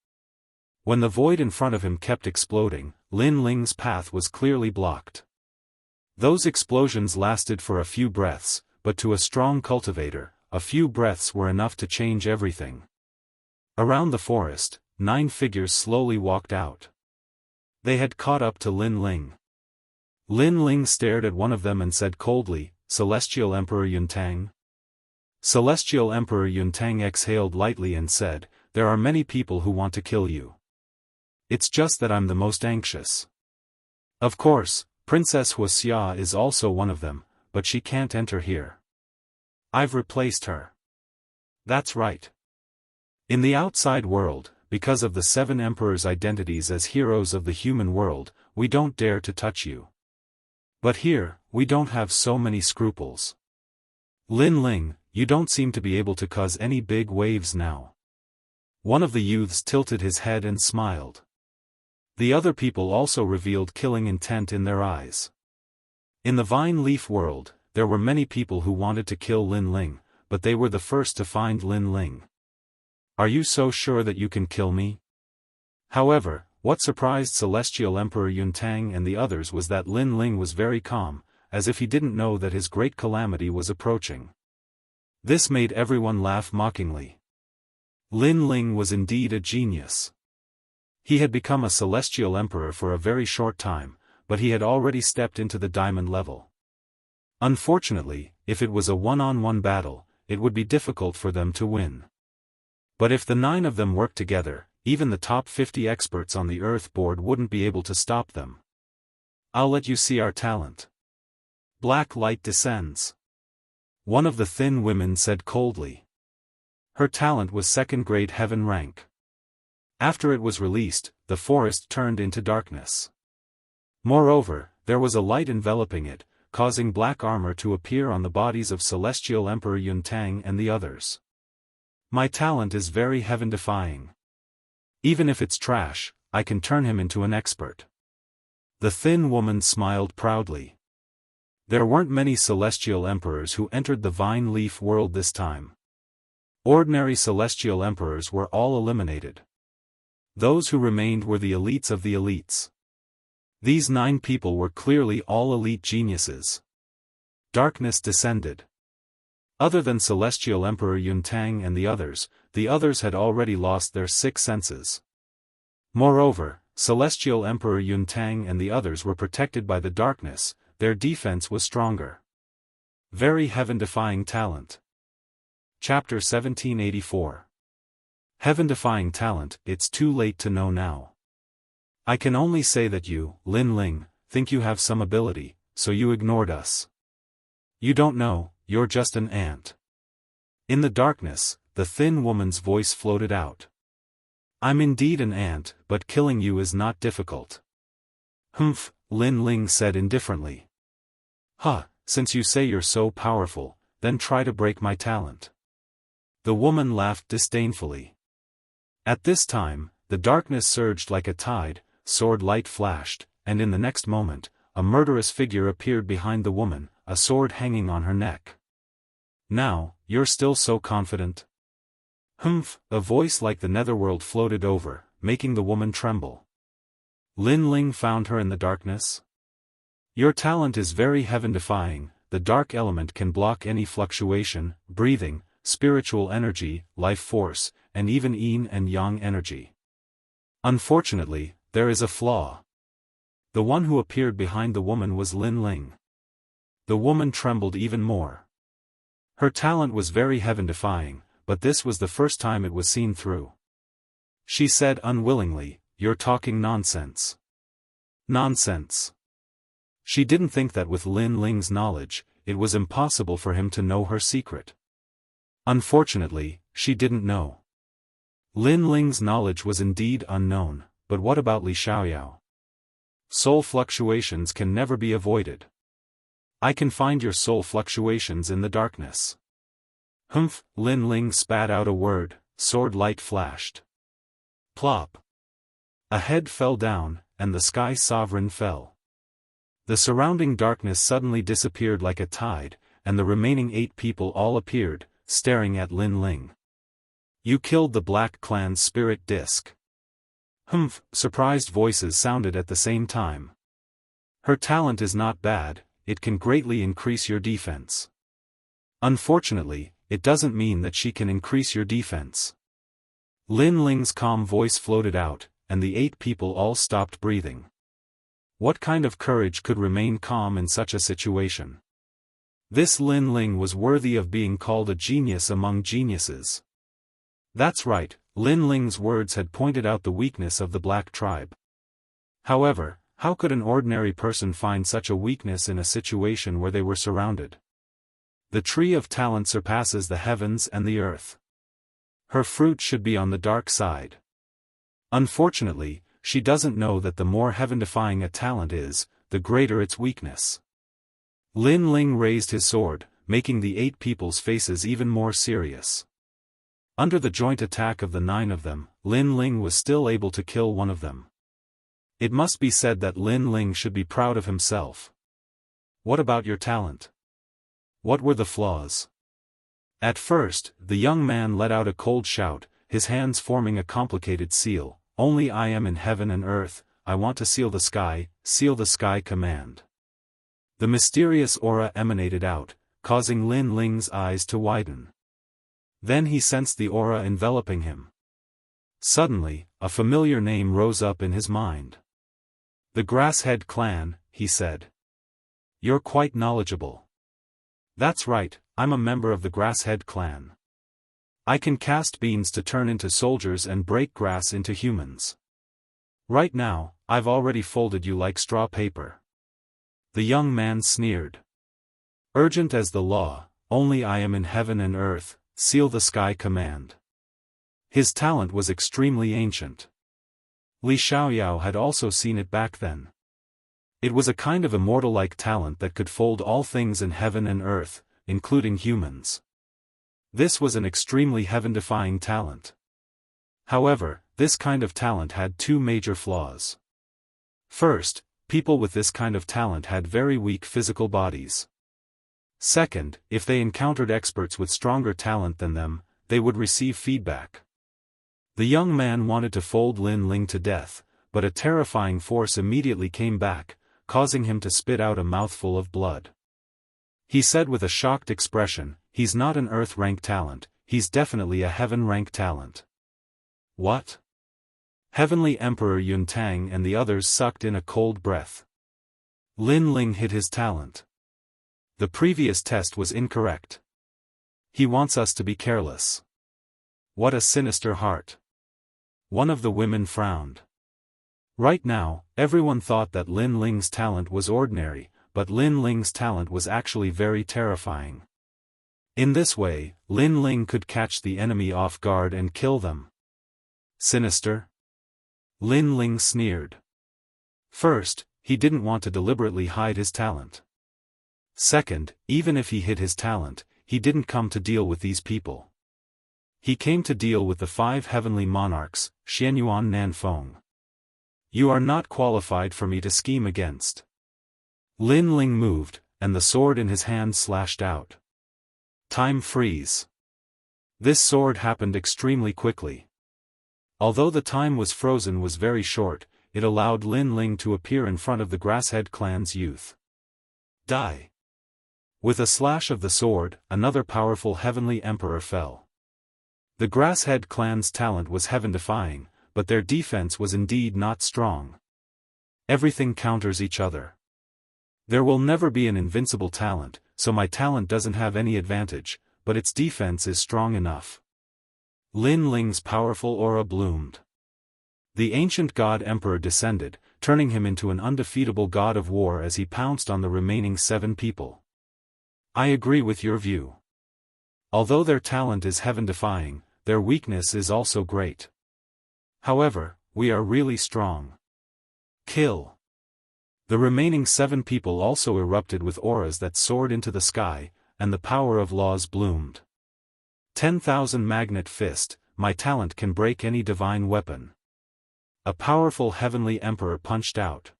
When the void in front of him kept exploding, Lin Ling's path was clearly blocked. Those explosions lasted for a few breaths, but to a strong cultivator, a few breaths were enough to change everything. Around the forest, 9 figures slowly walked out. They had caught up to Lin Ling. Lin Ling stared at one of them and said coldly, "Celestial Emperor Yuntang?" Celestial Emperor Yuntang exhaled lightly and said, "There are many people who want to kill you. It's just that I'm the most anxious. Of course, Princess Wuxia is also one of them, but she can't enter here. I've replaced her." That's right. In the outside world, because of the 7 emperors' identities as heroes of the human world, we don't dare to touch you. But here, we don't have so many scruples. Lin Ling, you don't seem to be able to cause any big waves now. One of the youths tilted his head and smiled. The other people also revealed killing intent in their eyes. In the vine leaf world, there were many people who wanted to kill Lin Ling, but they were the first to find Lin Ling. "Are you so sure that you can kill me?" However, what surprised Celestial Emperor Yuntang and the others was that Lin Ling was very calm, as if he didn't know that his great calamity was approaching. This made everyone laugh mockingly. Lin Ling was indeed a genius. He had become a Celestial Emperor for a very short time, but he had already stepped into the diamond level. Unfortunately, if it was a one-on-one battle, it would be difficult for them to win. But if the 9 of them worked together, even the top 50 experts on the Earth board wouldn't be able to stop them. "I'll let you see our talent." Black light descends. One of the thin women said coldly. Her talent was 2nd-grade heaven rank. After it was released, the forest turned into darkness. Moreover, there was a light enveloping it, causing black armor to appear on the bodies of Celestial Emperor Yuntang and the others. "My talent is very heaven-defying. Even if it's trash, I can turn him into an expert." The thin woman smiled proudly. There weren't many Celestial Emperors who entered the vine leaf world this time. Ordinary Celestial Emperors were all eliminated. Those who remained were the elites of the elites. These 9 people were clearly all elite geniuses. Darkness descended. Other than Celestial Emperor Yuntang and the others had already lost their 6 senses. Moreover, Celestial Emperor Yuntang and the others were protected by the darkness, their defense was stronger. Very heaven-defying talent. Chapter 1784. Heaven-defying talent, it's too late to know now. I can only say that you, Lin Ling, think you have some ability, so you ignored us. You don't know, you're just an ant. In the darkness, the thin woman's voice floated out. I'm indeed an ant, but killing you is not difficult. Humph, Lin Ling said indifferently. Huh, since you say you're so powerful, then try to break my talent. The woman laughed disdainfully. At this time, the darkness surged like a tide, sword light flashed, and in the next moment, a murderous figure appeared behind the woman, a sword hanging on her neck. Now, you're still so confident? Humph, a voice like the netherworld floated over, making the woman tremble. Lin Ling found her in the darkness. Your talent is very heaven-defying, the dark element can block any fluctuation, breathing, spiritual energy, life force, and even yin and yang energy. Unfortunately, there is a flaw. The one who appeared behind the woman was Lin Ling. The woman trembled even more. Her talent was very heaven-defying, but this was the first time it was seen through. She said unwillingly, "You're talking nonsense." Nonsense. She didn't think that with Lin Ling's knowledge, it was impossible for him to know her secret. Unfortunately, she didn't know. Lin Ling's knowledge was indeed unknown, but what about Li Xiaoyao? Soul fluctuations can never be avoided. I can find your soul fluctuations in the darkness. Humph, Lin Ling spat out a word, sword light flashed. Plop. A head fell down, and the sky sovereign fell. The surrounding darkness suddenly disappeared like a tide, and the remaining 8 people all appeared, staring at Lin Ling. You killed the Black Clan's spirit disc. Humph, surprised voices sounded at the same time. Her talent is not bad, it can greatly increase your defense. Unfortunately, it doesn't mean that she can increase your defense. Lin Ling's calm voice floated out, and the 8 people all stopped breathing. What kind of courage could remain calm in such a situation? This Lin Ling was worthy of being called a genius among geniuses. That's right, Lin Ling's words had pointed out the weakness of the Black Tribe. However, how could an ordinary person find such a weakness in a situation where they were surrounded? The tree of talent surpasses the heavens and the earth. Her fruit should be on the dark side. Unfortunately, she doesn't know that the more heaven-defying a talent is, the greater its weakness. Lin Ling raised his sword, making the 8 people's faces even more serious. Under the joint attack of the 9 of them, Lin Ling was still able to kill one of them. It must be said that Lin Ling should be proud of himself. What about your talent? What were the flaws? At first, the young man let out a cold shout, his hands forming a complicated seal. Only I am in heaven and earth, I want to seal the sky command. The mysterious aura emanated out, causing Lin Ling's eyes to widen. Then he sensed the aura enveloping him. Suddenly, a familiar name rose up in his mind. The Grasshead Clan, he said. You're quite knowledgeable. That's right, I'm a member of the Grasshead Clan. I can cast beans to turn into soldiers and break grass into humans. Right now, I've already folded you like straw paper. The young man sneered. Urgent as the law, only I am in heaven and earth, seal the sky command. His talent was extremely ancient. Li Xiaoyao had also seen it back then. It was a kind of immortal-like talent that could fold all things in heaven and earth, including humans. This was an extremely heaven-defying talent. However, this kind of talent had 2 major flaws. First, people with this kind of talent had very weak physical bodies. Second, if they encountered experts with stronger talent than them, they would receive feedback. The young man wanted to fold Lin Ling to death, but a terrifying force immediately came back, causing him to spit out a mouthful of blood. He said with a shocked expression, "He's not an Earth-rank talent, he's definitely a Heaven-rank talent." What? Heavenly Emperor Yuntang and the others sucked in a cold breath. Lin Ling hid his talent. The previous test was incorrect. He wants us to be careless. What a sinister heart. One of the women frowned. Right now, everyone thought that Lin Ling's talent was ordinary, but Lin Ling's talent was actually very terrifying. In this way, Lin Ling could catch the enemy off guard and kill them. Sinister? Lin Ling sneered. First, he didn't want to deliberately hide his talent. Second, even if he hid his talent, he didn't come to deal with these people. He came to deal with the 5 heavenly monarchs, Xianyuan Nanfeng. You are not qualified for me to scheme against. Lin Ling moved, and the sword in his hand slashed out. Time freeze. This sword happened extremely quickly. Although the time was frozen was very short, it allowed Lin Ling to appear in front of the Grasshead Clan's youth. Die. With a slash of the sword, another powerful heavenly emperor fell. The Grasshead Clan's talent was heaven-defying, but their defense was indeed not strong. Everything counters each other. There will never be an invincible talent, so my talent doesn't have any advantage, but its defense is strong enough. Lin Ling's powerful aura bloomed. The ancient god emperor descended, turning him into an undefeatable god of war as he pounced on the remaining 7 people. I agree with your view. Although their talent is heaven-defying, their weakness is also great. However, we are really strong. Kill. The remaining 7 people also erupted with auras that soared into the sky, and the power of laws bloomed. 10,000 Magnet Fist, my talent can break any divine weapon. A powerful heavenly emperor punched out.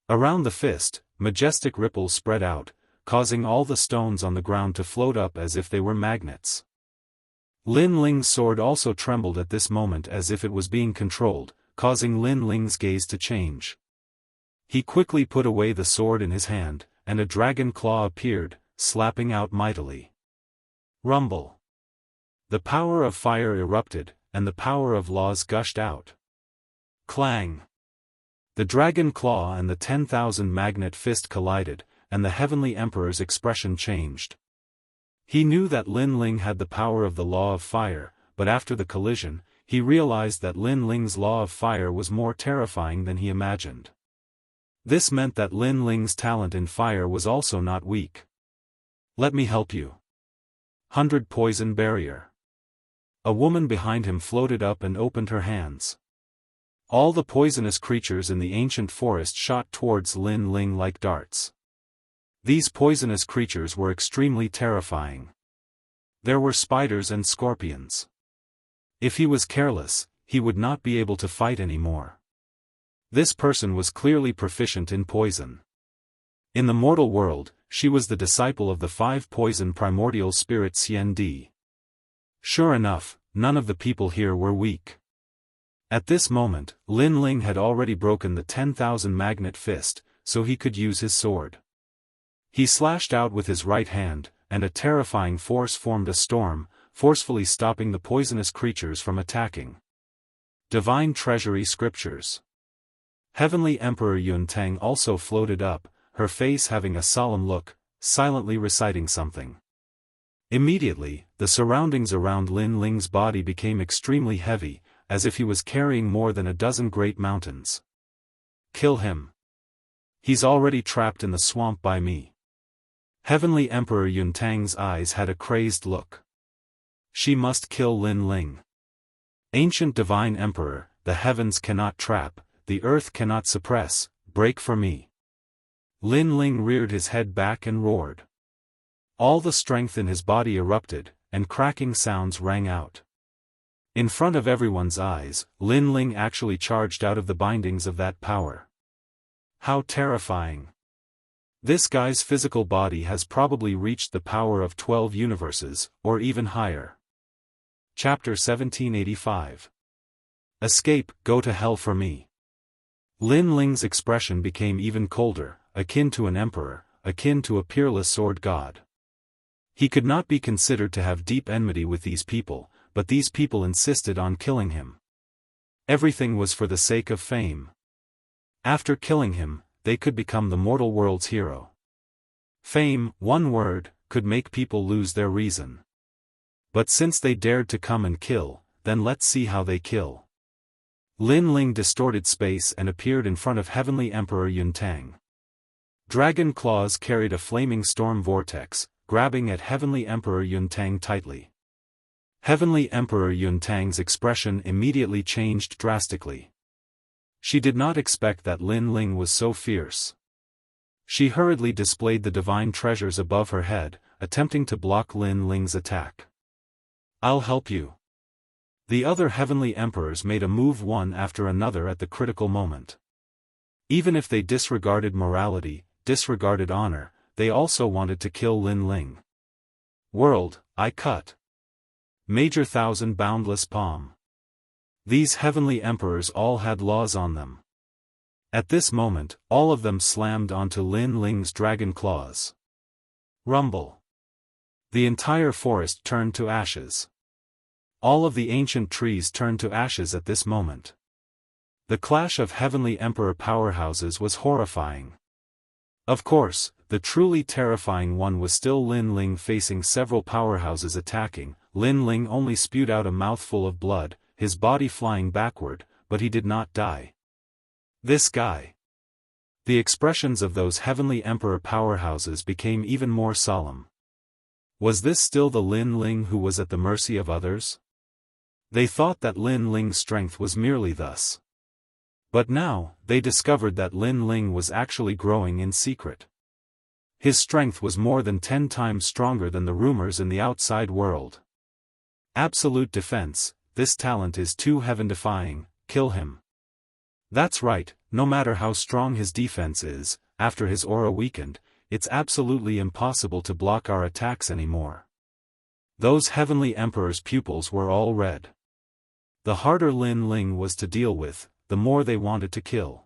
Around the fist, majestic ripples spread out, causing all the stones on the ground to float up as if they were magnets. Lin Ling's sword also trembled at this moment as if it was being controlled, causing Lin Ling's gaze to change. He quickly put away the sword in his hand, and a dragon claw appeared, slapping out mightily. Rumble. The power of fire erupted, and the power of laws gushed out. Clang. The dragon claw and the 10,000 magnet fist collided, and the heavenly emperor's expression changed. He knew that Lin Ling had the power of the law of fire, but after the collision, he realized that Lin Ling's law of fire was more terrifying than he imagined. This meant that Lin Ling's talent in fire was also not weak. Let me help you. 100 Poison Barrier. A woman behind him floated up and opened her hands. All the poisonous creatures in the ancient forest shot towards Lin Ling like darts. These poisonous creatures were extremely terrifying. There were spiders and scorpions. If he was careless, he would not be able to fight anymore. This person was clearly proficient in poison. In the mortal world, she was the disciple of the 5 poison primordial spirit Xian Di. Sure enough, none of the people here were weak. At this moment, Lin Ling had already broken the 10,000 magnet fist, so he could use his sword. He slashed out with his right hand, and a terrifying force formed a storm, forcefully stopping the poisonous creatures from attacking. Divine Treasury Scriptures. Heavenly Emperor Yuntang also floated up, her face having a solemn look, silently reciting something. Immediately, the surroundings around Lin Ling's body became extremely heavy, as if he was carrying more than a dozen great mountains. Kill him. He's already trapped in the swamp by me. Heavenly Emperor Yuntang's eyes had a crazed look. She must kill Lin Ling. Ancient Divine Emperor, the heavens cannot trap, the earth cannot suppress, break for me. Lin Ling reared his head back and roared. All the strength in his body erupted, and cracking sounds rang out. In front of everyone's eyes, Lin Ling actually charged out of the bindings of that power. How terrifying. This guy's physical body has probably reached the power of 12 universes, or even higher. Chapter 1785. Escape, go to hell for me. Lin Ling's expression became even colder, akin to an emperor, akin to a peerless sword god. He could not be considered to have deep enmity with these people, but these people insisted on killing him. Everything was for the sake of fame. After killing him, they could become the mortal world's hero. Fame, one word, could make people lose their reason. But since they dared to come and kill, then let's see how they kill. Lin Ling distorted space and appeared in front of Heavenly Emperor Yuntang. Dragon claws carried a flaming storm vortex, grabbing at Heavenly Emperor Yuntang tightly. Heavenly Emperor Yuntang's expression immediately changed drastically. She did not expect that Lin Ling was so fierce. She hurriedly displayed the divine treasures above her head, attempting to block Lin Ling's attack. I'll help you. The other heavenly emperors made a move one after another at the critical moment. Even if they disregarded morality, disregarded honor, they also wanted to kill Lin Ling. World, I cut. Major 1,000 boundless palm. These heavenly emperors all had laws on them. At this moment, all of them slammed onto Lin Ling's dragon claws. Rumble. The entire forest turned to ashes. All of the ancient trees turned to ashes at this moment. The clash of heavenly emperor powerhouses was horrifying. Of course, the truly terrifying one was still Lin Ling facing several powerhouses attacking. Lin Ling only spewed out a mouthful of blood, his body flying backward, but he did not die. This guy. The expressions of those heavenly emperor powerhouses became even more solemn. Was this still the Lin Ling who was at the mercy of others? They thought that Lin Ling's strength was merely thus. But now, they discovered that Lin Ling was actually growing in secret. His strength was more than 10 times stronger than the rumors in the outside world. Absolute defense, this talent is too heaven-defying, kill him. That's right, no matter how strong his defense is, after his aura weakened, it's absolutely impossible to block our attacks anymore. Those heavenly emperor's pupils were all red. The harder Lin Ling was to deal with, the more they wanted to kill.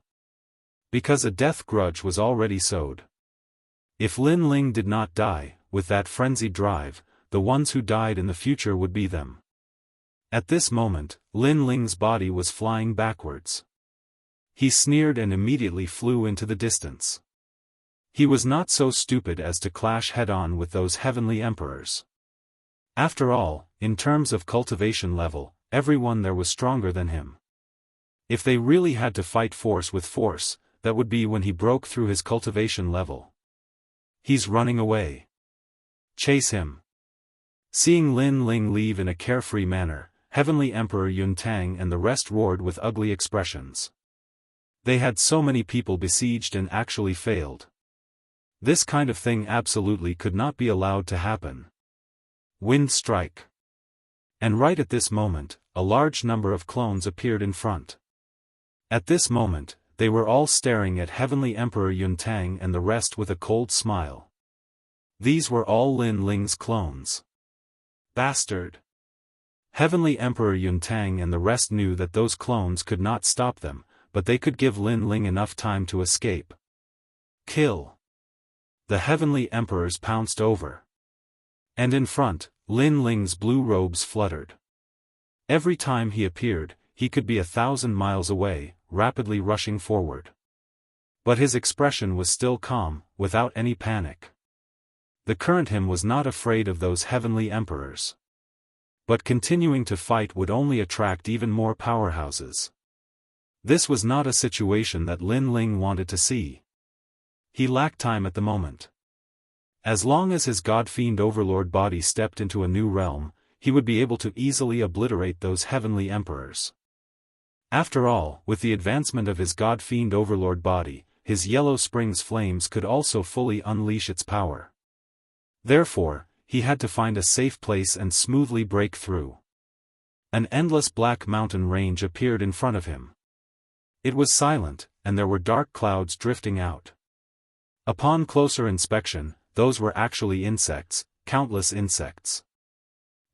Because a death grudge was already sowed. If Lin Ling did not die, with that frenzied drive, the ones who died in the future would be them. At this moment, Lin Ling's body was flying backwards. He sneered and immediately flew into the distance. He was not so stupid as to clash head-on with those heavenly emperors. After all, in terms of cultivation level, everyone there was stronger than him. If they really had to fight force with force, that would be when he broke through his cultivation level. He's running away. Chase him. Seeing Lin Ling leave in a carefree manner, Heavenly Emperor Yuntang and the rest roared with ugly expressions. They had so many people besieged and actually failed. This kind of thing absolutely could not be allowed to happen. Wind strike. And right at this moment, a large number of clones appeared in front. At this moment, they were all staring at Heavenly Emperor Yuntang and the rest with a cold smile. These were all Lin Ling's clones. Bastard! Heavenly Emperor Yuntang and the rest knew that those clones could not stop them, but they could give Lin Ling enough time to escape. Kill! The Heavenly Emperors pounced over. And in front, Lin Ling's blue robes fluttered. Every time he appeared, he could be 1,000 miles away, rapidly rushing forward. But his expression was still calm, without any panic. The current him was not afraid of those heavenly emperors. But continuing to fight would only attract even more powerhouses. This was not a situation that Lin Ling wanted to see. He lacked time at the moment. As long as his God-fiend overlord body stepped into a new realm, he would be able to easily obliterate those heavenly emperors. After all, with the advancement of his God-fiend overlord body, his Yellow Springs flames could also fully unleash its power. Therefore, he had to find a safe place and smoothly break through. An endless black mountain range appeared in front of him. It was silent, and there were dark clouds drifting out. Upon closer inspection, those were actually insects, countless insects.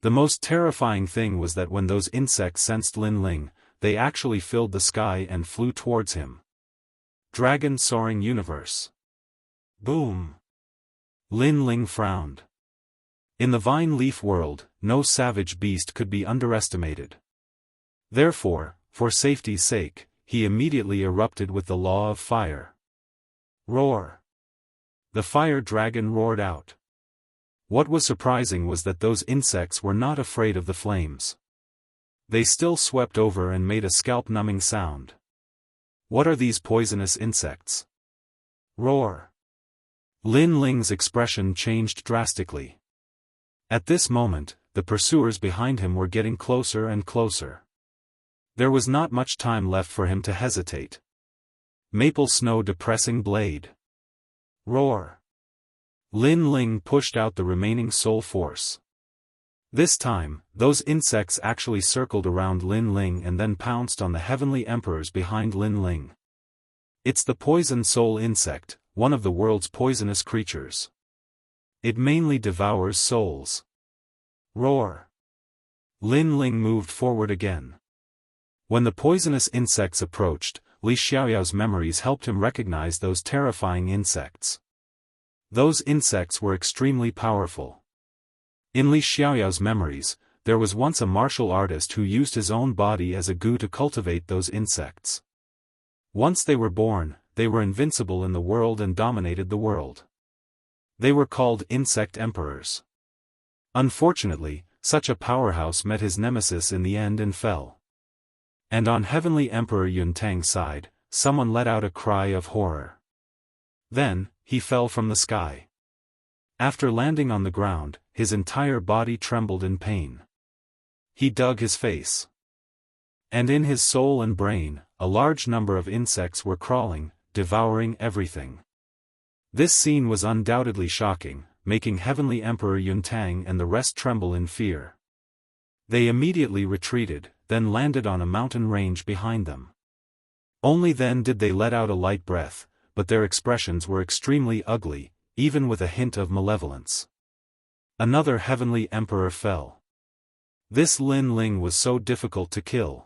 The most terrifying thing was that when those insects sensed Lin Ling, they actually filled the sky and flew towards him. Dragon soaring universe. Boom! Lin Ling frowned. In the vine leaf world, no savage beast could be underestimated. Therefore, for safety's sake, he immediately erupted with the law of fire. Roar! The fire dragon roared out. What was surprising was that those insects were not afraid of the flames. They still swept over and made a scalp-numbing sound. What are these poisonous insects? Roar! Lin Ling's expression changed drastically. At this moment, the pursuers behind him were getting closer and closer. There was not much time left for him to hesitate. Maple snow depressing blade. Roar! Lin Ling pushed out the remaining soul force. This time, those insects actually circled around Lin Ling and then pounced on the heavenly emperors behind Lin Ling. It's the poison soul insect, one of the world's poisonous creatures. It mainly devours souls. Roar! Lin Ling moved forward again. When the poisonous insects approached, Li Xiaoyao's memories helped him recognize those terrifying insects. Those insects were extremely powerful. In Li Xiaoyao's memories, there was once a martial artist who used his own body as a goo to cultivate those insects. Once they were born, they were invincible in the world and dominated the world. They were called insect emperors. Unfortunately, such a powerhouse met his nemesis in the end and fell. And on Heavenly Emperor Yuntang's side, someone let out a cry of horror. Then, he fell from the sky. After landing on the ground, his entire body trembled in pain. He dug his face. And in his soul and brain, a large number of insects were crawling, devouring everything. This scene was undoubtedly shocking, making Heavenly Emperor Yuntang and the rest tremble in fear. They immediately retreated, then landed on a mountain range behind them. Only then did they let out a light breath, but their expressions were extremely ugly, even with a hint of malevolence. Another Heavenly Emperor fell. This Lin Ling was so difficult to kill.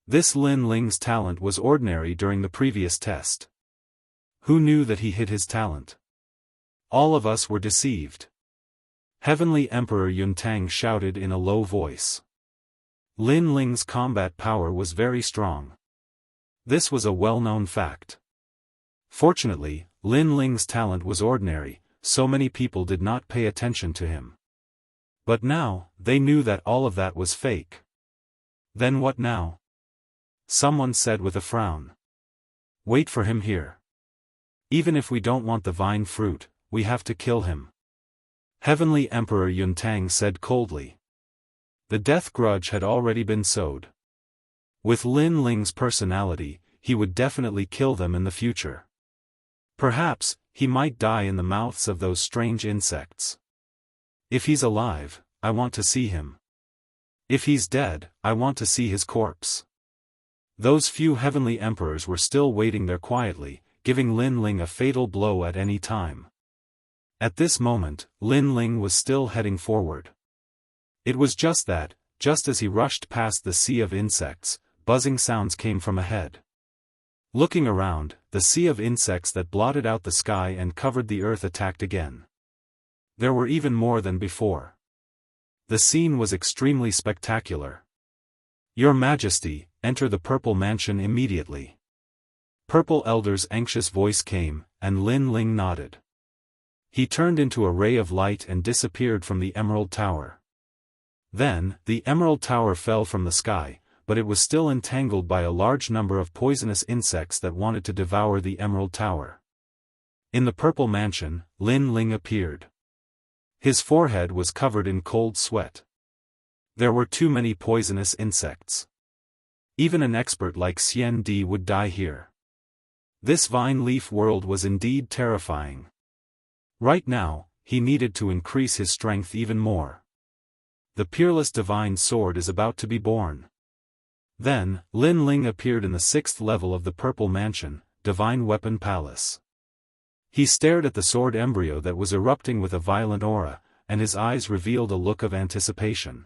This Lin Ling's talent was ordinary during the previous test. Who knew that he hid his talent? All of us were deceived. Heavenly Emperor Yuntang shouted in a low voice. Lin Ling's combat power was very strong. This was a well-known fact. Fortunately, Lin Ling's talent was ordinary, so many people did not pay attention to him. But now, they knew that all of that was fake. Then what now? Someone said with a frown. Wait for him here. Even if we don't want the vine fruit, we have to kill him. Heavenly Emperor Yuntang said coldly. The death grudge had already been sowed. With Lin Ling's personality, he would definitely kill them in the future. Perhaps, he might die in the mouths of those strange insects. If he's alive, I want to see him. If he's dead, I want to see his corpse. Those few heavenly emperors were still waiting there quietly, giving Lin Ling a fatal blow at any time. At this moment, Lin Ling was still heading forward. It was just that, just as he rushed past the sea of insects, buzzing sounds came from ahead. Looking around, the sea of insects that blotted out the sky and covered the earth attacked again. There were even more than before. The scene was extremely spectacular. Your Majesty, enter the Purple Mansion immediately. Purple Elder's anxious voice came, and Lin Ling nodded. He turned into a ray of light and disappeared from the Emerald Tower. Then, the Emerald Tower fell from the sky, but it was still entangled by a large number of poisonous insects that wanted to devour the Emerald Tower. In the Purple Mansion, Lin Ling appeared. His forehead was covered in cold sweat. There were too many poisonous insects. Even an expert like Xian Di would die here. This vine leaf world was indeed terrifying. Right now, he needed to increase his strength even more. The peerless divine sword is about to be born. Then, Lin Ling appeared in the 6th level of the Purple Mansion, Divine Weapon Palace. He stared at the sword embryo that was erupting with a violent aura, and his eyes revealed a look of anticipation.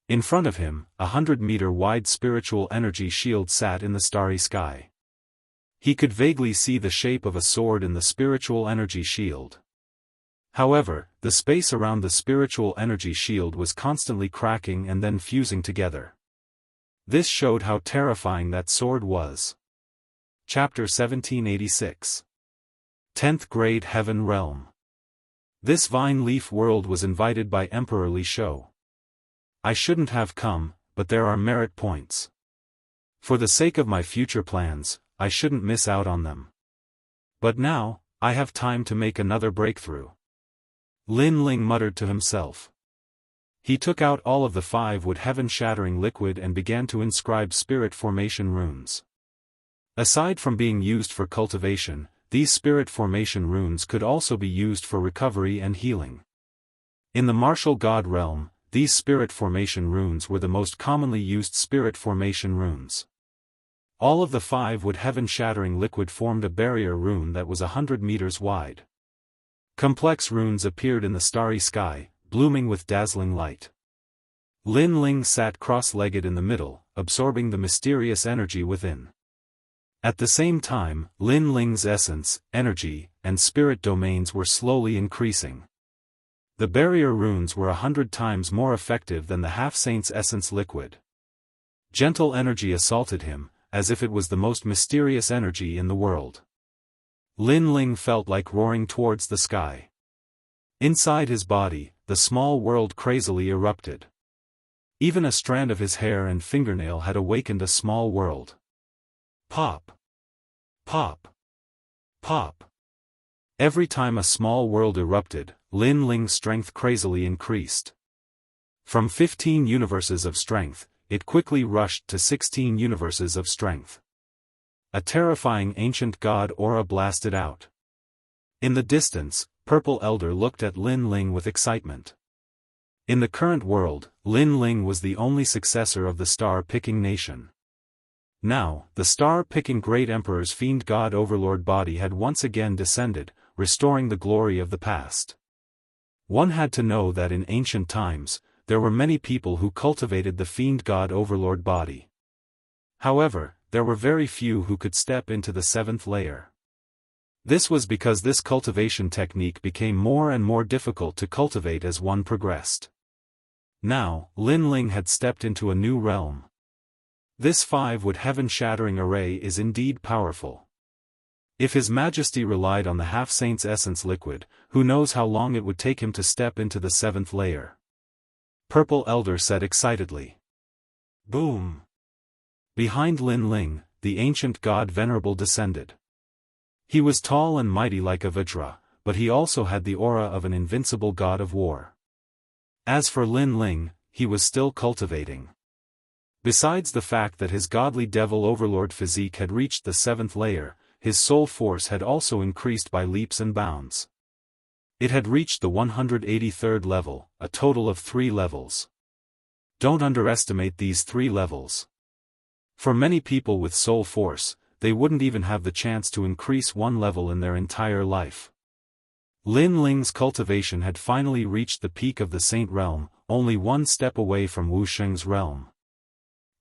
In front of him, 100-meter-wide spiritual energy shield sat in the starry sky. He could vaguely see the shape of a sword in the spiritual energy shield. However, the space around the spiritual energy shield was constantly cracking and then fusing together. This showed how terrifying that sword was. Chapter 1786. 10th Grade Heaven Realm. This vine leaf world was invited by Emperor Li Shou. I shouldn't have come, but there are merit points. For the sake of my future plans, I shouldn't miss out on them. But now, I have time to make another breakthrough. Lin Ling muttered to himself. He took out all of the 5 wood heaven-shattering liquid and began to inscribe spirit formation runes. Aside from being used for cultivation, these spirit formation runes could also be used for recovery and healing. In the martial god realm, these spirit formation runes were the most commonly used spirit formation runes. All of the 5 wood heaven-shattering liquid formed a barrier rune that was 100 meters wide. Complex runes appeared in the starry sky, blooming with dazzling light. Lin Ling sat cross-legged in the middle, absorbing the mysterious energy within. At the same time, Lin Ling's essence, energy, and spirit domains were slowly increasing. The barrier runes were 100 times more effective than the half-saint's essence liquid. Gentle energy assaulted him, as if it was the most mysterious energy in the world. Lin Ling felt like roaring towards the sky. Inside his body, the small world crazily erupted. Even a strand of his hair and fingernail had awakened a small world. Pop! Pop! Pop! Every time a small world erupted, Lin Ling's strength crazily increased. From 15 universes of strength, it quickly rushed to 16 universes of strength. A terrifying ancient god aura blasted out. In the distance, Purple Elder looked at Lin Ling with excitement. In the current world, Lin Ling was the only successor of the star-picking nation. Now, the star-picking Great Emperor's fiend god overlord body had once again descended, restoring the glory of the past. One had to know that in ancient times, there were many people who cultivated the fiend god overlord body. However, there were very few who could step into the seventh layer. This was because this cultivation technique became more and more difficult to cultivate as one progressed. Now, Lin Ling had stepped into a new realm. This 5-wood heaven-shattering array is indeed powerful. If His Majesty relied on the half-saint's essence liquid, who knows how long it would take him to step into the seventh layer. Purple Elder said excitedly. Boom! Behind Lin Ling, the ancient god Venerable descended. He was tall and mighty like a Vajra, but he also had the aura of an invincible god of war. As for Lin Ling, he was still cultivating. Besides the fact that his godly devil overlord physique had reached the seventh layer, his soul force had also increased by leaps and bounds. It had reached the 183rd level, a total of 3 levels. Don't underestimate these 3 levels. For many people with soul force, they wouldn't even have the chance to increase 1 level in their entire life. Lin Ling's cultivation had finally reached the peak of the Saint realm, only 1 step away from Wuxing's realm.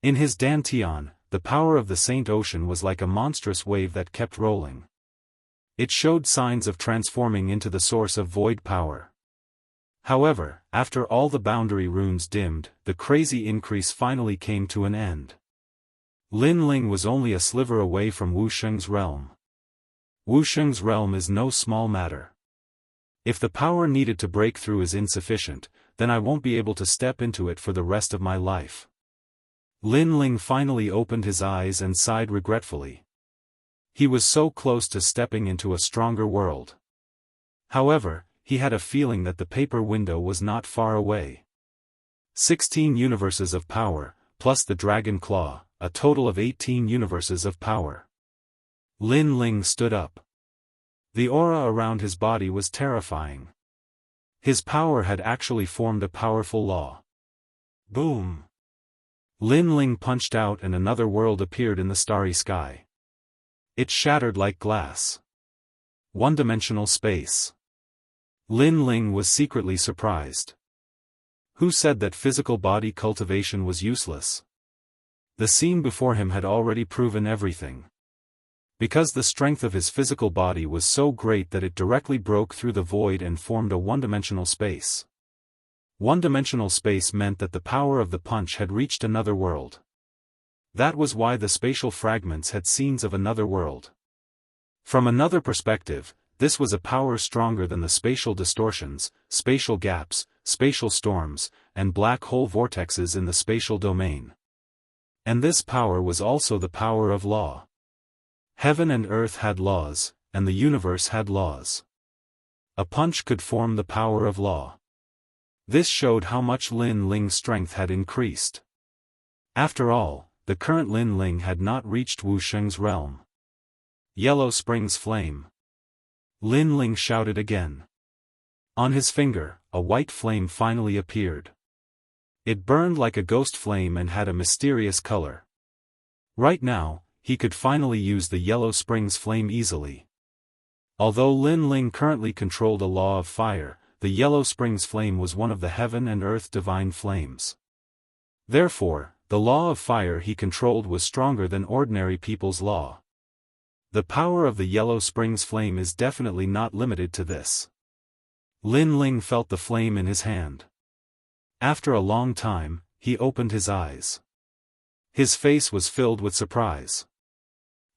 In his dantian, the power of the Saint Ocean was like a monstrous wave that kept rolling. It showed signs of transforming into the source of void power. However, after all the boundary runes dimmed, the crazy increase finally came to an end. Lin Ling was only a sliver away from Wuxing's realm. Wuxing's realm is no small matter. If the power needed to break through is insufficient, then I won't be able to step into it for the rest of my life. Lin Ling finally opened his eyes and sighed regretfully. He was so close to stepping into a stronger world. However, he had a feeling that the paper window was not far away. 16 universes of power, plus the dragon claw, a total of 18 universes of power. Lin Ling stood up. The aura around his body was terrifying. His power had actually formed a powerful law. Boom! Lin Ling punched out and another world appeared in the starry sky. It shattered like glass. One-dimensional space. Lin Ling was secretly surprised. Who said that physical body cultivation was useless? The scene before him had already proven everything. Because the strength of his physical body was so great that it directly broke through the void and formed a one-dimensional space. One-dimensional space meant that the power of the punch had reached another world. That was why the spatial fragments had scenes of another world. From another perspective, this was a power stronger than the spatial distortions, spatial gaps, spatial storms, and black hole vortexes in the spatial domain. And this power was also the power of law. Heaven and earth had laws, and the universe had laws. A punch could form the power of law. This showed how much Lin Ling's strength had increased. After all, the current Lin Ling had not reached Wuxing's realm. Yellow Spring's flame. Lin Ling shouted again. On his finger, a white flame finally appeared. It burned like a ghost flame and had a mysterious color. Right now, he could finally use the Yellow Spring's flame easily. Although Lin Ling currently controlled a law of fire, the Yellow Spring's flame was one of the heaven and earth divine flames. Therefore, the law of fire he controlled was stronger than ordinary people's law. The power of the Yellow Spring's flame is definitely not limited to this. Lin Ling felt the flame in his hand. After a long time, he opened his eyes. His face was filled with surprise.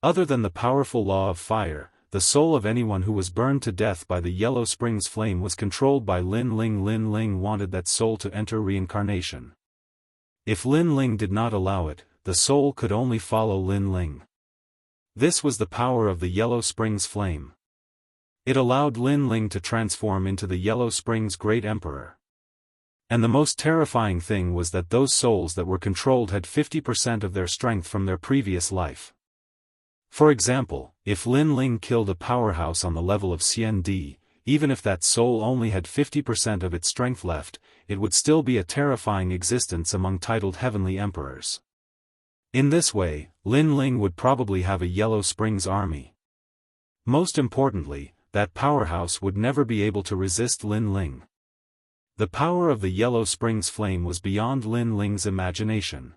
Other than the powerful law of fire, the soul of anyone who was burned to death by the Yellow Springs flame was controlled by Lin Ling. Lin Ling wanted that soul to enter reincarnation. If Lin Ling did not allow it, the soul could only follow Lin Ling. This was the power of the Yellow Springs flame. It allowed Lin Ling to transform into the Yellow Springs Great Emperor. And the most terrifying thing was that those souls that were controlled had 50% of their strength from their previous life. For example, if Lin Ling killed a powerhouse on the level of Xian Di, even if that soul only had 50% of its strength left, it would still be a terrifying existence among titled heavenly emperors. In this way, Lin Ling would probably have a Yellow Springs army. Most importantly, that powerhouse would never be able to resist Lin Ling. The power of the Yellow Springs flame was beyond Lin Ling's imagination.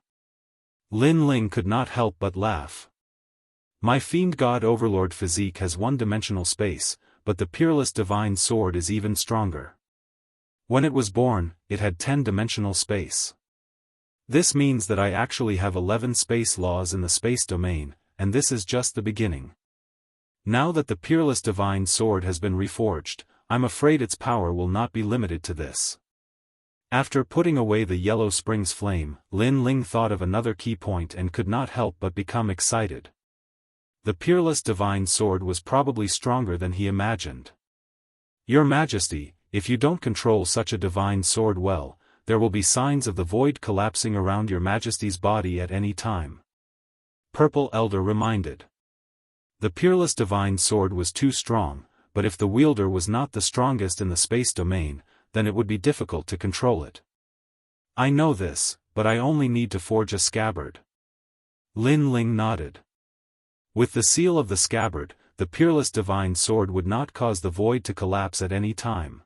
Lin Ling could not help but laugh. My fiend god overlord physique has one-dimensional space, but the peerless divine sword is even stronger. When it was born, it had 10-dimensional space. This means that I actually have 11 space laws in the space domain, and this is just the beginning. Now that the peerless divine sword has been reforged, I'm afraid its power will not be limited to this. After putting away the Yellow Springs flame, Lin Ling thought of another key point and could not help but become excited. The peerless divine sword was probably stronger than he imagined. Your Majesty, if you don't control such a divine sword well, there will be signs of the void collapsing around your Majesty's body at any time. Purple Elder reminded. The peerless divine sword was too strong, but if the wielder was not the strongest in the space domain, then it would be difficult to control it. I know this, but I only need to forge a scabbard. Lin Ling nodded. With the seal of the scabbard, the peerless divine sword would not cause the void to collapse at any time.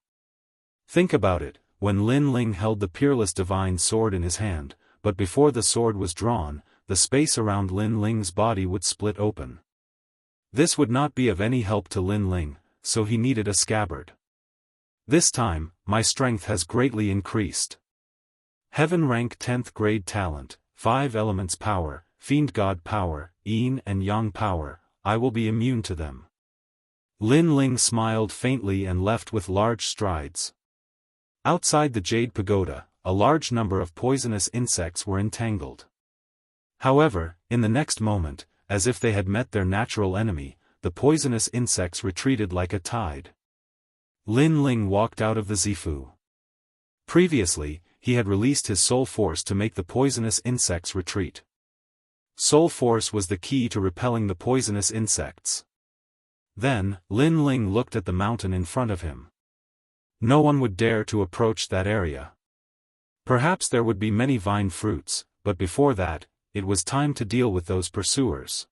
Think about it, when Lin Ling held the peerless divine sword in his hand, but before the sword was drawn, the space around Lin Ling's body would split open. This would not be of any help to Lin Ling, so he needed a scabbard. This time, my strength has greatly increased. Heaven rank 10th grade talent, 5 elements power, fiend god power, yin and yang power, I will be immune to them. Lin Ling smiled faintly and left with large strides. Outside the Jade Pagoda, a large number of poisonous insects were entangled. However, in the next moment, as if they had met their natural enemy, the poisonous insects retreated like a tide. Lin Ling walked out of the Zifu. Previously, he had released his soul force to make the poisonous insects retreat. Soul force was the key to repelling the poisonous insects. Then, Lin Ling looked at the mountain in front of him. No one would dare to approach that area. Perhaps there would be many vine fruits, but before that, it was time to deal with those pursuers.